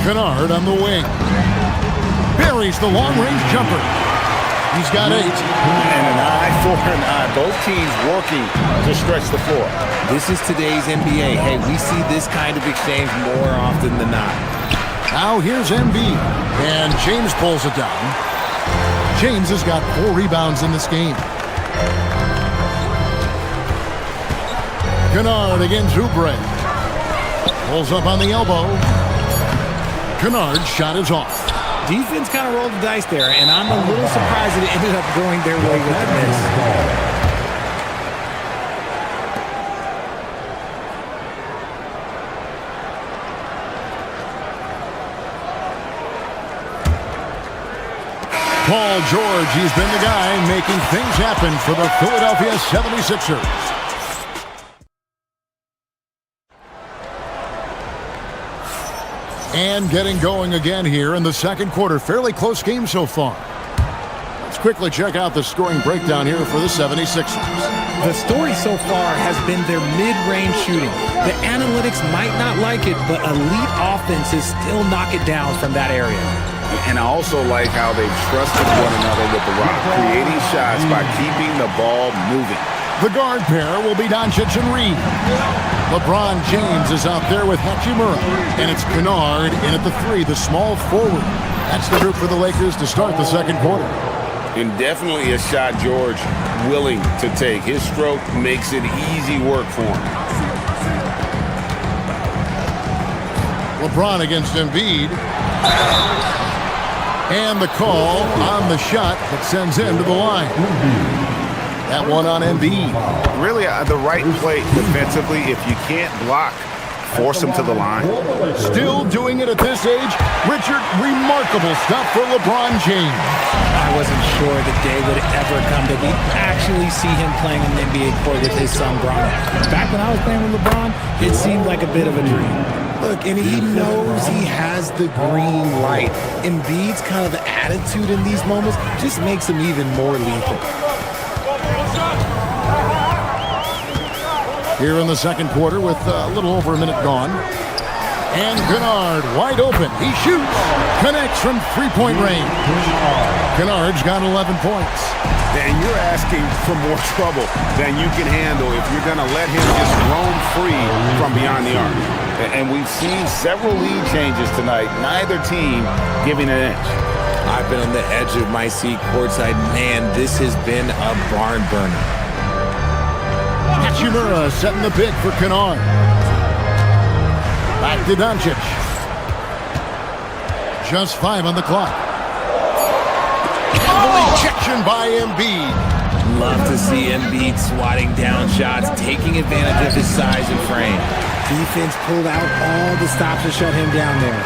Kennard on the wing. Buries the long-range jumper. He's got 8. And an eye for an eye. Both teams working to stretch the floor. This is today's NBA. Hey, we see this kind of exchange more often than not. Now here's Embiid. And James pulls it down. James has got 4 rebounds in this game. Kennard against Oubre. Pulls up on the elbow. Kennard's shot is off. Defense kind of rolled the dice there, and I'm a little surprised that it ended up going their way with the miss. Paul George, he's been the guy making things happen for the Philadelphia 76ers. And getting going again here in the second quarter. Fairly close game so far. Let's quickly check out the scoring breakdown here for the 76ers. The story so far has been their mid-range shooting. The analytics might not like it, but elite offenses still knock it down from that area. And I also like how they've trusted one another with the rock, creating shots by keeping the ball moving. The guard pair will be Doncic and Reed. LeBron James is out there with Hachimura. And it's Kennard in at the 3, the small forward. That's the group for the Lakers to start the second quarter. And definitely a shot George willing to take. His stroke makes it easy work for him. LeBron against Embiid. And the call on the shot that sends him to the line. That one on Embiid. Really, the right play defensively. If you can't block, force him to the line. Still doing it at this age. Richard, remarkable stuff for LeBron James. I wasn't sure the day would ever come that we'd actually see him playing an NBA court with his son, Bron. Back when I was playing with LeBron, it seemed like a bit of a dream. Look, and he knows he has the green light. Embiid's kind of attitude in these moments just makes him even more lethal. Here in the second quarter with a little over a minute gone. And Kennard wide open. He shoots. Connects from three-point range. Kennard's got 11 points. And you're asking for more trouble than you can handle if you're going to let him just roam free from beyond the arc. And we've seen several lead changes tonight. Neither team giving an inch. I've been on the edge of my seat courtside. Man, this has been a barn burner. Hachimura setting the pick for Kennard. Back to Doncic. Just 5 on the clock. Ejection by Embiid. Love to see Embiid swatting down shots, taking advantage of his size and frame. Defense pulled out all the stops to shut him down there.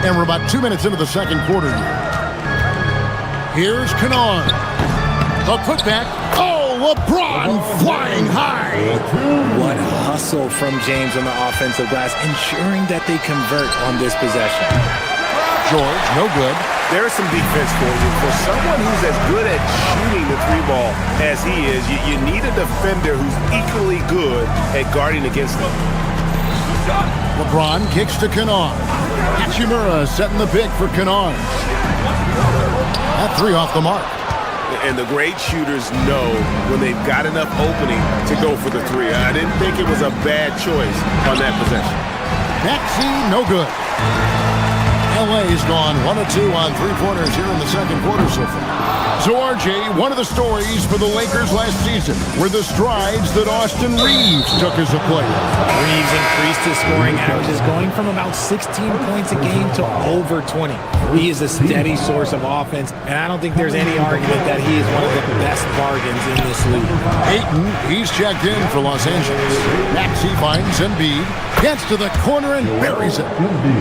And we're about 2 minutes into the second quarter here. Here's Kennard. The putback. Oh, LeBron flying high. What hustle from James on the offensive glass, ensuring that they convert on this possession. George, no good. There's some defense for you. For someone who's as good at shooting the three ball as he is, you need a defender who's equally good at guarding against him. LeBron kicks to Kennard. Hachimura setting the pick for Kennard. That 3 off the mark. And the great shooters know when they've got enough opening to go for the 3. I didn't think it was a bad choice on that possession. Maxey, no good. LA's gone 1 of 2 on three-pointers here in the second quarter so far. So, RJ, one of the stories for the Lakers last season were the strides that Austin Reeves took as a player. Reeves increased his scoring averages, going from about 16 points a game to over 20. He is a steady source of offense, and I don't think there's any argument that he is one of the best bargains in this league. Ayton, he's checked in for Los Angeles. Maxey finds Embiid, gets to the corner and buries it.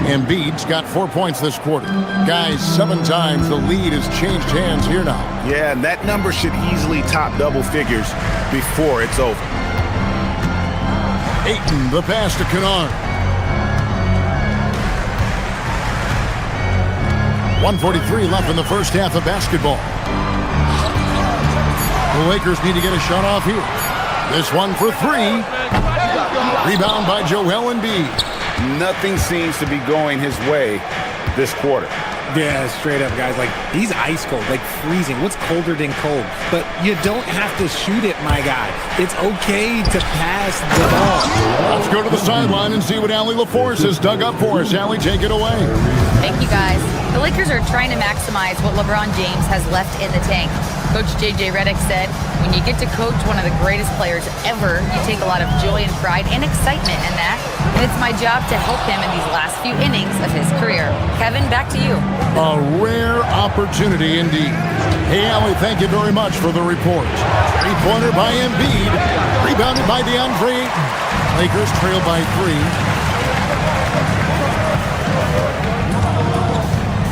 Embiid's got 4 points this quarter. Guys, 7 times the lead has changed hands here now. Yeah, and that number should easily top double figures before it's over. Ayton, the pass to Kennard. 1:43 left in the first half of basketball. The Lakers need to get a shot off here. This one for 3. Rebound by Joel Embiid. Nothing seems to be going his way this quarter. Yeah, straight up, guys. Like, he's ice cold, like freezing. What's colder than cold? But you don't have to shoot it, my guy. It's okay to pass the ball. Let's go to the sideline and see what Allie LaForce has dug up for us. Allie, take it away. Thank you, guys. The Lakers are trying to maximize what LeBron James has left in the tank. Coach J.J. Redick said, when you get to coach one of the greatest players ever, you take a lot of joy and pride and excitement in that. And it's my job to help him in these last few innings of his career. Kevin, back to you. A rare opportunity indeed. Hey, Allie, thank you very much for the report. Three-pointer by Embiid. Rebounded by DeAndre Ayton. Lakers trail by 3.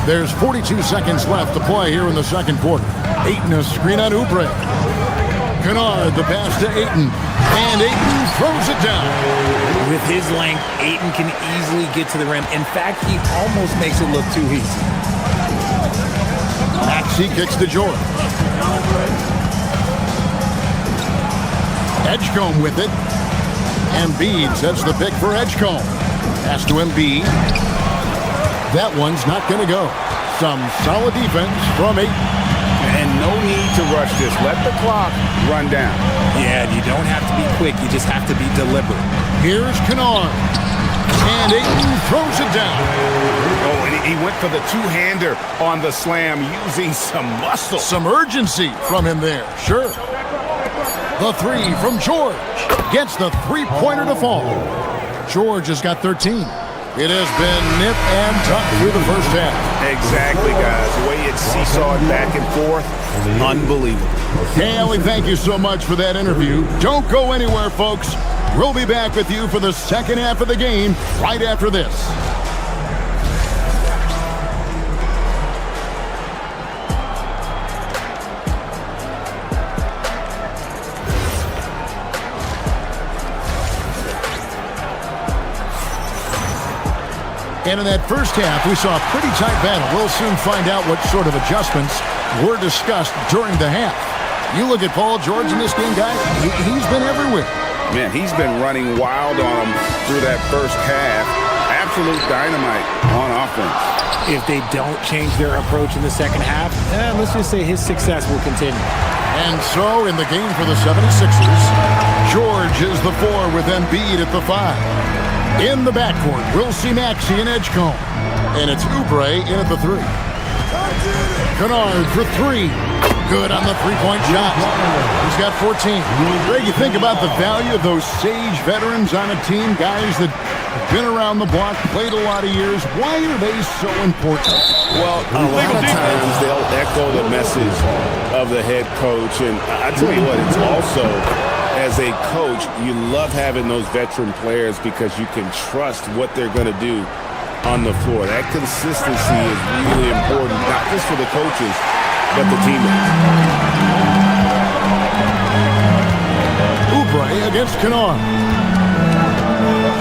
There's 42 seconds left to play here in the second quarter. Ayton a screen on Oubre. Kennard, the pass to Ayton. And Ayton throws it down. With his length, Ayton can easily get to the rim. In fact, he almost makes it look too easy. Maxey kicks to George. Edgecombe with it. Embiid sets the pick for Edgecombe. Pass to Embiid. That one's not going to go. Some solid defense from Ayton. And no need to rush this. Let the clock run down. Yeah, you don't have to be quick. You just have to be deliberate. Here's Kennard. And Ayton throws it down. Oh, and he went for the two-hander on the slam using some muscle. Some urgency from him there. Sure. The 3 from George. Gets the three-pointer to fall. George has got 13. It has been nip and tuck through the first half. Exactly, guys. The way it's seesawed back and forth, unbelievable. Hey, Allie, thank you so much for that interview. Don't go anywhere, folks. We'll be back with you for the second half of the game right after this. And in that first half, we saw a pretty tight battle. We'll soon find out what sort of adjustments were discussed during the half. You look at Paul George in this game, guys, he's been everywhere. Man, he's been running wild on them through that first half. Absolute dynamite on offense. If they don't change their approach in the second half, let's just say his success will continue. And so, in the game for the 76ers, George is the 4 with Embiid at the 5. In the backcourt, we'll see Maxey and Edgecombe. And it's Oubre in at the 3. Kennard for 3. Good on the three-point shot. He's got 14. Greg, you think about the value of those sage veterans on a team, guys that have been around the block, played a lot of years. Why are they so important? Well, a lot of times they'll echo the message of the head coach. And I tell you what, it's also, as a coach, you love having those veteran players because you can trust what they're going to do on the floor. That consistency is really important, not just for the coaches, but the teammates. Oubre against Kennard.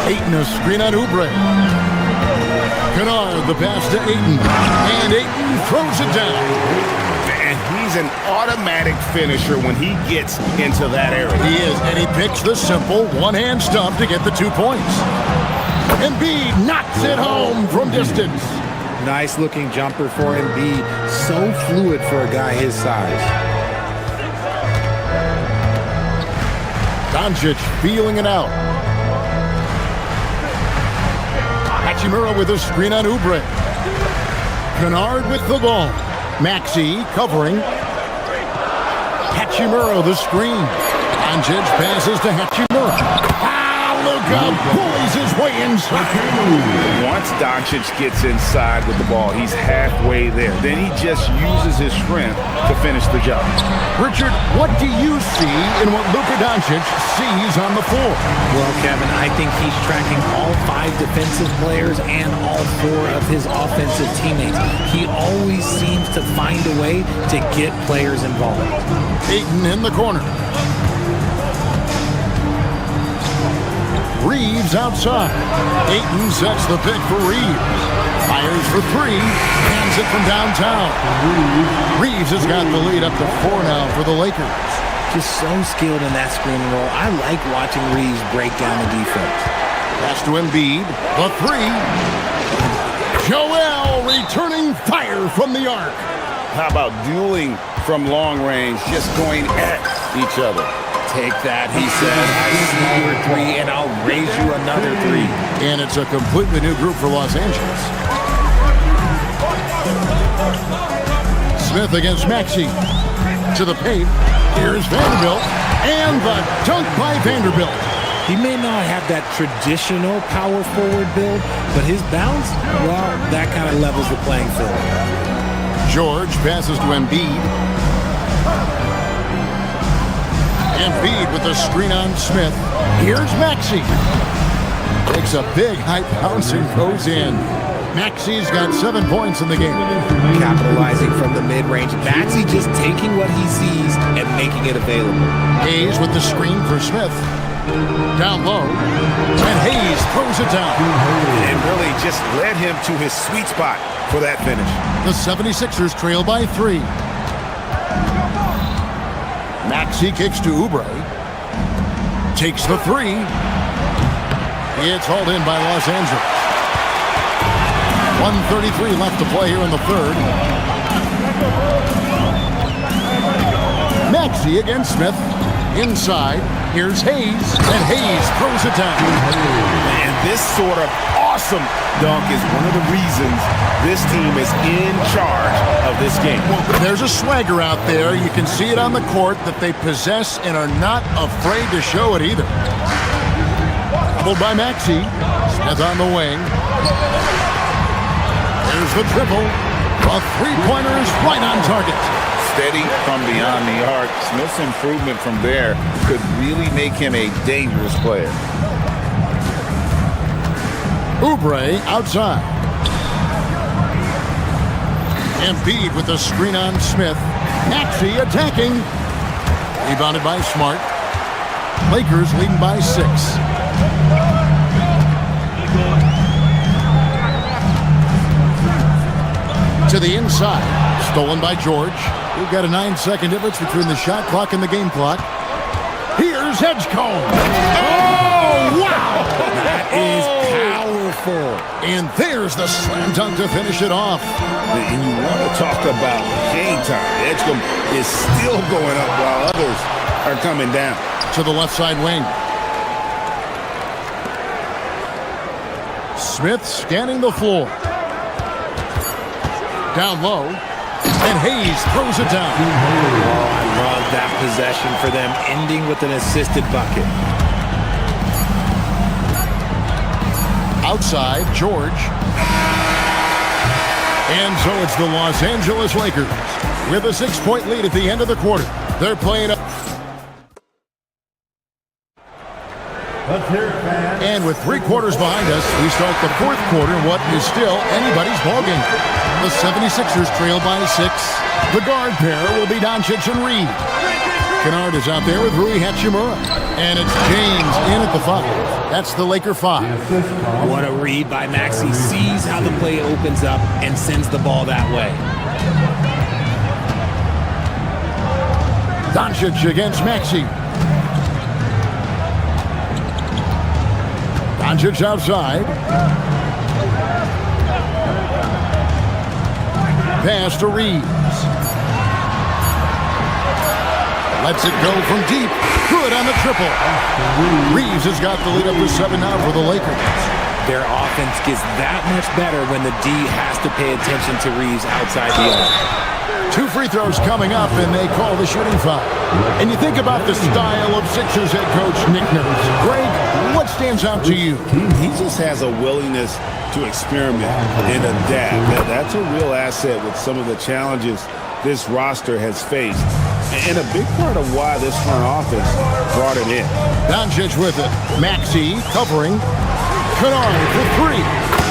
Ayton a screen on Oubre. Kennard, the pass to Ayton. And Ayton throws it down. And he's an automatic finisher when he gets into that area. He is, and he picks the simple one-hand stump to get the 2 points. Embiid knocks it home from distance. Nice looking jumper for Embiid. So fluid for a guy his size. Doncic feeling it out. Hachimura with a screen on Oubre. Kennard with the ball. Maxey covering. Hachimura the screen. Doncic passes to Hachimura. Look out, bullies his way inside. Once Doncic gets inside with the ball, he's halfway there. Then he just uses his strength to finish the job. Richard, what do you see in what Luka Doncic sees on the floor? Well, Kevin, I think he's tracking all 5 defensive players and all 4 of his offensive teammates. He always seems to find a way to get players involved. Ayton in the corner. Reeves outside. Ayton sets the pick for Reeves. Fires for 3. Hands it from downtown. Reeves has got the lead up to 4 now for the Lakers. Just so skilled in that screen and roll. I like watching Reeves break down the defense. Pass to Embiid. The 3. Joel returning fire from the arc. How about dueling from long range, just going at each other? Take that, he said. I see your 3, and I'll raise you another 3. And it's a completely new group for Los Angeles. Smith against Maxey. To the paint. Here's Vanderbilt. And the dunk by Vanderbilt. He may not have that traditional power forward build, but his bounce, well, that kind of levels the playing field. George passes to Embiid. Embiid with the screen on Smith. Here's Maxey. Takes a big high bounce and goes in. Maxey's got 7 points in the game. Capitalizing from the mid-range. Maxey just taking what he sees and making it available. Hayes with the screen for Smith. Down low. And Hayes throws it down. And really just led him to his sweet spot for that finish. The 76ers trail by 3. Maxey kicks to Oubre. Takes the 3. It's hauled in by Los Angeles. 1:33 left to play here in the third. Maxey against Smith. Inside. Here's Hayes. And Hayes throws it down. And this sort of awesome dunk is one of the reasons this team is in charge of this game. There's a swagger out there. You can see it on the court that they possess and are not afraid to show it either. Doubled by Maxey. Smith on the wing. There's the triple. A 3-pointer is right on target. Steady from beyond the arc. Smith's improvement from there could really make him a dangerous player. Oubre outside. Embiid with the screen on Smith. Maxey attacking. Rebounded by Smart. Lakers leading by 6. To the inside. Stolen by George. We've got a 9-second difference between the shot clock and the game clock. Here's Edgecombe. Oh, wow! That is powerful. And there's the slam dunk to finish it off. And you want to talk about game time. Edgecombe is still going up while others are coming down. To the left side wing. Smith scanning the floor. Down low. And Hayes throws it down. Oh, I love that possession for them, ending with an assisted bucket. Outside, George. And so it's the Los Angeles Lakers with a 6-point lead at the end of the quarter. They're playing up. And with 3 quarters behind us, we start the 4th quarter in what is still anybody's ballgame. The 76ers trail by 6. The guard pair will be Doncic and Reed. Kennard is out there with Rui Hachimura. And it's James in at the 5. That's the Laker 5. What a read by Maxey. Sees how the play opens up and sends the ball that way. Doncic against Maxey. Doncic outside. Pass to Reeves. Lets it go from deep. Good on the triple. Reeves has got the lead up to 7 now for the Lakers. Their offense gets that much better when the D has to pay attention to Reeves outside the arc. 2 free throws coming up, and they call the shooting foul. And you think about the style of Sixers head coach Nick Nurse. Greg, what stands out to you? He just has a willingness to experiment and adapt. That's a real asset with some of the challenges this roster has faced. And a big part of why this front office brought it in. Doncic with it. Maxey covering. Kennard for 3.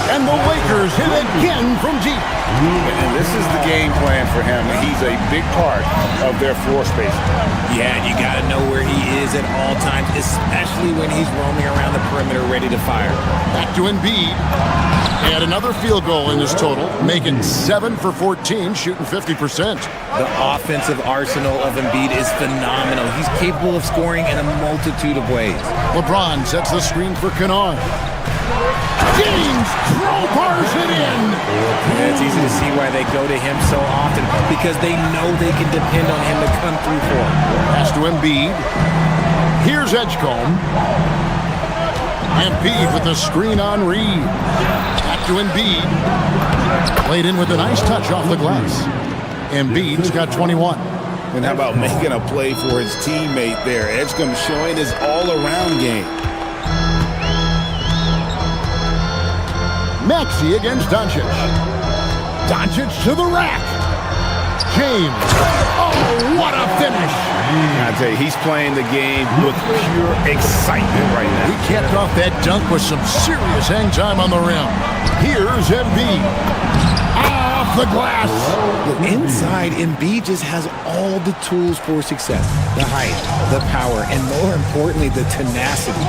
And the Lakers hit again from deep. And this is the game plan for him. He's a big part of their floor space. Yeah, and you got to know where he is at all times, especially when he's roaming around the perimeter ready to fire. Back to Embiid. And another field goal in this total, making 7 for 14, shooting 50%. The offensive arsenal of Embiid is phenomenal. He's capable of scoring in a multitude of ways. LeBron sets the screen for Kennard. James crowbars it in. Yeah, it's easy to see why they go to him so often, because they know they can depend on him to come through for them. Pass to Embiid. Here's Edgecombe. Embiid with the screen on Reed. Back to Embiid. Played in with a nice touch off the glass. Embiid's got 21. And how about making a play for his teammate there? Edgecombe showing his all-around game. Maxey against Doncic. Doncic to the rack. James. Oh, what a finish. I tell you, he's playing the game with pure excitement right now. He capped off that dunk with some serious hang time on the rim. Here's Embiid. Off the glass. Inside, Embiid just has all the tools for success. The height, the power, and more importantly, the tenacity.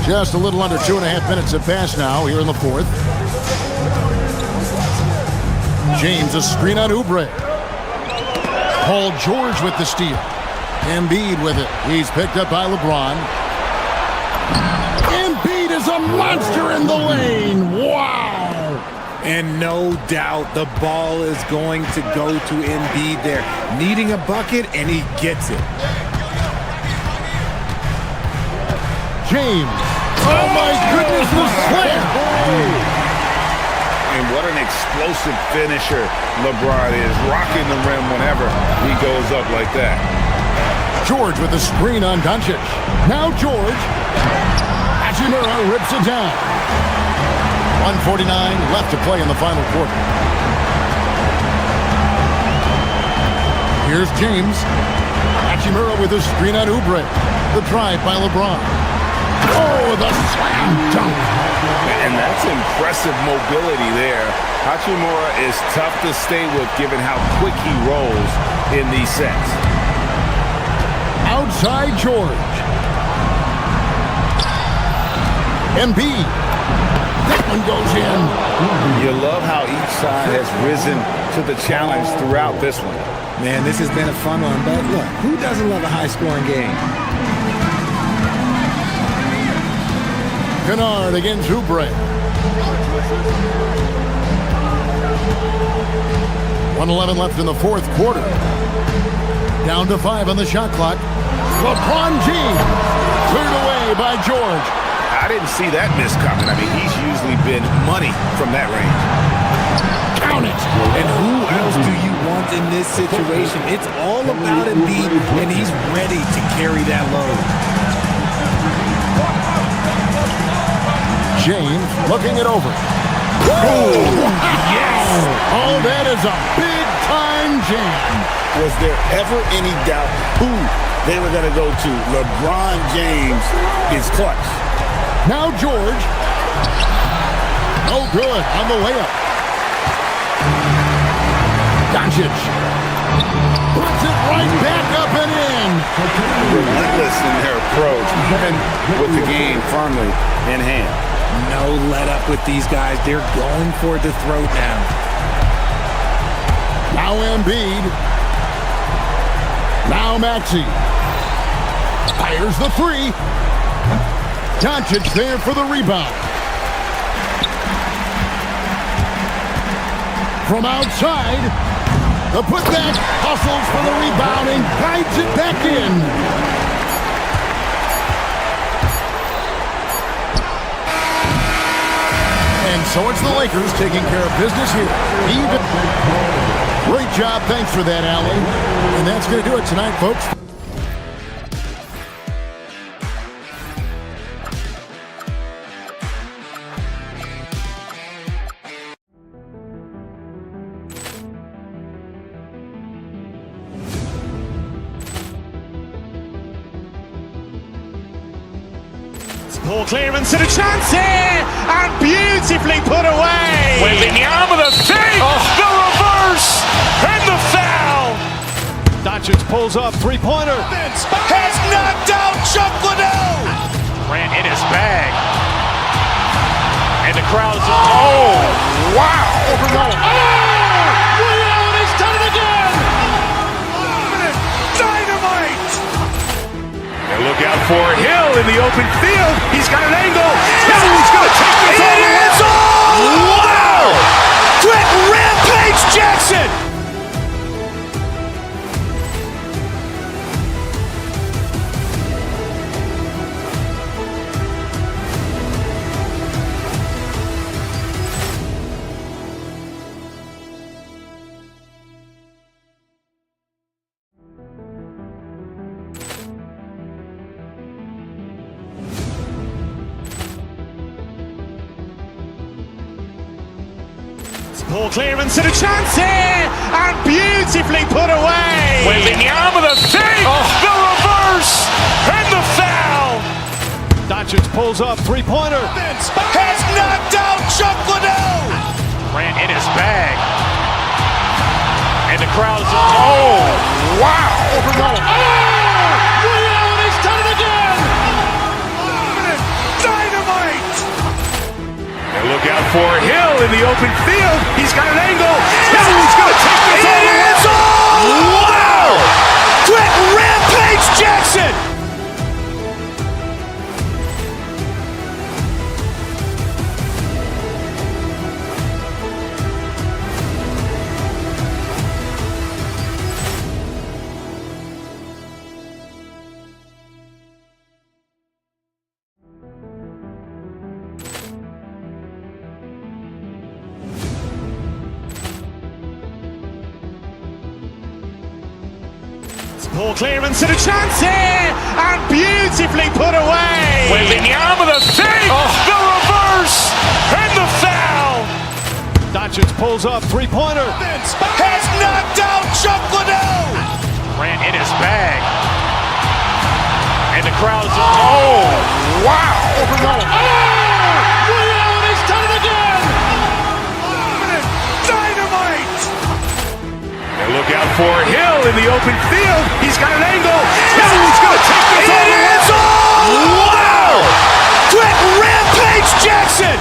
Just a little under 2.5 minutes have passed now here in the fourth. James, a screen on Oubre. Paul George with the steal. Embiid with it. He's picked up by LeBron. Embiid is a monster in the lane. Wow. And no doubt the ball is going to go to Embiid there. Needing a bucket, and he gets it. James. Oh, my goodness, the slam. And what an explosive finisher LeBron is, rocking the rim whenever he goes up like that. George with the screen on Doncic. Now George. Hachimura rips it down. 1:49 left to play in the final quarter. Here's James. Hachimura with the screen on Oubre. The drive by LeBron. Oh, the slam dunk. And that's impressive mobility there. Hachimura is tough to stay with given how quick he rolls in these sets. Outside George. Embiid. That one goes in. You love how each side has risen to the challenge throughout this one. Man, this has been a fun one, but look, who doesn't love a high-scoring game? Kennard against Oubre. 1:11 left in the fourth quarter. Down to 5 on the shot clock. LeBron James cleared away by George. I didn't see that miss coming. I mean, he's usually been money from that range. Count it. And who else do you want in this situation? It's all about Embiid, and he's ready to carry that load. James looking it over. Oh, yes! Oh, that is a big-time jam. Was there ever any doubt who they were going to go to? LeBron James is clutch. Now George. Oh, good on the layup. Doncic. Puts it right back up and in. Relentless in their approach, even with the game firmly in hand. No let up with these guys. They're going for the throat now. Now Embiid. Now Maxey. Fires the three. Doncic there for the rebound. From outside, the putback hustles for the rebound and guides it back in. And so it's the Lakers taking care of business here. Great job. Thanks for that, Allie. And that's going to do it tonight, folks. Poor clearance and a chance here, and beautifully put away. Wembanyama the save, the reverse, and the foul. Doncic pulls up, three-pointer. Has knocked out Chuck Liddell. Grant in his bag. And the crowd's, oh, wow. Ray Allen has done it again. Dynamite. And look out for Hill in the open field. He's got an angle. He's going to take this all the way. Wow. Quick Rampage Jackson. Poor clearance and a chance here, and beautifully put away. Wembanyama the save, the reverse, and the foul. Doncic pulls up, three-pointer. Has knocked out Chuck Liddell. Grant in his bag. And the crowd's, oh, wow. Ray Allen has done it again. Dynamite. And look out for Hill in the open field. He's got an angle. He's going to take this all the way. Wow. Quick Rampage Jackson. Poor clearance and a chance here, and beautifully put away. Wembanyama the save, the reverse, and the foul. Doncic pulls up, three-pointer. Has knocked out Chuck Liddell. Grant in his bag. And the crowd's, oh, wow. Ray Allen has done it again. Dynamite. And look out for Hill in the open field. He's got an angle. He's going to take this all the way. Wow. Quick Rampage Jackson.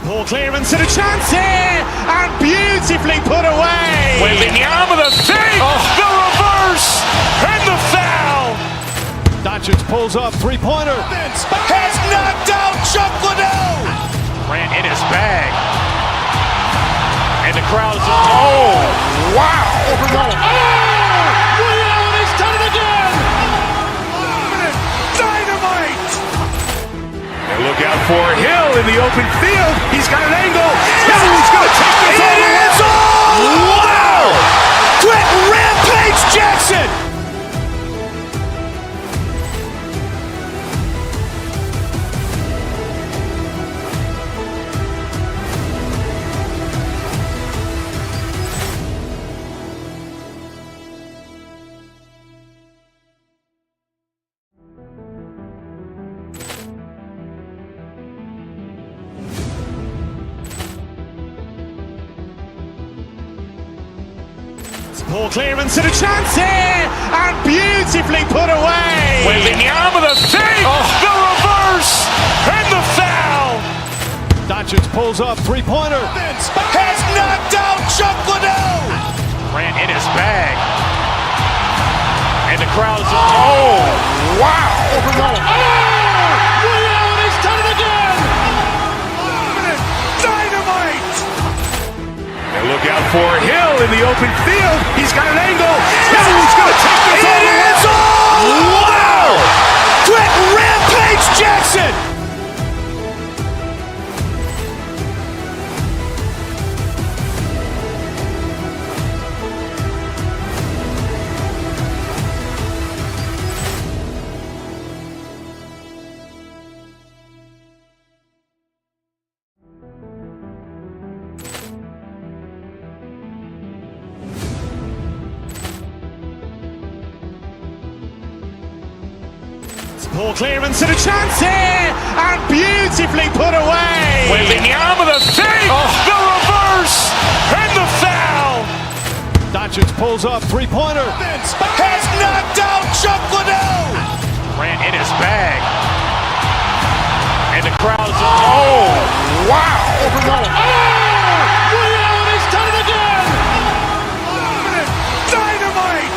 Poor clearance and a chance here, and beautifully put away. Wembanyama the save, the reverse, and the foul. Doncic pulls up, three-pointer. Has knocked out Chuck Liddell. Grant in his bag. And the crowd's, oh, wow. Ray Allen has done it again. Dynamite. And look out for Hill in the open field. He's got an angle. He's going to take this all the way. Wow. Quick Rampage Jackson. Poor clearance and a chance here, and beautifully put away. Wembanyama the save, the reverse, and the foul. Doncic pulls up, three-pointer. Has knocked out Chuck Liddell. Grant in his bag. And the crowd's, oh, wow. Ray Allen has done it again. Dynamite. And look out for Hill in the open field. He's got an angle. Hill's going to take this all the way. It is all. Wow. Quick Rampage Jackson. Poor clearance and a chance here, and beautifully put away. Wembanyama the save, the reverse, and the foul. Doncic pulls up, three-pointer. Has knocked out Chuck Liddell. Grant in his bag. And the crowd's, oh, wow. Ray Allen has done it again. Dynamite.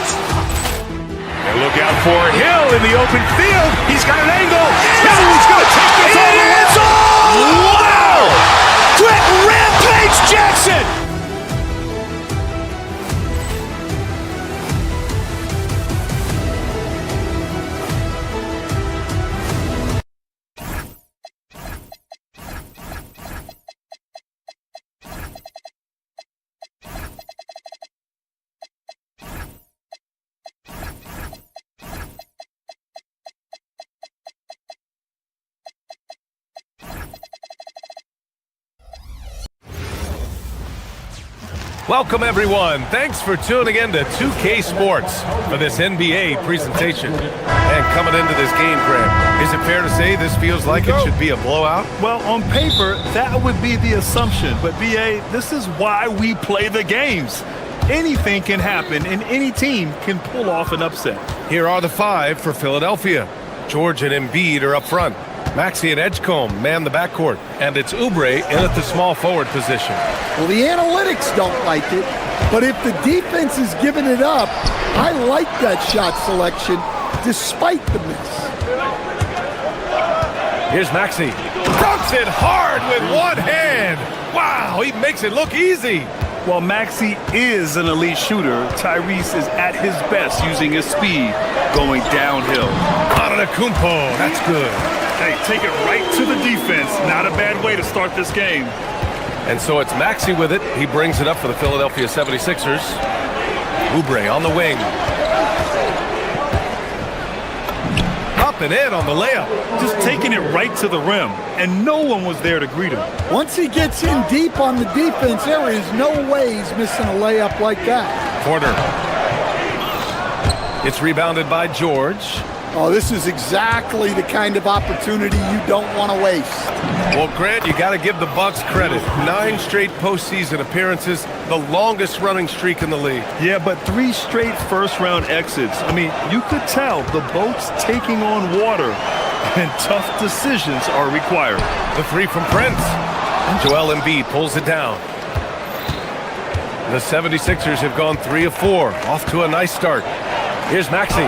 And look out for Hill in the open field. He's got an angle. Hill's going to take this all the way. It is all. Wow. Quick Rampage Jackson. Welcome, everyone. Thanks for tuning in to 2K Sports for this NBA presentation. And coming into this game, Graham, is it fair to say this feels like it should be a blowout? Well, on paper, that would be the assumption. But, B.A., this is why we play the games. Anything can happen, and any team can pull off an upset. Here are the five for Philadelphia. George and Embiid are up front. Maxey and Edgecombe man the backcourt. And it's Oubre in at the small forward position. Well, the analytics don't like it, but if the defense is giving it up, I like that shot selection despite the miss. Here's Maxey. Dunks it hard with one hand. Wow, he makes it look easy. While Maxey is an elite shooter, Tyrese is at his best using his speed going downhill. Antetokounmpo, that's good. Hey, take it right to the defense. Not a bad way to start this game. And so it's Maxey with it. He brings it up for the Philadelphia 76ers. Oubre on the wing. Up and in on the layup. Just taking it right to the rim, and no one was there to greet him. Once he gets in deep on the defense, there is no way he's missing a layup like that. Porter. It's rebounded by George. Oh, this is exactly the kind of opportunity you don't want to waste. Well, Grant, you got to give the Bucks credit. 9 straight postseason appearances, the longest running streak in the league. Yeah, but 3 straight first-round exits. I mean, you could tell the boat's taking on water, and tough decisions are required. The 3 from Prince. Joel Embiid pulls it down. The 76ers have gone 3 of 4, off to a nice start. Here's Maxey.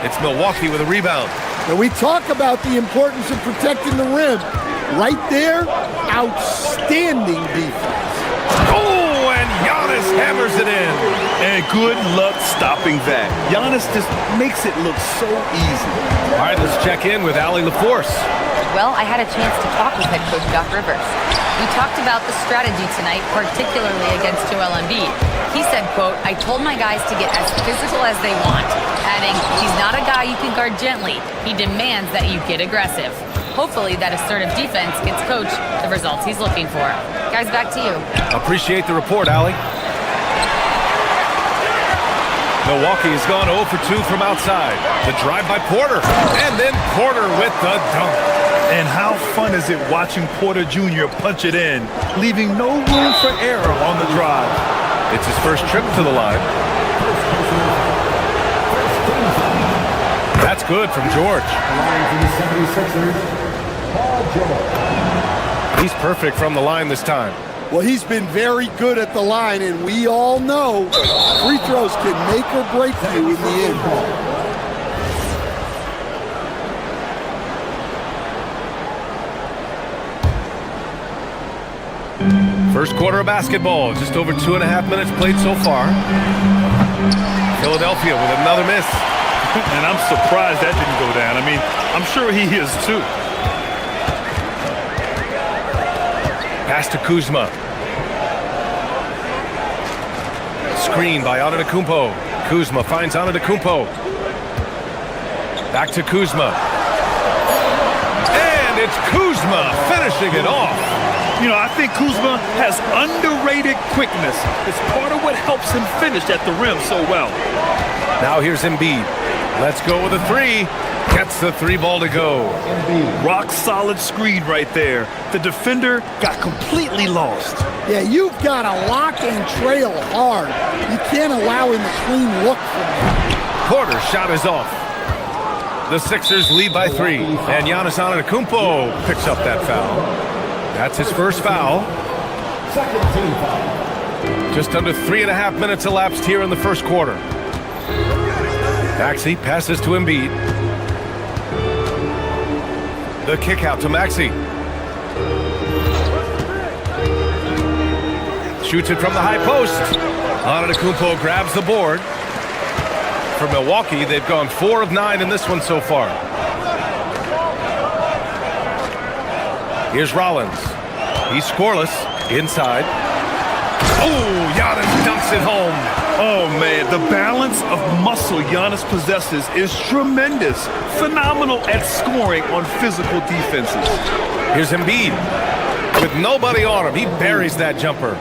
It's Milwaukee with a rebound. Now we talk about the importance of protecting the rim. Right there, outstanding defense. Oh, and Giannis hammers it in. And good luck stopping that. Giannis just makes it look so easy. All right, let's check in with Allie LaForce. Well, I had a chance to talk with head coach Doc Rivers. We talked about the strategy tonight, particularly against Joel Embiid. He said, quote, "I told my guys to get as physical as they want," adding, "He's not a guy you can guard gently. He demands that you get aggressive." Hopefully that assertive defense gets Coach the results he's looking for. Guys, back to you. Appreciate the report, Allie. Milwaukee has gone 0 for 2 from outside. The drive by Porter, and then Porter with the dunk. And how fun is it watching Porter Jr. punch it in, leaving no room for error on the drive. It's his first trip to the line. That's good from George. Line for the 76ers, Paul George. He's perfect from the line this time. Well, he's been very good at the line, and we all know free throws can make or break you in the end. First quarter of basketball, just over 2.5 minutes played so far. Philadelphia with another miss. And I'm surprised that didn't go down. I mean, I'm sure he is too. Pass to Kuzma. Screen by Antetokounmpo. Kuzma finds Antetokounmpo. Back to Kuzma. And it's Kuzma finishing it off. You know, I think Kuzma has underrated quickness. It's part of what helps him finish at the rim so well. Now here's Embiid. Let's go with a three. Gets the three ball to go. Rock solid screen right there. The defender got completely lost. Yeah, you've got to lock and trail hard. You can't allow him a clean look from him. Porter's shot is off. The Sixers lead by 3. And Giannis Antetokounmpo picks up that foul. That's his first foul. Just under 3.5 minutes elapsed here in the first quarter. Maxey passes to Embiid. The kick out to Maxey. Shoots it from the high post. Antetokounmpo grabs the board. For Milwaukee, they've gone 4 of 9 in this one so far. Here's Rollins. He's scoreless. Inside. Oh, Giannis dunks it home. Oh, man, the balance of muscle Giannis possesses is tremendous. Phenomenal at scoring on physical defenses. Here's Embiid. With nobody on him, he buries that jumper.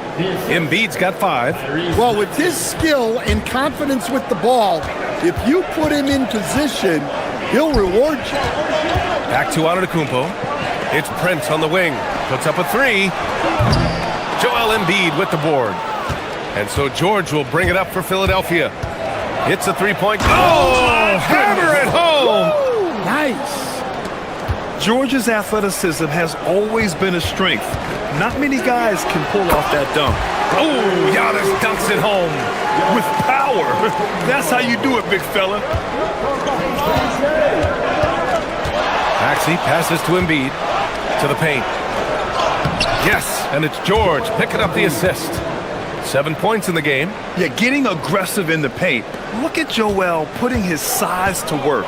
Embiid's got 5. Well, with his skill and confidence with the ball, if you put him in position, he'll reward you. Back to Antetokounmpo. It's Prince on the wing. Puts up a 3. Joel Embiid with the board. And so George will bring it up for Philadelphia. Hits a 3-point. Oh, hammer it home. Woo, nice. George's athleticism has always been a strength. Not many guys can pull off that dunk. Oh, Giannis dunks it home. With power. That's how you do it, big fella. Maxey passes to Embiid. To the paint. Yes, and it's George picking up the assist. 7 points in the game. Yeah, getting aggressive in the paint. Look at Joel putting his size to work.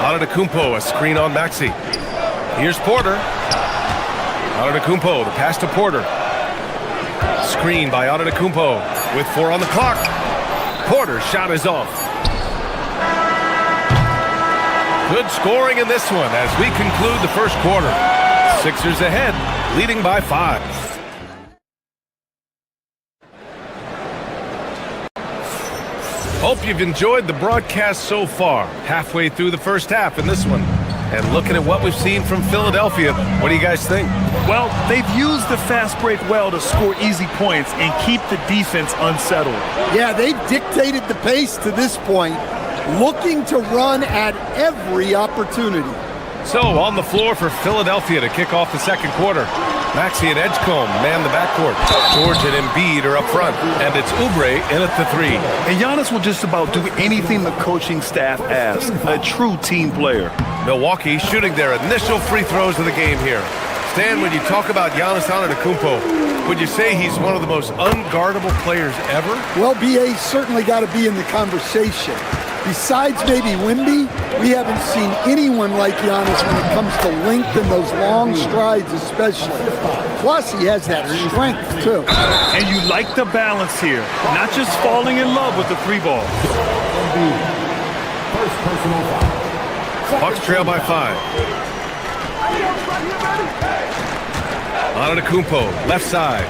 Antetokounmpo, a screen on Maxey. Here's Porter. Antetokounmpo, the pass to Porter. Screen by Antetokounmpo with 4 on the clock. Porter's shot is off. Good scoring in this one as we conclude the first quarter. Sixers ahead, leading by 5. Hope you've enjoyed the broadcast so far. Halfway through the first half in this one. And looking at what we've seen from Philadelphia, what do you guys think? Well, they've used the fast break well to score easy points and keep the defense unsettled. Yeah, they've dictated the pace to this point, looking to run at every opportunity. So, on the floor for Philadelphia to kick off the second quarter. Maxey and Edgecombe man the backcourt. George and Embiid are up front, and it's Oubre in at the 3. And Giannis will just about do anything the coaching staff asks. A true team player. Milwaukee shooting their initial free throws of the game here. Stan, when you talk about Giannis Antetokounmpo, would you say he's one of the most unguardable players ever? Well, BA's certainly got to be in the conversation. Besides maybe Wemby, we haven't seen anyone like Giannis when it comes to length and those long strides especially. Plus, he has that strength, too. And you like the balance here, not just falling in love with the 3-ball. Bucks trail by 5. Antetokounmpo, left side.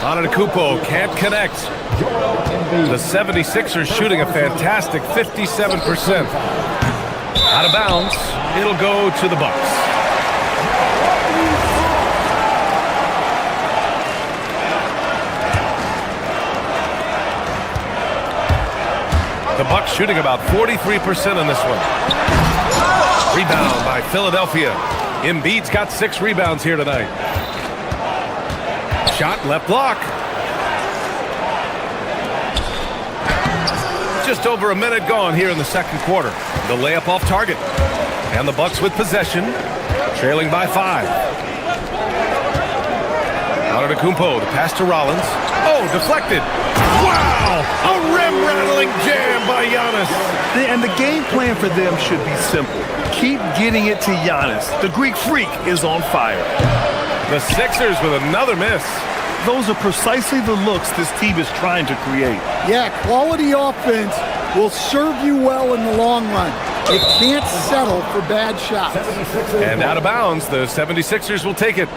Antetokounmpo can't connect. The 76ers shooting a fantastic 57%. Out of bounds, it'll go to the Bucks. The Bucks shooting about 43% in this one. Rebound by Philadelphia. Embiid's got 6 rebounds here tonight. Shot left block. Just over a minute gone here in the second quarter. The layup off target. And the Bucks with possession, trailing by 5. Antetokounmpo, the pass to Rollins. Oh, deflected. Wow! A rim-rattling jam by Giannis. And the game plan for them should be simple. Keep getting it to Giannis. The Greek freak is on fire. The Sixers with another miss. Those are precisely the looks this team is trying to create. Yeah, quality offense will serve you well in the long run. You can't settle for bad shots. And out of bounds, the 76ers will take it.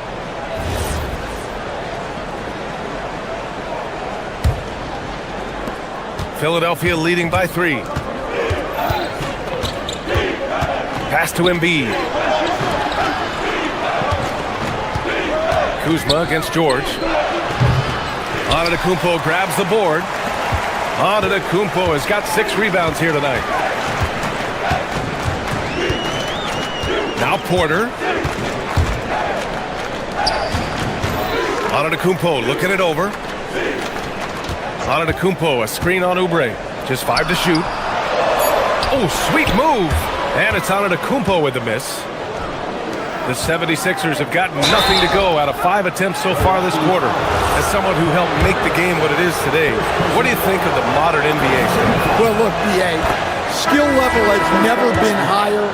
Philadelphia leading by 3. Pass to Embiid. Kuzma against George. Antetokounmpo grabs the board. Antetokounmpo has got 6 rebounds here tonight. Now Porter. Antetokounmpo looking it over. Antetokounmpo, a screen on Oubre. Just 5 to shoot. Oh, sweet move. And it's Antetokounmpo with the miss. The 76ers have gotten nothing to go out of 5 attempts so far this quarter. As someone who helped make the game what it is today, what do you think of the modern NBA? Well, look, BA, skill level has never been higher.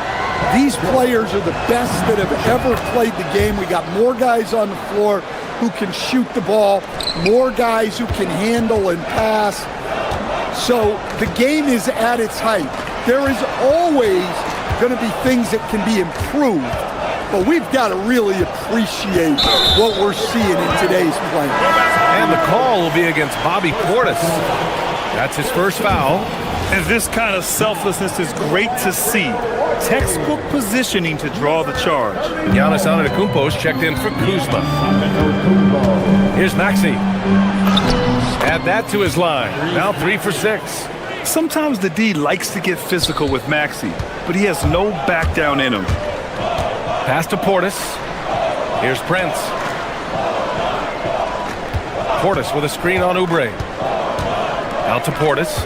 These players are the best that have ever played the game. We got more guys on the floor who can shoot the ball, more guys who can handle and pass. So the game is at its height. There is always going to be things that can be improved, but we've got to really appreciate what we're seeing in today's play. And the call will be against Bobby Portis. That's his first foul. And this kind of selflessness is great to see. Textbook positioning to draw the charge. Giannis Antetokounmpo's checked in for Kuzma. Here's Maxey. Add that to his line. Now 3 for 6. Sometimes the D likes to get physical with Maxey, but he has no back down in him. Pass to Portis. Here's Prince. Portis with a screen on Oubre. Out to Portis.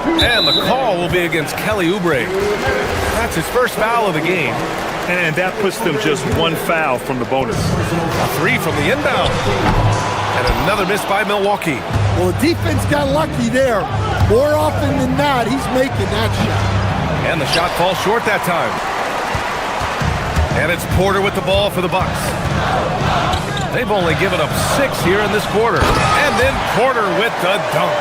And the call will be against Kelly Oubre. That's his first foul of the game. And that puts them just 1 foul from the bonus. A 3 from the inbound. And another miss by Milwaukee. Well, the defense got lucky there. More often than not, he's making that shot. And the shot falls short that time. And it's Porter with the ball for the Bucks. They've only given up 6 here in this quarter. And then Porter with the dunk.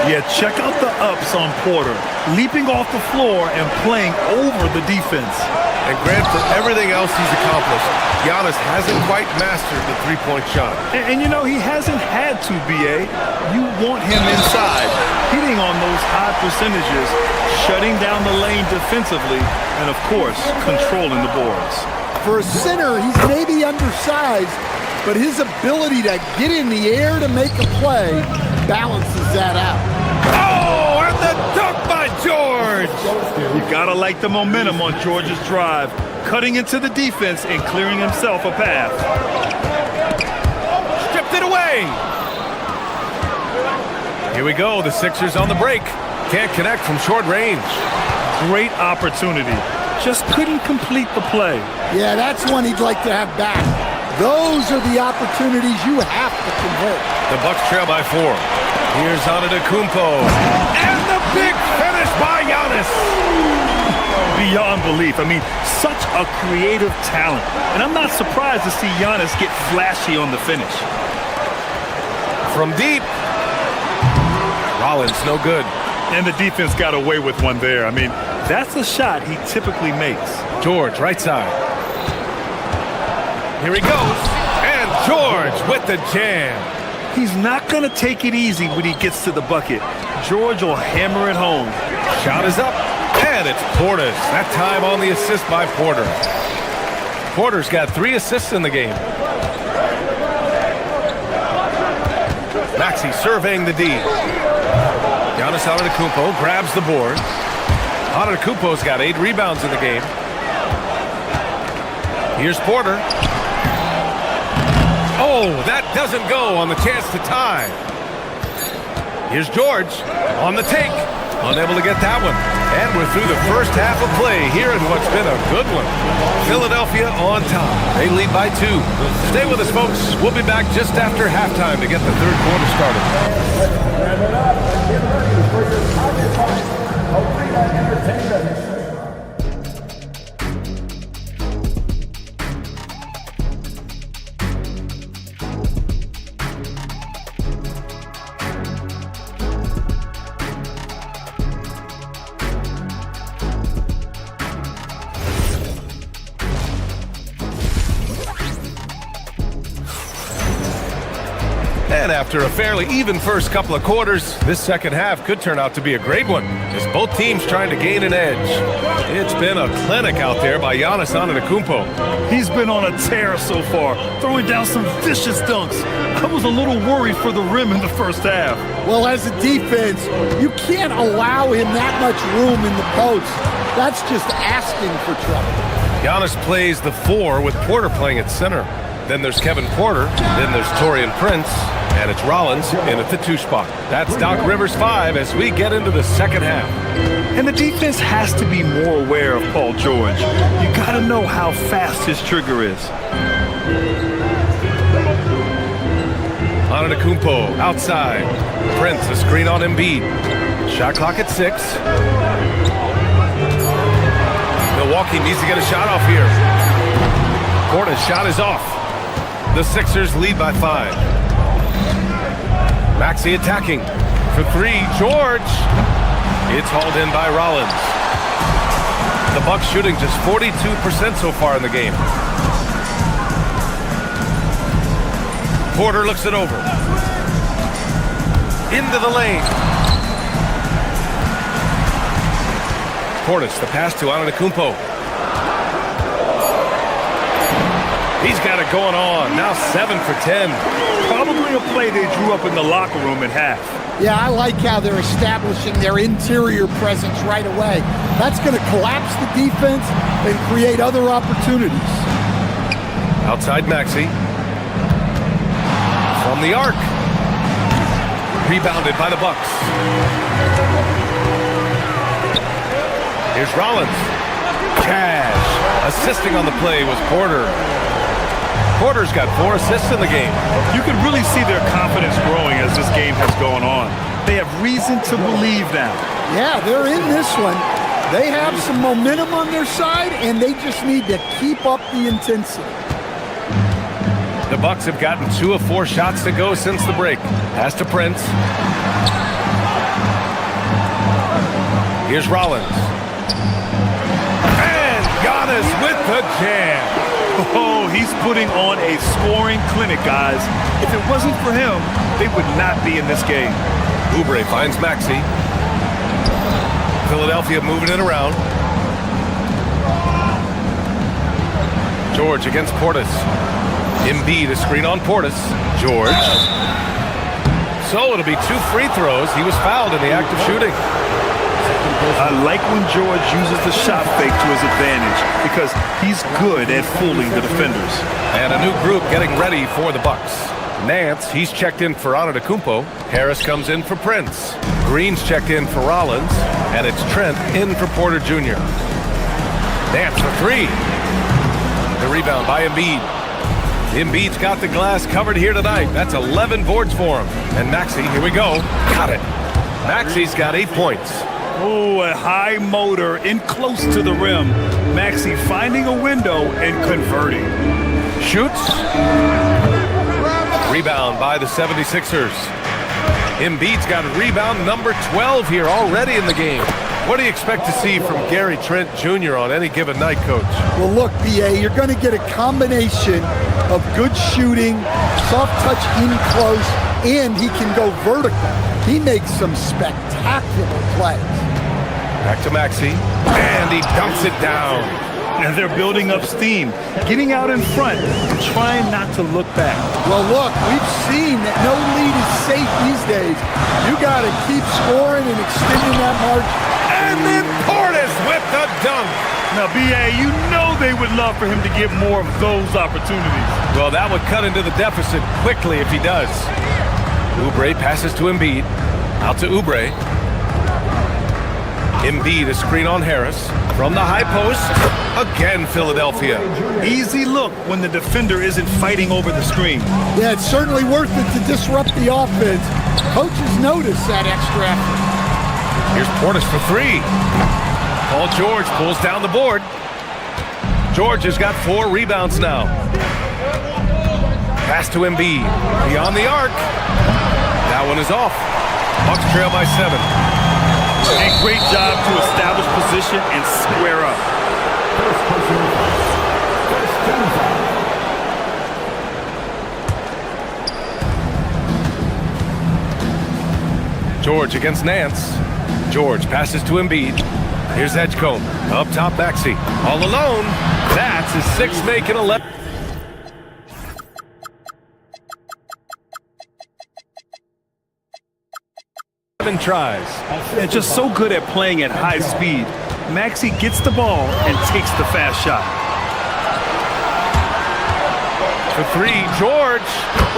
Yeah, check out the ups on Porter. Leaping off the floor and playing over the defense. And Grant, for everything else he's accomplished, Giannis hasn't quite mastered the three-point shot. And you know, he hasn't had to, BA. You want him inside, hitting on those high percentages, shutting down the lane defensively, and of course, controlling the boards. For a center, he's maybe undersized, but his ability to get in the air to make a play balances that out. Oh, and the dunk by George! You gotta like the momentum on George's drive, cutting into the defense and clearing himself a path. Stripped it away! Here we go, the Sixers on the break. Can't connect from short range. Great opportunity. Just couldn't complete the play. Yeah, that's one he'd like to have back. Those are the opportunities you have to convert. The Bucks trail by 4. Here's Antetokounmpo. And the big finish by Giannis. Beyond belief. I mean, such a creative talent. And I'm not surprised to see Giannis get flashy on the finish. From deep. Rollins, no good. And the defense got away with one there. I mean, that's a shot he typically makes. George, right side. Here he goes. And George with the jam. He's not going to take it easy when he gets to the bucket. George will hammer it home. Shot is up. And it's Portis. That time on the assist by Porter. Porter's got 3 assists in the game. Maxey surveying the D. Giannis Antetokounmpo grabs the board. Antetokounmpo's got 8 rebounds in the game. Here's Porter. Oh, that doesn't go on the chance to tie. Here's George on the take. Unable to get that one. And we're through the first half of play here in what's been a good one. Philadelphia on top. They lead by 2. Stay with us, folks. We'll be back just after halftime to get the third quarter started. Wrap it up and get ready for your pocket fight. Arena Entertainment. And after a fairly even first couple of quarters, this second half could turn out to be a great one, as both teams trying to gain an edge. It's been a clinic out there by Giannis Antetokounmpo. He's been on a tear so far, throwing down some vicious dunks. I was a little worried for the rim in the first half. Well, as a defense, you can't allow him that much room in the post. That's just asking for trouble. Giannis plays the 4 with Porter playing at center. Then there's Kevin Porter, then there's Taurean Prince, and it's Rollins in at the 2 spot. That's Doc Rivers 5 as we get into the second half. And the defense has to be more aware of Paul George. You got to know how fast his trigger is. Antetokounmpo outside. Prince a screen on Embiid. Shot clock at 6. Milwaukee needs to get a shot off here. Porter's shot is off. The Sixers lead by 5. Maxey attacking for 3. George. It's hauled in by Rollins. The Bucks shooting just 42% so far in the game. Porter looks it over. Into the lane. Portis, the pass to Antetokounmpo. He's got it going on. Now 7 for 10. Probably a play they drew up in the locker room at half. Yeah, I like how they're establishing their interior presence right away. That's going to collapse the defense and create other opportunities. Outside Maxey. From the arc. Rebounded by the Bucks. Here's Rollins. Cash. Assisting on the play was Porter. Porter's got 4 assists in the game. You can really see their confidence growing as this game has gone on. They have reason to believe now. Yeah, they're in this one. They have some momentum on their side, and they just need to keep up the intensity. The Bucks have gotten 2 of 4 shots to go since the break. Pass to Prince. Here's Rollins. And Giannis with the jam. Oh, he's putting on a scoring clinic, guys. If it wasn't for him, they would not be in this game. Oubre finds Maxey. Philadelphia moving it around. George against Portis. Embiid a screen on Portis. George. So it'll be 2 free throws. He was fouled in the act of shooting. I like when George uses the shot fake to his advantage because he's good at fooling the defenders. And a new group getting ready for the Bucks. Nance, he's checked in for Antetokounmpo. Harris comes in for Prince. Green's checked in for Rollins. And it's Trent in for Porter Jr. Nance for 3. The rebound by Embiid. Embiid's got the glass covered here tonight. That's 11 boards for him. And Maxey, here we go. Got it. Maxey's got 8 points. Oh, a high motor in close to the rim. Maxey finding a window and converting. Shoots. Rebound by the 76ers. Embiid's got rebound number 12 here already in the game. What do you expect to see from Gary Trent Jr. on any given night, Coach? Well, look, B.A., you're going to get a combination of good shooting, soft touch in close, and he can go vertical. He makes some spectacular plays. Back to Maxey, and he dumps it down. And they're building up steam, getting out in front, and trying not to look back. Well, look, we've seen that no lead is safe these days. You got to keep scoring and extending that margin. And then Portis with the dunk. Now, B.A., you know they would love for him to get more of those opportunities. Well, that would cut into the deficit quickly if he does. Oubre passes to Embiid. Out to Oubre. Embiid, a screen on Harris. From the high post. Again, Philadelphia. Easy look when the defender isn't fighting over the screen. Yeah, it's certainly worth it to disrupt the offense. Coaches notice that extra effort. Here's Portis for three. Paul George pulls down the board. George has got 4 rebounds now. Pass to Embiid. Beyond the arc. That one is off. Bucks trail by 7. And great job to establish position and square up. George against Nance. George passes to Embiid. Here's Edgecombe. Up top, Maxey. All alone. That's his 6th make and 11. Tries. And just so good at playing at high speed. Maxey gets the ball and takes the fast shot. For 3, George.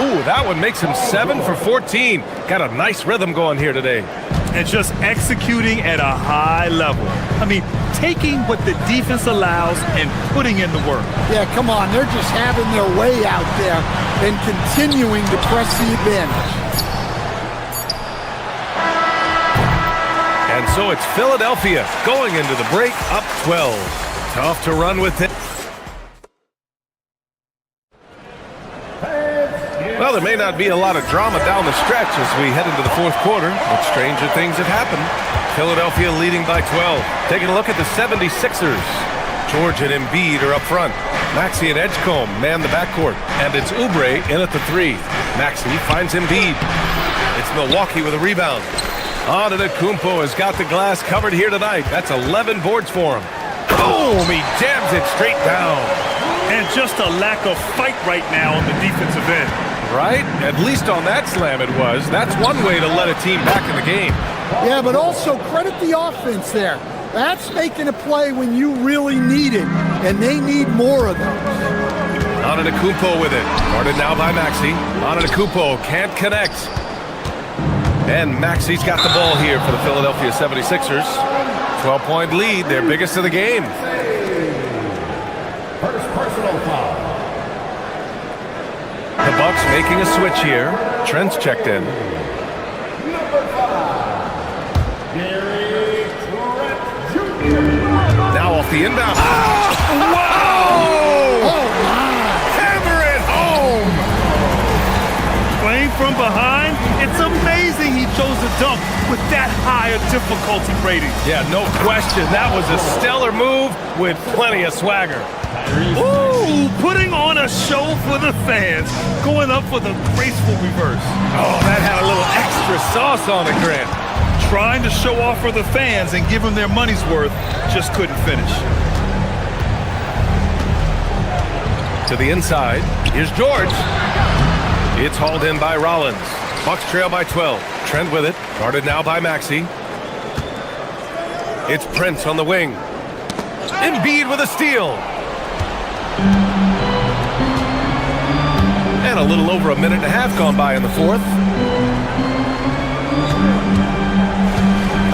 Ooh, that one makes him 7 for 14. Got a nice rhythm going here today. And just executing at a high level. I mean, taking what the defense allows and putting in the work. Yeah, come on. They're just having their way out there and continuing to press the advantage. And so it's Philadelphia going into the break up 12. Tough to run with it. Well, there may not be a lot of drama down the stretch as we head into the 4th quarter, but stranger things have happened. Philadelphia leading by 12. Taking a look at the 76ers. George and Embiid are up front. Maxey and Edgecombe man the backcourt. And it's Oubre in at the 3. Maxey finds Embiid. It's Milwaukee with a rebound. Antetokounmpo has got the glass covered here tonight. That's 11 boards for him. Boom! He jams it straight down. And just a lack of fight right now on the defensive end. Right? At least on that slam it was. That's one way to let a team back in the game. Yeah, but also credit the offense there. That's making a play when you really need it, and they need more of those. Antetokounmpo with it. Guarded now by Maxey. Antetokounmpo can't connect. And Maxey's got the ball here for the Philadelphia 76ers. 12-point lead, their biggest of the game. First personal foul. The Bucks making a switch here. Trent's checked in. Number 5, Gary Trent Jr. Now off the inbound. Oh, wow! Oh, my. Hammer it home! Playing from behind, it's amazing he chose to dunk with that high a difficulty rating. Yeah, no question. That was a stellar move with plenty of swagger. Ooh, putting on a show for the fans, going up for the graceful reverse. Oh, that had a little extra sauce on it, Grant. Trying to show off for the fans and give them their money's worth, just couldn't finish. To the inside, here's George. It's hauled in by Rollins. Bucks trail by 12. Trent with it, guarded now by Maxey. It's Prince on the wing. Embiid with a steal. And a little over a minute and a half gone by in the 4th.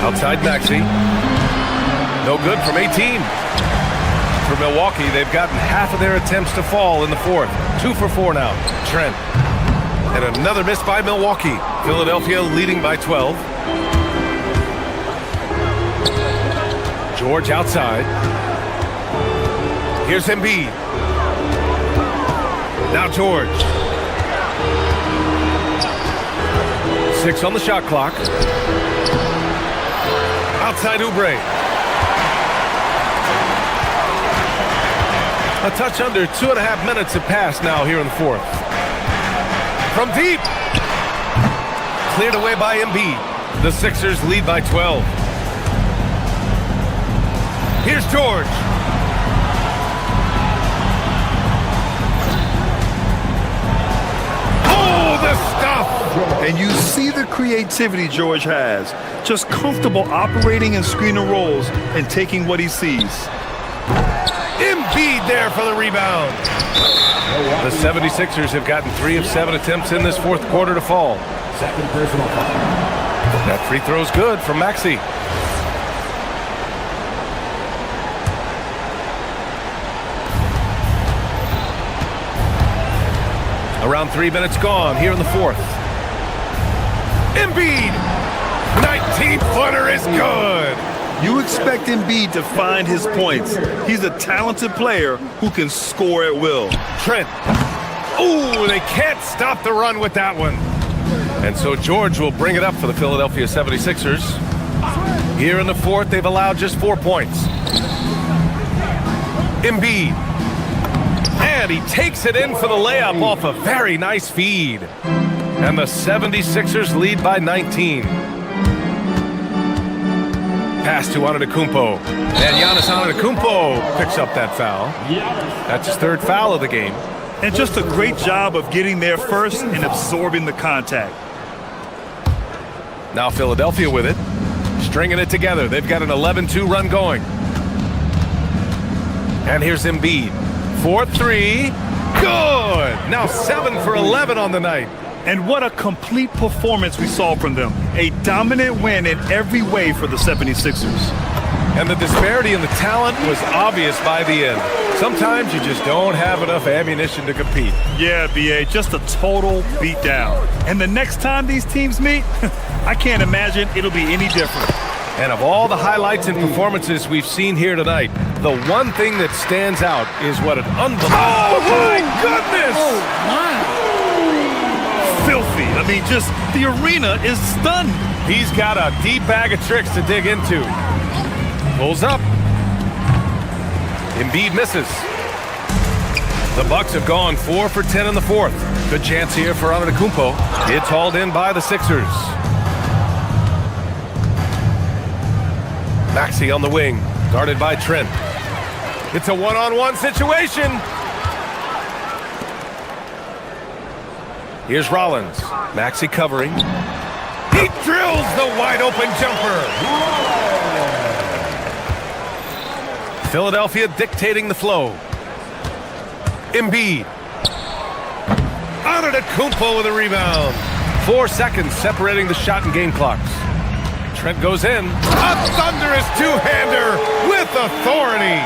Outside Maxey. No good from 18. For Milwaukee, they've gotten half of their attempts to fall in the 4th. 2 for 4 now. Trent. And another miss by Milwaukee. Philadelphia leading by 12. George outside. Here's Embiid. Now George. 6 on the shot clock. Outside Oubre. A touch under 2.5 minutes have passed now here in the 4th. From deep. Cleared away by Embiid. The Sixers lead by 12. Here's George. Oh, the stuff. And you see the creativity George has. Just comfortable operating in screen and rolls and taking what he sees. Embiid there for the rebound. The 76ers have gotten 3 of 7 attempts in this fourth quarter to fall. Second personal foul. That free throw's good from Maxey. Around 3 minutes gone here in the fourth. Embiid! 19-footer is good! You expect Embiid to find his points. He's a talented player who can score at will. Trent. Ooh, they can't stop the run with that one. And so George will bring it up for the Philadelphia 76ers. Here in the fourth, they've allowed just 4 points. Embiid. And he takes it in for the layup off a very nice feed. And the 76ers lead by 19. Pass to Antetokounmpo. And Giannis Antetokounmpo picks up that foul. That's his 3rd foul of the game. And just a great job of getting there first and absorbing the contact. Now Philadelphia with it. Stringing it together. They've got an 11-2 run going. And here's Embiid. 4-3. Good! Now 7 for 11 on the night. And what a complete performance we saw from them. A dominant win in every way for the 76ers. And the disparity in the talent was obvious by the end. Sometimes you just don't have enough ammunition to compete. Yeah, B.A., just a total beatdown. And the next time these teams meet, I can't imagine it'll be any different. And of all the highlights and performances we've seen here tonight, the one thing that stands out is what an unbelievable... Oh, my goodness! Oh, my. Filthy. I mean, just the arena is stunned. He's got a deep bag of tricks to dig into. Pulls up. Embiid misses. The Bucks have gone 4 for 10 in the fourth. Good chance here for Antetokounmpo. It's hauled in by the Sixers. Maxey on the wing, guarded by Trent. It's a one-on-one situation. Here's Rollins. Maxey covering. He drills the wide-open jumper. Philadelphia dictating the flow. Embiid. Antetokounmpo with a rebound. 4 seconds separating the shot and game clocks. Trent goes in. A thunderous two-hander with authority.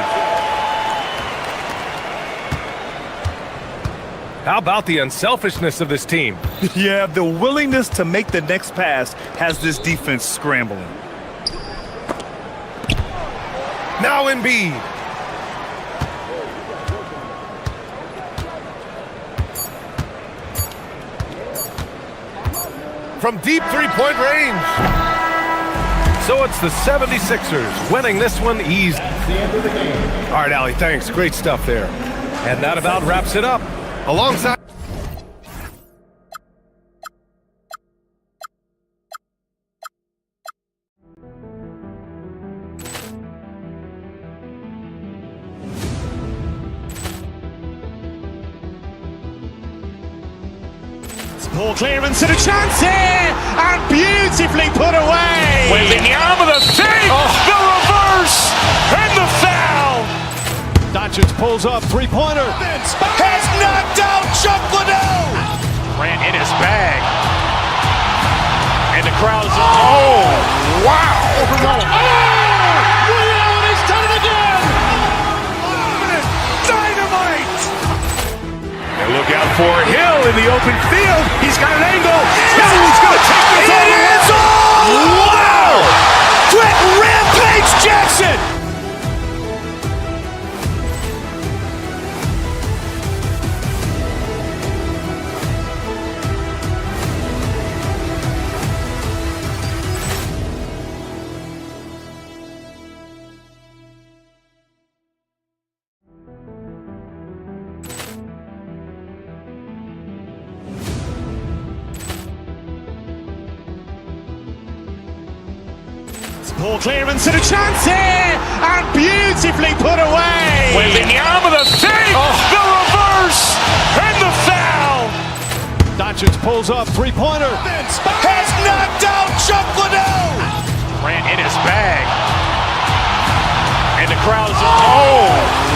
How about the unselfishness of this team? Yeah, the willingness to make the next pass has this defense scrambling. Now Embiid. From deep three-point range. So it's the 76ers winning this one easy. All right, Allie, thanks. Great stuff there. And that about wraps it up. Alongside... Ball clearance and a chance here, and beautifully put away. Wembanyama the save, the reverse, and the foul. Doncic pulls up, three-pointer. Has knocked out Chuck Liddell. Ran in his bag. And the crowd is... Oh, wow. He's done it again. Dynamite. And look out for Hill in the open field. He's got an angle. He's going to take this all the way. Wow. Quick Rampage Jackson. Ball clearance and a chance here, and beautifully put away. Wembanyama the save, the reverse, and the foul. Doncic Doncic pulls up, three-pointer. Has knocked out Chuck Liddell. Ran in his bag. And the crowd is, oh,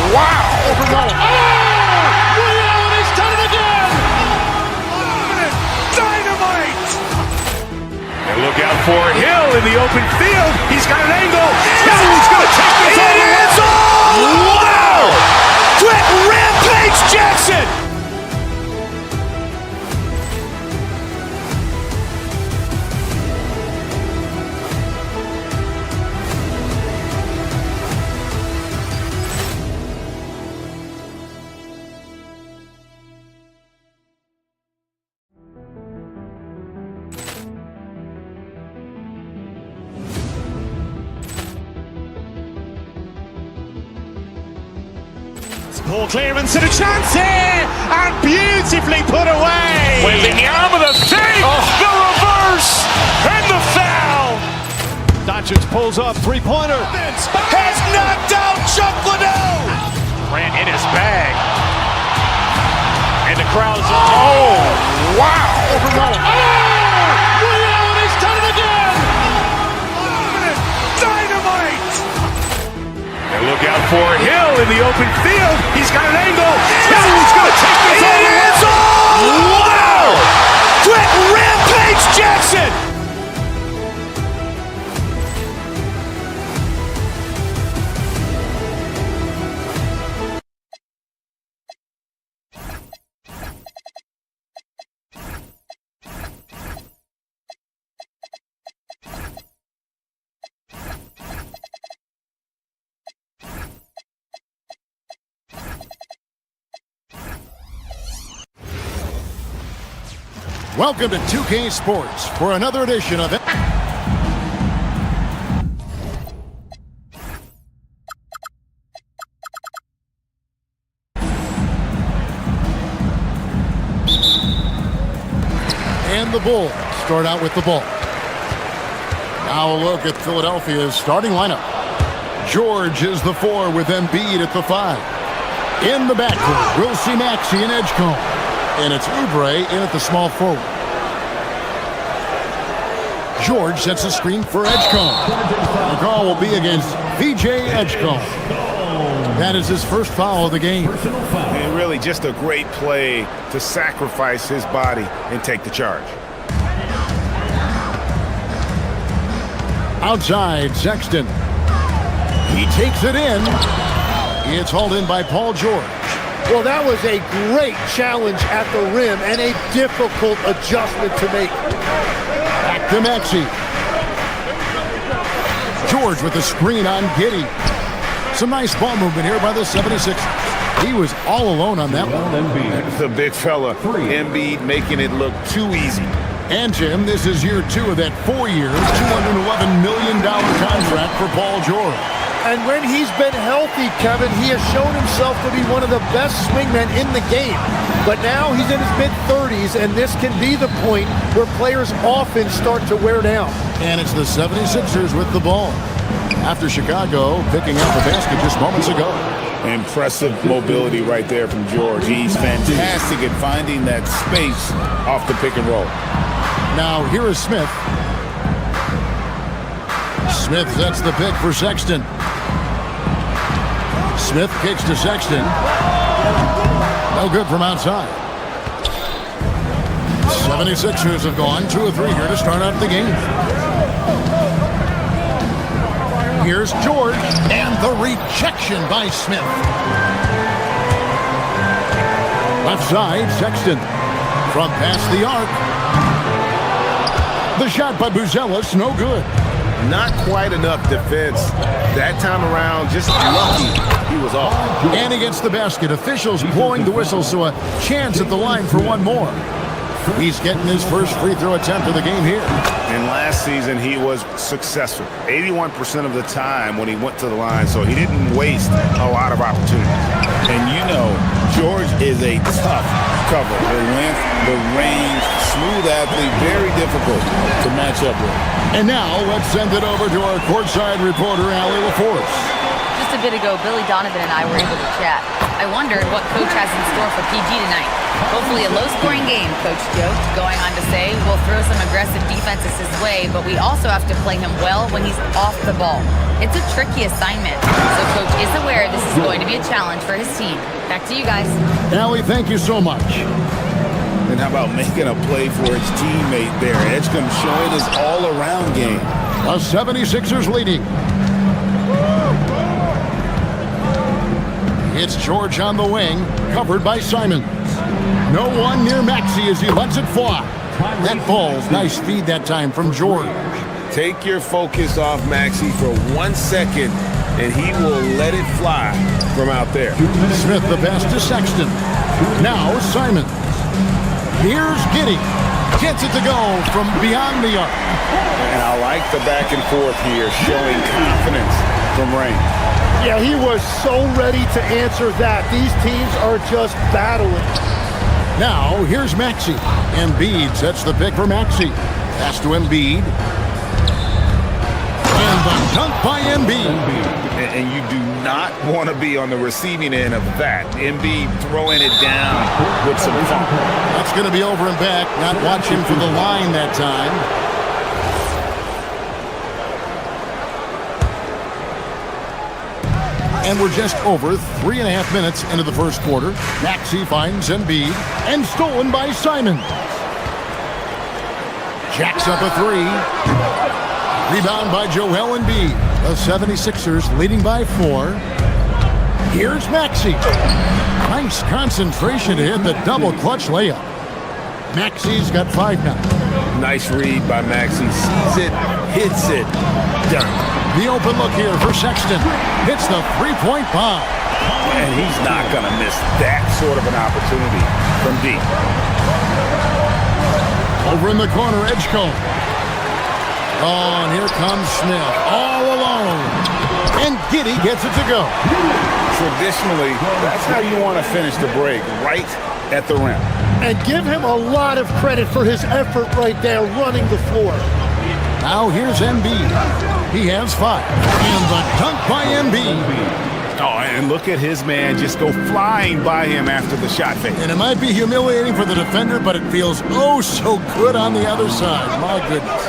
wow. Ray Allen has done it again. Dynamite. And look out for Hill in the open field. He's got an angle. Hill's going to take this all the way. Wow. Quick Rampage Jackson. Poor clearance and a chance here, and beautifully put away. Wembanyama the save, the reverse, and the foul. Doncic pulls up, three-pointer. Has knocked out Chuck Liddell. Ran in his bag. And the crowd is, oh, wow. Ray Allen has done it again. Dynamite. And look out for Hill in the open field. He's got an angle. Hill's going to take this all the way. Wow. Quick Rampage Jackson. Welcome to 2K Sports for another edition of it. And the Bulls start out with the ball. Now a look at Philadelphia's starting lineup. George is the 4 with Embiid at the 5. In the backcourt, we'll see Maxey and Edgecombe. And it's Oubre in at the small forward. George sets a screen for Edgecombe. The call will be against VJ Edgecombe. That is his first foul of the game. And really just a great play to sacrifice his body and take the charge. Outside, Sexton. He takes it in. It's hauled in by Paul George. Well, that was a great challenge at the rim and a difficult adjustment to make. Back to Maxey. George with the screen on Giddey. Some nice ball movement here by the 76ers. He was all alone on that one. The big fella, Embiid, making it look too easy. And Jim, this is year 2 of that 4 years, $211 million contract for Paul George. And when he's been healthy, Kevin, he has shown himself to be one of the best swingmen in the game. But now he's in his mid-30s, and this can be the point where players often start to wear down. And it's the 76ers with the ball. After Chicago picking up the basket just moments ago. Impressive mobility right there from George. He's fantastic at finding that space off the pick and roll. Now here is Smith. Smith sets the pick for Sexton. Smith kicks to Sexton. No good from outside. 76ers have gone 2 of 3 here to start out the game. Here's George, and the rejection by Smith. Left side, Sexton. From past the arc. The shot by Buzelis, no good. Not quite enough defense. That time around, just lucky he was off. And against the basket, officials blowing the whistle, so a chance at the line for one more. He's getting his first free throw attempt of the game here. And last season, he was successful. 81% of the time when he went to the line, so he didn't waste a lot of opportunities. And you know, George is a tough cover. The length, the range, smooth athlete, very difficult to match up with. And now, let's send it over to our courtside reporter, Allie LaForce. Just a bit ago, Billy Donovan and I were able to chat. I wondered what Coach has in store for PG tonight. Hopefully a low-scoring game, Coach joked, going on to say, we'll throw some aggressive defenses his way, but we also have to play him well when he's off the ball. It's a tricky assignment, so Coach is aware this is going to be a challenge for his team. Back to you guys. Allie, thank you so much. And how about making a play for his teammate there? Edgecombe showing his all-around game. The 76ers leading. It's George on the wing, covered by Simons. No one near Maxey as he lets it fly. That ball's nice feed that time from George. Take your focus off Maxey for 1 second, and he will let it fly from out there. Smith the pass to Sexton. Now Simons. Here's Giddey. Gets it to go from beyond the arc. And I like the back and forth here, showing confidence from Rain. Yeah, he was so ready to answer that. These teams are just battling. Now, here's Maxey. Embiid sets the pick for Maxey. Pass to Embiid. And the dunk by Embiid. And you do not want to be on the receiving end of that. Embiid throwing it down with some fun. That's going to be over and back. Not watching for the line that time. And we're just over 3.5 minutes into the first quarter. Maxey finds Embiid and stolen by Simons. Jacks up a three. Rebound by Joel Embiid. The 76ers leading by 4. Here's Maxey. Nice concentration to hit the double clutch layup. Maxey's got 5 now. Nice read by Maxey. Sees it, hits it, done. The open look here for Sexton. Hits the three-point bomb. And he's not going to miss that sort of an opportunity from deep. Over in the corner, Edgecombe. Oh, and here comes Smith, all alone. And Giddey gets it to go. Traditionally, that's how you want to finish the break, right at the rim. And give him a lot of credit for his effort right there running the floor. Now here's Embiid. He has 5. And the dunk by Embiid. Oh, and look at his man just go flying by him after the shot fake. And it might be humiliating for the defender, but it feels oh so good on the other side. My goodness.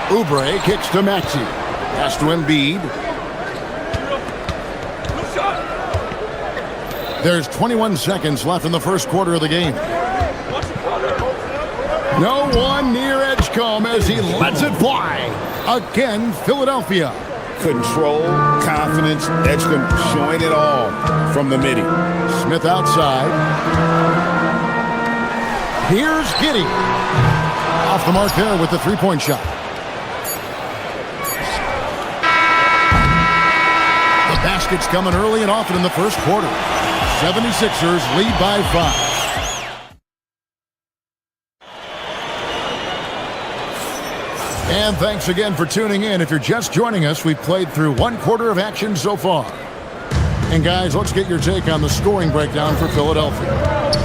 Oubre kicks to Maxey. Pass to Embiid. There's 21 seconds left in the first quarter of the game. No one near Edgecombe as he lets it fly. Again, Philadelphia. Control, confidence, Edgecombe showing it all from the midi. Smith outside. Here's Giddey. Off the mark there with the three-point shot. The basket's coming early and often in the first quarter. 76ers lead by 5. And thanks again for tuning in. If you're just joining us, we've played through 1 quarter of action so far. And guys, let's get your take on the scoring breakdown for Philadelphia.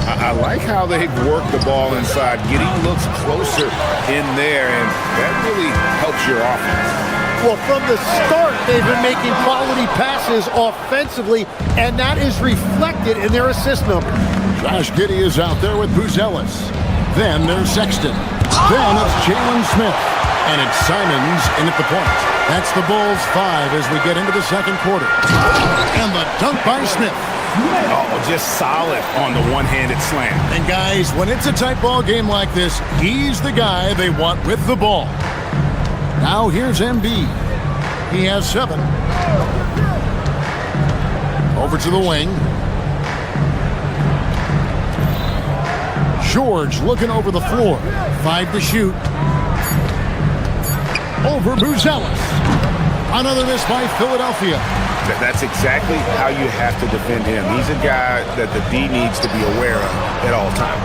I like how they've worked the ball inside. Giddey looks closer in there, and that really helps your offense. Well, from the start, they've been making quality passes offensively, and that is reflected in their assist number. Josh Giddey is out there with Buzelis. Then there's Sexton. Then it's Jalen Smith. And it's Simons in at the point. That's the Bulls 5 as we get into the second quarter. And the dunk by Smith. Oh, just solid on the one-handed slam. And guys, when it's a tight ball game like this, he's the guy they want with the ball. Now here's Embiid. He has 7. Over to the wing. George looking over the floor. 5 to shoot. Over Buzelis. Another miss by Philadelphia. That's exactly how you have to defend him. He's a guy that the D needs to be aware of at all times.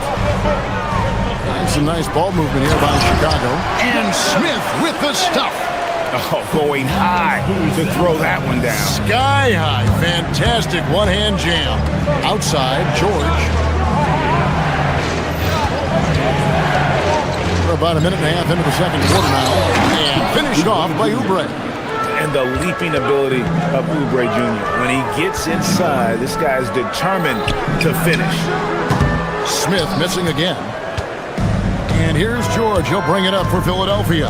And some nice ball movement here by Chicago. And Smith with the stuff. Oh, going high to throw that one down. Sky high. Fantastic one-hand jam. Outside, George. We're about a minute and a half into the second quarter now. And finished off by Oubre. And the leaping ability of Oubre Jr. When he gets inside, this guy's determined to finish. Smith missing again. And here's George. He'll bring it up for Philadelphia.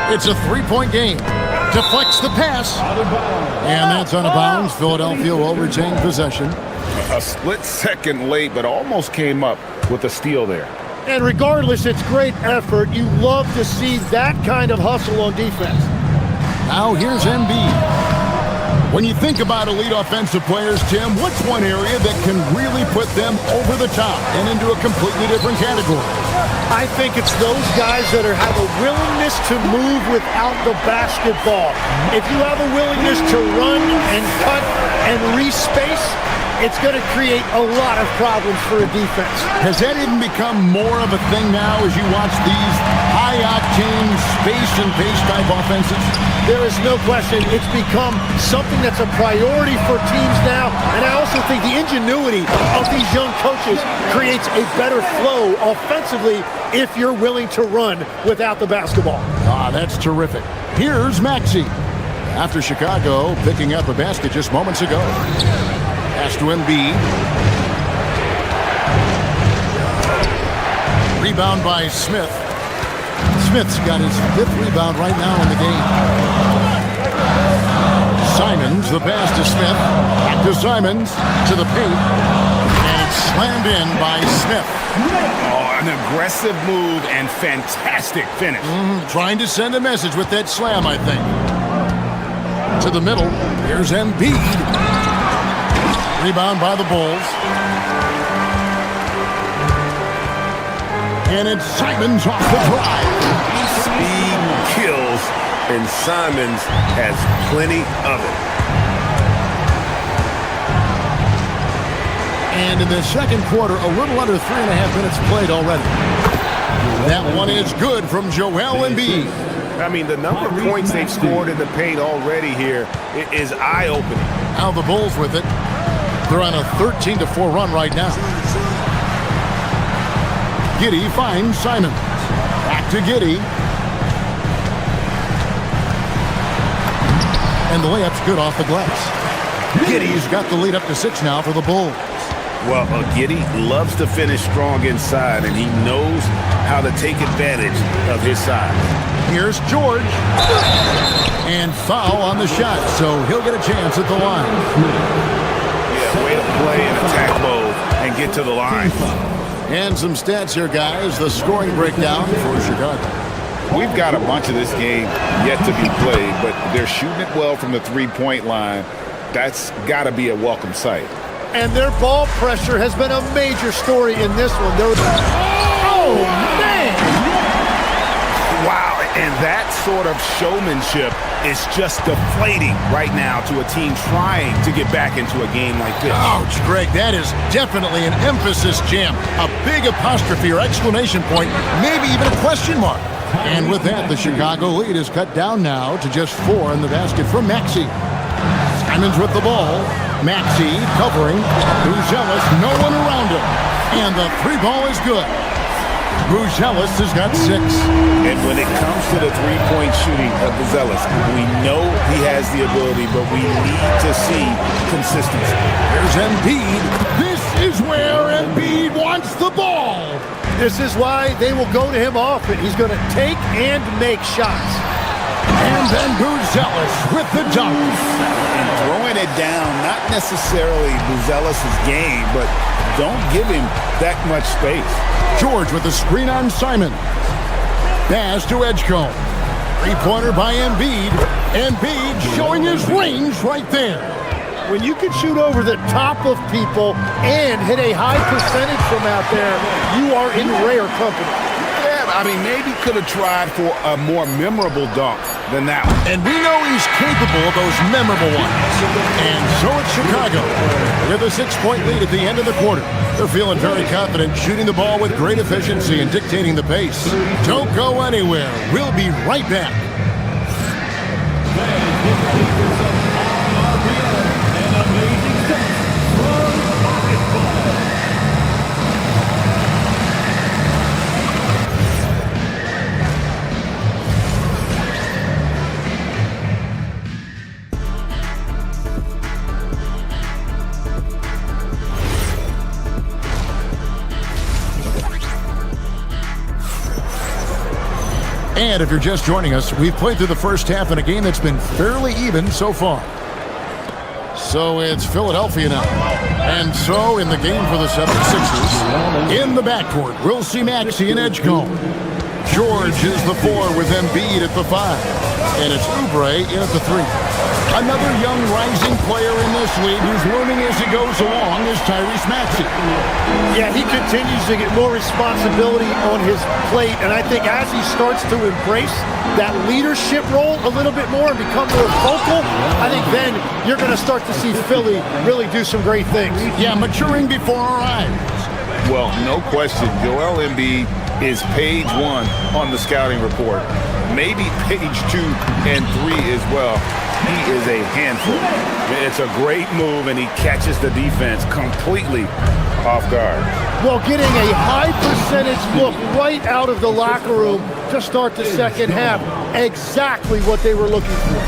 It's a three-point game. Deflects the pass. And that's out of bounds. Philadelphia will retain possession. A split second late, but almost came up with a steal there. And regardless, it's great effort. You love to see that kind of hustle on defense. Now here's Embiid. When you think about elite offensive players, Tim, what's one area that can really put them over the top and into a completely different category? I think it's those guys that have a willingness to move without the basketball. If you have a willingness to run and cut and re-space, it's going to create a lot of problems for a defense. Has that even become more of a thing now as you watch these high-octane space and pace type offenses? There is no question. It's become something that's a priority for teams now. And I also think the ingenuity of these young coaches creates a better flow offensively if you're willing to run without the basketball. Ah, that's terrific. Here's Maxey. After Chicago picking up a basket just moments ago. Pass to Embiid. Rebound by Smith. Smith's got his 5th rebound right now in the game. Simons, the pass to Smith. Back to Simons, to the paint. And it's slammed in by Smith. Oh, an aggressive move and fantastic finish. Trying to send a message with that slam, I think. To the middle. Here's Embiid. Rebound by the Bulls. And it's Simons off the drive. Speed kills, and Simons has plenty of it. And in the second quarter, a little under 3.5 minutes played already. That one is good from Joel Embiid. I mean, the number of points they've scored in the paint already here is eye-opening. Now the Bulls with it. They're on a 13-4 run right now. Giddey finds Simon. Back to Giddey. And the layup's good off the glass. Giddey's got the lead up to 6 now for the Bulls. Well, Giddey loves to finish strong inside, and he knows how to take advantage of his size. Here's George. And foul on the shot, so he'll get a chance at the line. Way to play in attack mode and get to the line. And some stats here, guys. The scoring breakdown for Chicago. We've got a bunch of this game yet to be played, but they're shooting it well from the three-point line. That's got to be a welcome sight. And their ball pressure has been a major story in this one. Oh, man! Wow, and that sort of showmanship is just deflating right now to a team trying to get back into a game like this. Ouch, Greg, that is definitely an emphasis jam. A big apostrophe or exclamation point, maybe even a question mark. And with that, the Chicago lead is cut down now to just 4 in the basket from Maxey. Simons with the ball. Maxey covering. Buzelis, no one around him. And the 3-ball is good. Buzelis has got 6. And when it comes to the three-point shooting of Buzelis, we know he has the ability, but we need to see consistency. Here's Embiid. This is where Embiid wants the ball. This is why they will go to him often. He's going to take and make shots. And then Buzelis with the dunk. And throwing it down, not necessarily Buzelis' game, but don't give him that much space. George with the screen on Simon. Pass to Edgecombe. 3-pointer by Embiid. Embiid showing his range right there. When you can shoot over the top of people and hit a high percentage from out there, you are in rare company. Yeah, I mean, maybe could have tried for a more memorable dunk than that one. And we know he's capable of those memorable ones. And so it's Chicago with a 6-point lead at the end of the quarter. They're feeling very confident, shooting the ball with great efficiency and dictating the pace. Don't go anywhere. We'll be right back. And if you're just joining us, we've played through the first half in a game that's been fairly even so far. So it's Philadelphia now. And so in the game for the 76ers, in the backcourt, we'll see Maxey and Edgecombe. George is the 4 with Embiid at the 5. And it's Oubre in at the 3. Another young rising player in this league who's learning as he goes along is Tyrese Maxey. Yeah, he continues to get more responsibility on his plate, and I think as he starts to embrace that leadership role a little bit more and become more vocal, I think then you're going to start to see Philly really do some great things. Yeah, maturing before our eyes. Well, no question, Joel Embiid is page 1 on the scouting report. Maybe page 2 and 3 as well. He is a handful. It's a great move, and he catches the defense completely off guard. Well, getting a high percentage look right out of the locker room to start the second half. Exactly what they were looking for.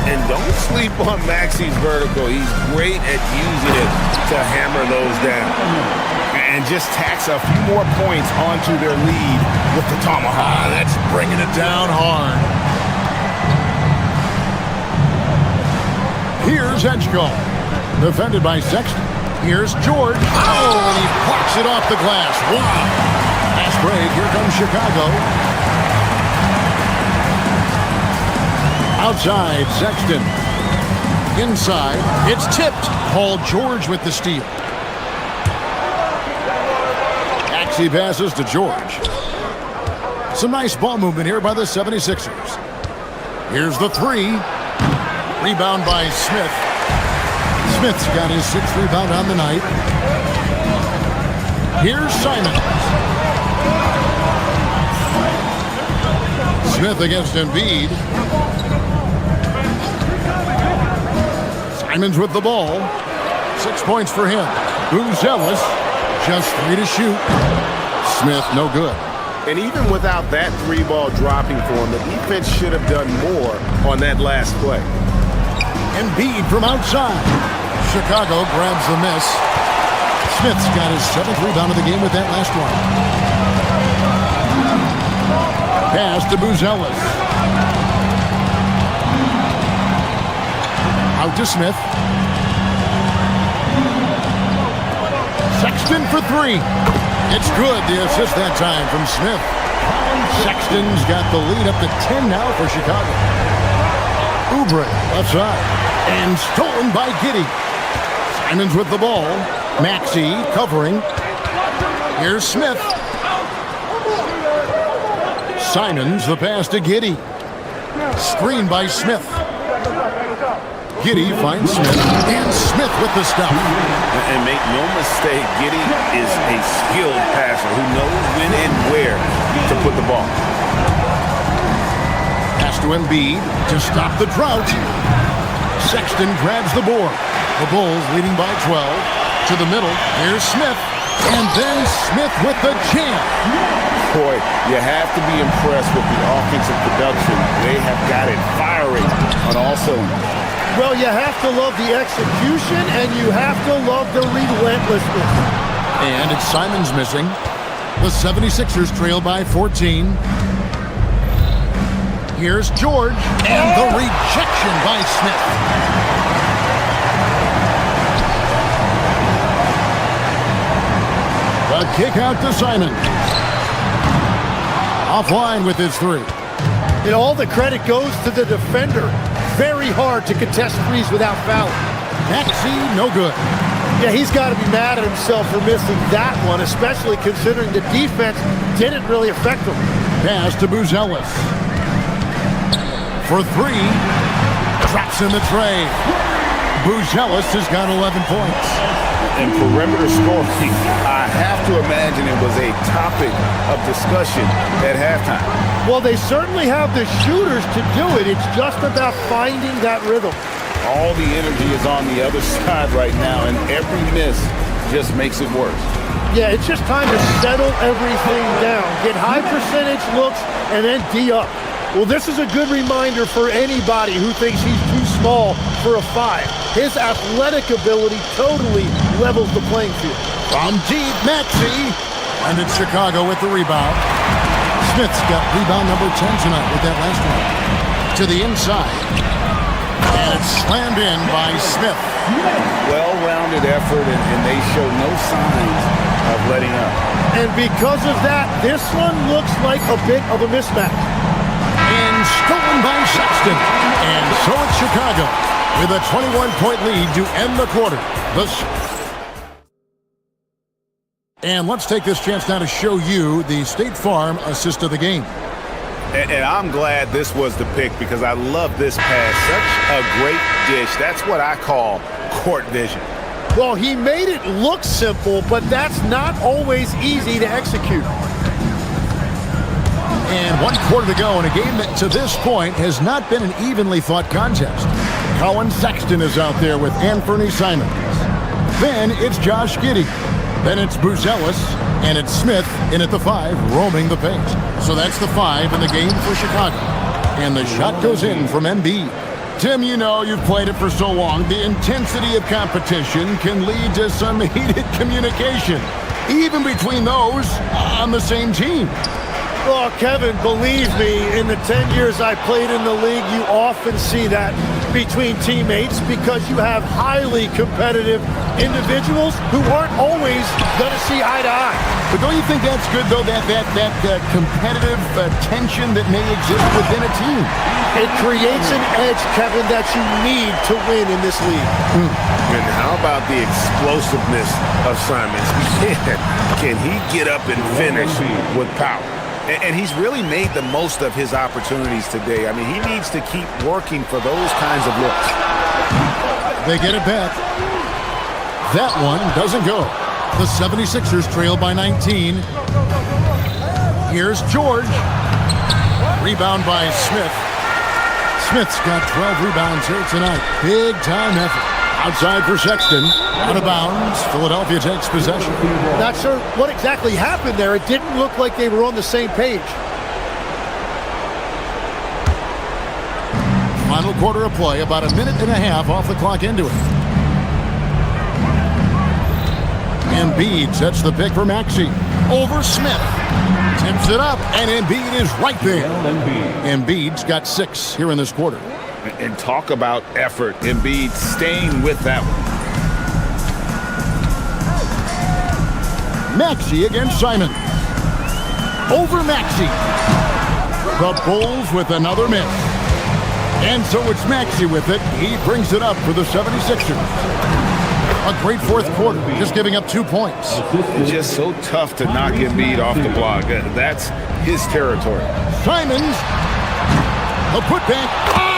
And don't sleep on Maxey's vertical. He's great at using it to hammer those down. And just tacks a few more points onto their lead with the tomahawk. That's bringing it down hard. Here's Edgecombe, defended by Sexton. Here's George. Oh, and he plucks it off the glass. Wow. Fast break. Here comes Chicago. Outside, Sexton. Inside, it's tipped. Paul George with the steal. Maxey passes to George. Some nice ball movement here by the 76ers. Here's the 3. Rebound by Smith. Smith's got his 6th rebound on the night. Here's Simons. Smith against Embiid. Simons with the ball. 6 points for him. Boozelis, just 3 to shoot. Smith, no good. And even without that 3-ball dropping for him, the defense should have done more on that last play. Embiid from outside. Chicago grabs the miss. Smith's got his 7th rebound of the game with that last one. Pass to Boozelis. Out to Smith. Sexton for 3. It's good. The assist that time from Smith. Sexton's got the lead up to 10 now for Chicago. Oubre left side. And stolen by Giddey. Simons with the ball. Maxey covering. Here's Smith. Simons, the pass to Giddey. Screen by Smith. Giddey finds Smith. And Smith with the stop. And make no mistake, Giddey is a skilled passer who knows when and where to put the ball. Pass to Embiid to stop the drought. Sexton grabs the board. The Bulls leading by 12. To the middle. Here's Smith. And then Smith with the jam. Boy, you have to be impressed with the offensive production. They have got it firing on all cylinders. Well, you have to love the execution, and you have to love the relentlessness. And it's Simons missing. The 76ers trail by 14. Here's George, and the rejection by Smith. The kick out to Simons. Offline with his 3. And all the credit goes to the defender. Very hard to contest threes without fouling. Maxey, no good. Yeah, he's got to be mad at himself for missing that one, especially considering the defense didn't really affect him. Pass to Boozelis. For 3. Traps in the tray. Boozelis has got 11 points. And perimeter scoring, I have to imagine it was a topic of discussion at halftime. Well, they certainly have the shooters to do it. It's just about finding that rhythm. All the energy is on the other side right now, and every miss just makes it worse. Yeah, it's just time to settle everything down. Get high percentage looks and then D up. Well, this is a good reminder for anybody who thinks he's too small for a 5. His athletic ability totally levels the playing field. From deep, Maxey. And it's Chicago with the rebound. Smith's got rebound number 10 tonight with that last one. To the inside. And it's slammed in by Smith. Well-rounded effort, and they show no signs of letting up. And because of that, this one looks like a bit of a mismatch. And stolen by Sexton. And so it's Chicago with a 21-point lead to end the quarter. And let's take this chance now to show you the State Farm assist of the game. And I'm glad this was the pick because I love this pass. Such a great dish. That's what I call court vision. Well, he made it look simple, but that's not always easy to execute. And 1 quarter to go in a game that to this point has not been an evenly fought contest. Colin Sexton is out there with Anthony Simons. Then it's Josh Giddey. Then it's Buzelis, and it's Smith in at the 5, roaming the paint. So that's the 5 in the game for Chicago. And the shot goes in from Embiid. Tim, you know you've played it for so long. The intensity of competition can lead to some heated communication, even between those on the same team. Well, Kevin, believe me, in the 10 years I played in the league, you often see that between teammates because you have highly competitive individuals who aren't always going to see eye to eye. But don't you think that's good, though, that competitive tension that may exist within a team? It creates an edge, Kevin, that you need to win in this league. And how about the explosiveness of Simons? Can he get up and finish with power? And he's really made the most of his opportunities today. I mean, he needs to keep working for those kinds of looks. They get it back. That one doesn't go. The 76ers trail by 19. Here's George. Rebound by Smith. Smith's got 12 rebounds here tonight. Big time effort. Outside for Sexton. Out of bounds. Philadelphia takes possession. Not sure what exactly happened there. It didn't look like they were on the same page. Final quarter of play. About a minute and a half off the clock into it. Embiid sets the pick for Maxey. Over Smith. Tips it up, and Embiid is right there. Embiid's got 6 here in this quarter. And talk about effort. Embiid staying with that one. Maxey against Simon. Over Maxey. The Bulls with another miss. And so it's Maxey with it. He brings it up for the 76ers. A great fourth quarter, just giving up 2 points. It's just so tough to knock Embiid off the block. That's his territory. Simons. The putback.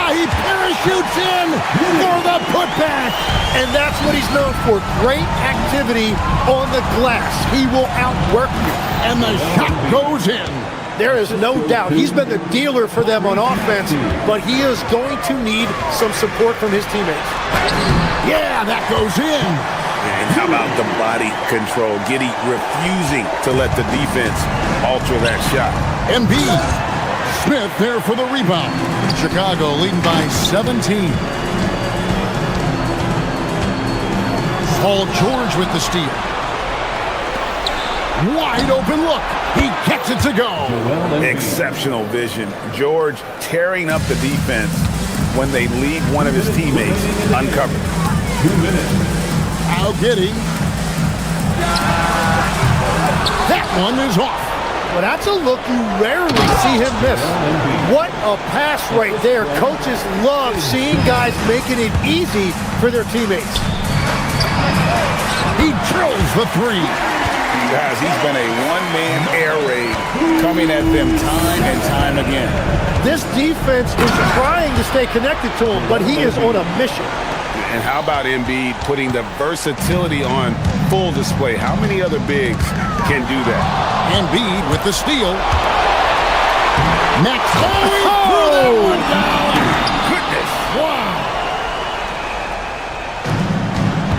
He parachutes in for the putback. And that's what he's known for. Great activity on the glass. He will outwork you. And the shot goes in. There is no doubt. He's been the dealer for them on offense, but he is going to need some support from his teammates. Yeah, that goes in. And how about the body control? Giddey refusing to let the defense alter that shot. Embiid. Smith there for the rebound. Chicago leading by 17. Paul George with the steal. Wide open look. He gets it to go. Exceptional vision. George tearing up the defense when they leave one of his teammates uncovered. 2 minutes. Al Giddey. That one is off. Well, that's a look you rarely see him miss. What a pass right there. Coaches love seeing guys making it easy for their teammates. He drills the 3. Guys, he's been a one-man air raid coming at them time and time again. This defense is trying to stay connected to him, but he is on a mission. And how about Embiid putting the versatility on full display? How many other bigs can do that? Embiid with the steal. Next. Oh! Goodness. Wow.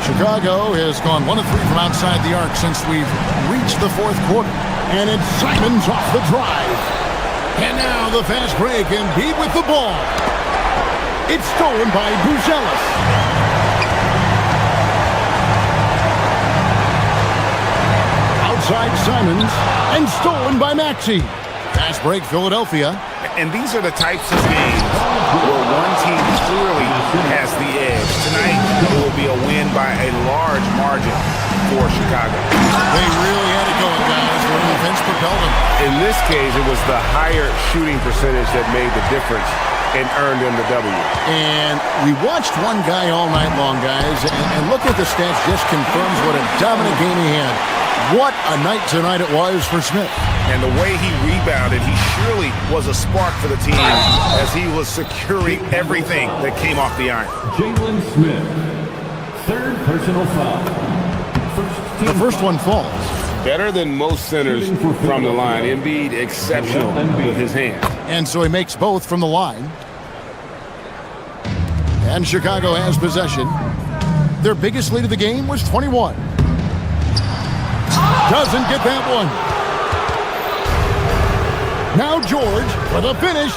Chicago has gone 1 of 3 from outside the arc since we've reached the fourth quarter. And it's Simons off the drive. And now the fast break. Embiid with the ball. It's stolen by Buzelis. Outside Simons, and stolen by Maxey. Fast break, Philadelphia. And these are the types of games where one team clearly has the edge. Tonight, it will be a win by a large margin for Chicago. They really had it going, guys, when the defense propelled them. In this case, it was the higher shooting percentage that made the difference and earned them the W. And we watched one guy all night long, guys, and look at the stats, just confirms what a dominant game he had. What a night tonight it was for Smith. And the way he rebounded, he surely was a spark for the team as he was securing everything that came off the iron. Jalen Smith, third personal foul. The first one falls. Better than most centers from the line. Embiid exceptional with his hands. And so he makes both from the line. And Chicago has possession. Their biggest lead of the game was 21. Doesn't get that one. Now George for the finish.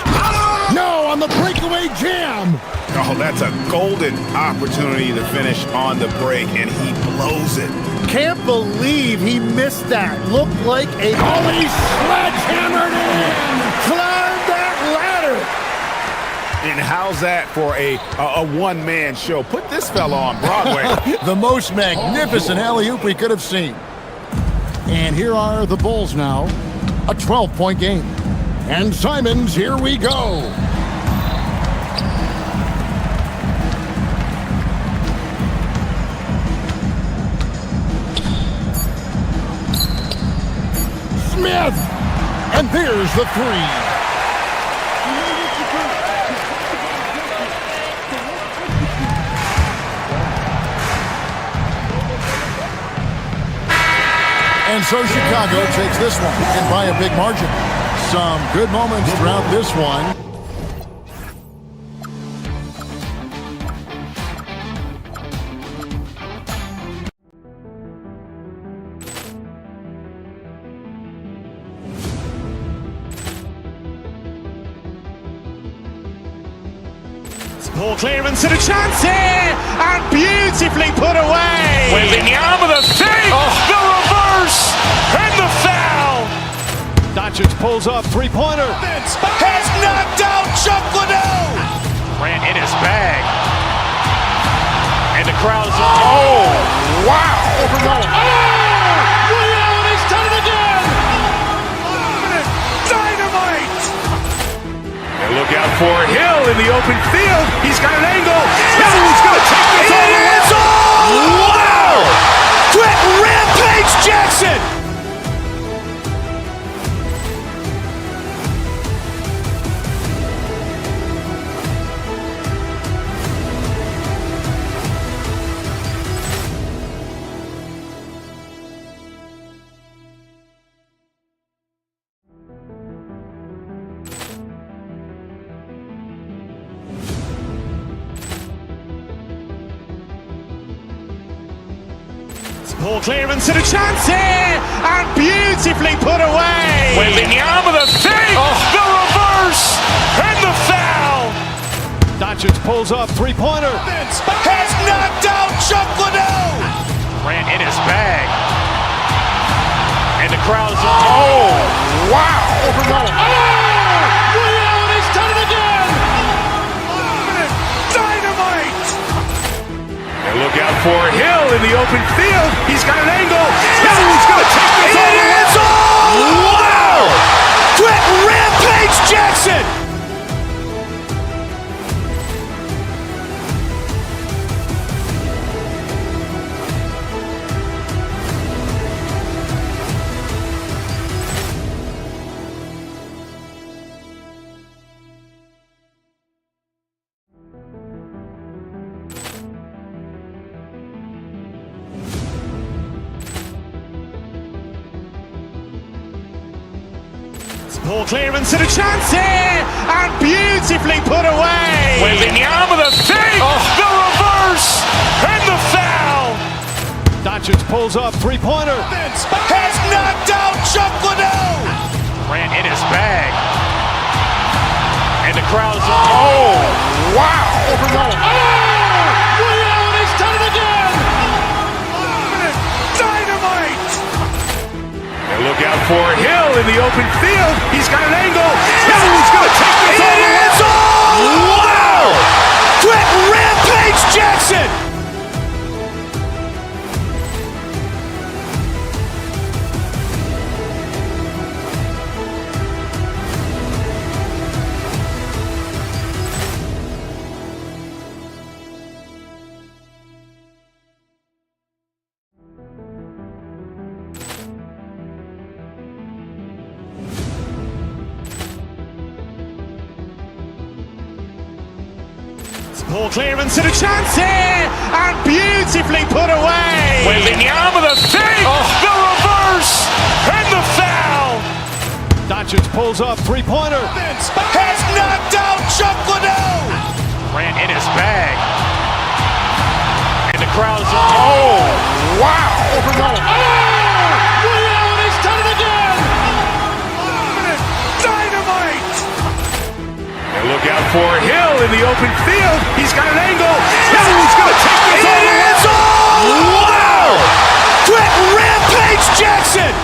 No, on the breakaway jam. Oh, that's a golden opportunity to finish on the break, and he blows it. Can't believe he missed that. Looked like a He sledgehammered in. climb that ladder. And how's that for a one-man show? Put this fella on Broadway. The most magnificent alley-oop we could have seen. And here are the Bulls now. A 12-point game. And Simons, here we go. Smith! And there's the three. And so Chicago takes this one, and by a big margin. Some good moments throughout this one. Poor clearance and a chance here, and beautifully put away. Wembanyama the save, the reverse, and the foul. Doncic pulls up, three-pointer. Has knocked out Chuck Liddell. Ran in his bag. And the crowd's Oh, wow. Ray Allen has done it again. Dynamite. And look out for Hill in the open field. He's got an angle. Hill's going to take this all the way. Wow. Quick rampage Jackson. Poor clearance and a chance here, and beautifully put away. Wembanyama the save, the reverse, and the foul. Doncic pulls up, three-pointer. Has knocked out Chuck Liddell. Ran in his bag. And the crowd's wow. Ray Allen has done it again. Dynamite. And look out for Hill in the open field. He's got an angle. Hill's going to take this all the way. Wow. Quick rampage Jackson. Poor clearance and a chance here, and beautifully put away. Wembanyama the save, the reverse, and the foul. Doncic pulls up, three-pointer. Has knocked out Chuck Liddell. Ran in his bag. And the crowd's wow. Ray Allen has done it again. Dynamite. And look Look out for Hill in the open field. He's got an angle. Hill's going to take this all the way. Wow! Quick Rampage Jackson! Ball clearance and a chance here, and beautifully put away. Wembanyama the fake, the reverse, and the foul. Doncic pulls up, three-pointer. Has knocked out Chuck Liddell. Ran in his bag. And the crowd's Oh, wow. He's done it again. Dynamite. And look out for Hill in the open field. He's got an angle. Hill's going to take this all the way. Wow! Quick Rampage Jackson!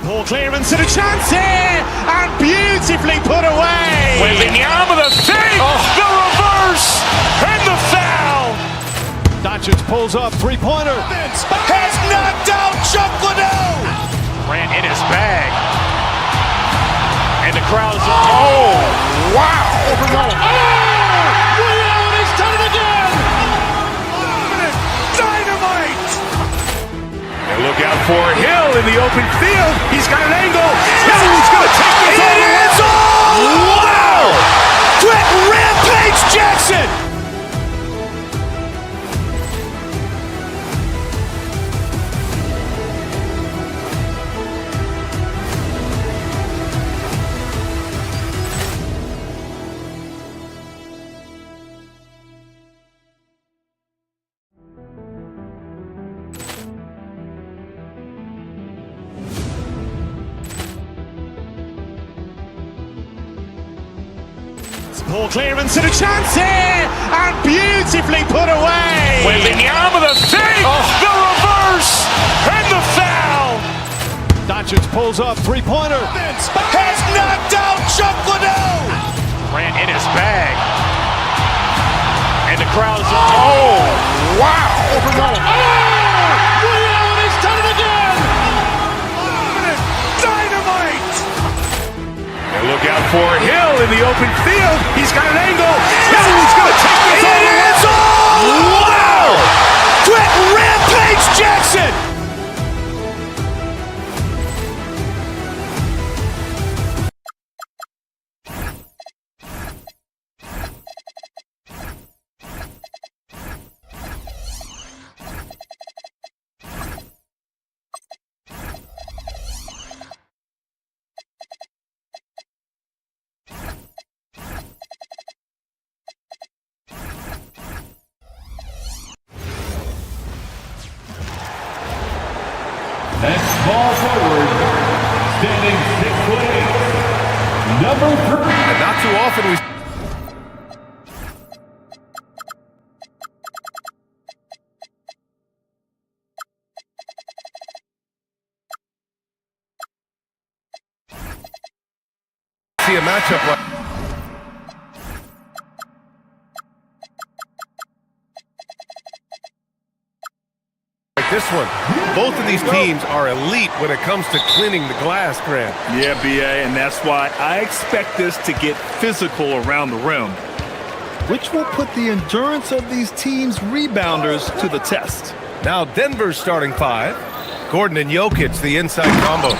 Ball clearance and a chance here, and beautifully put away. Wembanyama the fake, the reverse, and the foul. Doncic pulls up, three-pointer. Has knocked out Chuck Liddell. ran in his bag. And the crowd's wow! He's done it again. Dynamite! And look out for Hill in the open field. He's got an angle. Hill's going to take this all the way. Wow! Quick Rampage Jackson! Ball clearance and a chance here, and beautifully put away. Wembanyama the fake, the reverse, and the foul. Doncic pulls up, three-pointer. Has knocked out Chuck Liddell. ran in his bag. And the crowd's wow! He's done it again. Dynamite! And look out for Hill in the open field. He's got an angle. Hill's going to take this all the way. Wow! Quick Rampage Jackson! Next ball forward, standing 6'8", number 3. And not too often we see a matchup like this one. Both of these teams are elite when it comes to cleaning the glass, Grant. Yeah, BA, and that's why I expect this to get physical around the rim, which will put the endurance of these teams' rebounders to the test. Now Denver's starting five. Gordon and Jokic, the inside combo.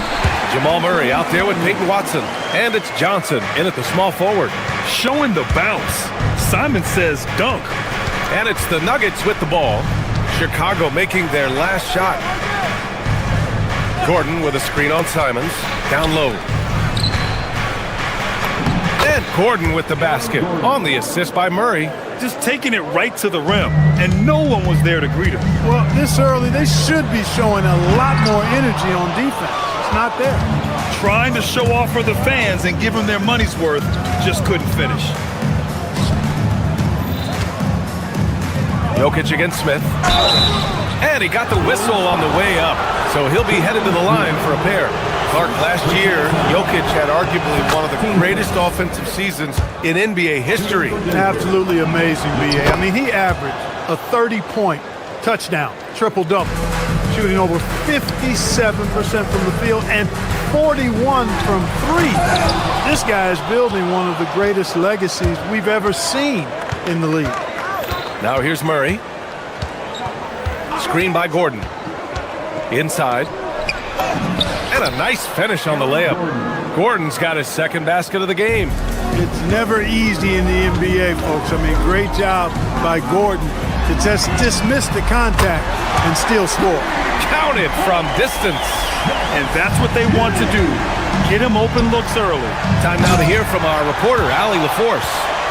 Jamal Murray out there with Peyton Watson. And it's Johnson in at the small forward. Showing the bounce. Simon says dunk. And it's the Nuggets with the ball. Chicago making their last shot. Gordon with a screen on Simons. Down low. Gordon with the basket on the assist by Murray. Just taking it right to the rim, and no one was there to greet him. Well, this early, they should be showing a lot more energy on defense. It's not there. Trying to show off for the fans and give them their money's worth, just couldn't finish. Jokic against Smith. And he got the whistle on the way up, so he'll be headed to the line for a pair. Clark, last year, Jokic had arguably one of the greatest offensive seasons in NBA history. Absolutely amazing, B.A. I mean, he averaged a 30-point touchdown, triple-double, shooting over 57% from the field and 41 from three. This guy is building one of the greatest legacies we've ever seen in the league. Now here's Murray. Screen by Gordon. Inside. And a nice finish on the layup. Gordon's got his second basket of the game. It's never easy in the NBA, folks. I mean, great job by Gordon to just dismiss the contact and still score. Counted from distance. And that's what they want to do. Get him open looks early. Time now to hear from our reporter, Allie LaForce.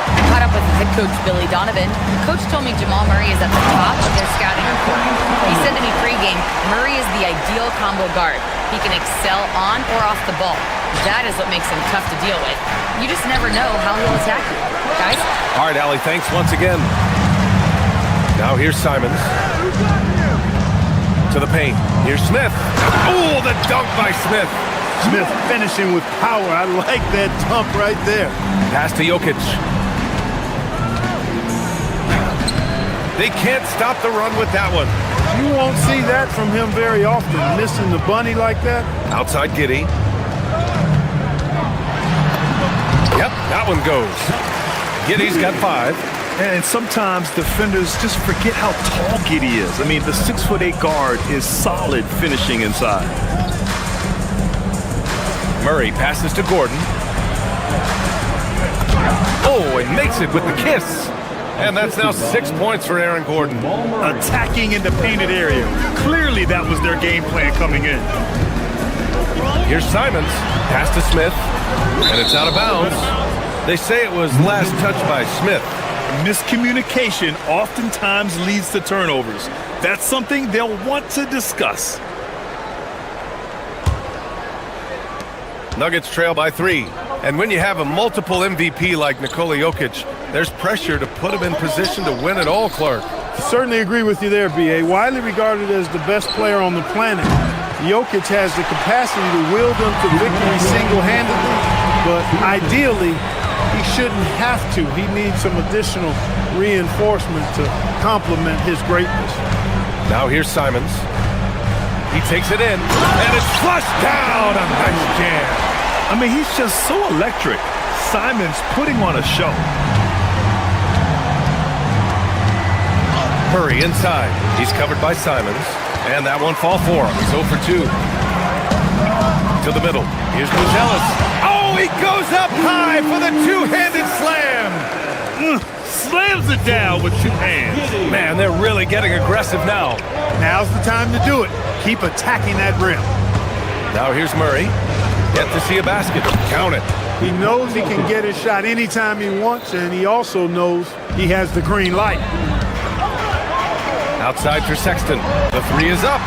I caught up with head coach Billy Donovan. Coach told me Jamal Murray is at the top of their scouting report. He said to me pregame, Murray is the ideal combo guard. He can excel on or off the ball. That is what makes him tough to deal with. You just never know how he'll attack you. Guys? All right, Allie, thanks once again. Now here's Simons. To the paint. Here's Smith. Oh, the dunk by Smith. Smith finishing with power. I like that dunk right there. Pass to Jokic. They can't stop the run with that one. You won't see that from him very often, missing the bunny like that. Outside Giddey. Yep, that one goes. Giddey's got 5. And sometimes defenders just forget how tall Giddey is. I mean, the 6'8" guard is solid finishing inside. Murray passes to Gordon. Oh, and makes it with the kiss. And that's now 6 points for Aaron Gordon. Attacking in the painted area. Clearly that was their game plan coming in. Here's Simons. Pass to Smith. And it's out of bounds. They say it was last touched by Smith. Miscommunication oftentimes leads to turnovers. That's something they'll want to discuss. Nuggets trail by 3. And when you have a multiple MVP like Nikola Jokic, there's pressure to put him in position to win it all, Clark. Certainly agree with you there, B.A. Widely regarded as the best player on the planet, Jokic has the capacity to wield them to victory single-handedly, but ideally, he shouldn't have to. He needs some additional reinforcement to complement his greatness. Now here's Simons. He takes it in, and it's flushed down. A nice jam. I mean, he's just so electric. Simons putting on a show. Murray inside. He's covered by Simons, and that won't fall for him. He's 0 for 2. To the middle. Here's Buzelis. Oh, he goes up high for the two-handed slam. Slams it down with 2 hands. Man, they're really getting aggressive now. Now's the time to do it. Keep attacking that rim. Now here's Murray. Yet to see a basket. Count it. He knows he can get his shot anytime he wants, and he also knows he has the green light. Outside for Sexton. The 3 is up.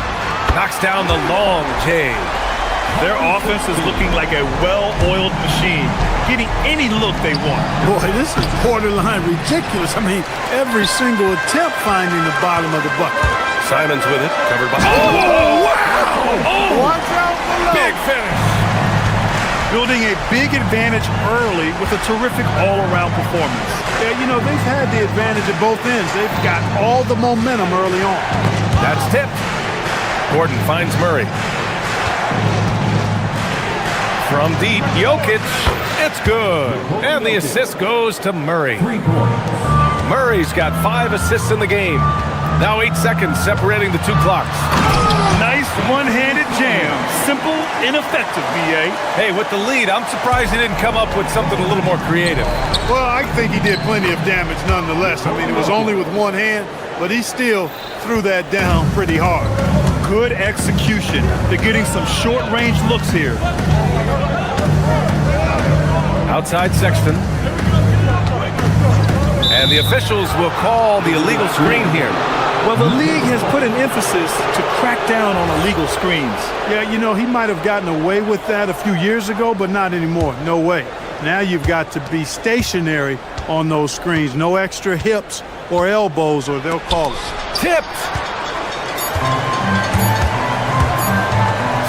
Knocks down the long J. Their offense is looking like a well-oiled machine, getting any look they want. Boy, this is borderline ridiculous. I mean, every single attempt finding the bottom of the bucket. Simons with it, covered by... Oh, wow! Oh, watch out below. Big finish. Building a big advantage early with a terrific all-around performance. Yeah, you know, they've had the advantage at both ends. They've got all the momentum early on. That's tipped. Gordon finds Murray. From deep, Jokic, it's good. And the assist goes to Murray. Murray's got 5 assists in the game. Now 8 seconds separating the 2 clocks. Nice one-handed jam. Simple and effective, B.A. Hey, with the lead, I'm surprised he didn't come up with something a little more creative. Well, I think he did plenty of damage nonetheless. I mean, it was only with one hand, but he still threw that down pretty hard. Good execution. They're getting some short-range looks here. Outside Sexton. And the officials will call the illegal screen here. Well, the league has put an emphasis to crack down on illegal screens. Yeah, you know, he might have gotten away with that a few years ago, but not anymore. No way. Now you've got to be stationary on those screens. No extra hips or elbows, or they'll call it. Tipped!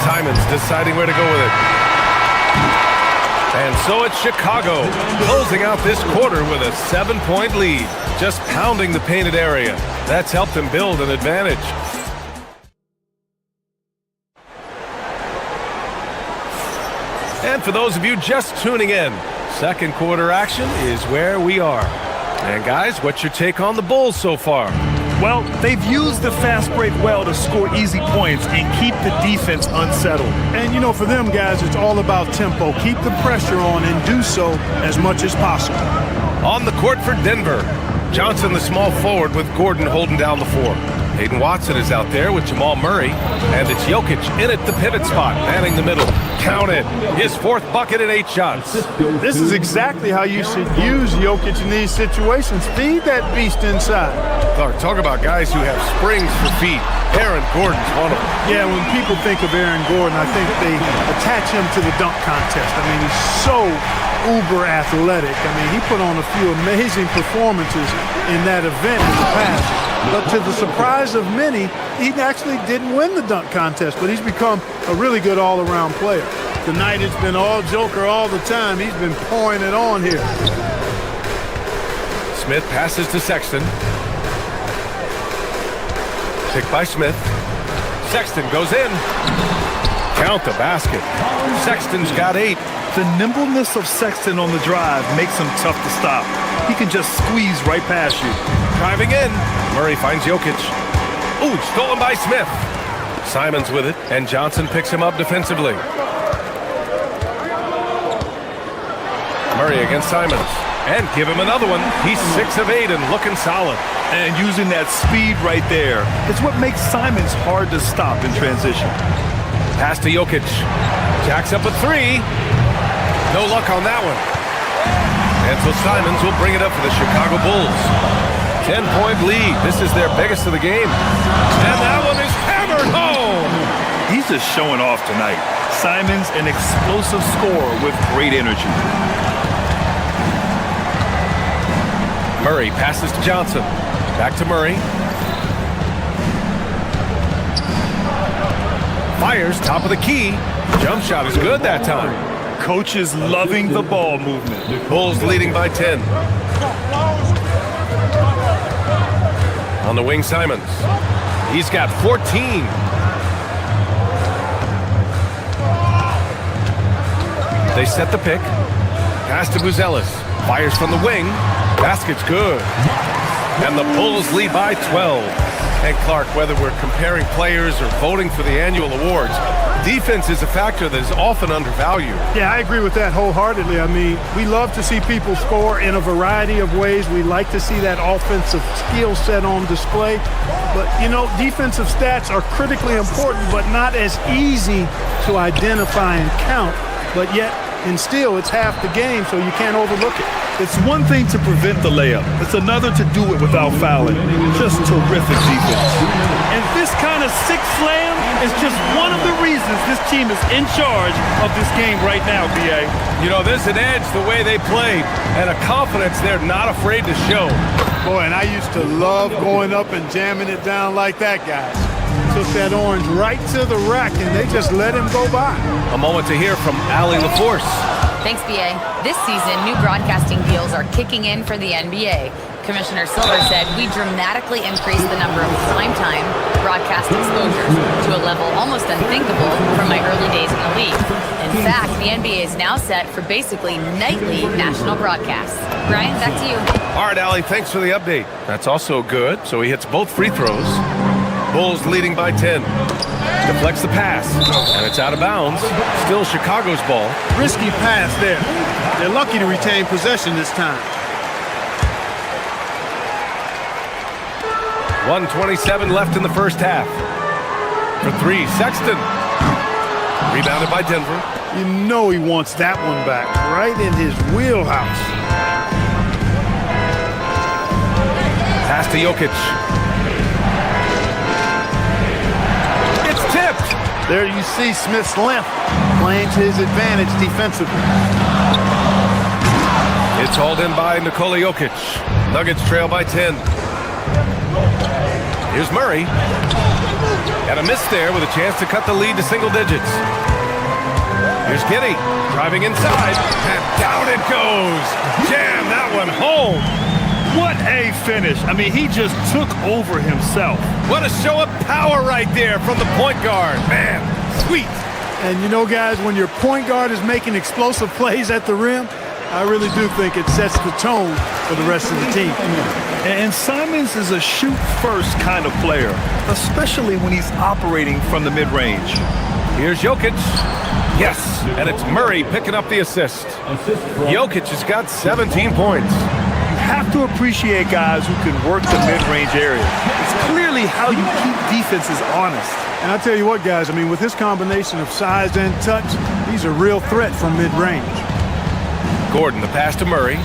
Simons deciding where to go with it. And so it's Chicago closing out this quarter with a 7-point lead, just pounding the painted area. That's helped them build an advantage. And for those of you just tuning in, second quarter action is where we are. And guys, what's your take on the Bulls so far? Well, they've used the fast break well to score easy points and keep the defense unsettled. And, you know, for them guys, it's all about tempo. Keep the pressure on and do so as much as possible. On the court for Denver, Johnson, the small forward, with Gordon holding down the four. Hayden Watson is out there with Jamal Murray, and it's Jokic in at the pivot spot, manning the middle. Counted. His fourth bucket in 8 shots. This is exactly how you should use Jokic in these situations. Feed that beast inside. Talk about guys who have springs for feet. Aaron Gordon's one of them. Yeah, when people think of Aaron Gordon, I think they attach him to the dunk contest. I mean, he's so uber athletic. I mean, he put on a few amazing performances in that event in the past. But to the surprise of many, he actually didn't win the dunk contest, but he's become a really good all-around player. Tonight it's been all Joker all the time. He's been pouring it on here. Smith passes to Sexton. Picked by Smith. Sexton goes in. Count the basket. Sexton's got 8. The nimbleness of Sexton on the drive makes him tough to stop. He can just squeeze right past you. Driving in. Murray finds Jokic. Ooh, stolen by Smith. Simons with it, and Johnson picks him up defensively. Murray against Simons. And give him another one. He's 6 of 8 and looking solid. And using that speed right there, it's what makes Simons hard to stop in transition. Pass to Jokic. Jacks up a 3. No luck on that one. And so Simons will bring it up for the Chicago Bulls. 10-point lead. This is their biggest of the game. And that one is hammered home. He's just showing off tonight. Simons, an explosive scorer with great energy. Murray passes to Johnson. Back to Murray. Fires top of the key. Jump shot is good that time. Coach is loving the ball movement. Bulls leading by 10. On the wing, Simons. He's got 14. They set the pick. Pass to Buzelis. Fires from the wing. Basket's good. And the Bulls lead by 12. And Clark, whether we're comparing players or voting for the annual awards, defense is a factor that is often undervalued. Yeah, I agree with that wholeheartedly. I mean, we love to see people score in a variety of ways. We like to see that offensive skill set on display. But, you know, defensive stats are critically important, but not as easy to identify and count. But yet, and still, it's half the game, so you can't overlook it. It's one thing to prevent the layup. It's another to do it without fouling. Just terrific defense. And this kind of sixth slam is just one of the reasons this team is in charge of this game right now, B.A. You know, there's an edge the way they played and a confidence they're not afraid to show. Boy, and I used to love going up and jamming it down like that, guys. Took that orange right to the rack, and they just let him go by. A moment to hear from Allie LaForce. Thanks, BA. This season, new broadcasting deals are kicking in for the NBA. Commissioner Silver said we dramatically increased the number of primetime broadcast exposures to a level almost unthinkable from my early days in the league. In fact, the NBA is now set for basically nightly national broadcasts. Brian, back to you. All right, Allie, thanks for the update. That's also good. So he hits both free throws. Bulls leading by 10. Deflects the pass, and it's out of bounds. Still Chicago's ball. Risky pass there. They're lucky to retain possession this time. 1:27 left in the first half. For 3, Sexton. Rebounded by Denver. You know he wants that one back, right in his wheelhouse. Pass to Jokic. It's tipped. There you see Smith's length playing to his advantage defensively. It's hauled in by Nikola Jokic. Nuggets trail by 10. Here's Murray. Got a miss there with a chance to cut the lead to single digits. Here's Giddey driving inside, and down it goes. Jam that one home. What a finish. I mean, he just took over himself. What a show of power right there from the point guard. Man, sweet. And you know, guys, when your point guard is making explosive plays at the rim, I really do think it sets the tone for the rest of the team. And Simons is a shoot-first kind of player, especially when he's operating from the mid-range. Here's Jokic. Yes, and it's Murray picking up the assist. Jokic has got 17 points. You have to appreciate guys who can work the mid-range area. It's clearly how you keep defenses honest. And I'll tell you what, guys, I mean, with his combination of size and touch, he's a real threat from mid-range. Gordon, the pass to Murray.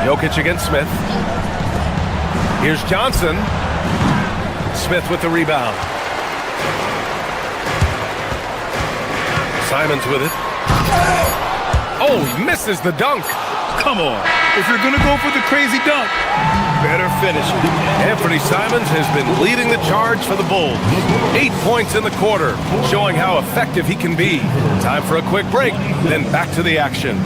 Jokic against Smith. Here's Johnson. Smith with the rebound. Simons with it. Oh, he misses the dunk. Come on. If you're going to go for the crazy dunk, better finish it. Anthony Simons has been leading the charge for the Bulls. 8 points in the quarter, showing how effective he can be. Time for a quick break, then back to the action.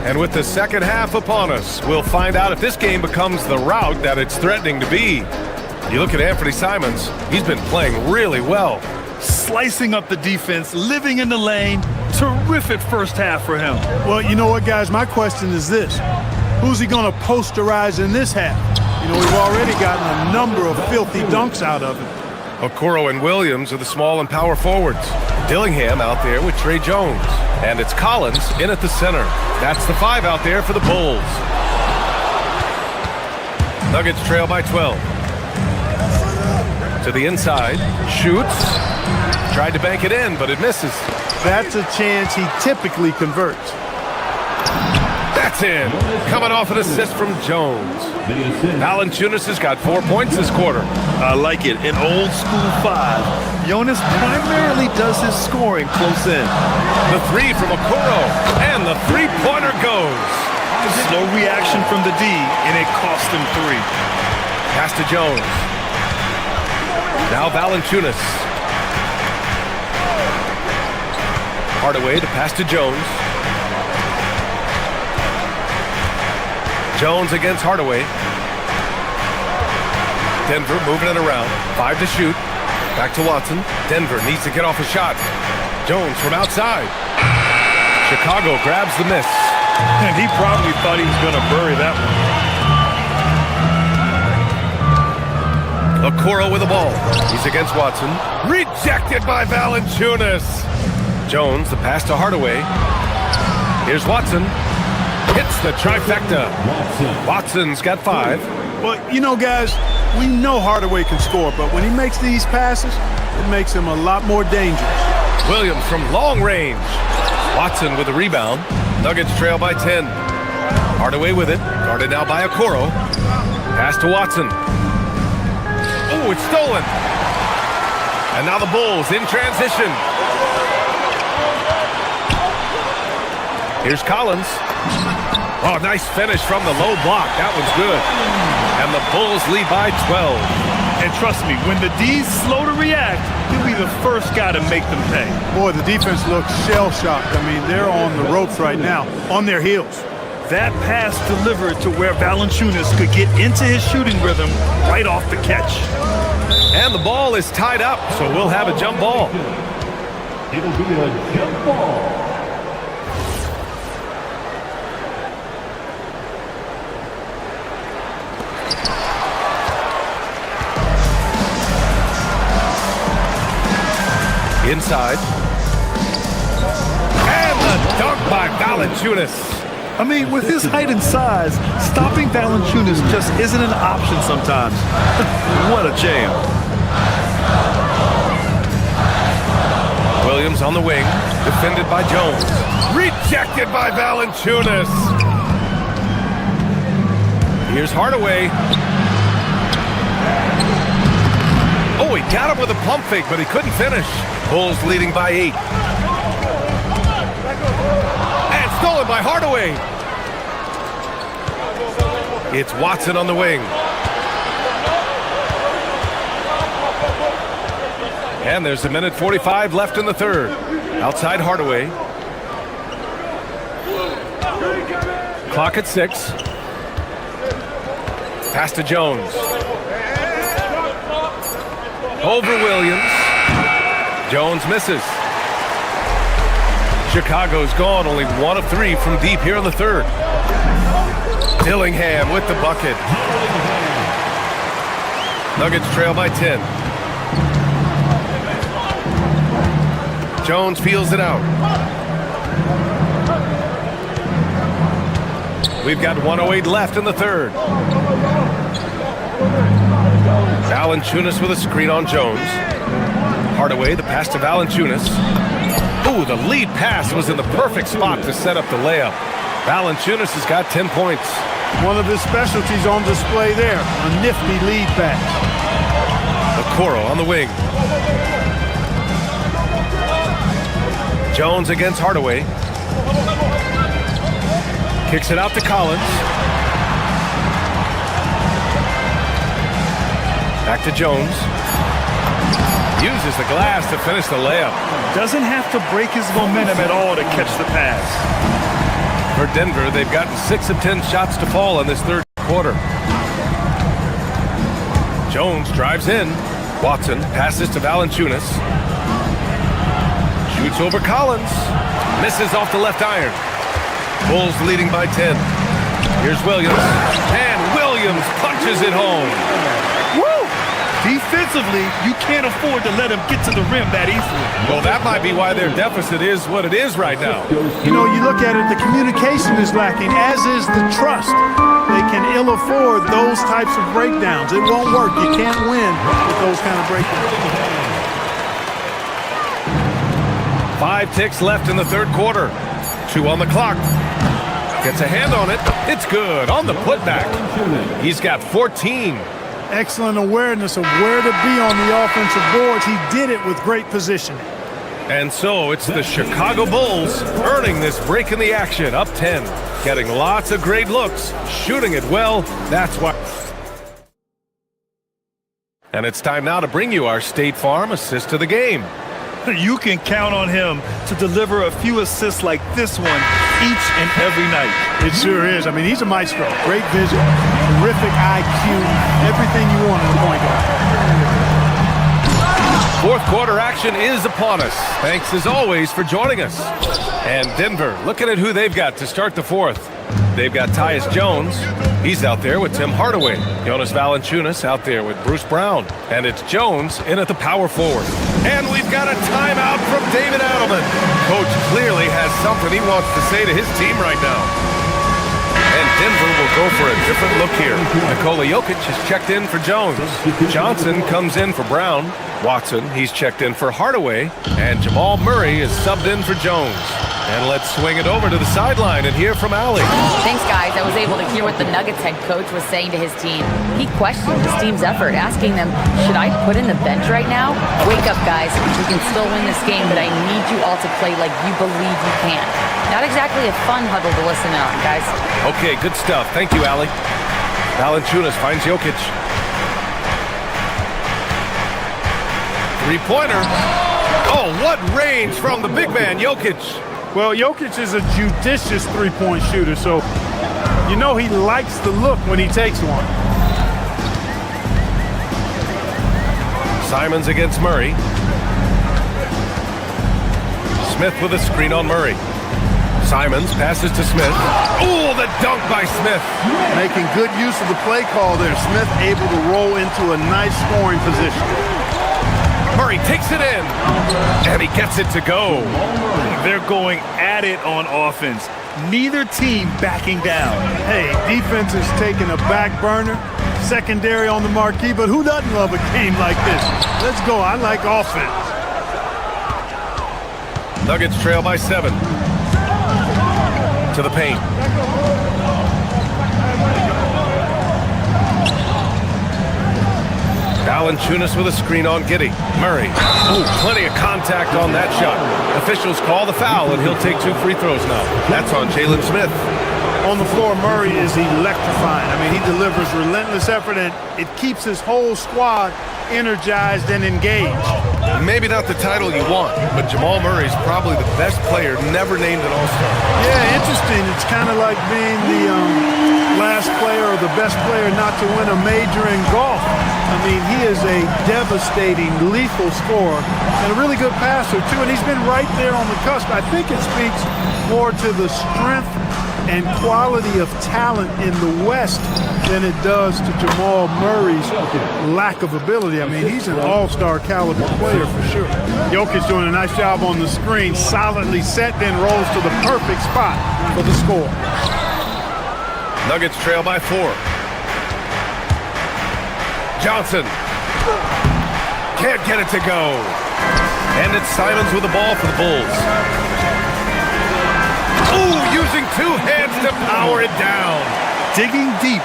And with the second half upon us, we'll find out if this game becomes the rout that it's threatening to be. You look at Anthony Simons, he's been playing really well. Slicing up the defense, living in the lane. Terrific first half for him. Well, you know what, guys? My question is this. Who's he going to posterize in this half? You know, we've already gotten a number of filthy dunks out of him. Okoro and Williams are the small and power forwards. Dillingham out there with Trey Jones. And it's Collins in at the center. That's the 5 out there for the Bulls. Nuggets trail by 12. To the inside. Shoots. Tried to bank it in, but it misses. That's a chance he typically converts. That's in. Coming off an assist from Jones. Valanciunas has got 4 points this quarter. I like it. An old school 5. Jonas primarily does his scoring close in. The 3 from Okoro. And the three-pointer goes. Slow reaction from the D, and it cost him 3. Pass to Jones. Now Valanciunas. Hardaway to pass to Jones. Jones against Hardaway. Denver moving it around. 5 to shoot. Back to Watson. Denver needs to get off a shot. Jones from outside. Chicago grabs the miss. And he probably thought he was going to bury that one. Okoro with the ball. He's against Watson. Rejected by Valanciunas. Jones, the pass to Hardaway. Here's Watson. Hits the trifecta. Watson's got 5. Well, you know, guys, we know Hardaway can score, but when he makes these passes, it makes him a lot more dangerous. Williams from long range. Watson with the rebound. Nuggets trail by 10. Hardaway with it. Guarded now by Okoro. Pass to Watson. Oh, it's stolen. And now the Bulls in transition. Here's Collins. Oh, nice finish from the low block. That one's good. And the Bulls lead by 12. And trust me, when the D's slow to react, he'll be the first guy to make them pay. Boy, the defense looks shell-shocked. I mean, they're on the ropes right now, on their heels. That pass delivered to where Valanciunas could get into his shooting rhythm right off the catch. And the ball is tied up, so we'll have a jump ball. It'll be a jump ball. Inside. And the dunk by Valanciunas. I mean, with his height and size, stopping Valanciunas just isn't an option sometimes. What a jam. Williams on the wing, defended by Jones. Rejected by Valanciunas. Here's Hardaway. Oh, he got him with a pump fake, but he couldn't finish. Bulls leading by 8. And stolen by Hardaway. It's Watson on the wing. And there's 1:45 left in the third. Outside Hardaway. Clock at 6. Pass to Jones. Over Williams. Jones misses. Chicago's gone only 1 of 3 from deep here in the third. Dillingham with the bucket. Nuggets trail by 10. Jones feels it out. We've got 1:08 left in the third. Valanciunas with a screen on Jones. Hardaway, the pass to Valanciunas. Ooh, the lead pass was in the perfect spot to set up the layup. Valanciunas has got 10 points. One of his specialties on display there, a nifty lead pass. Okoro on the wing. Jones against Hardaway. Kicks it out to Collins. Back to Jones. Uses the glass to finish the layup. Doesn't have to break his momentum at all to catch the pass. For Denver, they've gotten 6 of 10 shots to fall in this third quarter. Jones drives in. Watson passes to Valanciunas. Shoots over Collins. Misses off the left iron. Bulls leading by 10. Here's Williams. And Williams punches it home. Woo! Defensively, you can't afford to let him get to the rim that easily. Well, that might be why their deficit is what it is right now. You know, you look at it, the communication is lacking, as is the trust. They can ill afford those types of breakdowns. It won't work. You can't win with those kind of breakdowns. 5 ticks left in the third quarter. 2 on the clock. Gets a hand on it. It's good on the putback. He's got 14. Excellent awareness of where to be on the offensive boards. He did it with great positioning. And so it's the Chicago Bulls earning this break in the action, up 10. Getting lots of great looks, shooting it well. That's why. And it's time now to bring you our State Farm assist of the game. You can count on him to deliver a few assists like this one each and every night. It sure is. I mean, he's a maestro. Great vision, terrific IQ, everything you want in a point guard. Fourth quarter action is upon us. Thanks as always for joining us. And Denver, looking at who they've got to start the fourth. They've got Tyus Jones. He's out there with Tim Hardaway. Jonas Valanciunas out there with Bruce Brown. And it's Jones in at the power forward. And we've got a timeout from David Adelman. Coach clearly has something he wants to say to his team right now. And Denver will go for a different look here. Nikola Jokic has checked in for Jones. Johnson comes in for Brown. Watson, he's checked in for Hardaway. And Jamal Murray is subbed in for Jones. And let's swing it over to the sideline and hear from Allie. Thanks, guys. I was able to hear what the Nuggets head coach was saying to his team. He questioned his team's effort, asking them, should I put in the bench right now? Wake up, guys. We can still win this game, but I need you all to play like you believe you can. Not exactly a fun huddle to listen in on, guys. Okay, good stuff. Thank you, Allie. Valanciunas finds Jokic. Three-pointer. Oh, what range from the big man, Jokic. Well, Jokic is a judicious three-point shooter, so you know he likes the look when he takes one. Simons against Murray. Smith with a screen on Murray. Simons passes to Smith. Oh, the dunk by Smith. Making good use of the play call there. Smith able to roll into a nice scoring position. Murray takes it in, and he gets it to go. They're going at it on offense. Neither team backing down. Hey, defense is taking a back burner. Secondary on the marquee, but who doesn't love a game like this? Let's go. I like offense. Nuggets trail by 7. To the paint. Valanciunas with a screen on Giddey. Murray. Ooh, plenty of contact on that shot. Officials call the foul, and he'll take 2 free throws now. That's on Jalen Smith. On the floor, Murray is electrifying. I mean, he delivers relentless effort, and it keeps his whole squad energized and engaged. Maybe not the title you want, but Jamal Murray's probably the best player never named an All-Star. Yeah, interesting. It's kind of like being the last player or the best player not to win a major in golf. I mean, he is a devastating, lethal scorer and a really good passer, too, and he's been right there on the cusp. I think it speaks more to the strength and quality of talent in the West than it does to Jamal Murray's lack of ability. I mean, he's an all-star caliber player for sure. Jokic doing a nice job on the screen, solidly set, then rolls to the perfect spot for the score. Nuggets trail by 4. Johnson can't get it to go. And it's Simons with the ball for the Bulls. Ooh, using 2 hands to power it down. Digging deep,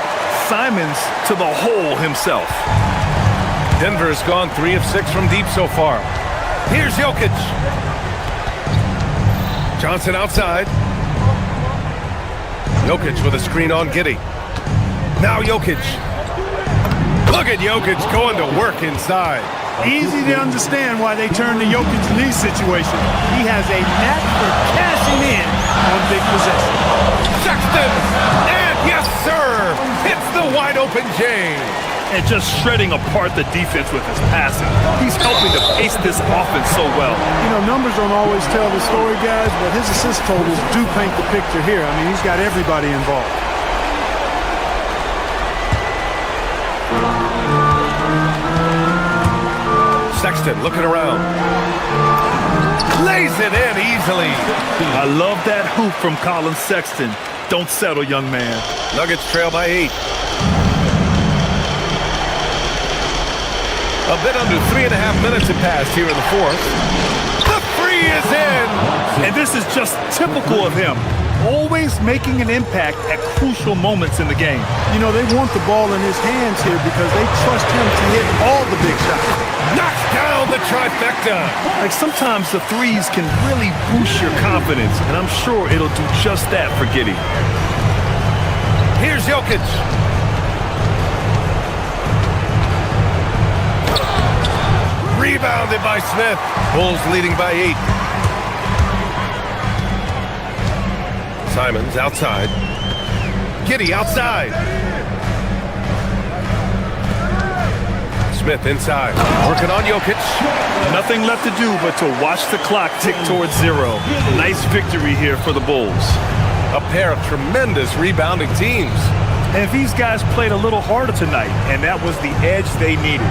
Simons to the hole himself. Denver's gone 3 of 6 from deep so far. Here's Jokic. Johnson outside. Jokic with a screen on Giddey. Now Jokic. Look at Jokic going to work inside. Easy to understand why they turned to Jokic's knee situation. He has a knack for cashing in on big possession. Sexton! And yes, sir! Hits the wide-open James. And just shredding apart the defense with his passing. He's helping to pace this offense so well. You know, numbers don't always tell the story, guys, but his assist totals do paint the picture here. I mean, he's got everybody involved. Sexton looking around. Lays it in easily. I love that hoop from Colin Sexton. Don't settle, young man. Nuggets trail by 8. A bit under 3.5 minutes have passed here in the 4th. The free is in! And this is just typical of him. Always making an impact at crucial moments in the game. You know, they want the ball in his hands here because they trust him to hit all the big shots. Knocks down the trifecta. Like sometimes the threes can really boost your confidence, and I'm sure it'll do just that for Giddey. Here's Jokic. Rebounded by Smith. Bulls leading by 8. Simons outside. Giddey outside. Smith inside. Working on Jokic. Nothing left to do but to watch the clock tick towards 0. Nice victory here for the Bulls. A pair of tremendous rebounding teams. And these guys played a little harder tonight, and that was the edge they needed.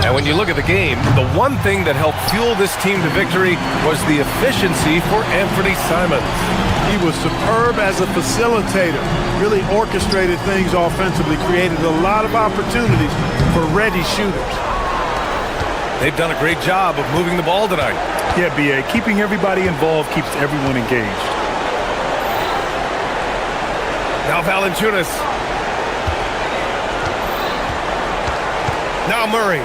And when you look at the game, the one thing that helped fuel this team to victory was the efficiency for Anthony Simons. He was superb as a facilitator, really orchestrated things offensively, created a lot of opportunities for ready shooters. They've done a great job of moving the ball tonight. Yeah, B.A., keeping everybody involved keeps everyone engaged. Now Valanciunas. Now Murray.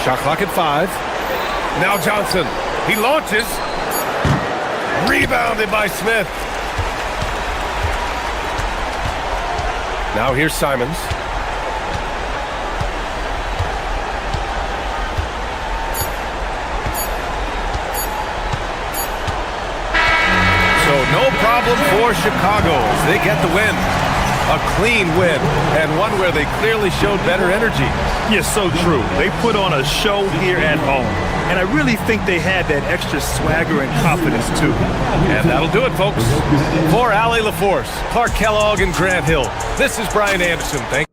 Shot clock at 5. Now Johnson. He launches. Rebounded by Smith. Now here's Simons. problem for Chicago as they get the win. A clean win, and one where they clearly showed better energy. Yeah, so true. They put on a show here at home, and I really think they had that extra swagger and confidence, too. And that'll do it, folks. For Allie LaForce, Clark Kellogg, and Grant Hill, this is Brian Anderson. Thank you.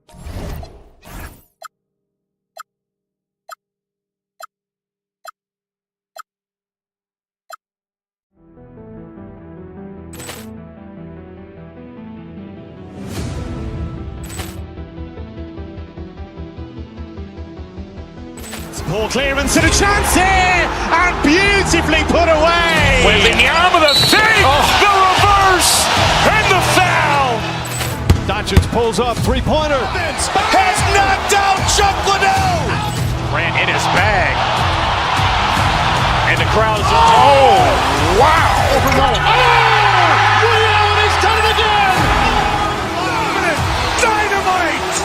Poor clearance and a chance here, and beautifully put away. Wembanyama the fake, the reverse, and the foul. Doncic pulls up, three-pointer. Has knocked out Chuck Liddell. Grant in his bag. And the crowd's Wow. He's done it again. Dynamite.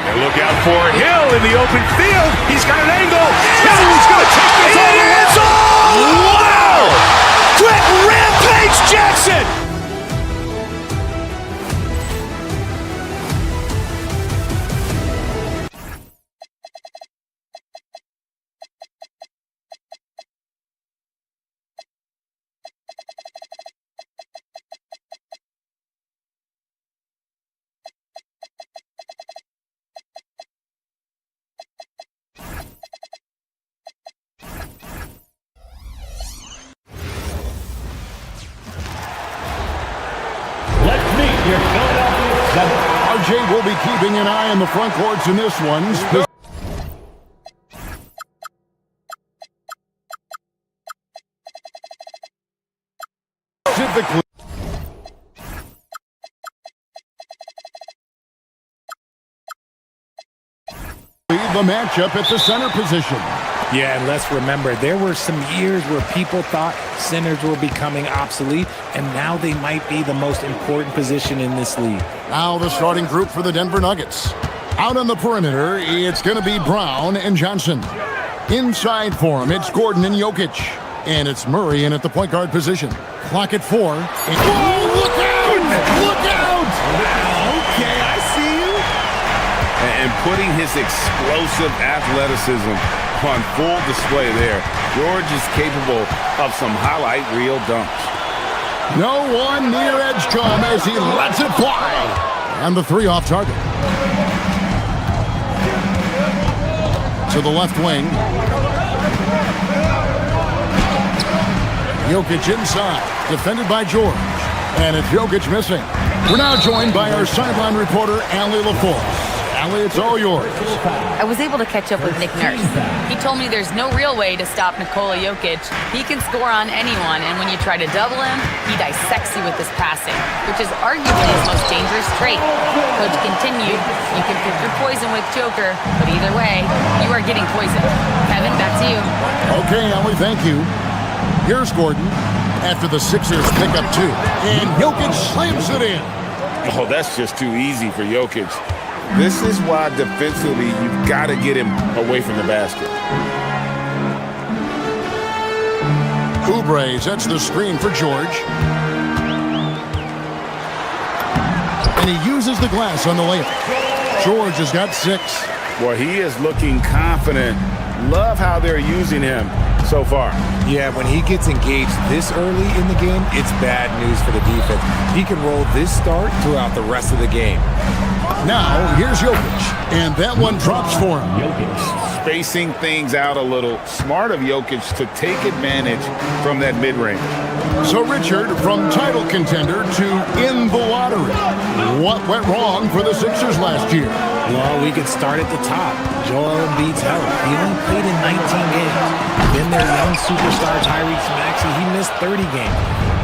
And look out for Hill in the open field. He's got an angle. Hill's going to take this all the way. Wow! Quick Rampage Jackson. RJ will be keeping an eye on the front courts in this one. Specifically, the matchup at the center position. Yeah, and let's remember, there were some years where people thought centers were becoming obsolete, and now they might be the most important position in this league. Now the starting group for the Denver Nuggets. Out on the perimeter, it's going to be Brown and Johnson. Inside for him, it's Gordon and Jokic. And it's Murray in at the point guard position. Clock at 4. Whoa, look out! Look out! Okay, I see you. And putting his explosive athleticism on full display there. George is capable of some highlight reel dunks. No one near Edgecombe as he lets it fly. And the 3 off target. To the left wing. Jokic inside, defended by George. And it's Jokic missing. We're now joined by our sideline reporter, Allie LaForce. Allie, it's all yours. I was able to catch up with Nick Nurse. He told me there's no real way to stop Nikola Jokic. He can score on anyone, and when you try to double him, he dissects you with his passing, which is arguably his most dangerous trait. Coach continued, you can pick your poison with Joker, but either way, you are getting poisoned. Kevin, back to you. Okay, Allie, thank you. Here's Gordon after the Sixers pick up 2. And Jokic slams it in. Oh, that's just too easy for Jokic. This is why defensively you've got to get him away from the basket. Oubre sets the screen for George. And he uses the glass on the layup. George has got 6. Boy, he is looking confident. Love how they're using him so far. Yeah, when he gets engaged this early in the game, it's bad news for the defense. He can roll this start throughout the rest of the game. Now, here's Jokic, and that one drops for him. Spacing things out a little. Smart of Jokic to take advantage from that mid-range. So, Richard, from title contender to in the lottery, what went wrong for the Sixers last year? Well, we could start at the top. Joel Embiid's health. He only played in 19 games. Then their young superstar Tyrese Maxey, he missed 30 games.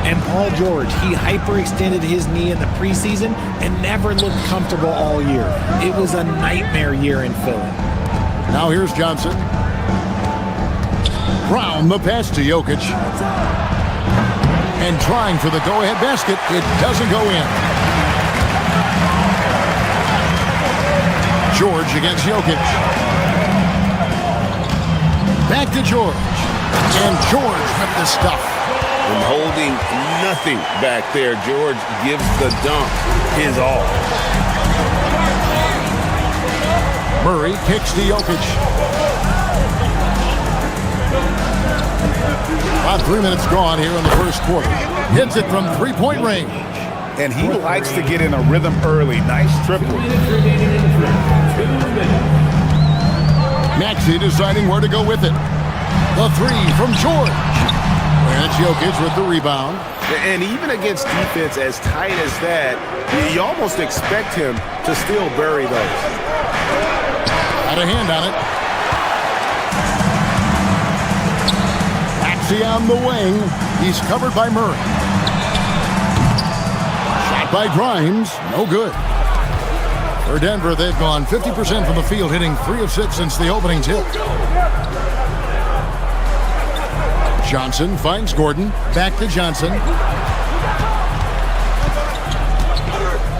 And Paul George, he hyperextended his knee in the preseason and never looked comfortable all year. It was a nightmare year in Philly. Now here's Johnson. Brown, the pass to Jokic. And trying for the go-ahead basket. It doesn't go in. George against Jokic. Back to George. And George with the stuff. And holding nothing back there, George gives the dunk his all. Murray kicks to Jokic. About 3 minutes gone here in the first quarter. Hits it from three-point range. And he likes to get in a rhythm early. Nice triple. Maxey deciding where to go with it. The three from George. And it's Jokic with the rebound. And even against defense as tight as that, you almost expect him to still bury those. Got a hand on it. Maxey on the wing. He's covered by Murray. Shot by Grimes. No good. For Denver, they've gone 50% from the field, hitting 3 of 6 since the opening tip. Johnson finds Gordon. Back to Johnson.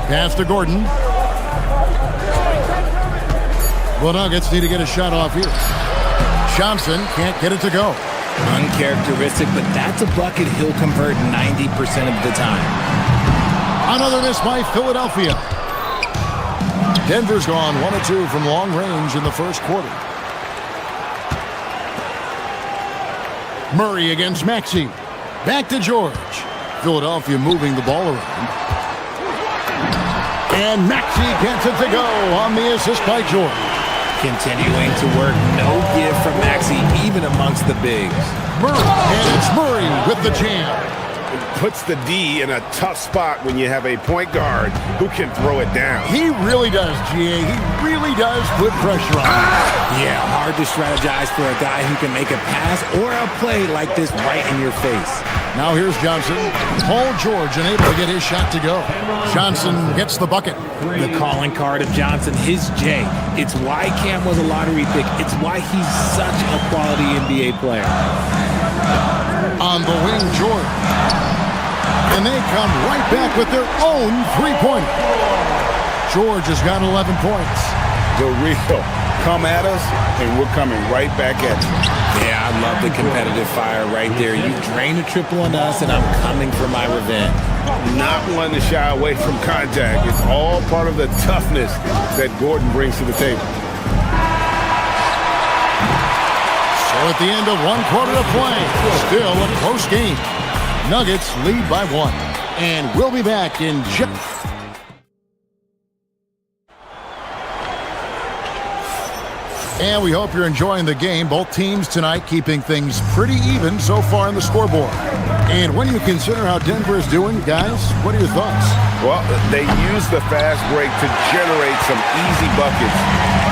Pass to Gordon. The Nuggets need to get a shot off here. Johnson can't get it to go. Uncharacteristic, but that's a bucket he'll convert 90% of the time. Another miss by Philadelphia. Denver's gone 1 of 2 from long range in the first quarter. Murray against Maxey. Back to George. Philadelphia moving the ball around. And Maxey gets it to go on the assist by George. Continuing to work, no give from Maxey, even amongst the bigs. Murray, and it's Murray with the jam. Puts the D in a tough spot when you have a point guard who can throw it down. He really does, GA. He really does put pressure on. Yeah, hard to strategize for a guy who can make a pass or a play like this right in your face. Now here's Johnson. Paul George unable to get his shot to go. Johnson gets the bucket. The calling card of Johnson, his J. It's why Cam was a lottery pick. It's why he's such a quality NBA player. On the wing, George. And they come right back with their own three-pointer. George has got 11 points. The real come at us, and we're coming right back at you. Yeah, I love the competitive fire right there. You drain a triple on us, and I'm coming for my revenge. Not one to shy away from contact. It's all part of the toughness that Gordon brings to the table. So at the end of 1 quarter of play, still a close game. Nuggets lead by 1. And we'll be back in just... And we hope you're enjoying the game. Both teams tonight keeping things pretty even so far on the scoreboard. And when you consider how Denver is doing, guys, what are your thoughts? Well, they use the fast break to generate some easy buckets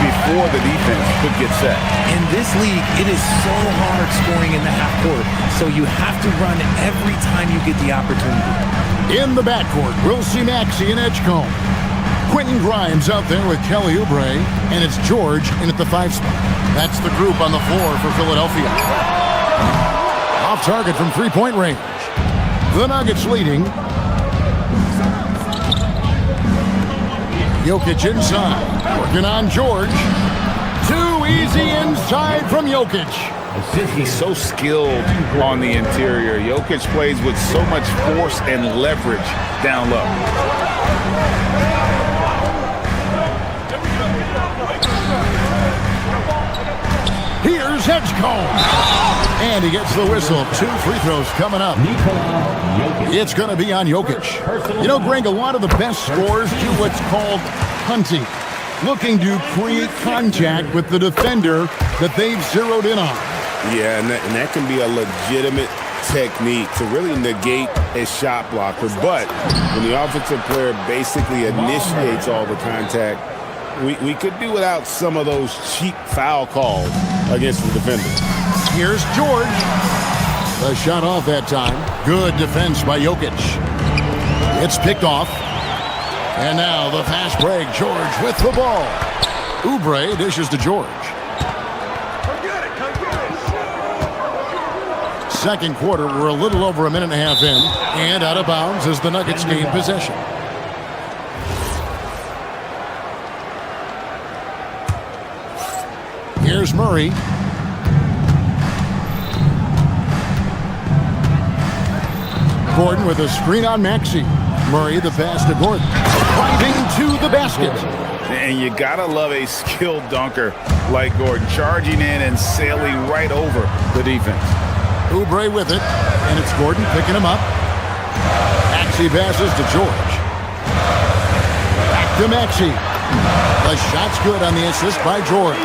before the defense could get set. In this league, it is so hard scoring in the half court, so you have to run every time you get the opportunity. In the backcourt, we'll see Maxey and Edgecombe. Quentin Grimes out there with Kelly Oubre, and it's George in at the 5 spot. That's the group on the floor for Philadelphia. Off target from three-point range. The Nuggets leading. Jokic inside, working on George. Too easy inside from Jokic. He's so skilled on the interior. Jokic plays with so much force and leverage down low. Here's Edgecombe. And he gets the whistle. 2 free throws coming up. It's going to be on Jokic. You know, Greg, a lot of the best scorers do what's called hunting. Looking to create contact with the defender that they've zeroed in on. Yeah, and that can be a legitimate technique to really negate a shot blocker. But when the offensive player basically initiates all the contact, we could do without some of those cheap foul calls against the defender. Here's George. The shot off that time. Good defense by Jokic. It's picked off. And now the fast break. George with the ball. Oubre dishes to George. Second quarter, we're a little over a minute and a half in. And out of bounds as the Nuggets gain possession. Here's Murray. Gordon with a screen on Maxey. Murray the pass to Gordon. Driving to the basket. And you gotta love a skilled dunker like Gordon, charging in and sailing right over the defense. Oubre with it, and it's Gordon picking him up. Maxey passes to George. Back to Maxey. The shot's good on the assist by George.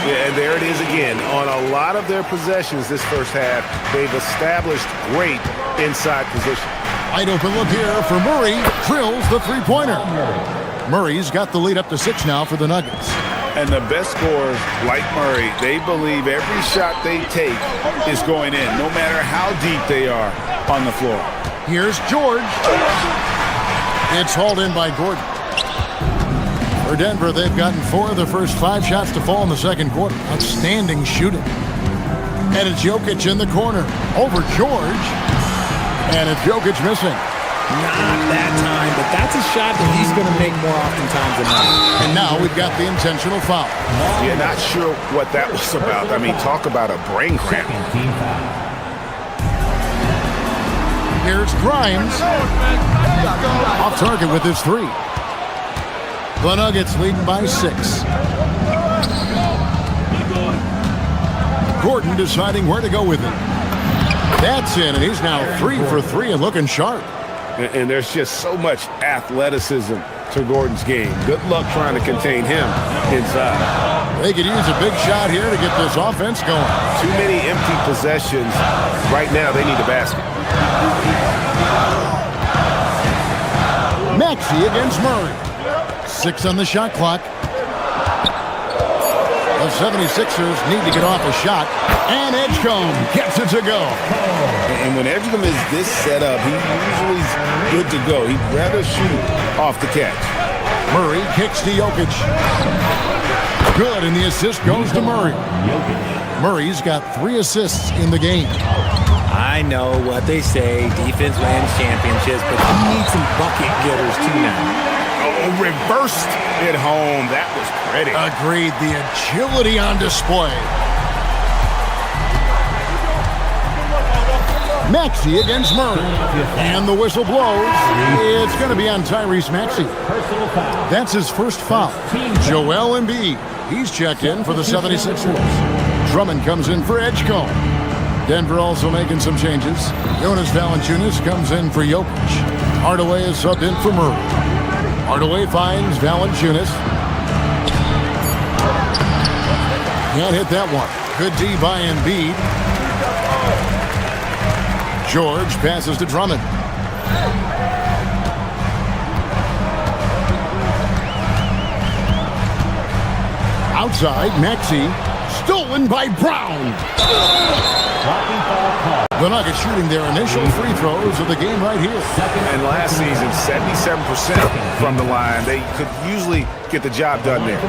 Yeah, and there it is again. On a lot of their possessions this first half, they've established great inside position. Wide open look here for Murray. Drills the three-pointer. Murray's got the lead up to 6 now for the Nuggets. And the best scorers, like Murray, they believe every shot they take is going in, no matter how deep they are on the floor. Here's George. It's hauled in by Gordon. For Denver, they've gotten 4 of the first 5 shots to fall in the second quarter. Outstanding shooting. And it's Jokic in the corner. Over George. And it's Jokic missing. Not that time, but that's a shot that he's going to make more oftentimes than not. And now we've got the intentional foul. Yeah, not sure what that was about. I mean, talk about a brain cramp. Here's Grimes. Off target with his 3. The Nuggets leading by 6. Gordon deciding where to go with it. That's in, and he's now 3 for 3 and looking sharp. And there's just so much athleticism to Gordon's game. Good luck trying to contain him inside. They could use a big shot here to get this offense going. Too many empty possessions. Right now, they need a basket. Maxey against Murray. 6 on the shot clock. The 76ers need to get off a shot. And Edgecombe gets it to go. And when Edgecombe is this set up, he's usually good to go. He'd rather shoot off the catch. Murray kicks to Jokic. Good, and the assist goes to Murray. Murray's got 3 assists in the game. I know what they say, defense wins championships, but he needs some bucket getters too now. Oh, reversed it home. That was pretty. Agreed. The agility on display. Maxey against Murray. And the whistle blows. It's going to be on Tyrese Maxey. That's his first foul. Joel Embiid. He's checked in for the 76ers. Drummond comes in for Edgecombe. Denver also making some changes. Jonas Valanciunas comes in for Jokic. Hardaway is subbed in for Murray. Hardaway finds Valanciunas. Can't hit that one. Good D by Embiid. George passes to Drummond. Outside, Maxey. Stolen by Brown. The Nuggets shooting their initial free throws of the game right here. And last season, 77% from the line. They could usually get the job done there.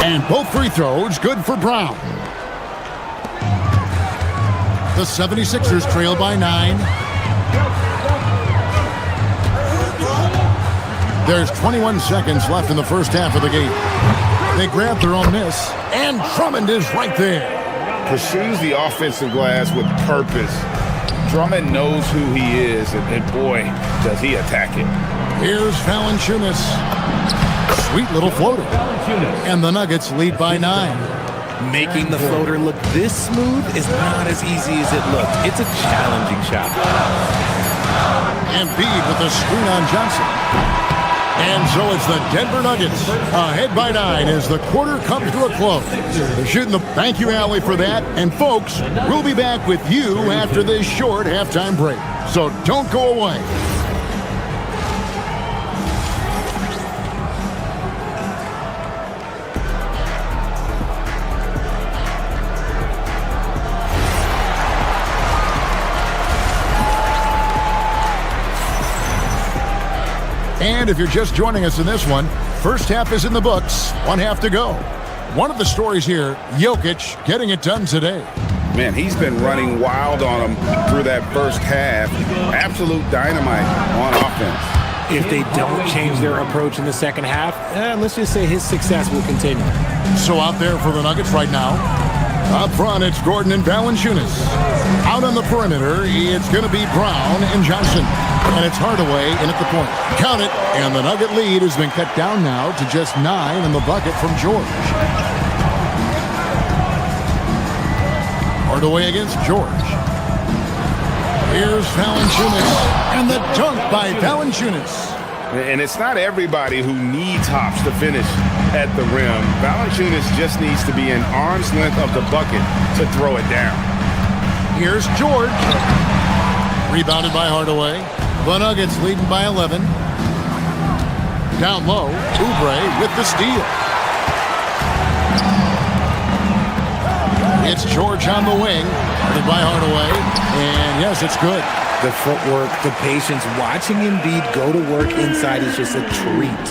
And both free throws good for Brown. The 76ers trail by 9. There's 21 seconds left in the first half of the game. They grab their own miss, and Drummond is right there. Pursues the offensive glass with purpose. Drummond knows who he is, and boy, does he attack it. Here's Valanciunas. Sweet little floater. And the Nuggets lead by 9. Making the floater look this smooth is not as easy as it looks. It's a challenging shot. Embiid with the screen on Johnson. And so it's the Denver Nuggets ahead by 9 as the quarter comes to a close. They're shooting the thank you alley for that. And folks, we'll be back with you after this short halftime break. So don't go away. And if you're just joining us in this one, first half is in the books, 1 half to go. One of the stories here, Jokic getting it done today. Man, he's been running wild on them through that first half. Absolute dynamite on offense. If they don't change their approach in the second half, let's just say his success will continue. So out there for the Nuggets right now, Up front, it's Gordon and Valanciunas. Out on the perimeter, it's going to be Brown and Johnson. And it's Hardaway in at the point. Count it, and the Nugget lead has been cut down now to just 9 in the bucket from George. Hardaway against George. Here's Valanciunas, and the dunk by Valanciunas. And it's not everybody who needs hops to finish at the rim. Valanciunas just needs to be an arm's length of the bucket to throw it down. Here's George. Rebounded by Hardaway. The Nuggets leading by 11. Down low, Oubre with the steal. It's George on the wing. Guarded by Hardaway. And yes, it's good. The footwork, the patience, watching Embiid go to work inside is just a treat.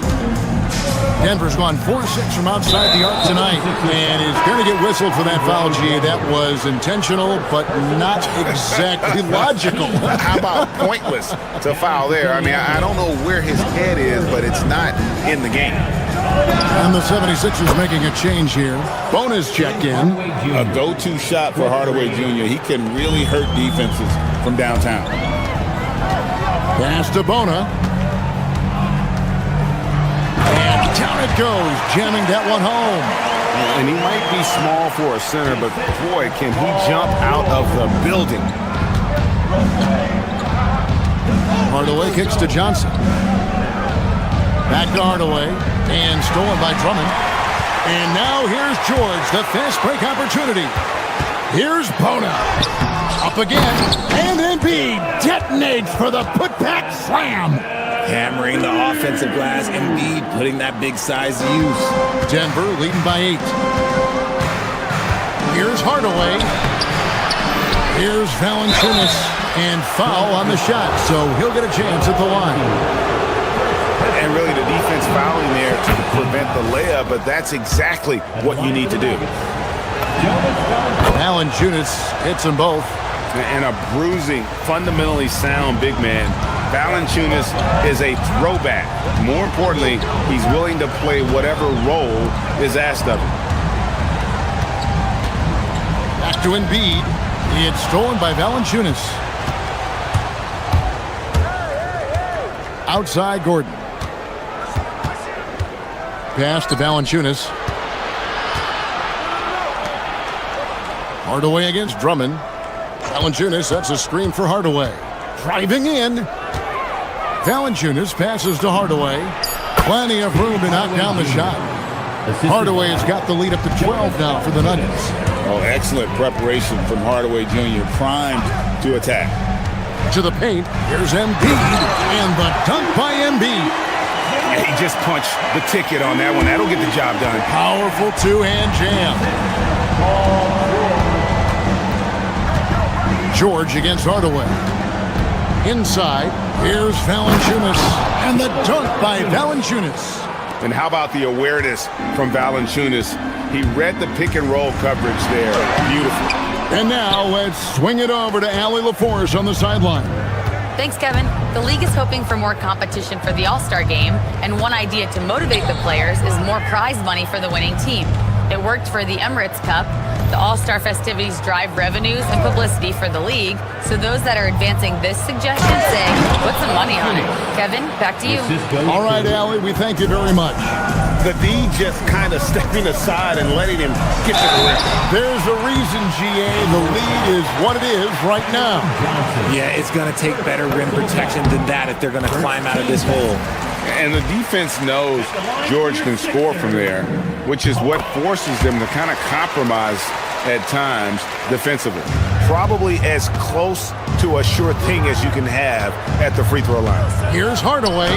Denver's gone 4-6 from outside the arc tonight and is going to get whistled for that foul, G. That was intentional, but not exactly logical. How about pointless to foul there? I mean, I don't know where his head is, but it's not in the game. And the 76ers making a change here. Bonus check in. A go-to shot for Hardaway Jr. He can really hurt defenses from downtown. Pass to Bona. And down it goes, jamming that one home. And he might be small for a center, but boy, can he jump out of the building. Hardaway kicks to Johnson. Back to Hardaway. And stolen by Drummond. And now here's George, the fast break opportunity. Here's Bona. Up again. And Embiid detonates for the putback slam. Hammering the offensive glass. Embiid putting that big size to use. Denver leading by 8. Here's Hardaway. Here's Valanciunas. And foul on the shot, so he'll get a chance at the line. And really the defense fouling there to prevent the layup, but that's exactly what you need to do. Valanciunas hits them both. And a bruising, fundamentally sound big man. Valanciunas is a throwback. More importantly, he's willing to play whatever role is asked of him. Back to Embiid. It's stolen by Valanciunas. Outside Gordon. Pass to Valanciunas. Hardaway against Drummond. Valanciunas sets a screen for Hardaway. Driving in. Valanciunas passes to Hardaway. Plenty of room to knock down the shot. Hardaway has got the lead up to 12 now for the Nuggets. Oh, excellent preparation from Hardaway Jr. Primed to attack. To the paint. Here's Embiid. And the dunk by Embiid. Yeah, he just punched the ticket on that one. That'll get the job done. Powerful two-hand jam. George against Hardaway. Inside, here's Valanciunas. And the dunk by Valanciunas. And how about the awareness from Valanciunas? He read the pick and roll coverage there. Beautiful. And now let's swing it over to Allie LaForce on the sideline. Thanks, Kevin. The league is hoping for more competition for the All-Star game, and one idea to motivate the players is more prize money for the winning team. It worked for the Emirates Cup. The All-Star festivities drive revenues and publicity for the league, so those that are advancing this suggestion say, put some money on it. Kevin, back to you. All right, Allie, we thank you very much. The D just kind of stepping aside and letting him get to the rim. There's a reason, GA. The lead is what it is right now. Yeah, it's going to take better rim protection than that if they're going to climb out of this hole. And the defense knows George can score from there, which is what forces them to kind of compromise at times defensively. Probably as close to a sure thing as you can have at the free throw line. Here's Hardaway.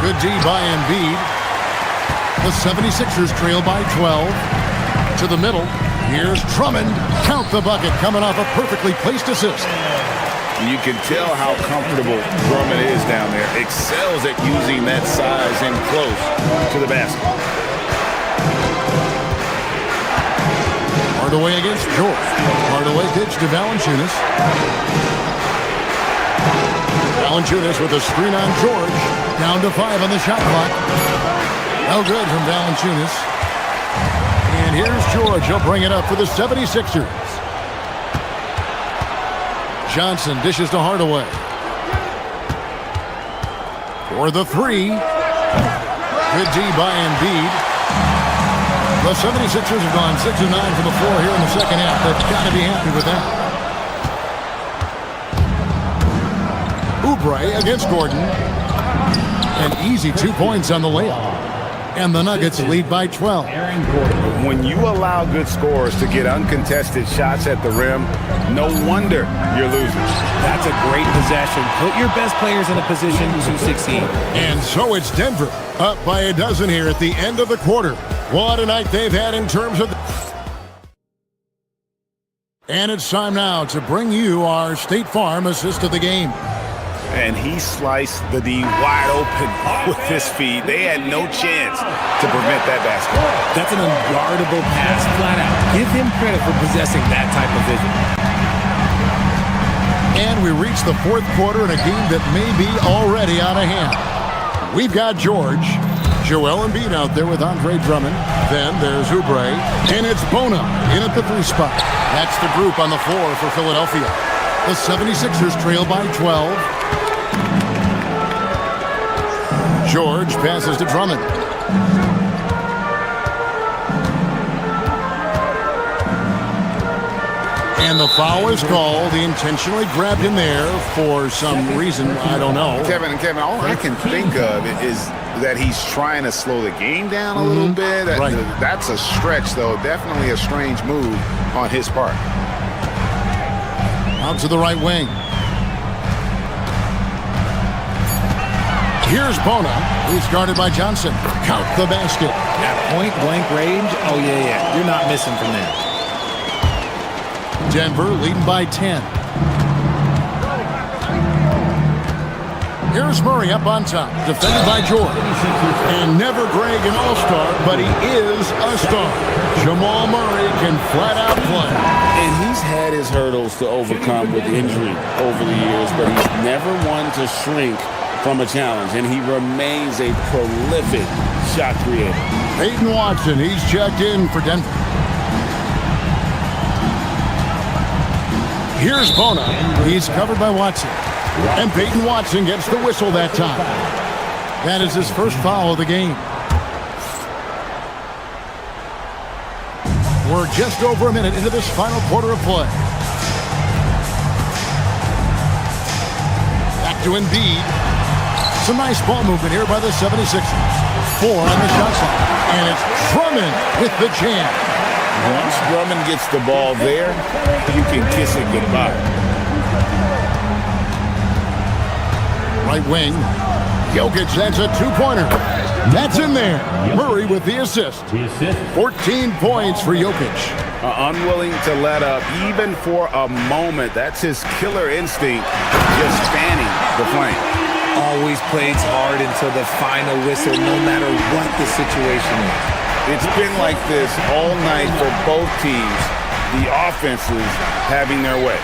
Good D by Embiid. The 76ers trail by 12. To the middle. Here's Drummond. Count the bucket coming off a perfectly placed assist. You can tell how comfortable Drummond is down there. Excels at using that size in close to the basket. Hardaway against George. Hardaway pitch to Valanciunas. Valanciunas with a screen on George. Down to 5 on the shot clock. No good from Valanciunas. And here's George. He'll bring it up for the 76ers. Johnson dishes to Hardaway. For the three. Good D by Embiid. The 76ers have gone 6 of 9 from the floor here in the second half. They've got to be happy with that. Oubre against Gordon. An easy 2 points on the layup. And the Nuggets lead by 12. When you allow good scorers to get uncontested shots at the rim, no wonder you're losing. That's a great possession. Put your best players in a position to succeed. And so it's Denver up by a dozen here at the end of the quarter. What a night they've had in terms of... And it's time now to bring you our State Farm assist of the game. And he sliced the D wide open with his feet. They had no chance to prevent that basket. That's an unguardable pass, flat out. Give him credit for possessing that type of vision. And we reach the fourth quarter in a game that may be already out of hand. We've got George, Joel Embiid out there with Andre Drummond. Then there's Oubre, and it's Bona in at the 3 spot. That's the group on the floor for Philadelphia. The 76ers trail by 12. George passes to Drummond. And the foul is called. He intentionally grabbed him there for some reason. I don't know. Kevin, all I can think of is that he's trying to slow the game down a little bit. That's a stretch, though. Definitely a strange move on his part. Out to the right wing. Here's Bona. He's guarded by Johnson. Count the basket. At point-blank range, oh, yeah. You're not missing from there. Denver leading by 10. Here's Murray up on top. Defended by George. And never Greg an all-star, but he is a star. Jamal Murray can flat out play. And he's had his hurdles to overcome with injury over the years, but he's never one to shrink from a challenge, and he remains a prolific shot creator. Peyton Watson, he's checked in for Denver. Here's Bona. He's covered by Watson. And Peyton Watson gets the whistle that time. That is his first foul of the game. We're just over a minute into this final quarter of play. Back to Embiid. Some nice ball movement here by the 76ers. 4 on the shot clock. And it's Drummond with the jam. Once Drummond gets the ball there, you can kiss it goodbye. Right wing. Jokic, that's a 2-pointer. That's in there. Murray with the assist. 14 points for Jokic. Unwilling to let up even for a moment. That's his killer instinct, just fanning the flame. Always plays hard until the final whistle, no matter what the situation is. It's been like this all night for both teams. The offenses having their way.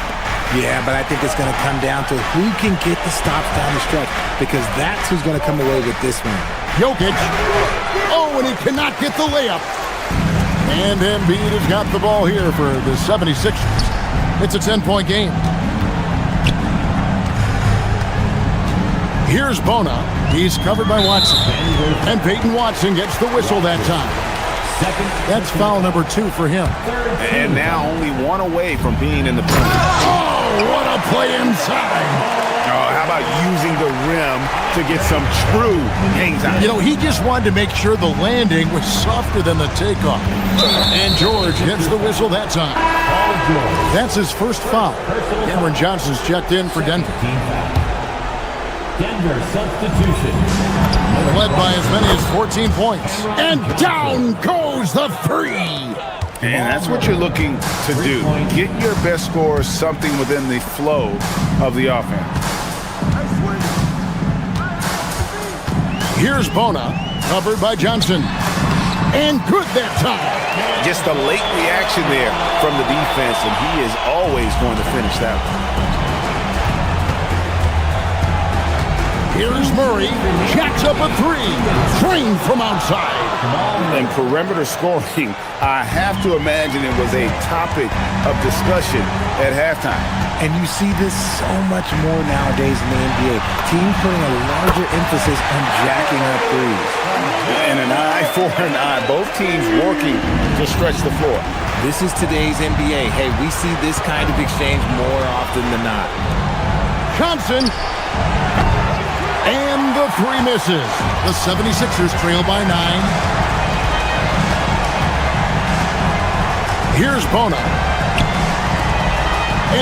Yeah, but I think it's going to come down to who can get the stops down the stretch, because that's who's going to come away with this one. Jokic. Oh, and he cannot get the layup. And Embiid has got the ball here for the 76ers. It's a 10-point game. Here's Bona. He's covered by Watson. And Peyton Watson gets the whistle that time. That's foul number 2 for him. And now only 1 away from being in the penalty. Oh, what a play inside. Oh, how about using the rim to get some true anxiety? You know, he just wanted to make sure the landing was softer than the takeoff. And George gets the whistle that time. That's his first foul. Cameron Johnson's checked in for Denver. Denver substitution. Led by as many as 14 points. And down goes the free. And that's what you're looking to do. Get your best scorers something within the flow of the offense. Here's Bona, covered by Johnson. And good that time. Just a late reaction there from the defense, and he is always going to finish that one. Here's Murray, jacks up a three, trained from outside. And perimeter scoring, I have to imagine it was a topic of discussion at halftime. And you see this so much more nowadays in the NBA. Teams putting a larger emphasis on jacking up threes. And an eye for an eye. Both teams working to stretch the floor. This is today's NBA. Hey, we see this kind of exchange more often than not. Johnson. And the three misses. The 76ers trail by 9. Here's Bona.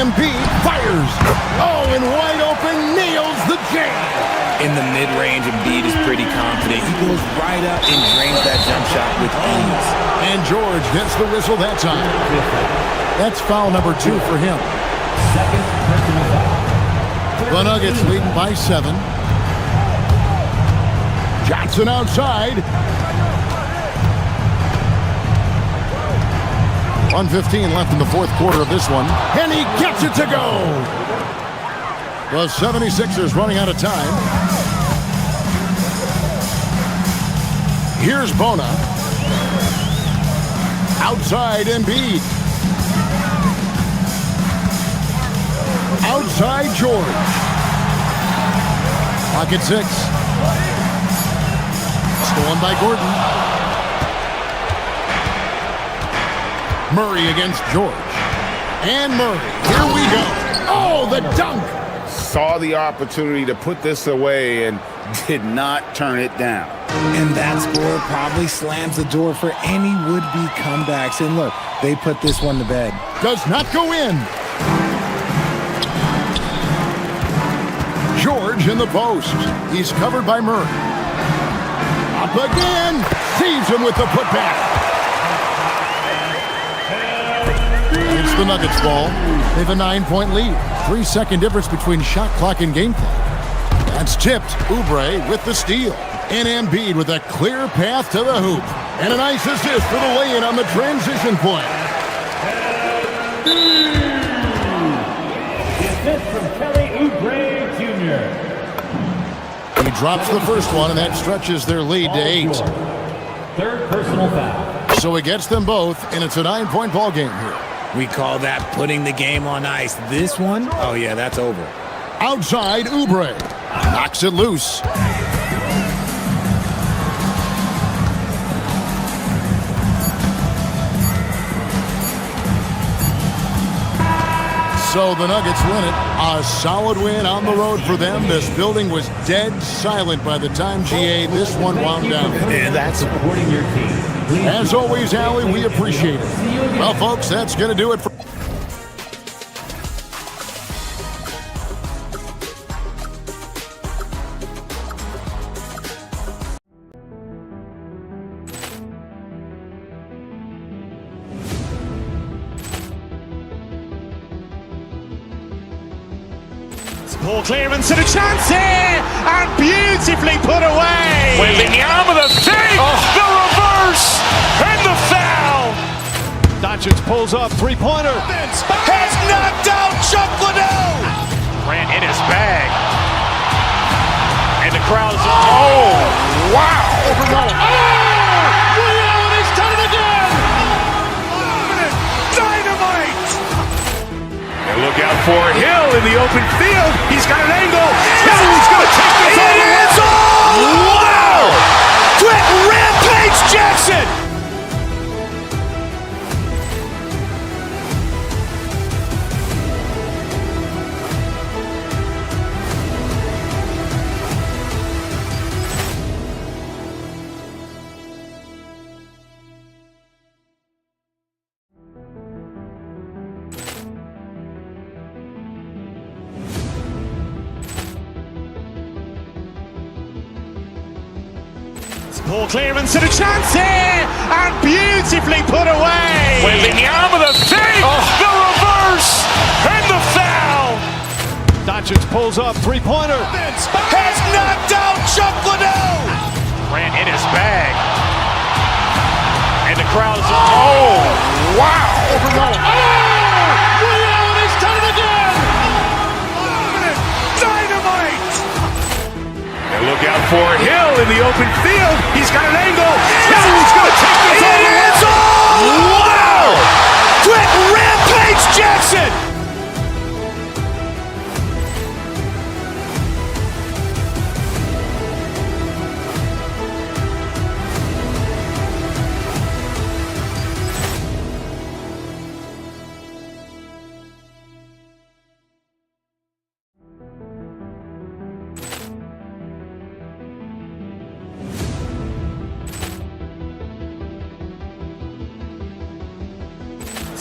Embiid fires. Oh, and wide open, nails the jam. In the mid-range, Embiid is pretty confident. He goes right up and drains that jump shot with ease. And George gets the whistle that time. That's foul number 2 for him. The Nuggets leading by 7. Johnson outside. 1:15 left in the fourth quarter of this one. And he gets it to go. The 76ers running out of time. Here's Bona. Outside Embiid. Outside George. Pocket 6. Stolen by Gordon. Murray against George. And Murray. Here we go. Oh, the dunk. Saw the opportunity to put this away and did not turn it down. And that score probably slams the door for any would-be comebacks. And look, they put this one to bed. Does not go in. George in the post. He's covered by Murray. Up again. Sees him with the putback. It's the Nuggets ball. They have a 9-point lead. 3-second difference between shot clock and game clock. That's tipped. Oubre with the steal. And Embiid with a clear path to the hoop. And a nice assist for the lay-in on the transition point. The assist from Kelly Oubre Jr. He drops the first one, and that stretches their lead to 8. Third personal foul. So he gets them both, and it's a 9-point ball game here. We call that putting the game on ice. This one, oh yeah, that's over. Outside, Oubre. Knocks it loose. So the Nuggets win it. A solid win on the road for them. This building was dead silent by the time GA this one wound down. And that's supporting your team. As always, Allie, we appreciate it. Well, folks, that's going to do it for... Ball clearance and a chance here, and beautifully put away. Wembanyama the save, the reverse, and the foul. Doncic pulls up, three-pointer. Has knocked out Chuck Liddell. Grant in his bag, and the crowd is. Oh, wow! Ray Allen has done it again. Dynamite! And look out for Hill in the open field. He's got an angle. He's going to take this all the way. Wow! Quick rampage Jackson! Ball clearance and a chance here, and beautifully put away. Wembanyama the save, the reverse, and the foul. Doncic pulls up, three-pointer. Has knocked out Chuck Liddell. Grant in his bag, and the crowd is. Oh, wow! Ray Allen has done it again. Dynamite! for Hill in the open field. He's got an angle. Hill's going to take this all the way. Wow! Quick rampage Jackson!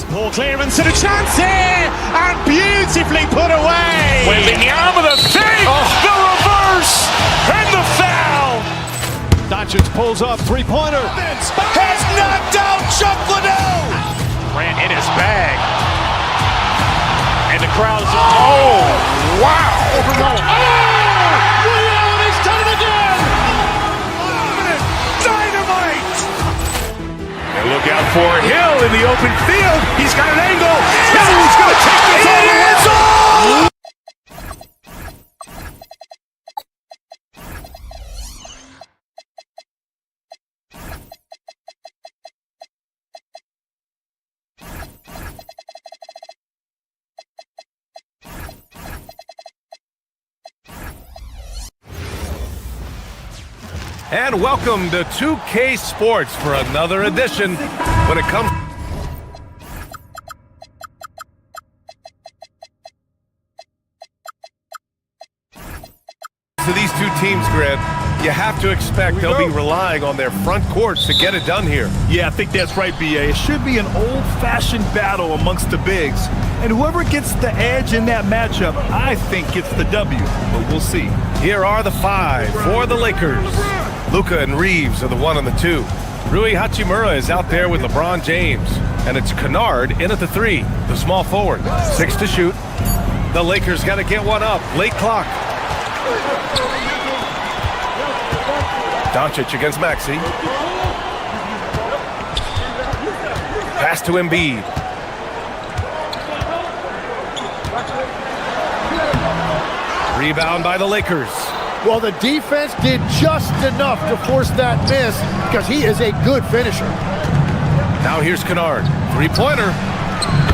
Ball clearance and a chance here, and beautifully put away. Waving the arm of the fake, the reverse, and the foul. Doncic pulls up, three-pointer. Has knocked out Chuck Liddell. Ran in his bag. And the crowd is, oh, wow. Overrun. He's done it again. Dynamite. And look out for Hill in the open field. He's got an angle. Hill's going to take this all the way. And welcome to 2K Sports for another edition when it comes to these two teams, Grant. You have to expect they'll be relying on their front courts to get it done here. Yeah, I think that's right, BA. It should be an old-fashioned battle amongst the bigs. And whoever gets the edge in that matchup, I think gets the W. But we'll see. Here are the five for the Lakers. Luka and Reeves are the 1 and the 2. Rui Hachimura is out there with LeBron James. And it's Kennard in at the 3, the small forward. 6 to shoot. The Lakers got to get one up. Late clock. Doncic against Maxey. Pass to Embiid. Rebound by the Lakers. Well, the defense did just enough to force that miss because he is a good finisher. Now here's Kennard. Three-pointer.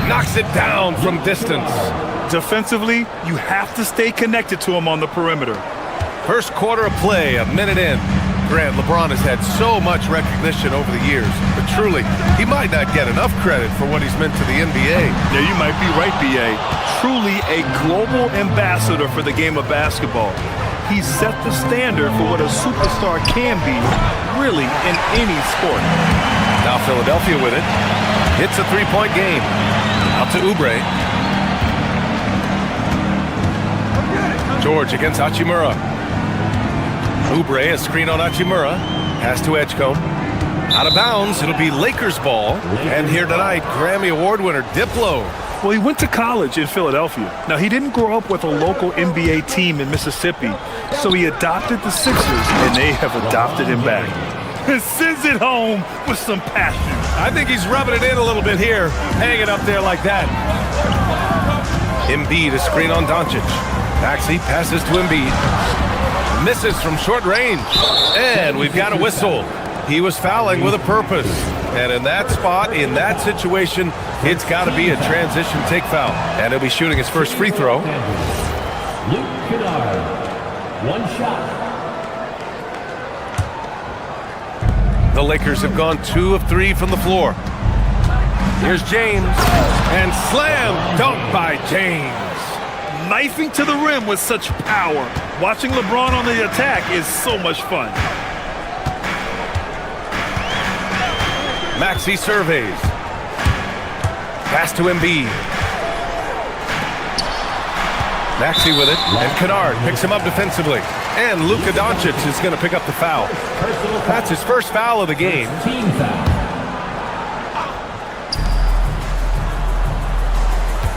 Knocks it down from distance. Defensively, you have to stay connected to him on the perimeter. First quarter of play, a minute in. Grant, LeBron has had so much recognition over the years, but truly, he might not get enough credit for what he's meant to the NBA. Yeah, you might be right, BA. Truly a global ambassador for the game of basketball. He set the standard for what a superstar can be, really, in any sport. Now Philadelphia with it. Hits a three-point game. Out to Oubre. George against Hachimura. Oubre, a screen on Hachimura. Pass to Edgecombe. Out of bounds, it'll be Lakers ball. And here tonight, Grammy Award winner Diplo. Well, he went to college in Philadelphia. Now, he didn't grow up with a local NBA team in Mississippi, so he adopted the Sixers, and they have adopted him back. And sends it home with some passion. I think he's rubbing it in a little bit here, hanging up there like that. Embiid, a screen on Doncic. Maxey passes to Embiid. Misses from short range. And we've got a whistle. He was fouling with a purpose. And in that spot, in that situation, it's got to be a transition take foul. And he'll be shooting his first free throw. Luke Kennard, 1 shot. The Lakers have gone 2 of 3 from the floor. Here's James. And slam dunk by James. Knifing to the rim with such power. Watching LeBron on the attack is so much fun. Maxey surveys. Pass to Embiid. Maxey with it, and Kennard picks him up defensively. And Luka Doncic is going to pick up the foul. That's his first foul of the game. Team foul.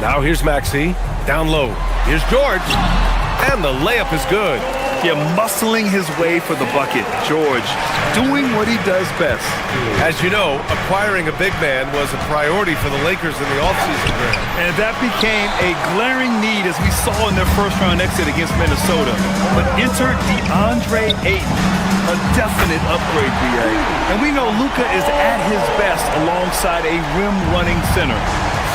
Now here's Maxey, down low. Here's George, and the layup is good. Yeah, muscling his way for the bucket. George doing what he does best. As you know, acquiring a big man was a priority for the Lakers in the offseason. And that became a glaring need as we saw in their first-round exit against Minnesota. But enter DeAndre Ayton, a definite upgrade, BA. And we know Luka is at his best alongside a rim-running center.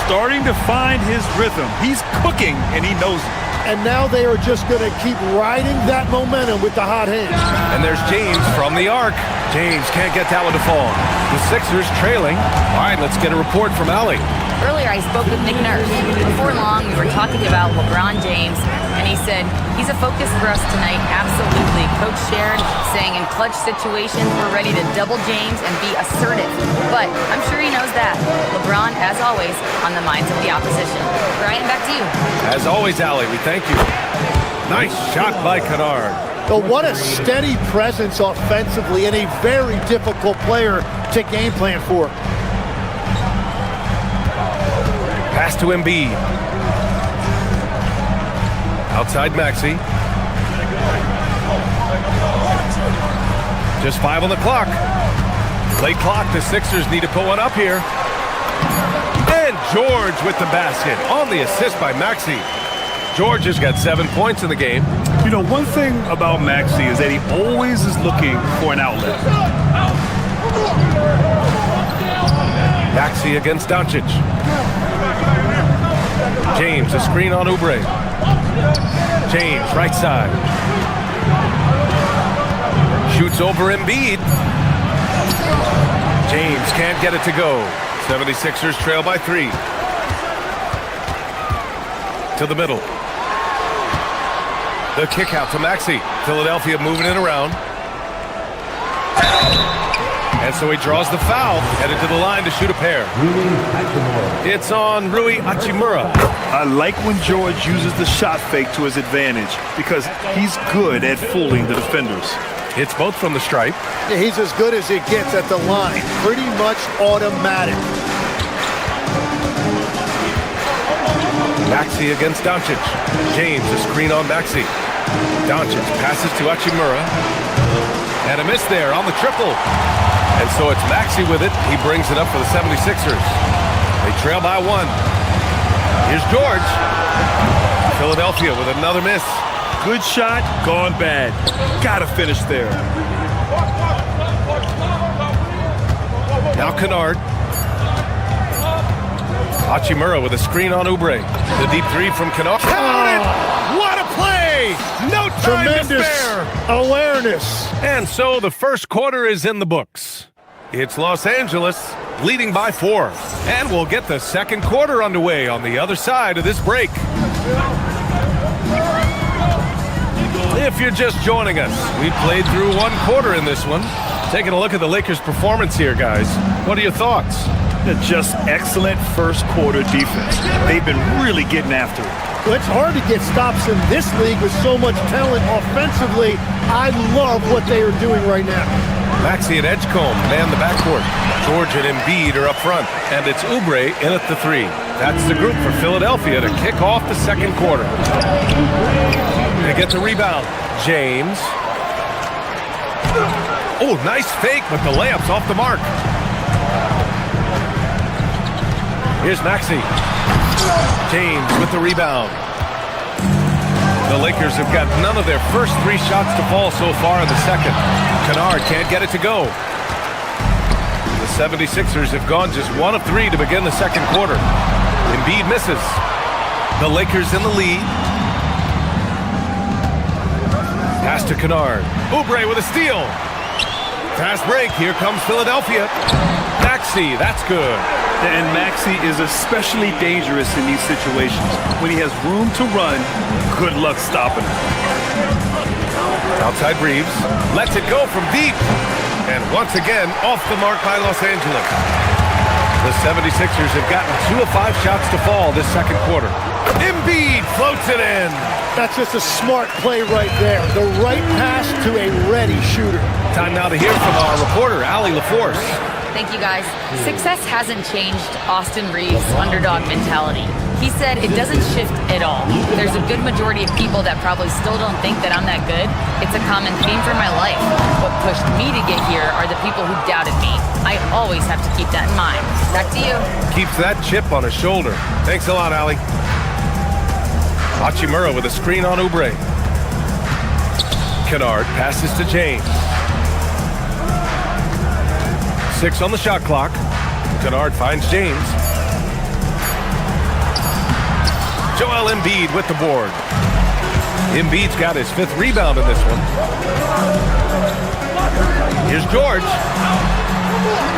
Starting to find his rhythm. He's cooking, and he knows it. And now they are just going to keep riding that momentum with the hot hand. And there's James from the arc. James can't get that one to fall. The Sixers trailing. All right, let's get a report from Allie. Earlier, I spoke with Nick Nurse. Before long, we were talking about LeBron James, and he said, he's a focus for us tonight, absolutely. Coach shared, saying in clutch situations, we're ready to double James and be assertive. But I'm sure he knows that. LeBron, as always, on the minds of the opposition. Brian, back to you. As always, Allie, we thank you. Nice shot by Kennard. But what a steady presence offensively and a very difficult player to game plan for. Pass to Embiid. Outside Maxey. Just 5 on the clock. Late clock, the Sixers need to put one up here. And George with the basket on the assist by Maxey. George has got 7 points in the game. You know, one thing about Maxey is that he always is looking for an outlet. Maxey against Doncic. James, a screen on Oubre. James, right side. Shoots over Embiid. James can't get it to go. 76ers trail by 3. To the middle. The kick out to Maxey. Philadelphia moving it around. And so he draws the foul, headed to the line to shoot a pair. It's on Rui Hachimura. I like when George uses the shot fake to his advantage because he's good at fooling the defenders. It's both from the stripe. Yeah, he's as good as it gets at the line. Pretty much automatic. Maxey against Doncic. James, a screen on Maxey. Doncic passes to Hachimura. And a miss there on the triple. And so it's Maxey with it. He brings it up for the 76ers. They trail by 1. Here's George. Philadelphia with another miss. Good shot, gone bad. Gotta finish there. Now Kennard. Hachimura with a screen on Oubre. The deep 3 from Kennard. Count it! What a play! No time Tremendous to spare. awareness. And so the first quarter is in the books. It's Los Angeles leading by 4. And we'll get the second quarter underway on the other side of this break. If you're just joining us, we played through 1 quarter in this one. Taking a look at the Lakers' performance here, guys. What are your thoughts? Just excellent first quarter defense. They've been really getting after it. Well, it's hard to get stops in this league with so much talent offensively. I love what they are doing right now. Maxey and Edgecombe man the backcourt. George and Embiid are up front. And it's Oubre in at the 3. That's the group for Philadelphia to kick off the second quarter. They get the rebound. James. Oh, nice fake, but the layup's off the mark. Here's Maxey. James with the rebound. The Lakers have got none of their first 3 shots to fall so far in the second. Kennard can't get it to go. The 76ers have gone just 1 of 3 to begin the second quarter. Embiid misses. The Lakers in the lead. Pass to Kennard. Oubre with a steal. Fast break. Here comes Philadelphia. Maxey, that's good. And Maxey is especially dangerous in these situations. When he has room to run, good luck stopping him. Outside Reeves. Lets it go from deep. And once again, off the mark by Los Angeles. The 76ers have gotten 2 of 5 shots to fall this second quarter. Embiid floats it in. That's just a smart play right there. The right pass to a ready shooter. Time now to hear from our reporter, Allie LaForce. Thank you, guys. Success hasn't changed Austin Reeves' underdog mentality. He said it doesn't shift at all. There's a good majority of people that probably still don't think that I'm that good. It's a common theme for my life. What pushed me to get here are the people who doubted me. I always have to keep that in mind. Back to you. Keeps that chip on his shoulder. Thanks a lot, Allie. Hachimura with a screen on Oubre. Kennard passes to James. 6 on the shot clock. Kennard finds James. Joel Embiid with the board. Embiid's got his 5th rebound in this one. Here's George.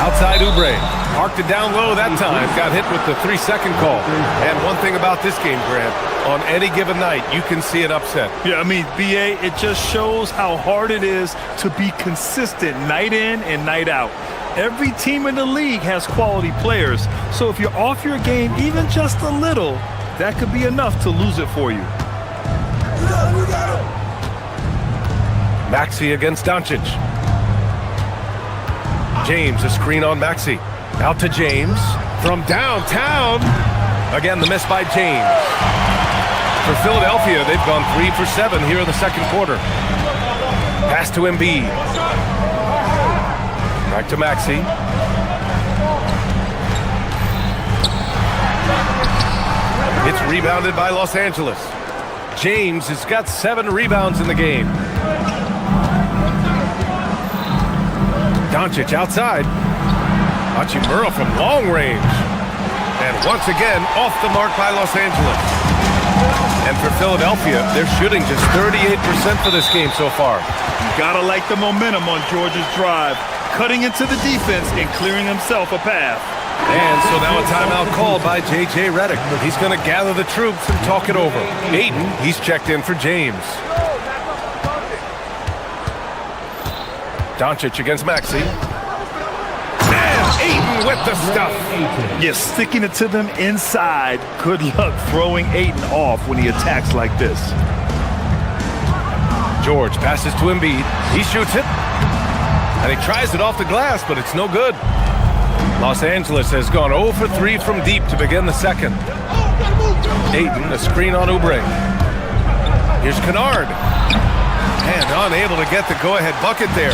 Outside Oubre. Parked it down low that time. Got hit with the 3-second call. And one thing about this game, Grant, on any given night, you can see an upset. Yeah, I mean, BA, it just shows how hard it is to be consistent night in and night out. Every team in the league has quality players. So if you're off your game even just a little, that could be enough to lose it for you. Maxey against Doncic. James, a screen on Maxey. Out to James. From downtown. Again, the miss by James. For Philadelphia, they've gone 3 for 7 here in the second quarter. Pass to Embiid. Back to Maxey. It's rebounded by Los Angeles. James has got 7 rebounds in the game. Doncic outside. Hachimura from long range. And once again, off the mark by Los Angeles. And for Philadelphia, they're shooting just 38% for this game so far. You gotta like the momentum on George's drive. Cutting into the defense and clearing himself a path. And so now a timeout called by J.J. Redick. He's going to gather the troops and talk it over. Ayton, he's checked in for James. Doncic against Maxey. And Ayton with the stuff. Yeah, sticking it to them inside. Good luck throwing Ayton off when he attacks like this. George passes to Embiid. He shoots it. And he tries it off the glass, but it's no good. Los Angeles has gone 0 for 3 from deep to begin the second. Ayton, a screen on Oubre. Here's Kennard. And unable to get the go-ahead bucket there.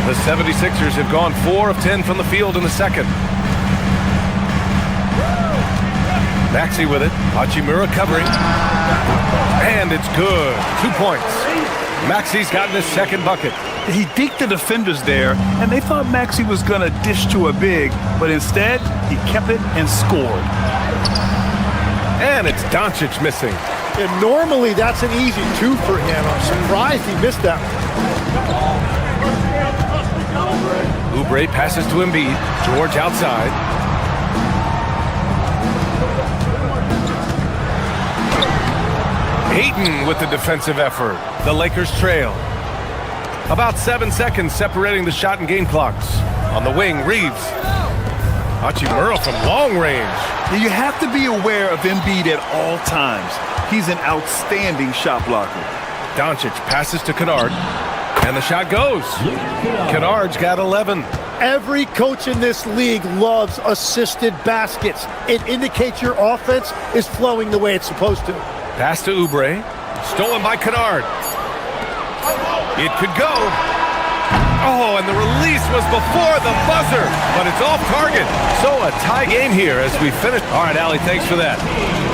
The 76ers have gone 4 of 10 from the field in the second. Maxey with it. Hachimura covering. And it's good. 2 points. Maxey's gotten his second bucket. He deked the defenders there, and they thought Maxey was going to dish to a big, but instead, he kept it and scored. And it's Doncic missing. And normally, that's an easy 2 for him. I'm surprised he missed that one. Oubre passes to Embiid. George outside. Ayton with the defensive effort. The Lakers trail. About 7 seconds separating the shot and game clocks. On the wing, Reeves. Hachimura from long range. You have to be aware of Embiid at all times. He's an outstanding shot blocker. Doncic passes to Kennard. And the shot goes. Kennard's got 11. Every coach in this league loves assisted baskets. It indicates your offense is flowing the way it's supposed to. Pass to Oubre. Stolen by Kennard. It could go. Oh, and the release was before the buzzer, but it's off target. So a tie game here as we finish. All right, Allie, thanks for that.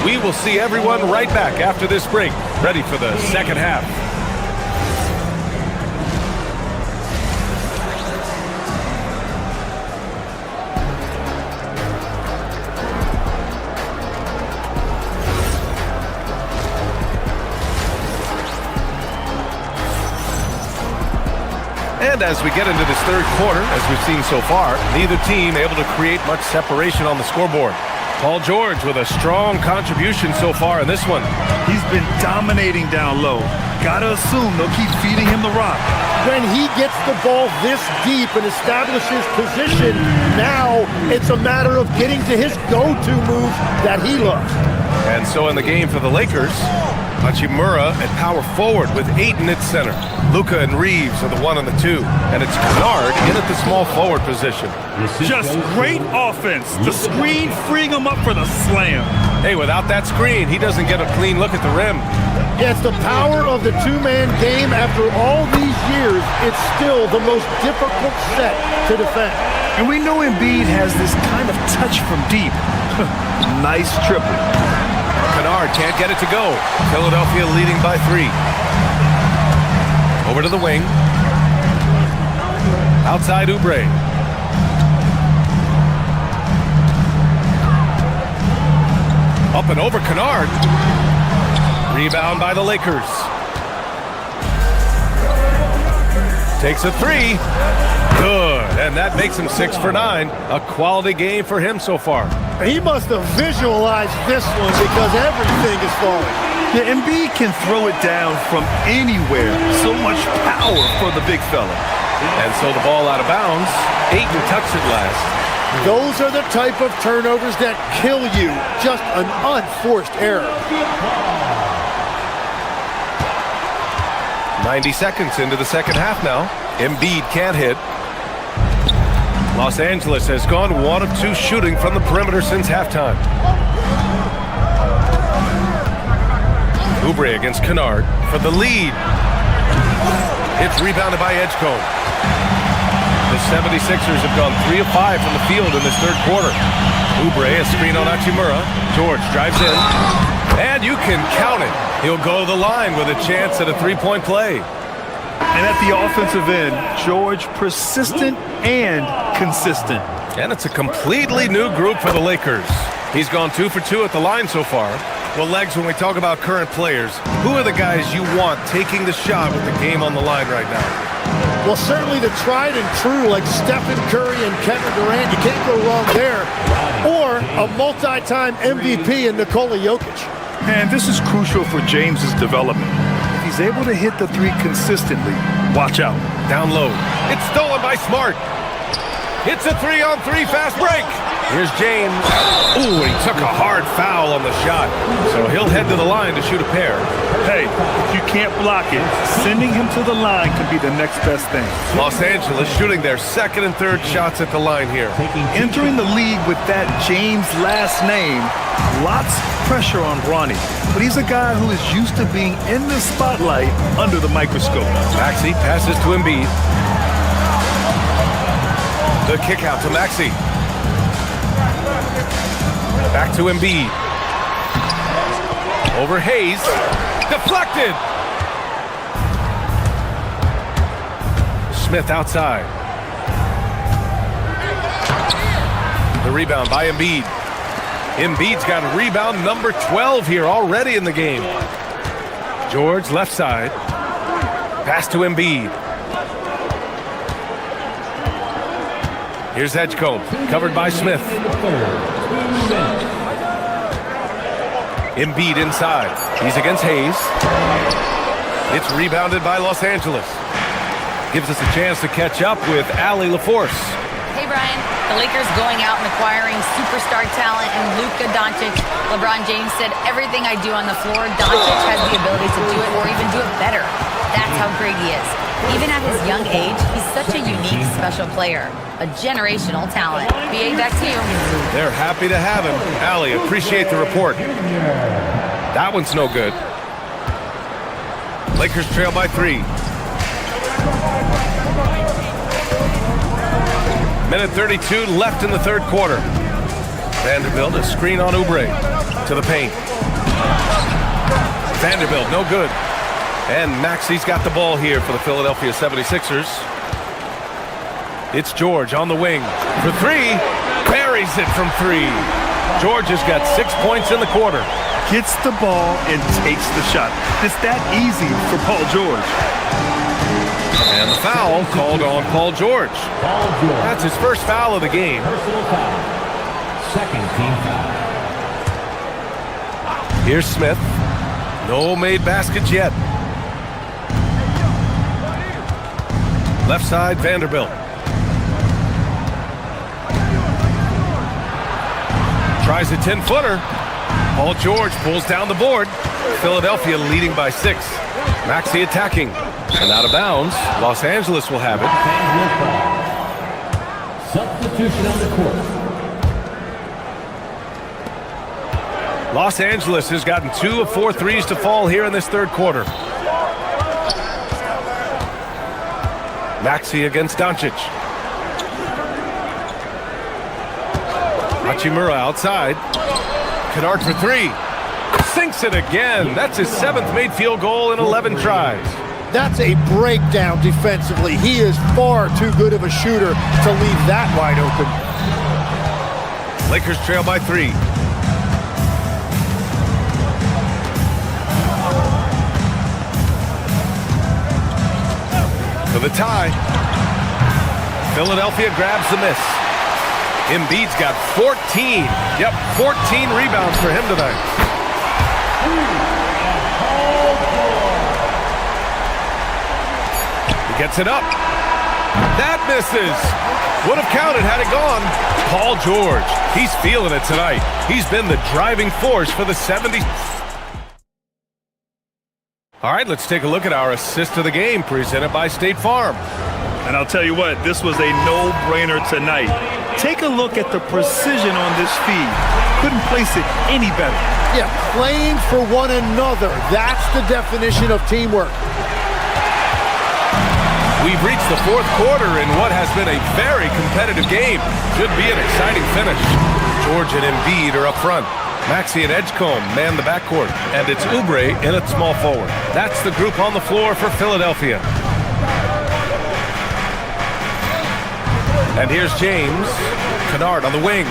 We will see everyone right back after this break, ready for the second half. And as we get into this third quarter, as we've seen so far, neither team able to create much separation on the scoreboard. Paul George with a strong contribution so far in this one. He's been dominating down low. Gotta assume they'll keep feeding him the rock. When he gets the ball this deep and establishes position, now it's a matter of getting to his go-to move that he loves. And so in the game for the Lakers, Hachimura at power forward with Ayton at center. Luka and Reeves are the 1 and the 2. And it's Kennard in at the small forward position. Just great offense. The screen freeing him up for the slam. Hey, without that screen, he doesn't get a clean look at the rim. Yeah, it's the power of the two-man game. After all these years, it's still the most difficult set to defend. And we know Embiid has this kind of touch from deep. Nice triple. Kennard can't get it to go. Philadelphia leading by 3. Over to the wing. Outside Oubre. Up and over Kennard. Rebound by the Lakers. Takes a 3. Good. And that makes him 6 for 9. A quality game for him so far. He must have visualized this one because everything is falling. Yeah, Embiid can throw it down from anywhere. So much power for the big fella. And so the ball out of bounds. Ayton touched it last. Those are the type of turnovers that kill you. Just an unforced error. 90 seconds into the second half now. Embiid can't hit. Los Angeles has gone 1 of 2 shooting from the perimeter since halftime. Oubre against Kennard for the lead. It's rebounded by Edgecombe. The 76ers have gone 3 of 5 from the field in this third quarter. Oubre, a screen on Hachimura. George drives in. And you can count it. He'll go to the line with a chance at a 3-point play. And at the offensive end, George persistent and consistent. And it's a completely new group for the Lakers. He's gone 2 for 2 at the line so far. Well, Legs, when we talk about current players, who are the guys you want taking the shot with the game on the line right now? Well, certainly the tried and true like Stephen Curry and Kevin Durant. You can't go wrong there. Or a multi-time MVP in Nikola Jokic. And this is crucial for James's development. If he's able to hit the 3 consistently, watch out. Down low. It's stolen by Smart. It's a 3-on-3 fast break. Here's James. Ooh, he took a hard foul on the shot. So he'll head to the line to shoot a pair. Hey, if you can't block it, sending him to the line could be the next best thing. Los Angeles shooting their second and third shots at the line here. Entering the league with that James last name, lots of pressure on Ronnie. But he's a guy who is used to being in the spotlight under the microscope. Maxey passes to Embiid. The kick out to Maxey. Back to Embiid. Over Hayes. Deflected. Smith outside. The rebound by Embiid. Embiid's got rebound number 12 here already in the game. George left side. Pass to Embiid. Here's Edgecombe, covered by Smith. Embiid inside. He's against Hayes. It's rebounded by Los Angeles. Gives us a chance to catch up with Allie LaForce. Hey, Brian. The Lakers going out and acquiring superstar talent and Luka Doncic. LeBron James said, everything I do on the floor, Doncic has the ability to do it or even do it better. That's how great he is. Even at his young age, he's such a unique, special player. A generational talent. BA, back to you. They're happy to have him. Allie, appreciate the report. That one's no good. Lakers trail by 3. Minute 32 left in the third quarter. Vanderbilt, a screen on Oubre. To the paint. Vanderbilt, no good. And Maxey's got the ball here for the Philadelphia 76ers. It's George on the wing for 3. Buries it from 3. George has got 6 points in the quarter. Gets the ball and takes the shot. It's that easy for Paul George. And the foul called on Paul George. That's his first foul of the game. Personal foul. Second team foul. Here's Smith. No made baskets yet. Left side, Vanderbilt. Tries a 10-footer. Paul George pulls down the board. Philadelphia leading by 6. Maxey attacking. And out of bounds. Los Angeles will have it. Substitution on the court. Los Angeles has gotten 2 of 4 threes to fall here in this third quarter. Maxey against Doncic. Hachimura outside. Kennard for 3. Sinks it again. That's his 7th made field goal in 11 tries. That's a breakdown defensively. He is far too good of a shooter to leave that wide open. Lakers trail by 3. For the tie. Philadelphia grabs the miss. Embiid's got 14. Yep, 14 rebounds for him tonight. He gets it up. That misses. Would have counted had it gone. Paul George. He's feeling it tonight. He's been the driving force for the 70s. All right, let's take a look at our assist of the game presented by State Farm. And I'll tell you what, this was a no-brainer tonight. Take a look at the precision on this feed. Couldn't place it any better. Yeah, playing for one another. That's the definition of teamwork. We've reached the fourth quarter in what has been a very competitive game. Should be an exciting finish. George and Embiid are up front. Maxey and Edgecombe man the backcourt. And it's Oubre in at small forward. That's the group on the floor for Philadelphia. And here's James. Kennard on the wing.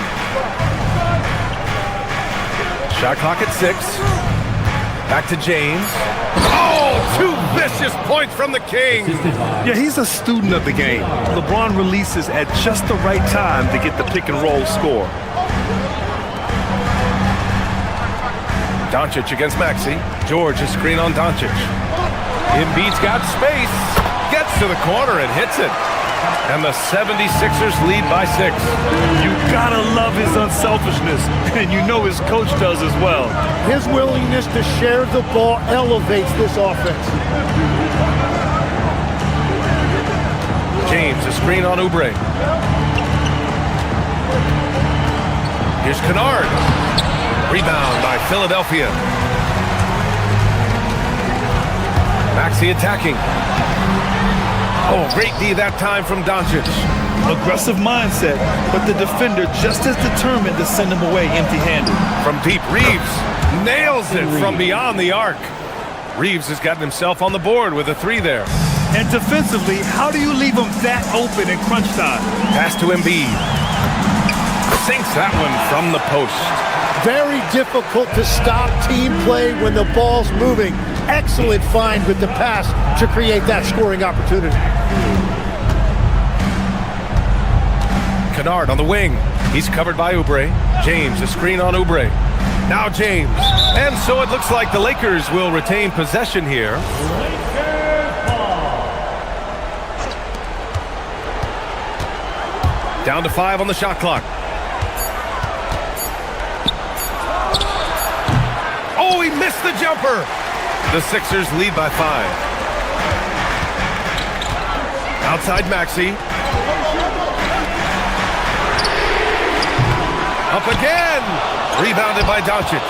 Shot clock at 6. Back to James. Oh, 2 vicious points from the King. Yeah, he's a student of the game. LeBron releases at just the right time to get the pick and roll score. Doncic against Maxey. George a screen on Doncic. Embiid's got space. Gets to the corner and hits it. And the 76ers lead by 6. You gotta love his unselfishness, and you know his coach does as well. His willingness to share the ball elevates this offense. James a screen on Oubre. Here's Kennard. Rebound by Philadelphia. Maxey attacking. Oh, great D that time from Doncic. Aggressive mindset, but the defender just as determined to send him away empty-handed. From deep, Reeves nails it from beyond the arc. Reeves has gotten himself on the board with a 3 there. And defensively, how do you leave him that open in crunch time? Pass to Embiid. Sinks that one from the post. Very difficult to stop team play when the ball's moving. Excellent find with the pass to create that scoring opportunity. Kennard on the wing. He's covered by Oubre. James a screen on Oubre. Now James. And so it looks like the Lakers will retain possession here. Down to 5 on the shot clock. Oh, he missed the jumper. The Sixers lead by 5. Outside Maxey. Up again. Rebounded by Doncic.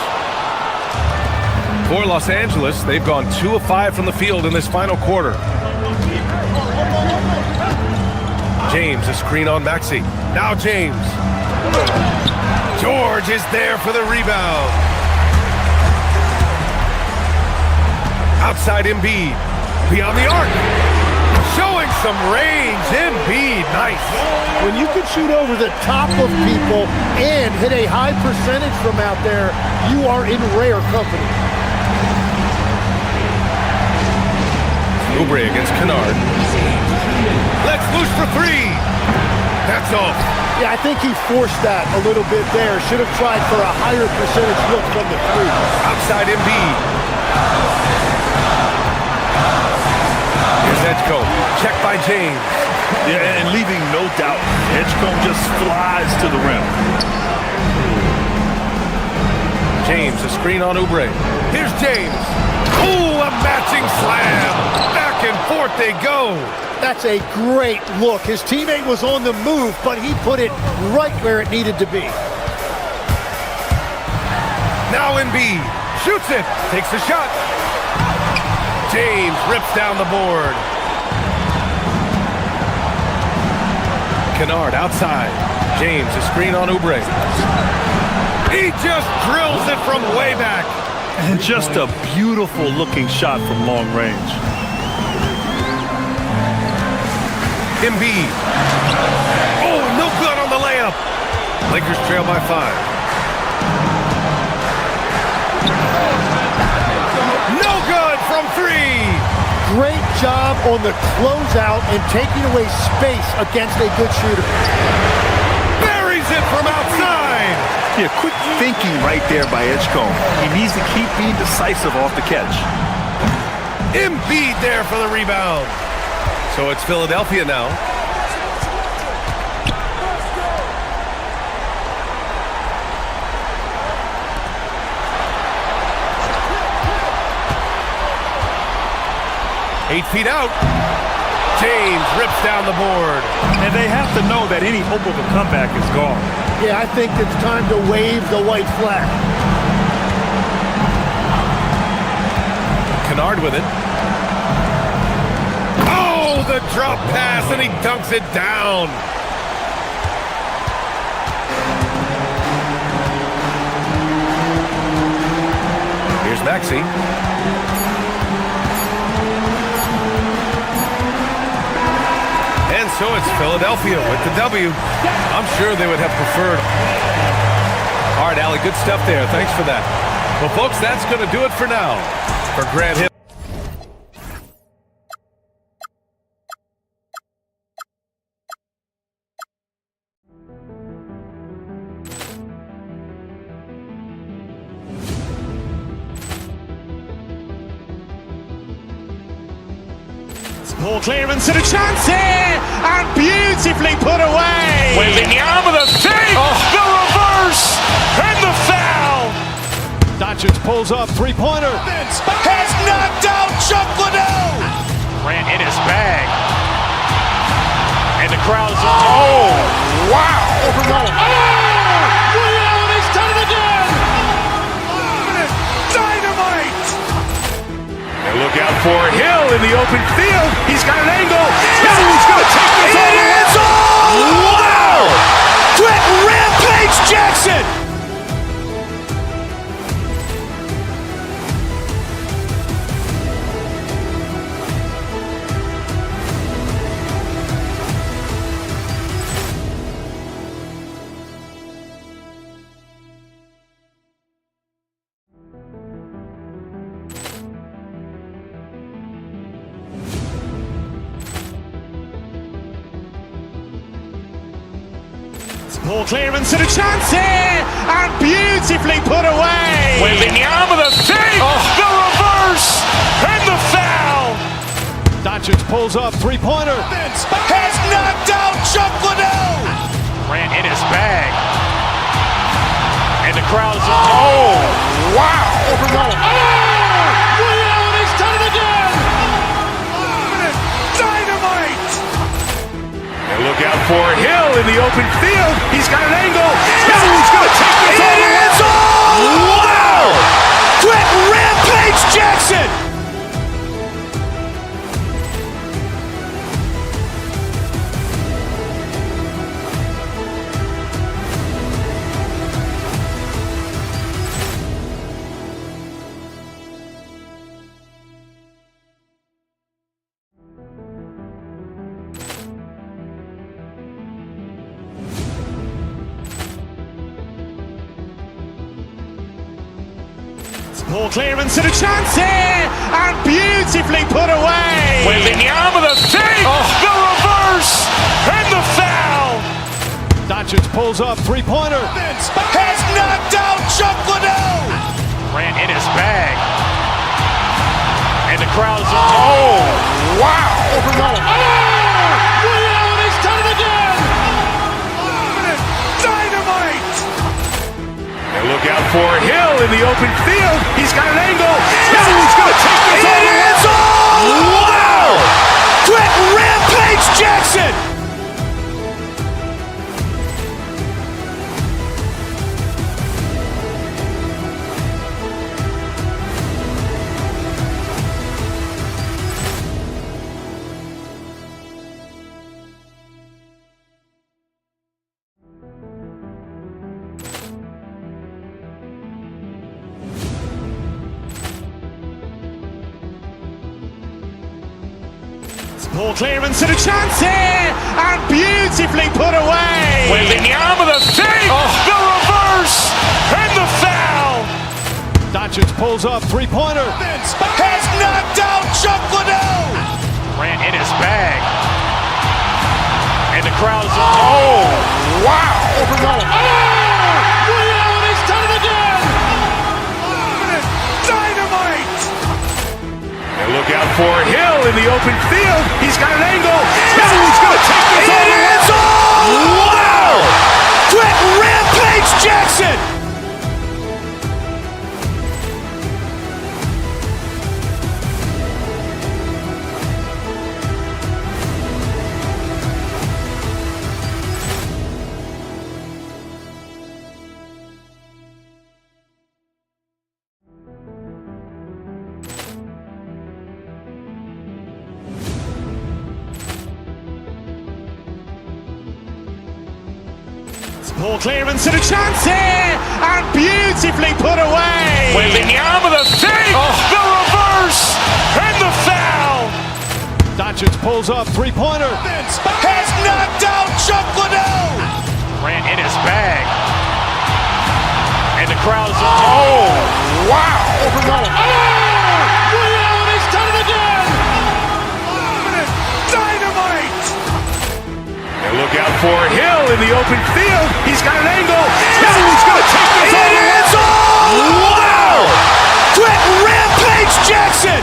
For Los Angeles, they've gone 2 of 5 from the field in this final quarter. James a screen on Maxey. Now James. George is there for the rebound. Outside Embiid. Beyond the arc. Showing some range. Embiid, nice. When you can shoot over the top of people and hit a high percentage from out there, you are in rare company. Oubre against Kennard. Let's loose for 3. That's off. Yeah, I think he forced that a little bit there. Should have tried for a higher percentage look from the 3. Outside Embiid. Here's Edgecombe. Check by James. Yeah, and leaving no doubt. Edgecombe just flies to the rim. James a screen on Oubre. Here's James. Ooh, a matching slam. Back and forth they go. That's a great look. His teammate was on the move, but he put it right where it needed to be. Now Embiid shoots it, takes the shot. James rips down the board. Kennard outside. James, a screen on Oubre. He just drills it from way back. And just a beautiful looking shot from long range. Embiid. Oh, no good on the layup. Lakers trail by 5. No good from 3. Great job on the closeout and taking away space against a good shooter. Buries it from outside. Yeah, quick thinking right there by Edgecombe. He needs to keep being decisive off the catch. Embiid there for the rebound. So it's Philadelphia now. Eight feet out. James rips down the board. And they have to know that any hope of a comeback is gone. Yeah, I think it's time to wave the white flag. Kennard with it. Oh, the drop pass, and he dunks it down. Here's Maxey. And so it's Philadelphia with the W. I'm sure they would have preferred. All right, Allie, good stuff there. Thanks for that. Well, folks, that's going to do it for now. For Grant Hill. Ball clearance and a chance here, and beautifully put away. Wembanyama the fake, the reverse, and the foul. Doncic pulls up, three-pointer. Has knocked out Chuck Liddell. Ran in his bag. And the crowd is, oh, wow. He's done it again. Dynamite. And look out for Hill in the open field. He's got an angle. Hill's going to take this all the way. Wow! Quick rampage Jackson. Ball clearance and a chance here, and beautifully put away. Wembanyama the fake, the reverse, and the foul. Doncic pulls up, three-pointer. Has knocked out Chuck Liddell. Ran in his bag. And the crowd is, oh, wow. He's done it again. Dynamite. And look out for Hill in the open field. He's got an angle. Hill's going to take this all the way. Wow! Quick rampage Jackson. Ball clearance and a chance here, and beautifully put away. Wembanyama the fake, the reverse, and the foul. Doncic pulls up, three-pointer. Has knocked out Chuck Liddell. Ran in his bag. And the crowd is, oh, wow. He's done it again. Dynamite. And look out for Hill in the open field. He's got an angle. He's going to take this all the way. Wow! Quick rampage Jackson! Ball clearance and a chance here, and beautifully put away. Wembanyama the fake, the reverse, and the foul. Doncic pulls up, three-pointer. Has knocked out Chuck Liddell. Ran in his bag. And the crowd is, oh, wow. Liddell, he's done it again. Dynamite. And look out for Hill in the open field. He's got an angle. He's going to take this all the way. Wow. Quick rampage Jackson. Ball clearance and a chance here, and beautifully put away. Wembanyama the fake, the reverse, and the foul. Doncic pulls up, three-pointer. Has knocked out Chuck Liddell. Ran in his bag. And the crowd is, oh, wow. Liddell, he's done it again. Dynamite. And look out for Hill in the open field. He's got an angle. He's going to take this all the way. Wow. Quick rampage Jackson.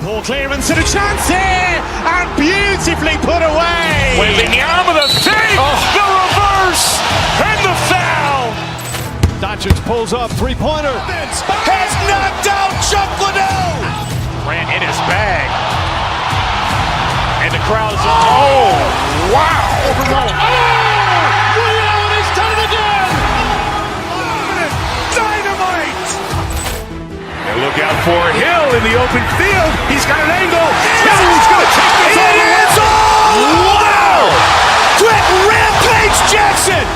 Ball clearance and a chance here, and beautifully put away. Wembanyama the fake, the reverse, and the foul. Doncic pulls up, three-pointer. Has knocked out Chuck Liddell. Ran in his bag. And the crowd is, oh, wow. Liddell, he's done it again. Dynamite. And look out for Hill in the open field. He's got an angle. He's going to take this all the way. Wow. Quick rampage Jackson.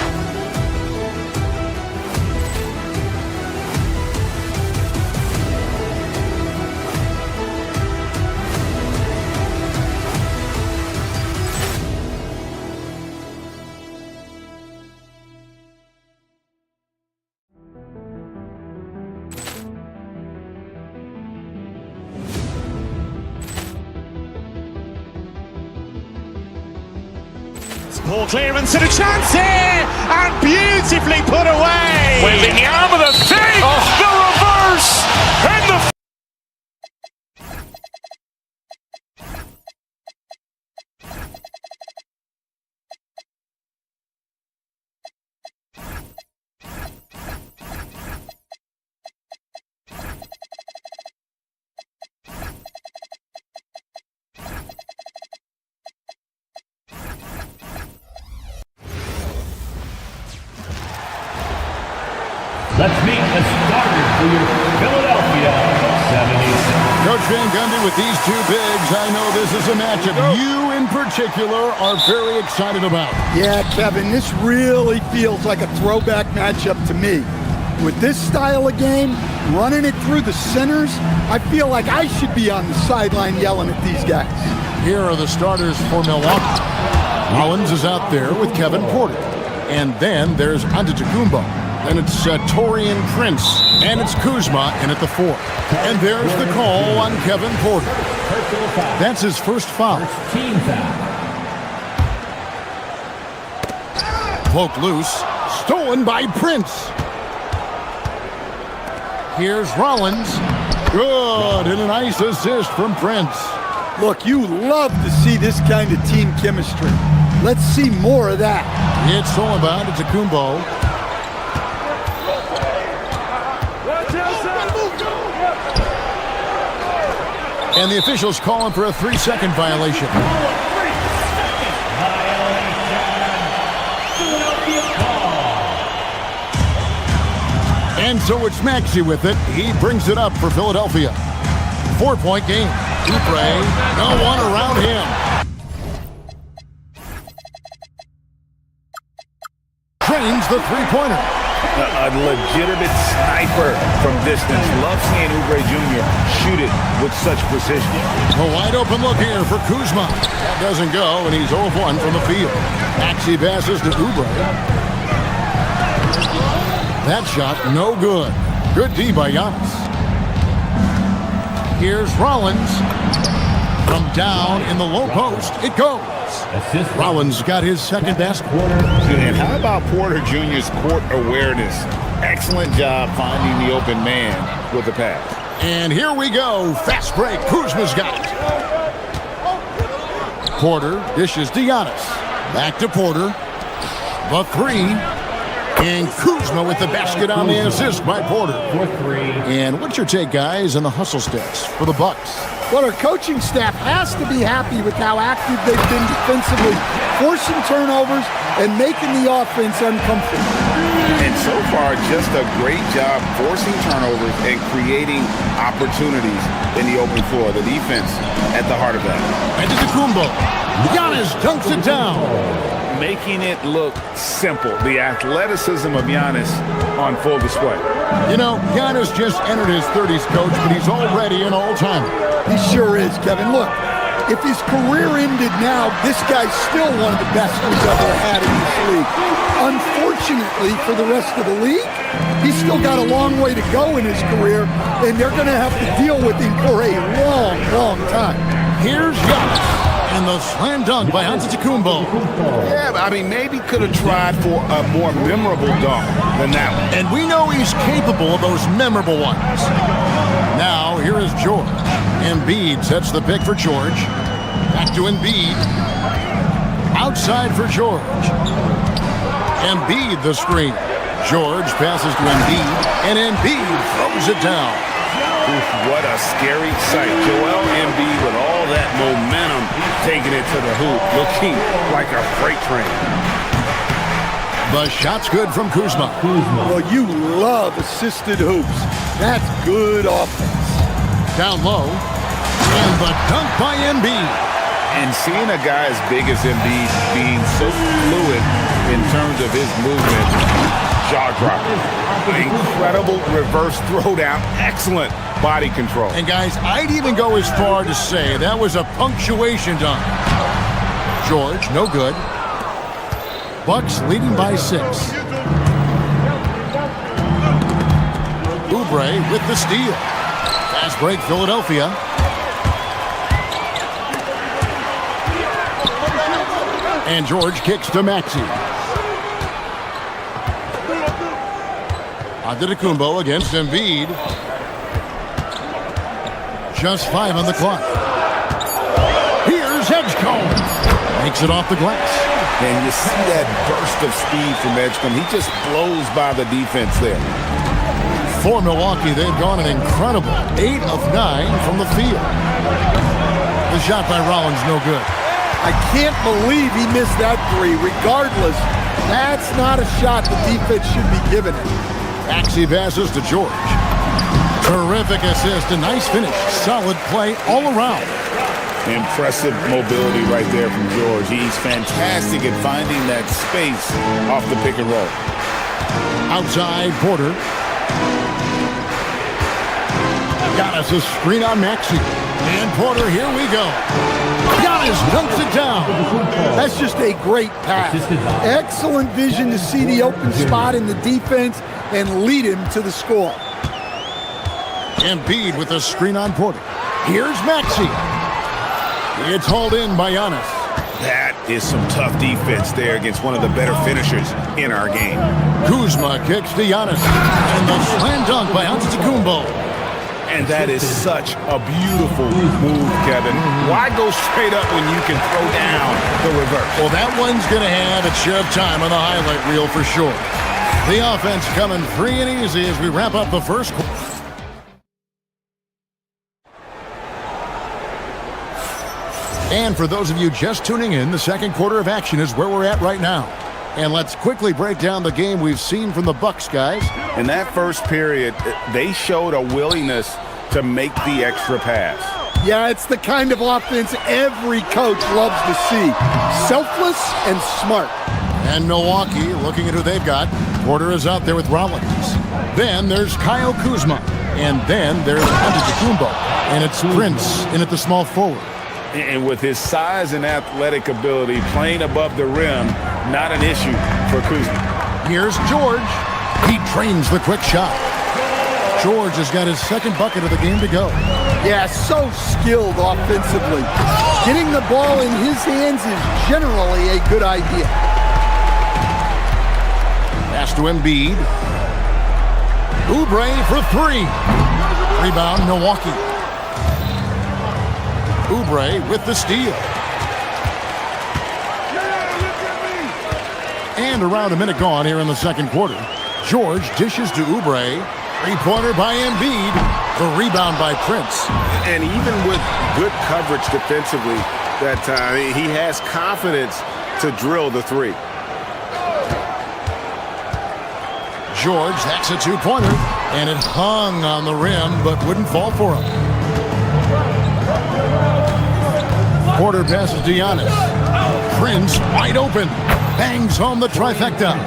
Ball clearance and a chance here, and beautifully put away. Wembanyama the fake, the reverse, and the Let's meet the starters for your Philadelphia 76ers. Coach Van Gundy, with these two bigs, I know this is a matchup you in particular are very excited about. Yeah, Kevin, this really feels like a throwback matchup to me. With this style of game, running it through the centers, I feel like I should be on the sideline yelling at these guys. Here are the starters for Milwaukee. Mullins is out there with Kevin Porter. And then there's Antetokounmpo. Then it's Taurean Prince. And it's Kuzma in at the 4. And there's the call on Kevin Porter. That's his first foul. Team foul. Poked loose. Stolen by Prince. Here's Rollins. Good, and a nice assist from Prince. Look, you love to see this kind of team chemistry. Let's see more of that. It's all about Antetokounmpo. And the officials calling for a 3-second violation. And so it's Maxey with it. He brings it up for Philadelphia. 4-point game. Oubre, no one around him. Trains the three-pointer. A legitimate sniper from distance. Love seeing Oubre Jr. shoot it with such precision. A wide open look here for Kuzma. That doesn't go, and he's 0 of 1 from the field. Maxey passes to Oubre. That shot, no good. Good D by Giannis. Here's Rollins. From down in the low post, it goes. Rollins got his second basket. And how about Porter Jr.'s court awareness? Excellent job finding the open man with the pass. And here we go. Fast break. Kuzma's got it. Porter dishes to Giannis. Back to Porter. The 3. And Kuzma with the basket on the assist by Porter. And what's your take, guys, on the hustle stats for the Bucks? Well, our coaching staff has to be happy with how active they've been defensively, forcing turnovers and making the offense uncomfortable. And so far, just a great job forcing turnovers and creating opportunities in the open floor. The defense at the heart of that. Antetokounmpo. Giannis dunks it down. Making it look simple. The athleticism of Giannis on full display. You know, Giannis just entered his 30s, coach, but he's already an all-timer. He sure is, Kevin. Look, if his career ended now, this guy's still one of the best we've ever had in this league. Unfortunately for the rest of the league, he's still got a long way to go in his career, and they're going to have to deal with him for a long, long time. Here's Giannis. And the slam dunk by Antetokounmpo. Yeah, I mean, maybe could have tried for a more memorable dunk than that one. And we know he's capable of those memorable ones. Now, here is George. Embiid sets the pick for George. Back to Embiid. Outside for George. Embiid the screen. George passes to Embiid, and Embiid throws it down. Oof, what a scary sight. Joel Embiid with all that momentum taking it to the hoop, looking like a freight train. The shot's good from Kuzma. Well, you love assisted hoops. That's good offense. Down low. And the dunk by Embiid. And seeing a guy as big as Embiid being so fluid in terms of his movement, jaw-dropping. Incredible reverse throwdown. Excellent body control. And guys, I'd even go as far to say that was a punctuation dunk. George, no good. Bucks leading by 6. Oubre with the steal. Fast break, Philadelphia. And George kicks to Maxey. Antetokounmpo against Embiid. Just 5 on the clock. Here's Edgecombe. Makes it off the glass. And you see that burst of speed from Edgecombe. He just blows by the defense there. For Milwaukee, they've gone an incredible 8 of 9 from the field. The shot by Rollins, no good. I can't believe he missed that 3. Regardless, that's not a shot the defense should be giving him. Maxey passes to George. Terrific assist, a nice finish. Solid play all around. Impressive mobility right there from George. He's fantastic at finding that space off the pick and roll. Outside, Porter. Giannis a screen on Maxey. And Porter, here we go. Giannis dunks it down. That's just a great pass. Excellent vision to see the open spot in the defense and lead him to the score. Embiid with a screen on Porter. Here's Maxey. It's hauled in by Giannis. That is some tough defense there against one of the better finishers in our game. Kuzma kicks to Giannis. And the slam dunk by Antetokounmpo. And that is such a beautiful move, Kevin. Why go straight up when you can throw down the reverse? Well, that one's going to have its share of time on the highlight reel for sure. The offense coming free and easy as we wrap up the first quarter. And for those of you just tuning in, the second quarter of action is where we're at right now. And let's quickly break down the game we've seen from the Bucks, guys. In that first period, they showed a willingness to make the extra pass. Yeah, it's the kind of offense every coach loves to see. Selfless and smart. And Milwaukee, looking at who they've got, Porter is out there with Rollins. Then there's Kyle Kuzma. And then there's Antetokounmpo. And it's Prince in at the small forward. And with his size and athletic ability, playing above the rim, not an issue for Kuzma. Here's George. He trains the quick shot. George has got his second bucket of the game to go. Yeah, so skilled offensively. Getting the ball in his hands is generally a good idea. Pass to Embiid. Oubre for three. Rebound, Milwaukee. Oubre with the steal. And around a minute gone here in the second quarter. George dishes to Oubre. Three-pointer by Embiid. The rebound by Prince. And even with good coverage defensively that time, he has confidence to drill the three. George, that's a two-pointer. And it hung on the rim, but wouldn't fall for him. Porter passes to Giannis. Prince wide open. Bangs home the trifecta.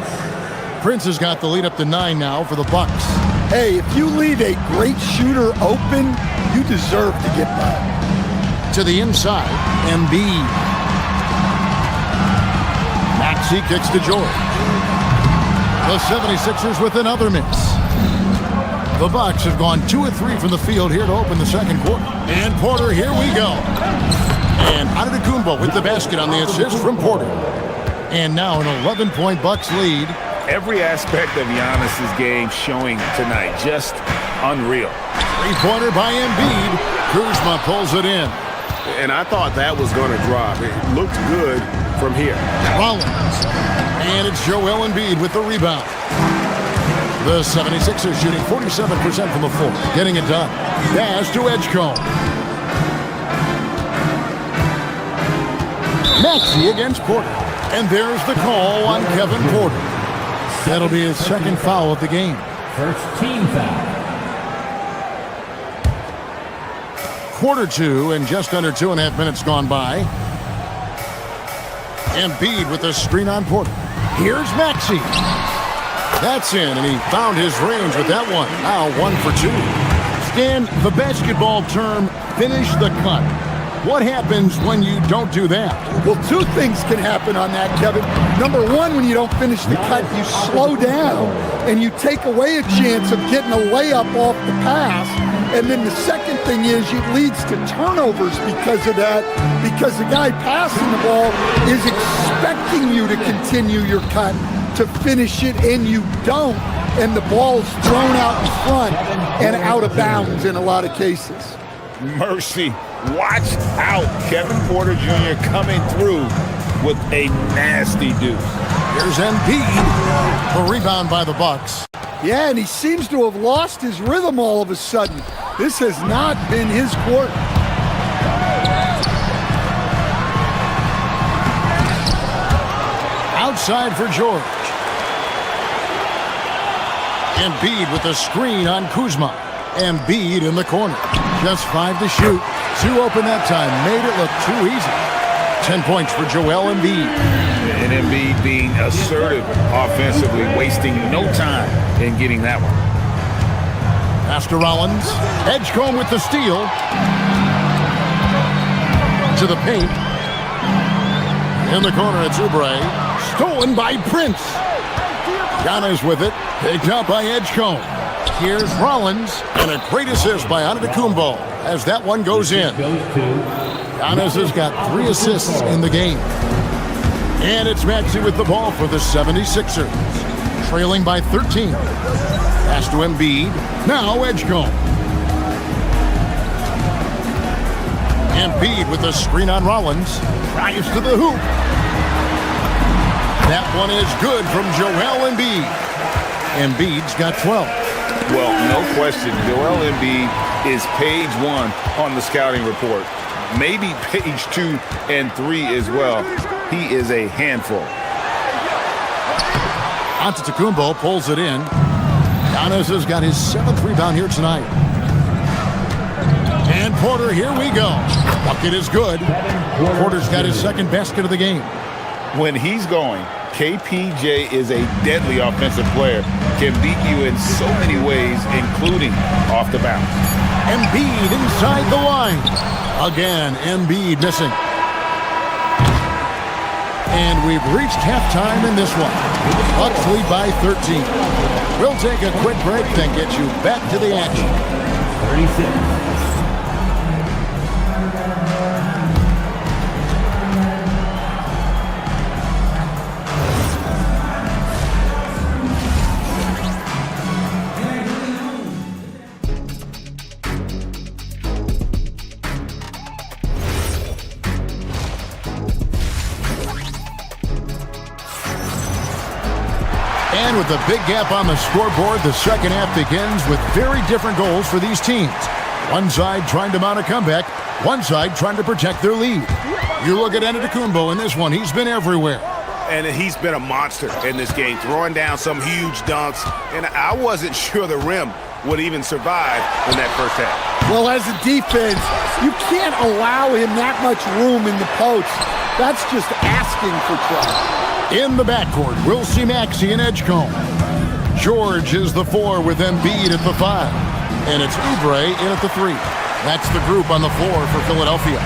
Prince has got the lead up to 9 now for the Bucks. Hey, if you leave a great shooter open, you deserve to get that. To the inside, Embiid. Maxey kicks to George. The 76ers with another miss. The Bucks have gone 2 of 3 from the field here to open the second quarter. And Porter, here we go. And Antetokounmpo with the basket on the assist from Porter. And now an 11-point Bucks lead. Every aspect of Giannis's game showing tonight, just unreal. Three-pointer by Embiid. Kuzma pulls it in. And I thought that was going to drop. It looked good from here. Rollins. And it's Joel Embiid with the rebound. The 76ers shooting 47% from the floor. Getting it done. Pass to Edgecombe. Maxey against Porter. And there's the call on Kevin Porter. That'll be his second foul of the game. First team foul. Quarter 2 and just under 2.5 minutes gone by. Embiid with a screen on Porter. Here's Maxey. That's in, and he found his range with that one. Now 1 for 2. Stan, the basketball term, finish the cut. What happens when you don't do that? Well, 2 things can happen on that, Kevin. Number 1, when you don't finish the cut, you slow down and you take away a chance of getting a layup off the pass. And then the second thing is it leads to turnovers because of that, because the guy passing the ball is expecting you to continue your cut, to finish it, and you don't. And the ball's thrown out in front and out of bounds in a lot of cases. Mercy. Watch out. Kevin Porter Jr. coming through with a nasty deuce. Here's Embiid. A rebound by the Bucks. Yeah, and he seems to have lost his rhythm all of a sudden. This has not been his quarter. Outside for George. Embiid with a screen on Kuzma. Embiid in the corner. Just 5 to shoot. 2 open that time. Made it look too easy. 10 points for Joel Embiid. And Embiid being assertive offensively, wasting no time in getting that one. Pass to Rollins. Edgecombe with the steal. To the paint. In the corner, it's Oubre. Stolen by Prince. Giannis with it. Picked up by Edgecombe. Here's Rollins, and a great assist by Antetokounmpo as that one goes in. Giannis has got 3 assists in the game. And it's Maxey with the ball for the 76ers, trailing by 13. Pass to Embiid, now Edgecombe. Embiid with the screen on Rollins, drives to the hoop. That one is good from Joel Embiid. Embiid's got 12. Well, no question, Joel Embiid is page 1 on the scouting report. Maybe page 2 and 3 as well. He is a handful. Antetokounmpo pulls it in. Giannis has got his 7th rebound here tonight. And Porter, here we go. Bucket is good. Porter's got his 2nd basket of the game. When he's going, KPJ is a deadly offensive player. Can beat you in so many ways, including off the bounce. Embiid inside the line. Again, Embiid missing. And we've reached halftime in this one. Bucks lead by 13. We'll take a quick break, then get you back to the action. 36. And with a big gap on the scoreboard, the second half begins with very different goals for these teams. One side trying to mount a comeback, one side trying to protect their lead. You look at Antetokounmpo in this one, he's been everywhere. And he's been a monster in this game, throwing down some huge dunks. And I wasn't sure the rim would even survive in that first half. Well, as a defense, you can't allow him that much room in the post. That's just asking for trouble. In the backcourt, we'll see Maxey and Edgecombe. George is the 4 with Embiid at the 5. And it's Oubre in at the 3. That's the group on the floor for Philadelphia.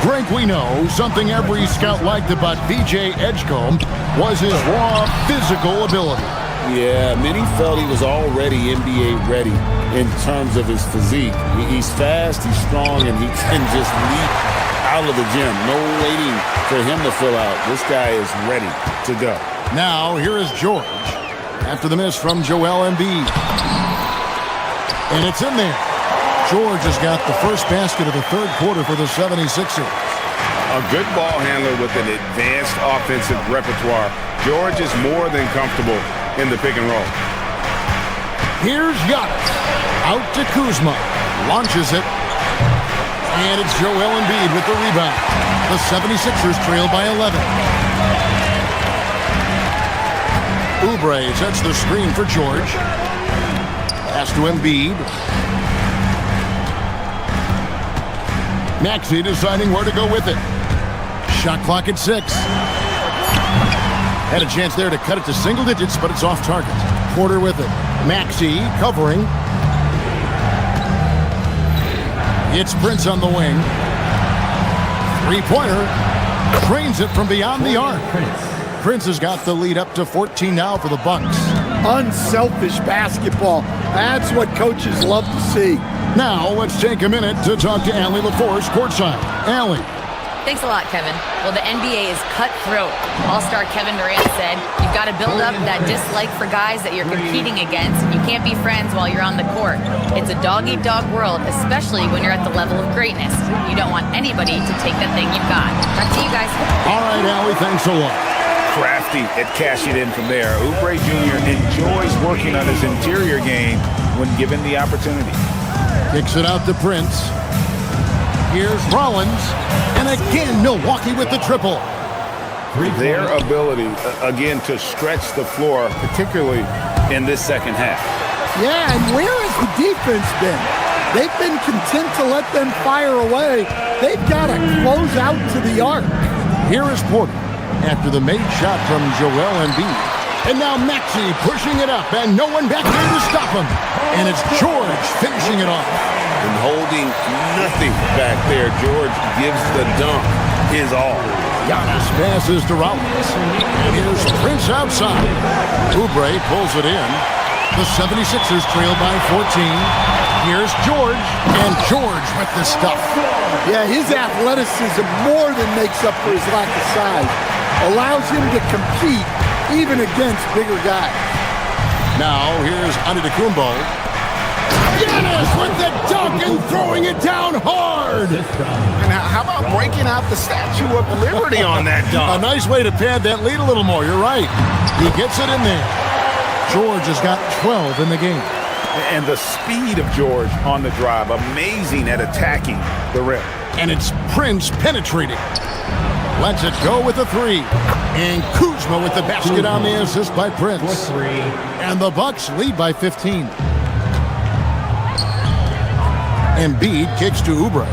Greg, we know something every scout liked about VJ Edgecombe was his raw physical ability. Yeah, many felt he was already NBA ready in terms of his physique. He's fast, he's strong, and he can just leap out of the gym. No waiting for him to fill out. This guy is ready to go. Now, here is George after the miss from Joel Embiid. And it's in there. George has got the first basket of the 3rd quarter for the 76ers. A good ball handler with an advanced offensive repertoire. George is more than comfortable in the pick and roll. Here's Giannis. Out to Kuzma. Launches it. And it's Joel Embiid with the rebound. The 76ers trail by 11. Oubre sets the screen for George. Pass to Embiid. Maxey deciding where to go with it. Shot clock at 6. Had a chance there to cut it to single digits, but it's off target. Porter with it. Maxey covering. It's Prince on the wing. 3-pointer. Drains it from beyond the arc. Prince has got the lead up to 14 now for the Bucks. Unselfish basketball. That's what coaches love to see. Now, let's take a minute to talk to Allie LaForce courtside. Allie. Thanks a lot, Kevin. Well, the NBA is cutthroat. All-star Kevin Durant said, you've got to build up that dislike for guys that you're competing against. You can't be friends while you're on the court. It's a dog-eat-dog world, especially when you're at the level of greatness. You don't want anybody to take that thing you've got. Back to you guys. All right, Allie, thanks a lot. Crafty at cashing in from there. Oubre Jr. enjoys working on his interior game when given the opportunity. Kicks it out to Prince. Here's Rollins. And again, Milwaukee with the triple. Their ability, again, to stretch the floor, particularly in this second half. Yeah, and where has the defense been? They've been content to let them fire away. They've got to close out to the arc. Here is Porter after the made shot from Joel Embiid. And now Maxey pushing it up, and no one back there to stop him. And it's George finishing it off. And holding nothing back there, George gives the dunk his all. Giannis passes to Rollins. And here's Prince outside. Oubre pulls it in. The 76ers trail by 14. Here's George, and George with the stuff. Yeah, his athleticism more than makes up for his lack of size. Allows him to compete even against bigger guys. Now, here's Antetokounmpo. Giannis with the dunk and throwing it down hard. And how about breaking out the Statue of Liberty on that dunk? A nice way to pad that lead a little more. You're right. He gets it in there. George has got 12 in the game. And the speed of George on the drive, amazing at attacking the rim. And it's Prince penetrating. Lets it go with the three. And Kuzma with the basket on the assist by Prince. And the Bucks lead by 15. Embiid kicks to Oubre.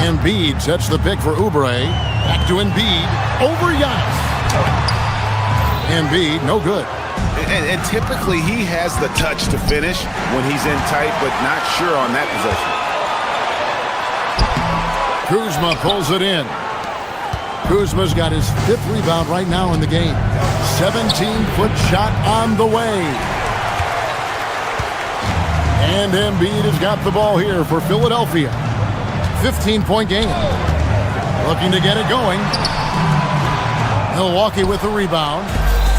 Embiid sets the pick for Oubre. Back to Embiid. Over Giannis. Embiid, no good. And typically he has the touch to finish when he's in tight, but not sure on that possession. Kuzma pulls it in. Kuzma's got his 5th rebound right now in the game. 17-foot shot on the way. And Embiid has got the ball here for Philadelphia. 15-point game. Looking to get it going. Milwaukee with the rebound.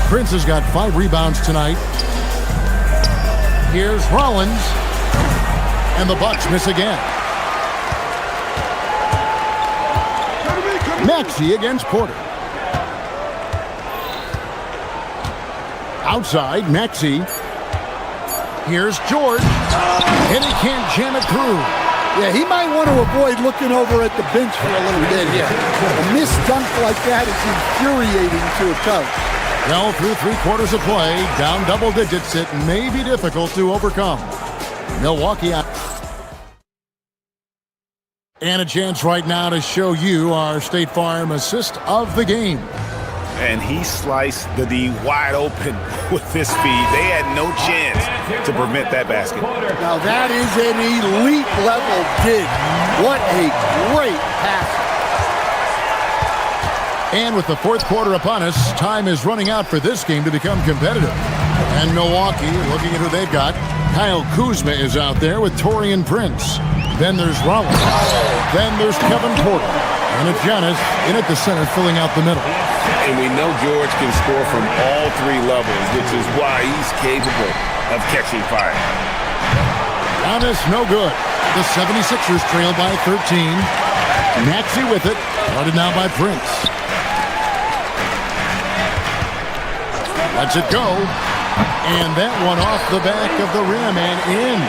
Prince has got 5 rebounds tonight. Here's Rollins. And the Bucks miss again. Maxey against Porter. Outside, Maxey. Here's George. And he can't jam it through. Yeah, he might want to avoid looking over at the bench for a little bit here. A missed dunk like that is infuriating to a coach. Well, through 3 quarters of play, down double digits, it may be difficult to overcome. Milwaukee out. And a chance right now to show you our State Farm assist of the game. And he sliced the D wide open with this feed. They had no chance to prevent that basket. Now that is an elite level dig. What a great pass. And with the 4th quarter upon us, time is running out for this game to become competitive. And Milwaukee, looking at who they've got, Kyle Kuzma is out there with Taurean Prince. Then there's Rollins. Then there's Kevin Porter. And it's Giannis in at the center, filling out the middle. And we know George can score from all 3 levels, which is why he's capable of catching fire. Giannis, no good. The 76ers trail by 13. Maxey with it. Guarded now by Prince. Lets it go. And that one off the back of the rim and in.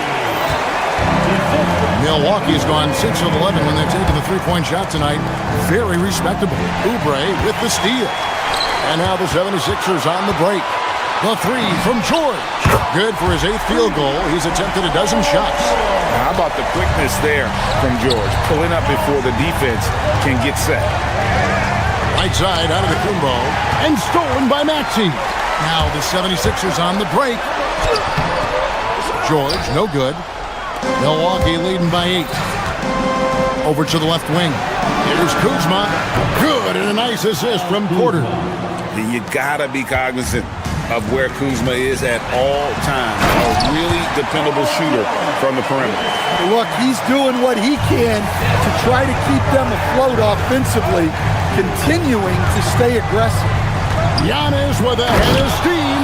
Milwaukee's gone 6 of 11 when they've taken the 3-point shot tonight. Very respectable. Oubre with the steal. And now the 76ers on the break. The 3 from George. Good for his 8th field goal. He's attempted a dozen shots. How about the quickness there from George? Pulling up before the defense can get set. Right side out of the Kumbo. And stolen by Maxey. Now the 76ers on the break. George, no good. Milwaukee leading by 8. Over to the left wing. Here's Kuzma. Good, and a nice assist from Porter. You gotta be cognizant of where Kuzma is at all times. A really dependable shooter from the perimeter. Look, he's doing what he can to try to keep them afloat offensively, continuing to stay aggressive. Giannis with a head of steam.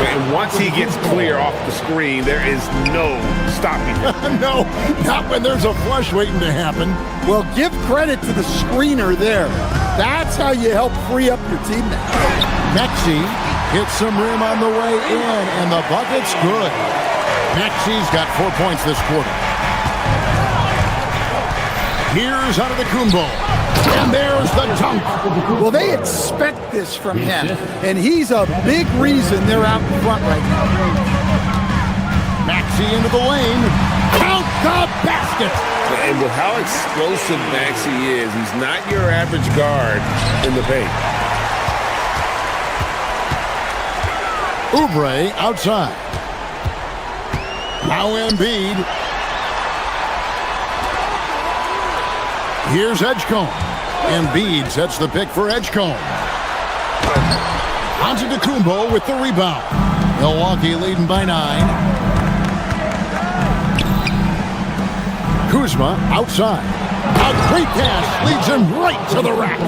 And once he gets clear off the screen, there is no stopping him. No, not when there's a flush waiting to happen. Well, give credit to the screener there. That's how you help free up your teammate. Maxey hits some rim on the way in, and the bucket's good. Maxey's got 4 points this quarter. Here's Antetokounmpo. And there's the dunk. Well, they expect this from him, and he's a big reason they're out in front right now. Maxey into the lane. Count the basket. And with how explosive Maxey is, he's not your average guard in the paint. Oubre outside. Now Embiid. Here's Edgecombe. Embiid sets the pick for Edgecombe. Antetokounmpo with the rebound. Milwaukee leading by 9. Kuzma outside. A great pass leads him right to the rack.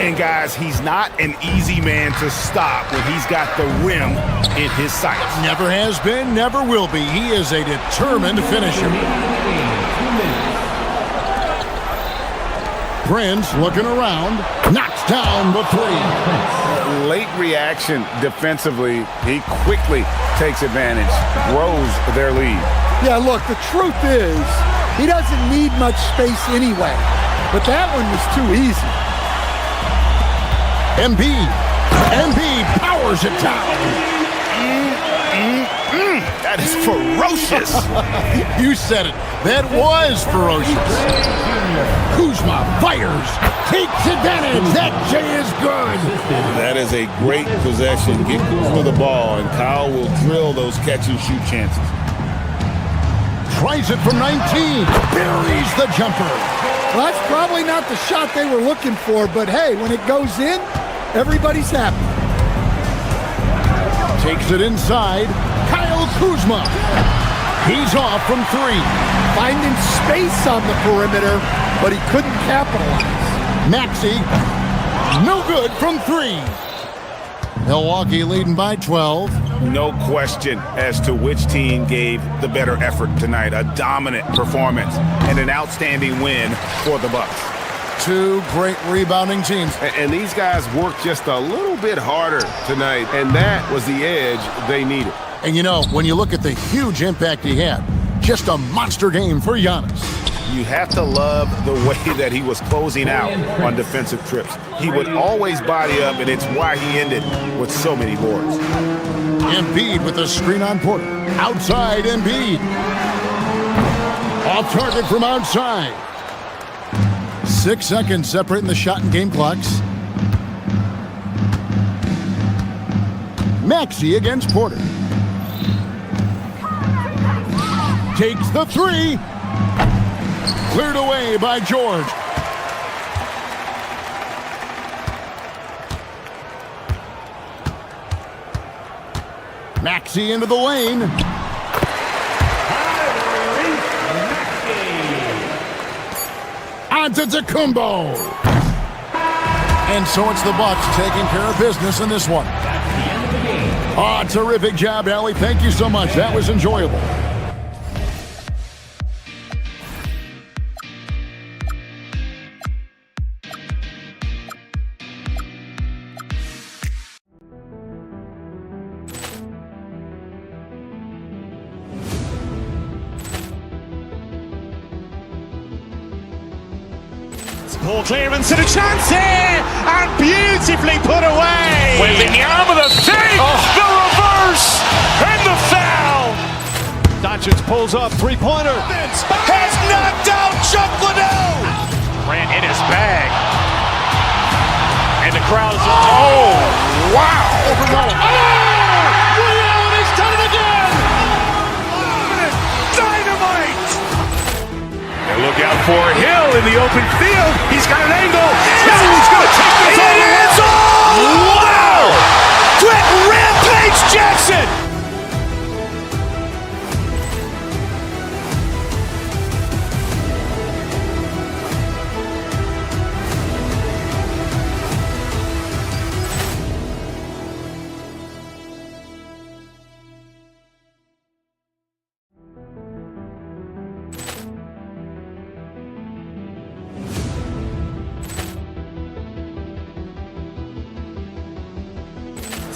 And guys, he's not an easy man to stop when he's got the rim in his sights. Never has been, never will be. He is a determined finisher. Prince looking around, knocks down the 3. Late reaction defensively. He quickly takes advantage, grows their lead. Yeah, look, the truth is, he doesn't need much space anyway. But that one was too easy. Embiid powers it down. That is ferocious. You said it. That was ferocious. Kuzma fires, takes advantage. That J is good. That is a great possession. Get Kuzma the ball, and Kyle will drill those catch-and-shoot chances. Tries it from 19. Buries the jumper. Well, that's probably not the shot they were looking for, but hey, when it goes in, everybody's happy. Takes it inside. Kyle Kuzma. He's off from 3. Finding space on the perimeter, but he couldn't capitalize. Maxey, no good from 3. Milwaukee leading by 12. No question as to which team gave the better effort tonight. A dominant performance and an outstanding win for the Bucks. 2 great rebounding teams. And these guys worked just a little bit harder tonight, and that was the edge they needed. And you know, when you look at the huge impact he had, just a monster game for Giannis. You have to love the way that he was closing out on defensive trips. He would always body up, and it's why he ended with so many boards. Embiid with a screen on Porter. Outside Embiid. Off target from outside. 6 seconds separating the shot and game clocks. Maxey against Porter. Takes the 3. Cleared away by George. Maxey into the lane. Antetokounmpo. And so it's the Bucks taking care of business in this one. Oh, terrific job, Allie. Thank you so much. That was enjoyable. Ball clearance and a chance here, and beautifully put away. Wembanyama the fake, the reverse, and the foul. Doncic pulls up, three-pointer. Has knocked out Chuck Liddell. Ran in his bag. And the crowd is... Oh, wow. He's done it again. Dynamite. And look out for Hill in the open field. He's got an angle. Hill's going to take this all the way. Wow! Quick Rampage Jackson.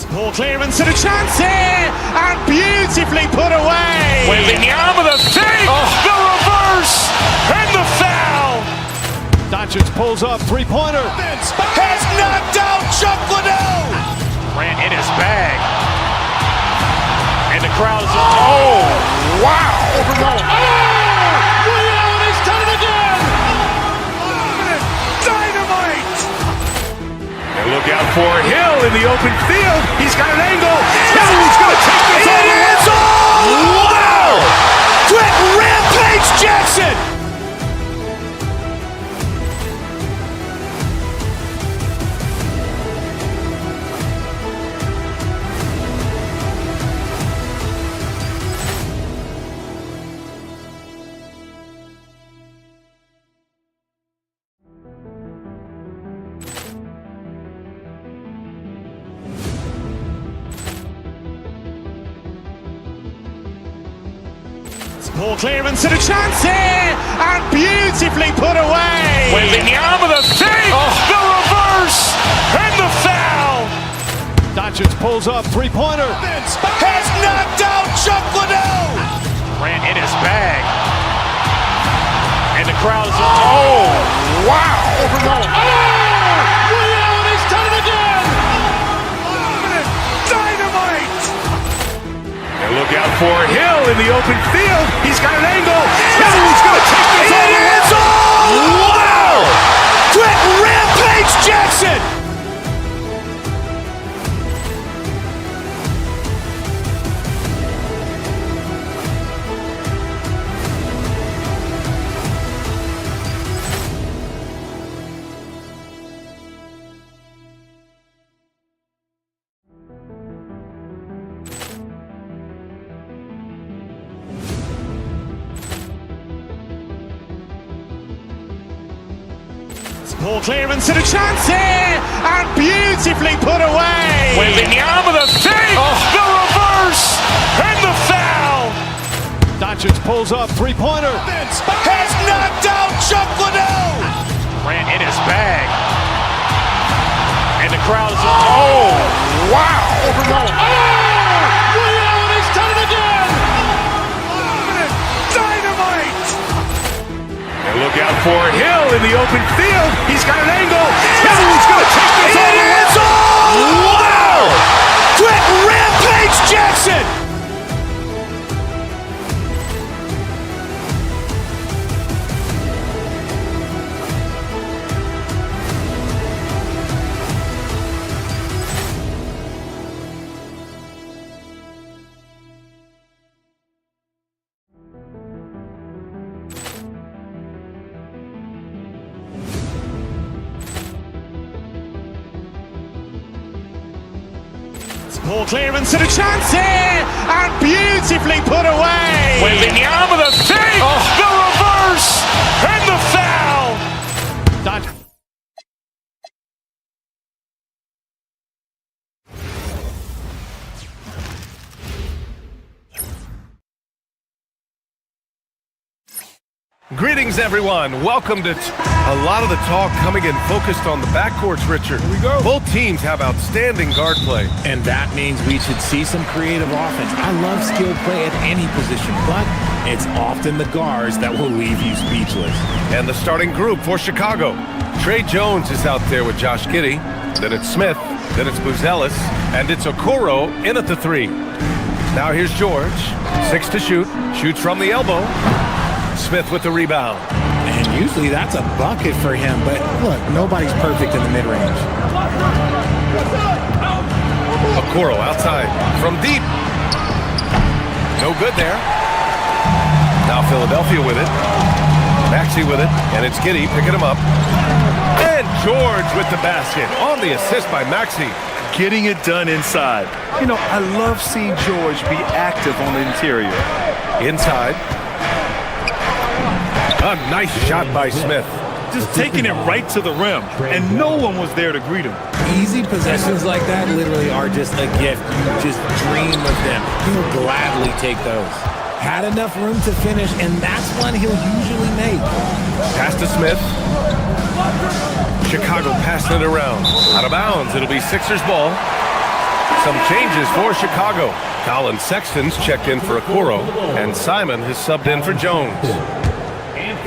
Ball clearance and a chance here, and beautifully put away. Wembanyama the fake, the reverse, and the foul. Doncic pulls up, three-pointer. Has knocked out Chuck Liddell. Ran in his bag. And the crowd is... Oh, wow. He's done it again. Dynamite. And look out for Hill in the open field. He's got an angle. Hill's going to take this all the way. Wow! Quick Rampage Jackson. Poor clearance and a chance here, and beautifully put away. Wembanyama the save, the reverse, and the foul. Doncic pulls up, three-pointer. Has knocked out Chuck Liddell. Ran in his bag. And the crowd is, oh, wow. He's done it again. Dynamite. And look out for Hill in the open field. He's got an angle. He's going to take this all the way. Wow. Quick rampage Jackson. Poor clearance and a chance here, and beautifully put away. Wembanyama the save, the reverse, and the foul. Doncic pulls up, three-pointer. Has knocked out Chuck Liddell. Ran in his bag. And the crowd is, oh, wow. He's done it again. Dynamite. And look out for Hill in the open field. He's got an angle. He's going to take this all the way. Wow. Quick rampage Jackson. Poor clearance and a chance here, and beautifully put away. Wembanyama the save, the reverse, and the foul. Greetings, everyone. Welcome to a lot of the talk coming in focused on the backcourts, Richard. Here we go. Both teams have outstanding guard play. And that means we should see some creative offense. I love skilled play at any position, but it's often the guards that will leave you speechless. And the starting group for Chicago. Trey Jones is out there with Josh Giddey. Then it's Smith. Then it's Buzelis. And it's Okoro in at the three. Now here's George. 6 to shoot. Shoots from the elbow. Smith with the rebound. And usually that's a bucket for him, but look, nobody's perfect in the mid-range. Okoro outside from deep. No good there. Now Philadelphia with it. Maxey with it, and it's Giddey picking him up. And George with the basket on the assist by Maxey. Getting it done inside. You know, I love seeing George be active on the interior. Inside. A nice shot by Smith. Just taking it right to the rim, and no one was there to greet him. Easy possessions like that literally are just a gift. You just dream of them. He'll gladly take those. Had enough room to finish, and that's one he'll usually make. Pass to Smith. Chicago passing it around. Out of bounds. It'll be Sixers ball. Some changes for Chicago. Colin Sexton's checked in for Okoro, and Simon has subbed in for Jones.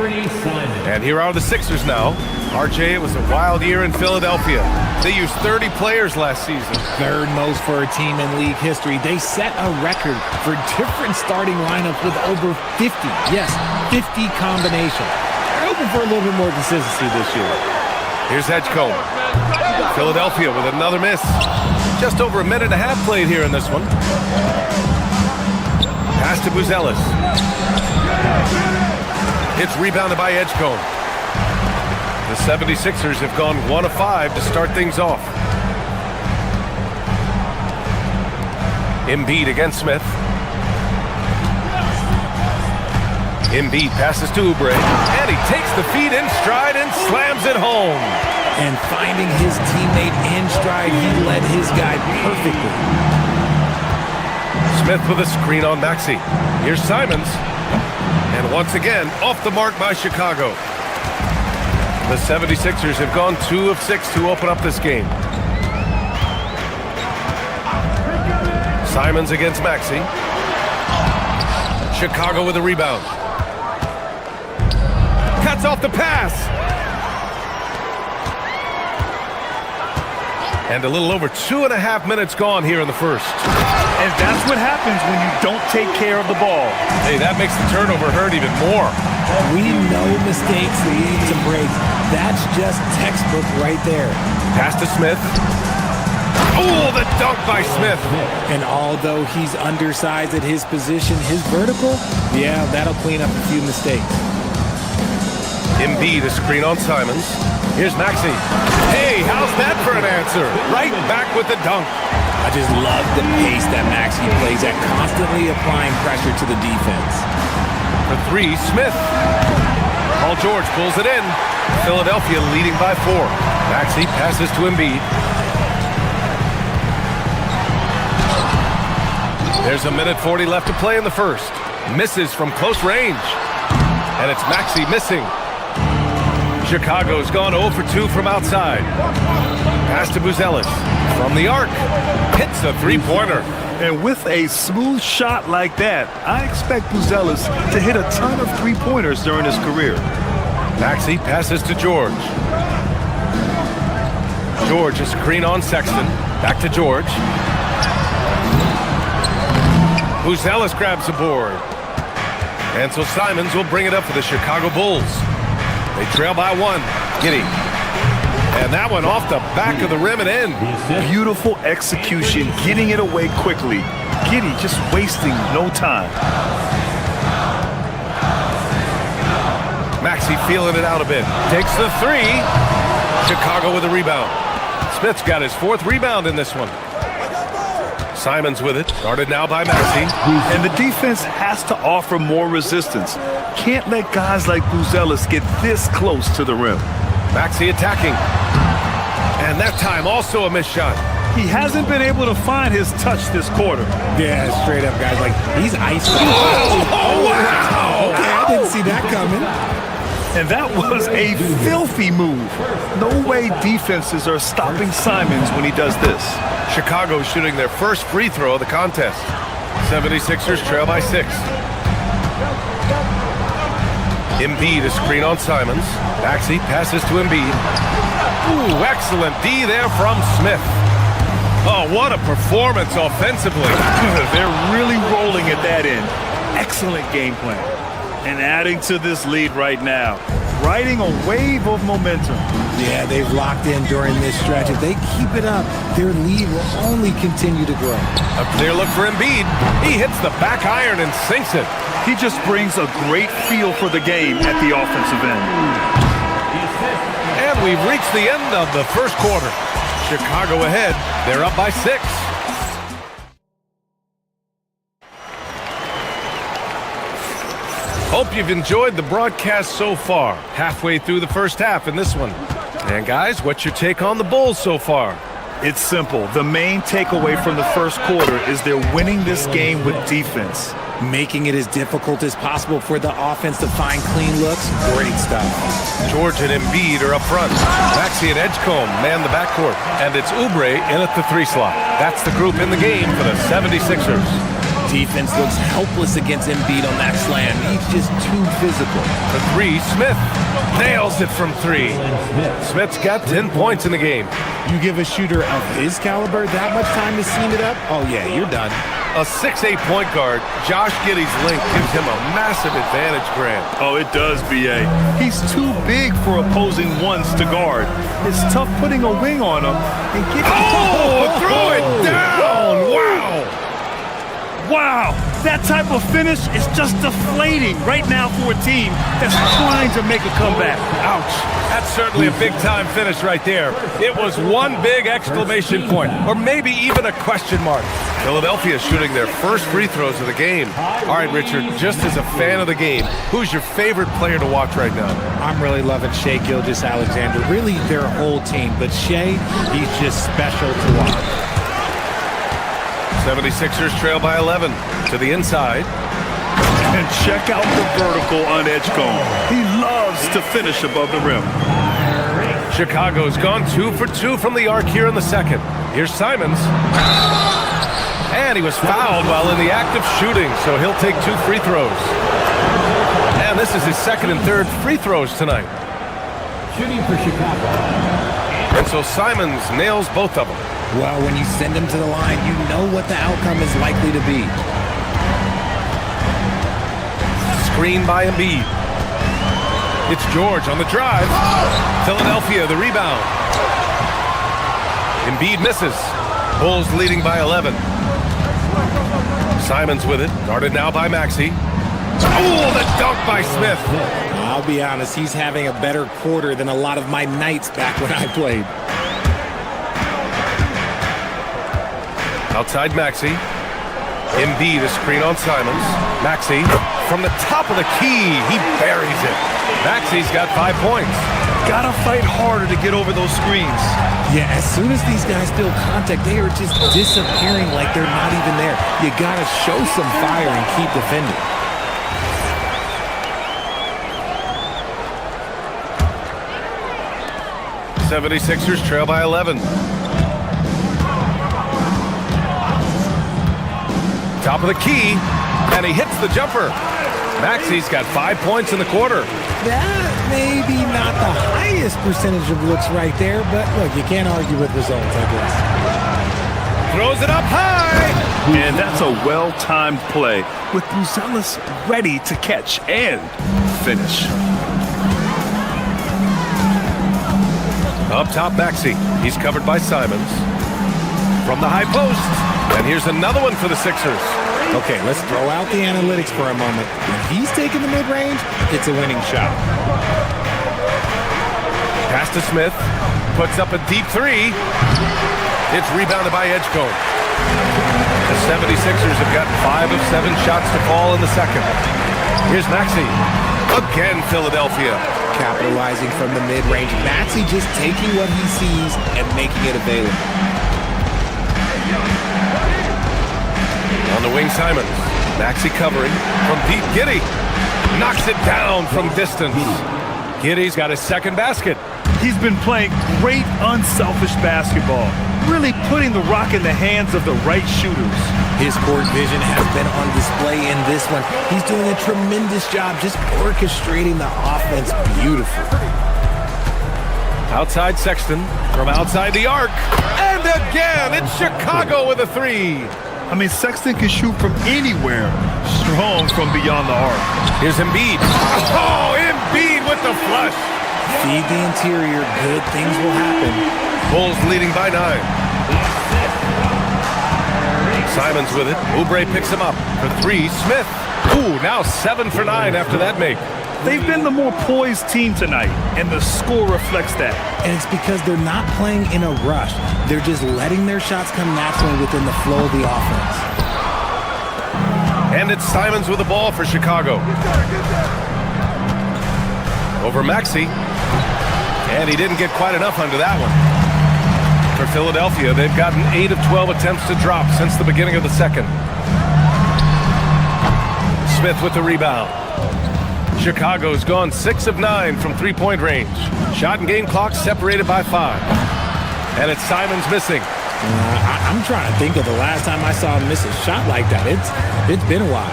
And here are the Sixers now. RJ, it was a wild year in Philadelphia. They used 30 players last season. Third most for a team in league history. They set a record for different starting lineups with over 50. Yes, 50 combinations. They're hoping for a little bit more consistency this year. Here's Edgecombe. Philadelphia with another miss. Just over a minute and a half played here in this one. Pass to Buzelis. It's rebounded by Edgecombe. The 76ers have gone 1 of 5 to start things off. Embiid against Smith. Embiid passes to Oubre, and he takes the feed in stride and slams it home. And finding his teammate in stride, he led his guy perfectly. Smith with a screen on Maxey. Here's Simons. And once again, off the mark by Chicago. The 76ers have gone 2 of 6 to open up this game. Simons against Maxey. Chicago with a rebound. Cuts off the pass. And a little over 2.5 minutes gone here in the first. And that's what happens when you don't take care of the ball. Hey, that makes the turnover hurt even more. We know mistakes lead to breaks. That's just textbook right there. Pass to Smith. Oh, the dunk by Smith. And although he's undersized at his position, his vertical, yeah, that'll clean up a few mistakes. Embiid, a screen on Simons. Here's Maxey. Hey, how's that for an answer? Right back with the dunk. I just love the pace that Maxey plays at, constantly applying pressure to the defense. For 3, Smith. Paul George pulls it in. Philadelphia leading by 4. Maxey passes to Embiid. There's 1:40 left to play in the first. Misses from close range. And it's Maxey missing. Chicago's gone 0 for 2 from outside. Pass to Buzelis. From the arc. Hits a three-pointer. And with a smooth shot like that, I expect Buzelis to hit a ton of three-pointers during his career. Maxey passes to George. George, a screen on Sexton. Back to George. Buzelis grabs the board. And so Simons will bring it up for the Chicago Bulls. They trail by 1. Giddey. And that one off the back of the rim and in. Beautiful execution, getting it away quickly. Giddey just wasting no time. Maxey feeling it out a bit. Takes the 3. Chicago with a rebound. Smith's got his 4th rebound in this one. Simons with it. Guarded now by Maxey. And the defense has to offer more resistance. Can't let guys like Buzelis get this close to the rim. Maxey attacking. And that time also a missed shot. He hasn't been able to find his touch this quarter. Yeah, straight up, guys. Like, he's ice. Oh, wow. Okay, I didn't see that coming. And that was a filthy move. No way defenses are stopping Simons when he does this. Chicago shooting their first free throw of the contest. 76ers trail by 6. Embiid, a screen on Simons. Maxey passes to Embiid. Ooh, excellent D there from Smith. Oh, what a performance offensively. They're really rolling at that end. Excellent game plan. And adding to this lead right now, riding a wave of momentum. Yeah, they've locked in during this stretch. If they keep it up, their lead will only continue to grow. A clear look for Embiid. He hits the back iron and sinks it. He just brings a great feel for the game at the offensive end. And we've reached the end of the first quarter. Chicago ahead. They're up by 6. Hope you've enjoyed the broadcast so far. Halfway through the first half in this one. And guys, what's your take on the Bulls so far? It's simple. The main takeaway from the first quarter is they're winning this game with defense. Making it as difficult as possible for the offense to find clean looks. Great stuff. George and Embiid are up front. Maxey and Edgecombe man the backcourt. And it's Oubre in at the 3 slot. That's the group in the game for the 76ers. Defense looks helpless against Embiid on that slam. He's just too physical. For 3, Smith nails it from 3. Smith's got 10 points in the game. You give a shooter of his caliber that much time to seam it up? Oh, yeah, you're done. A 6'8" point guard, Josh Giddey's length gives him a massive advantage, Grant. Oh, it does, B.A. He's too big for opposing ones to guard. It's tough putting a wing on him and getting... Throw it down! Wow! Wow, that type of finish is just deflating right now for a team that's trying to make a comeback. Ouch. That's certainly a big-time finish right there. It was one big exclamation point, or maybe even a question mark. Philadelphia shooting their first free throws of the game. All right, Richard, just as a fan of the game, who's your favorite player to watch right now? I'm really loving Shai Gilgeous-Alexander. Really, their whole team. But Shai, he's just special to watch. 76ers trail by 11 to the inside. And check out the vertical on Edgecombe. He loves to finish above the rim. Chicago's gone 2 for 2 from the arc here in the second. Here's Simons. And he was fouled while in the act of shooting, so he'll take 2 free throws. And this is his second and third free throws tonight. Shooting for Chicago. And so Simons nails both of them. Well, when you send him to the line, you know what the outcome is likely to be. Screen by Embiid. It's George on the drive. Philadelphia, the rebound. Embiid misses. Bulls leading by 11. Simons with it. Guarded now by Maxey. Oh, the dunk by Smith. I'll be honest, he's having a better quarter than a lot of my nights back when I played. Outside Maxey. Embiid, a screen on Simons. Maxey from the top of the key. He buries it. Maxey's got 5 points. Gotta fight harder to get over those screens. Yeah, as soon as these guys feel contact, they are just disappearing like they're not even there. You gotta show some fire and keep defending. The 76ers trail by 11. Top of the key, and he hits the jumper. Maxey's got 5 points in the quarter. That may be not the highest percentage of looks right there, but look, you can't argue with results, I guess. Throws it up high. And that's a well-timed play with Buzelis ready to catch and finish. Up top, Maxey. He's covered by Simons. From the high post. And here's another one for the Sixers. Okay, let's throw out the analytics for a moment. When he's taking the mid-range, it's a winning shot. Pass to Smith. Puts up a deep three. It's rebounded by Edgecombe. The 76ers have gotten 5 of 7 shots to fall in the second. Here's Maxey. Again, Philadelphia. Capitalizing from the mid-range. Maxey just taking what he sees and making it available. On the wing, Simons. Maxey covering from deep. Giddey knocks it down from distance. Giddey's got his second basket. He's been playing great unselfish basketball, really putting the rock in the hands of the right shooters. His court vision has been on display in this one. He's doing a tremendous job just orchestrating the offense beautifully. Outside Sexton from outside the arc. And again, it's Chicago with a three. I mean, Sexton can shoot from anywhere. Strong from beyond the arc. Here's Embiid. Oh, Embiid with the flush. Feed the interior. Good things will happen. Bulls leading by 9. Simons with it. Oubre picks him up for 3. Smith. Ooh, now 7 for 9 after that make. They've been the more poised team tonight, and the score reflects that. And it's because they're not playing in a rush. They're just letting their shots come naturally within the flow of the offense. And it's Simons with the ball for Chicago. Over Maxey. And he didn't get quite enough under that one. For Philadelphia, they've gotten 8 of 12 attempts to drop since the beginning of the second. Smith with the rebound. Chicago's gone 6 of 9 from three-point range. Shot and game clock separated by 5. And it's Simons missing. I'm trying to think of the last time I saw him miss a shot like that. It's been a while.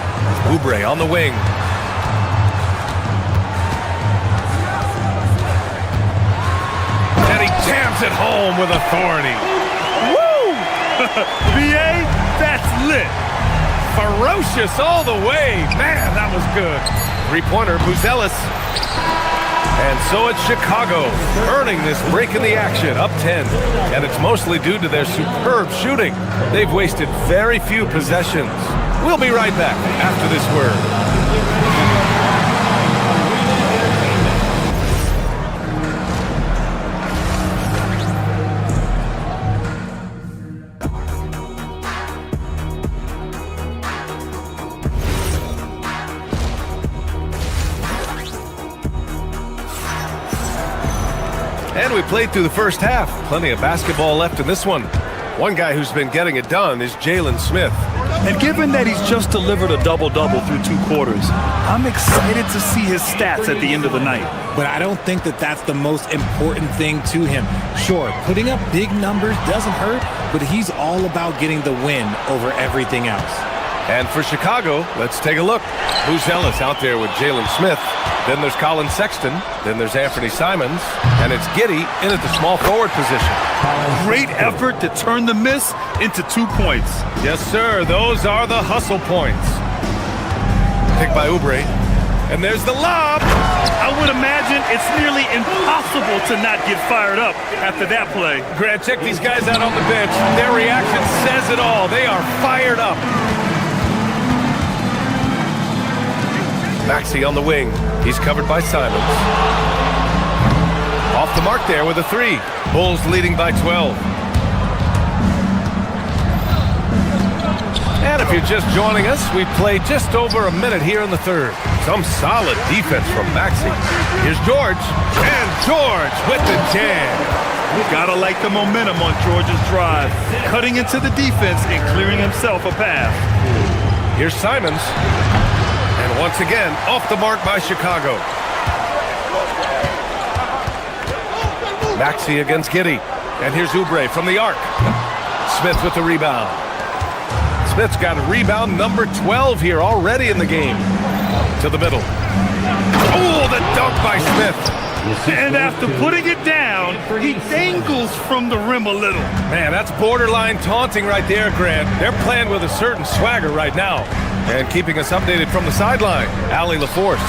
Oubre on the wing. And he jams it home with authority. Woo! BA, that's lit. Ferocious all the way. Man, that was good. Three-pointer, Buzelis. And so it's Chicago earning this break in the action, up 10. And it's mostly due to their superb shooting. They've wasted very few possessions. We'll be right back after this word. And we played through the first half. Plenty of basketball left in this one. One guy who's been getting it done is Jalen Smith. And given that he's just delivered a double-double through 2 quarters, I'm excited to see his stats at the end of the night. But I don't think that that's the most important thing to him. Sure, putting up big numbers doesn't hurt, but he's all about getting the win over everything else. And for Chicago, let's take a look. Buzelis out there with Jalen Smith. Then there's Colin Sexton. Then there's Anthony Simons. And it's Giddey in at the small forward position. Great effort to turn the miss into 2 points. Yes, sir. Those are the hustle points. Picked by Oubre. And there's the lob. I would imagine it's nearly impossible to not get fired up after that play. Grant, check these guys out on the bench. Their reaction says it all. They are fired up. Maxey on the wing. He's covered by Simons. Off the mark there with a 3. Bulls leading by 12. And if you're just joining us, we played just over a minute here in the third. Some solid defense from Maxey. Here's George. And George with the jam. Gotta like the momentum on George's drive. Cutting into the defense and clearing himself a path. Here's Simons. And once again, off the mark by Chicago. Maxey against Giddey. And here's Oubre from the arc. Smith with the rebound. Smith's got rebound number 12 here already in the game. To the middle. Oh, the dunk by Smith. And after putting it down, he dangles from the rim a little. Man, that's borderline taunting right there, Grant. They're playing with a certain swagger right now. And keeping us updated from the sideline, Allie LaForce.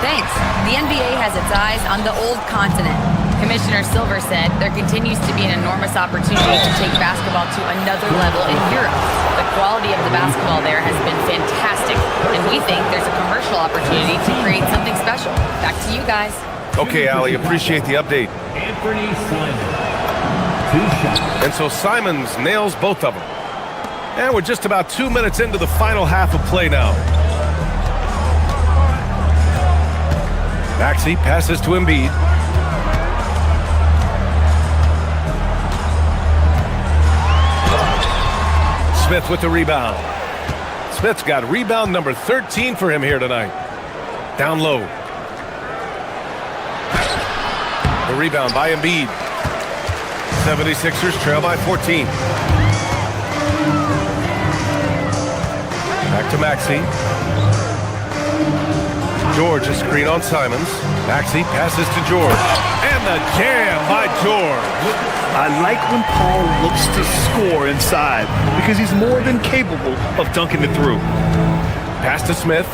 Thanks. The NBA has its eyes on the old continent. Commissioner Silver said there continues to be an enormous opportunity to take basketball to another level in Europe. The quality of the basketball there has been fantastic, and we think there's a commercial opportunity to create something special. Back to you guys. Okay, Allie, appreciate the update. Anthony Simons. 2 shots. And so Simons nails both of them. And we're just about 2 minutes into the final half of play now. Maxey passes to Embiid. Smith with the rebound. Smith's got rebound number 13 for him here tonight. Down low. The rebound by Embiid. 76ers trail by 14. Back to Maxey. George, a screen on Simons. Maxey passes to George. And the jam by George. I like when Paul looks to score inside because he's more than capable of dunking it through. Pass to Smith.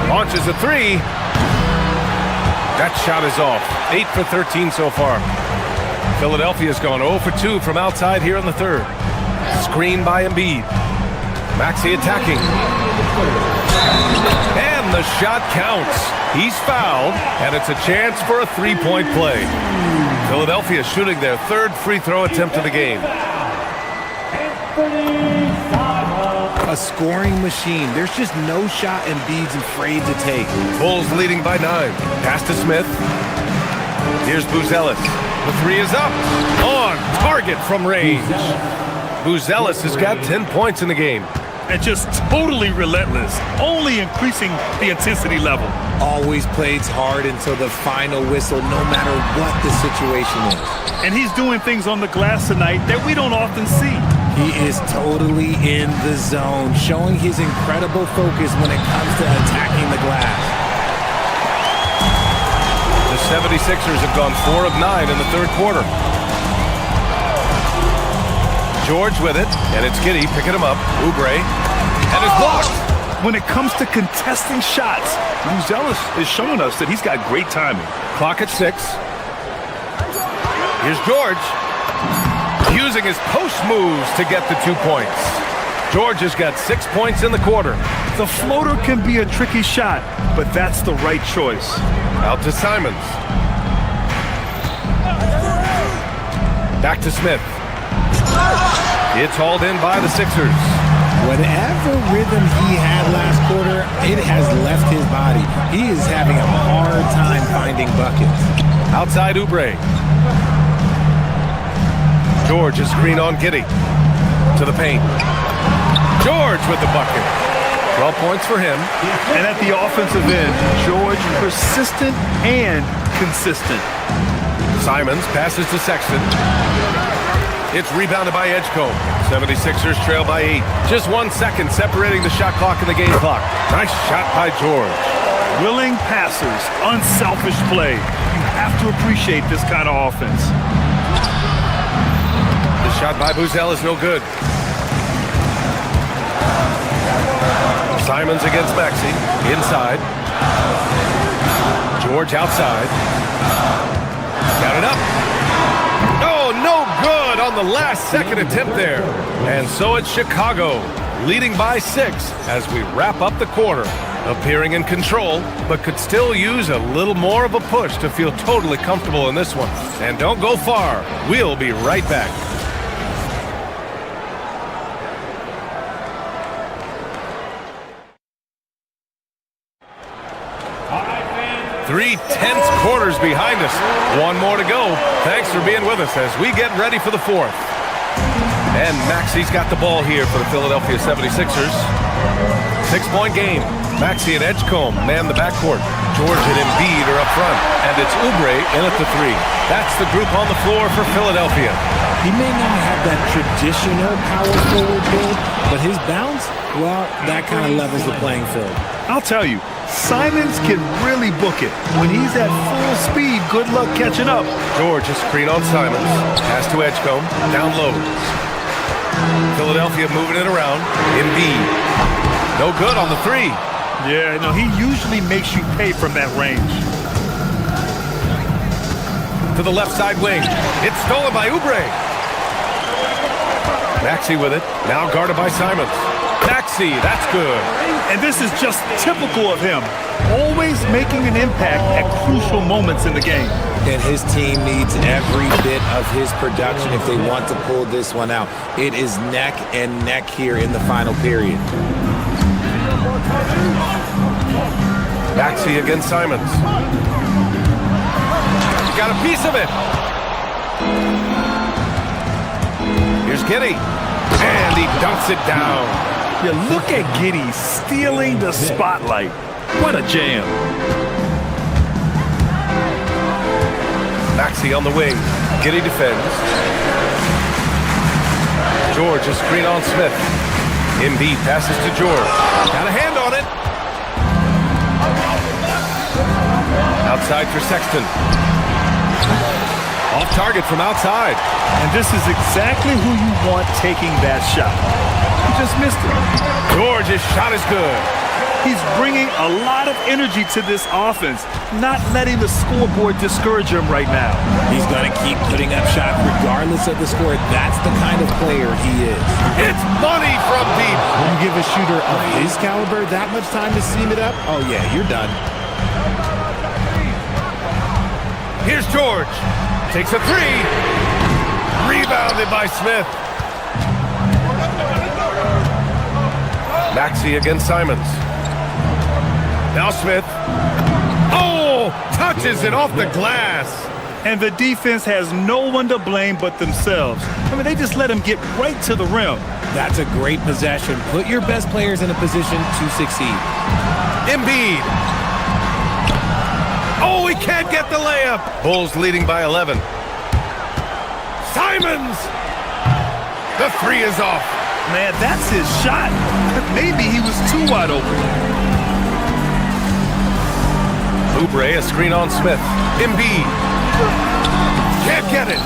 Launches a 3. That shot is off. 8 for 13 so far. Philadelphia's gone 0 for 2 from outside here in the third. Screen by Embiid. Maxey attacking. And the shot counts. He's fouled, and it's a chance for a 3-point play. Philadelphia shooting their 3rd free throw attempt of the game. A scoring machine. There's just no shot Embiid's afraid to take. Bulls leading by 9. Pass to Smith. Here's Buzelis. The 3 is up. On target from range. Buzelis has got 10 points in the game. And just totally relentless, only increasing the intensity level. Always plays hard until the final whistle, no matter what the situation is. And he's doing things on the glass tonight that we don't often see. He is totally in the zone, showing his incredible focus when it comes to attacking the glass. The 76ers have gone 4 of 9 in the third quarter. George with it, and it's Giddey picking him up. Oubre, and it's blocked. When it comes to contesting shots, Buzelis is showing us that he's got great timing. Clock at 6. Here's George, using his post moves to get the 2 points. George has got 6 points in the quarter. The floater can be a tricky shot, but that's the right choice. Out to Simons. Back to Smith. It's hauled in by the Sixers. Whatever rhythm he had last quarter, it has left his body. He is having a hard time finding buckets. Outside Oubre. George is screen on Giddey. To the paint. George with the bucket. 12 points for him. And at the offensive end, George persistent and consistent. Simons passes to Sexton. It's rebounded by Edgecombe. 76ers trail by 8. Just 1 second separating the shot clock and the game clock. Nice shot by George. Willing passers, unselfish play. You have to appreciate this kind of offense. The shot by Buzel is no good. Simons against Maxey. Inside. George outside. Got it up. Oh, no good on the last second attempt there. And so it's Chicago, leading by 6 as we wrap up the quarter. Appearing in control, but could still use a little more of a push to feel totally comfortable in this one. And don't go far. We'll be right back. Three tense quarters behind us. One more to go. Thanks for being with us as we get ready for the 4th. And Maxey's got the ball here for the Philadelphia 76ers. 6-point game. Maxey and Edgecombe man the backcourt. George and Embiid are up front. And it's Oubre in at the 3. That's the group on the floor for Philadelphia. He may not have that traditional power forward build, but his bounce, well, that kind of levels the playing field. I'll tell you, Simons can really book it. When he's at full speed, good luck catching up. George is screen on Simons. Pass to Edgecombe. Down low. Philadelphia moving it around. Embiid. No good on the 3. Yeah, no, he usually makes you pay from that range. To the left side wing. It's stolen by Oubre. Maxey with it. Now guarded by Simons. Maxey, that's good. And this is just typical of him. Always making an impact at crucial moments in the game. And his team needs every bit of his production if they want to pull this one out. It is neck and neck here in the final period. Maxey against Simons. Got a piece of it. Here's Giddey. And he dunks it down. Yeah, look at Giddey stealing the spotlight. What a jam. Maxey on the wing. Giddey defends. George is screen on Smith. Embiid passes to George. Got a hand on it. Outside for Sexton. Off target from outside. And this is exactly who you want taking that shot. He just missed it. George's shot is good. He's bringing a lot of energy to this offense, not letting the scoreboard discourage him right now. He's going to keep putting up shots regardless of the score. That's the kind of player he is. It's money from deep. When you give a shooter of his caliber that much time to seam it up, oh yeah, you're done. Here's George. Takes a 3. Rebounded by Smith. Maxey against Simons. Now Smith. Oh! Touches it off the glass. And the defense has no one to blame but themselves. I mean, they just let him get right to the rim. That's a great possession. Put your best players in a position to succeed. Embiid. Oh, he can't get the layup. Bulls leading by 11. Simons. The 3 is off. Man, that's his shot. Maybe he was too wide open. Oubre, a screen on Smith. Embiid. Can't get it.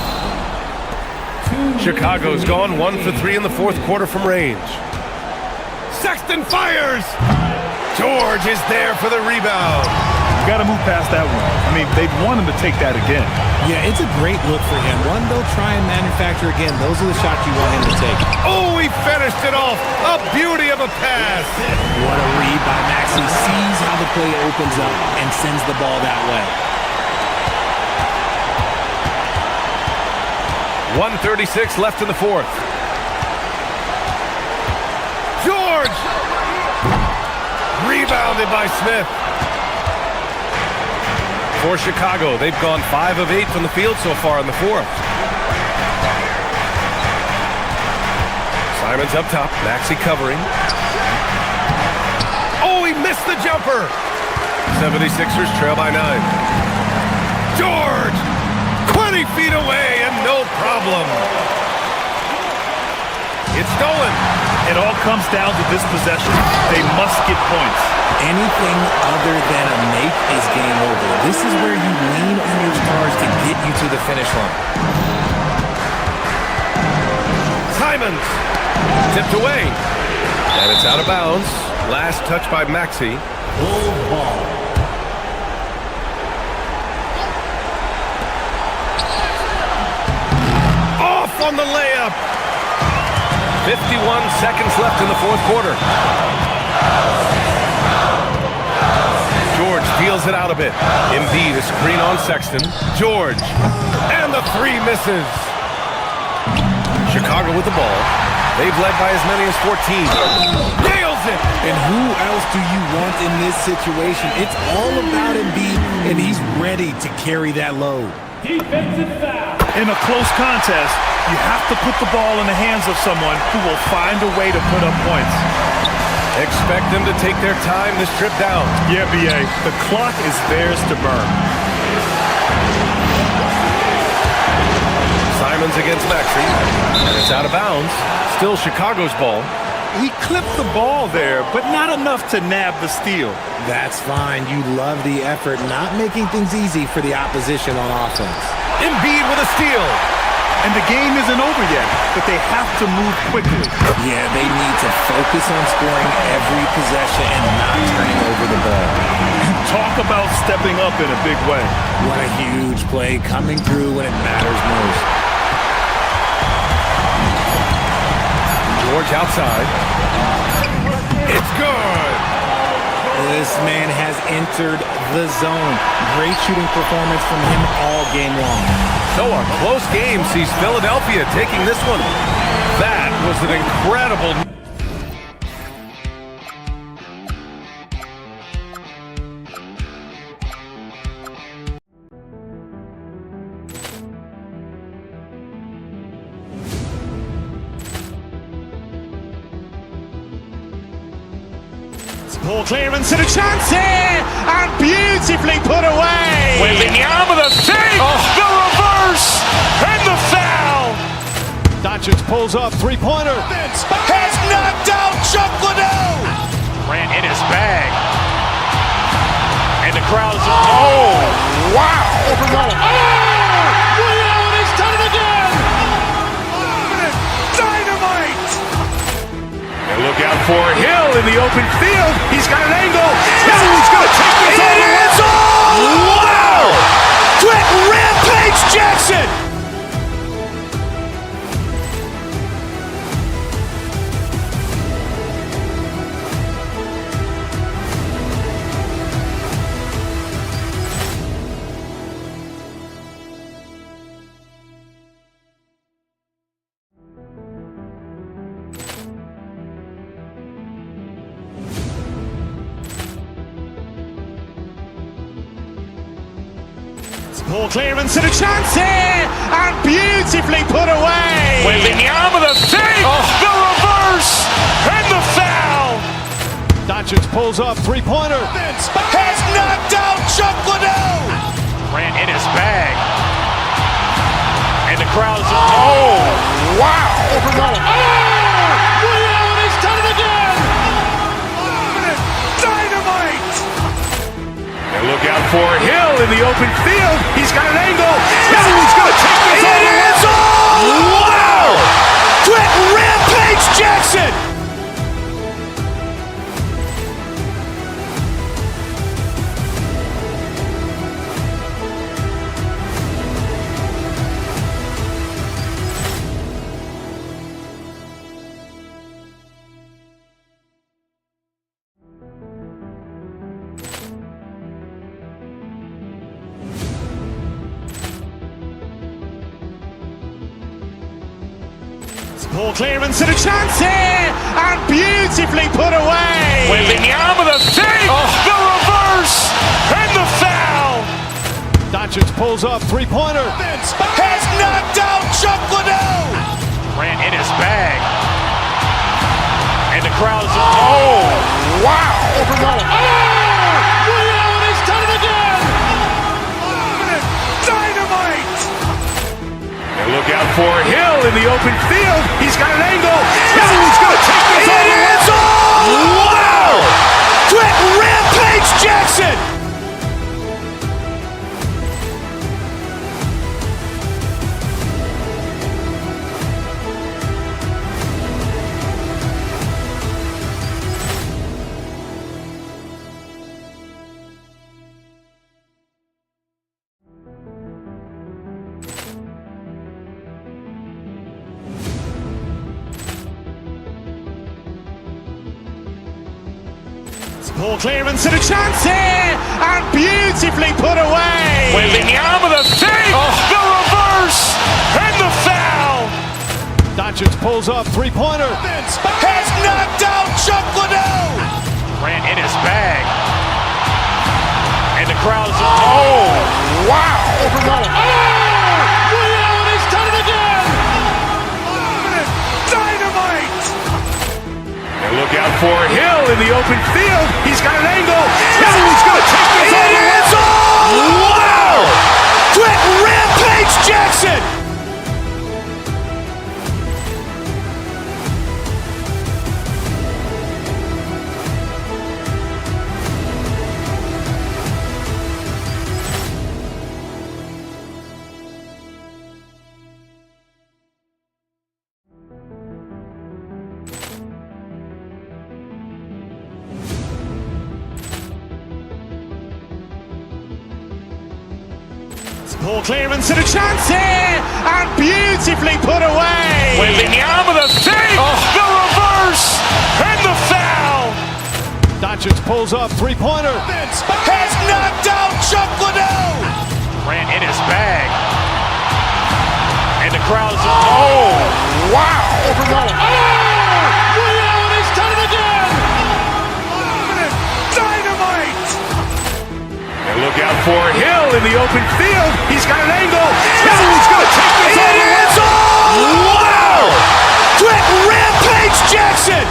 Chicago's gone 1 for 3 in the 4th quarter from range. Sexton fires. George is there for the rebound. Got to move past that one. I mean, they'd want him to take that again. Yeah, it's a great look for him. One they'll try and manufacture again. Those are the shots you want him to take. Oh, he finished it off. A beauty of a pass. What a read by Maxey. Sees how the play opens up and sends the ball that way. 1:36 left in the 4th. George! Rebounded by Smith. For Chicago, they've gone 5 of 8 from the field so far in the 4th. Simon's up top. Maxey covering. Oh, he missed the jumper. 76ers trail by 9. George! 20 feet away and no problem. It's stolen. It all comes down to this possession. They must get points. Anything other than a make is game over. This is where you lean on your stars to get you to the finish line. Simons tipped away. And it's out of bounds. Last touch by Maxey. Bull ball. Off on the layup. 51 seconds left in the fourth quarter. George peels it out a bit. Embiid a screen on Sexton. George. And the three misses. Chicago with the ball. They've led by as many as 14. Nails it! And who else do you want in this situation? It's all about Embiid, and he's ready to carry that load. Defensive foul. In a close contest, you have to put the ball in the hands of someone who will find a way to put up points. Expect them to take their time this trip down. Yeah, B.A., the clock is theirs to burn. Simons against Maxey. And it's out of bounds. Still Chicago's ball. He clipped the ball there, but not enough to nab the steal. That's fine. You love the effort, not making things easy for the opposition on offense. Embiid with a steal. And the game isn't over yet, but they have to move quickly. Yeah, they need to focus on scoring every possession and not turning over the ball. Talk about stepping up in a big way. What a huge play coming through when it matters most. George outside. It's good. This man has entered the zone. Great shooting performance from him all game long. So a close game sees Philadelphia taking this one. That was an incredible... Poor clearance and a chance here, and beautifully put away. Wembanyama the save, the reverse, and the foul. Doncic pulls up, three-pointer. Has knocked out Chuck Liddell. Ran in his bag. And the crowd is, oh, wow. He's done it again. Dynamite. And look out for Hill in the open field. He's got an angle. He's going to take this all the way. Wow. Quick rampage Jackson. Poor clearance and a chance here, and beautifully put away. Wembanyama the save, the reverse, and the foul. Doncic pulls up, three-pointer. Has knocked out Chuck Liddell. Ran in his bag. And the crowd is, oh, wow. He's done it again. Dynamite. And look out for Hill in the open field. He's got an angle. He's going to take this all the way. Wow. Quick rampage Jackson. Poor clearance and a chance here, and beautifully put away. Wembanyama the save, the reverse, and the foul. Doncic pulls up, three-pointer. Has knocked out Chuck Liddell. Ran in his bag. And the crowd's, oh, wow. Over Melbourne. Allen has done it again. Dynamite. And look out for Hill in the open field. He's got an angle. Hill's going to take this all the way. Wow. Quick Rampage Jackson. Ball clearance and a chance here, and beautifully put away. Wembanyama the fake, the reverse, and the foul. Doncic pulls up, three-pointer. Has knocked out Chuck Liddell. Ran in his bag. And the crowd's, oh, wow. Over Melbourne. Allen has done it again. Dynamite. And look out for Hill in the open field. He's got an angle. Hill's going to take this all the way. Wow. Quick Rampage Jackson. Ball clearance and a chance here, and beautifully put away. Wembanyama the fake, the reverse, and the foul. Doncic pulls up, three-pointer. Has knocked out Chuck Liddell. Ran in his bag. And the crowd's, oh, wow. Over Melbourne. Allen has done it again. Dynamite. And look out for Hill in the open field. He's got an angle. Hill's going to take this all the way. Wow. Quick Rampage Jackson.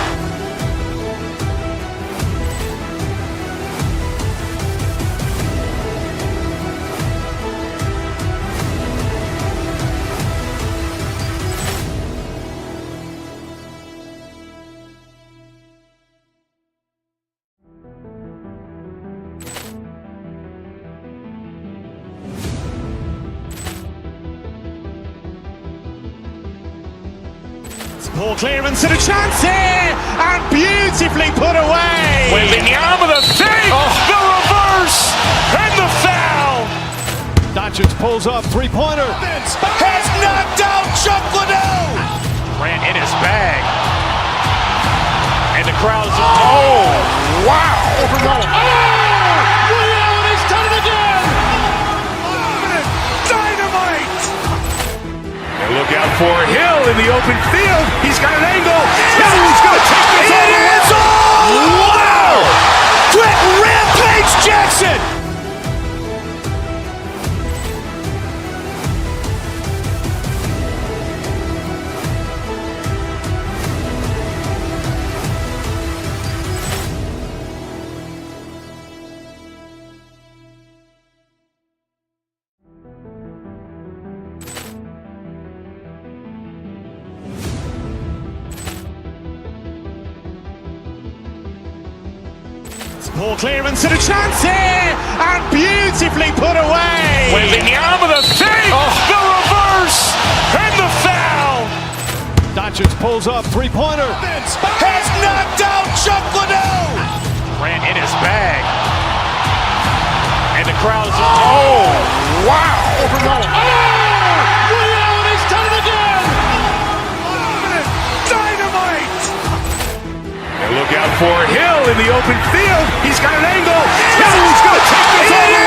Ball clearance and a chance here, and beautifully put away. Wembanyama the fake, the reverse, and the foul. Doncic pulls up, three-pointer. Has knocked out Chuck Liddell. Ran in his bag. And the crowd's, oh, wow. Over Melbourne. Allen has done it again. Dynamite. And look out for Hill in the open field. He's got an angle. Hill's going to take this all the way. Wow. Quick Rampage Jackson. Ball clearance and a chance here, and beautifully put away. Wembanyama the fake, the reverse, and the foul. Doncic pulls up, three-pointer. Has knocked out Chuck Liddell. Ran in his bag. And the crowd's, oh, wow. Over Melbourne. Allen has done it again. Dynamite. And look out for Hill in the open field. He's got an angle. Hill's going to take this all the way.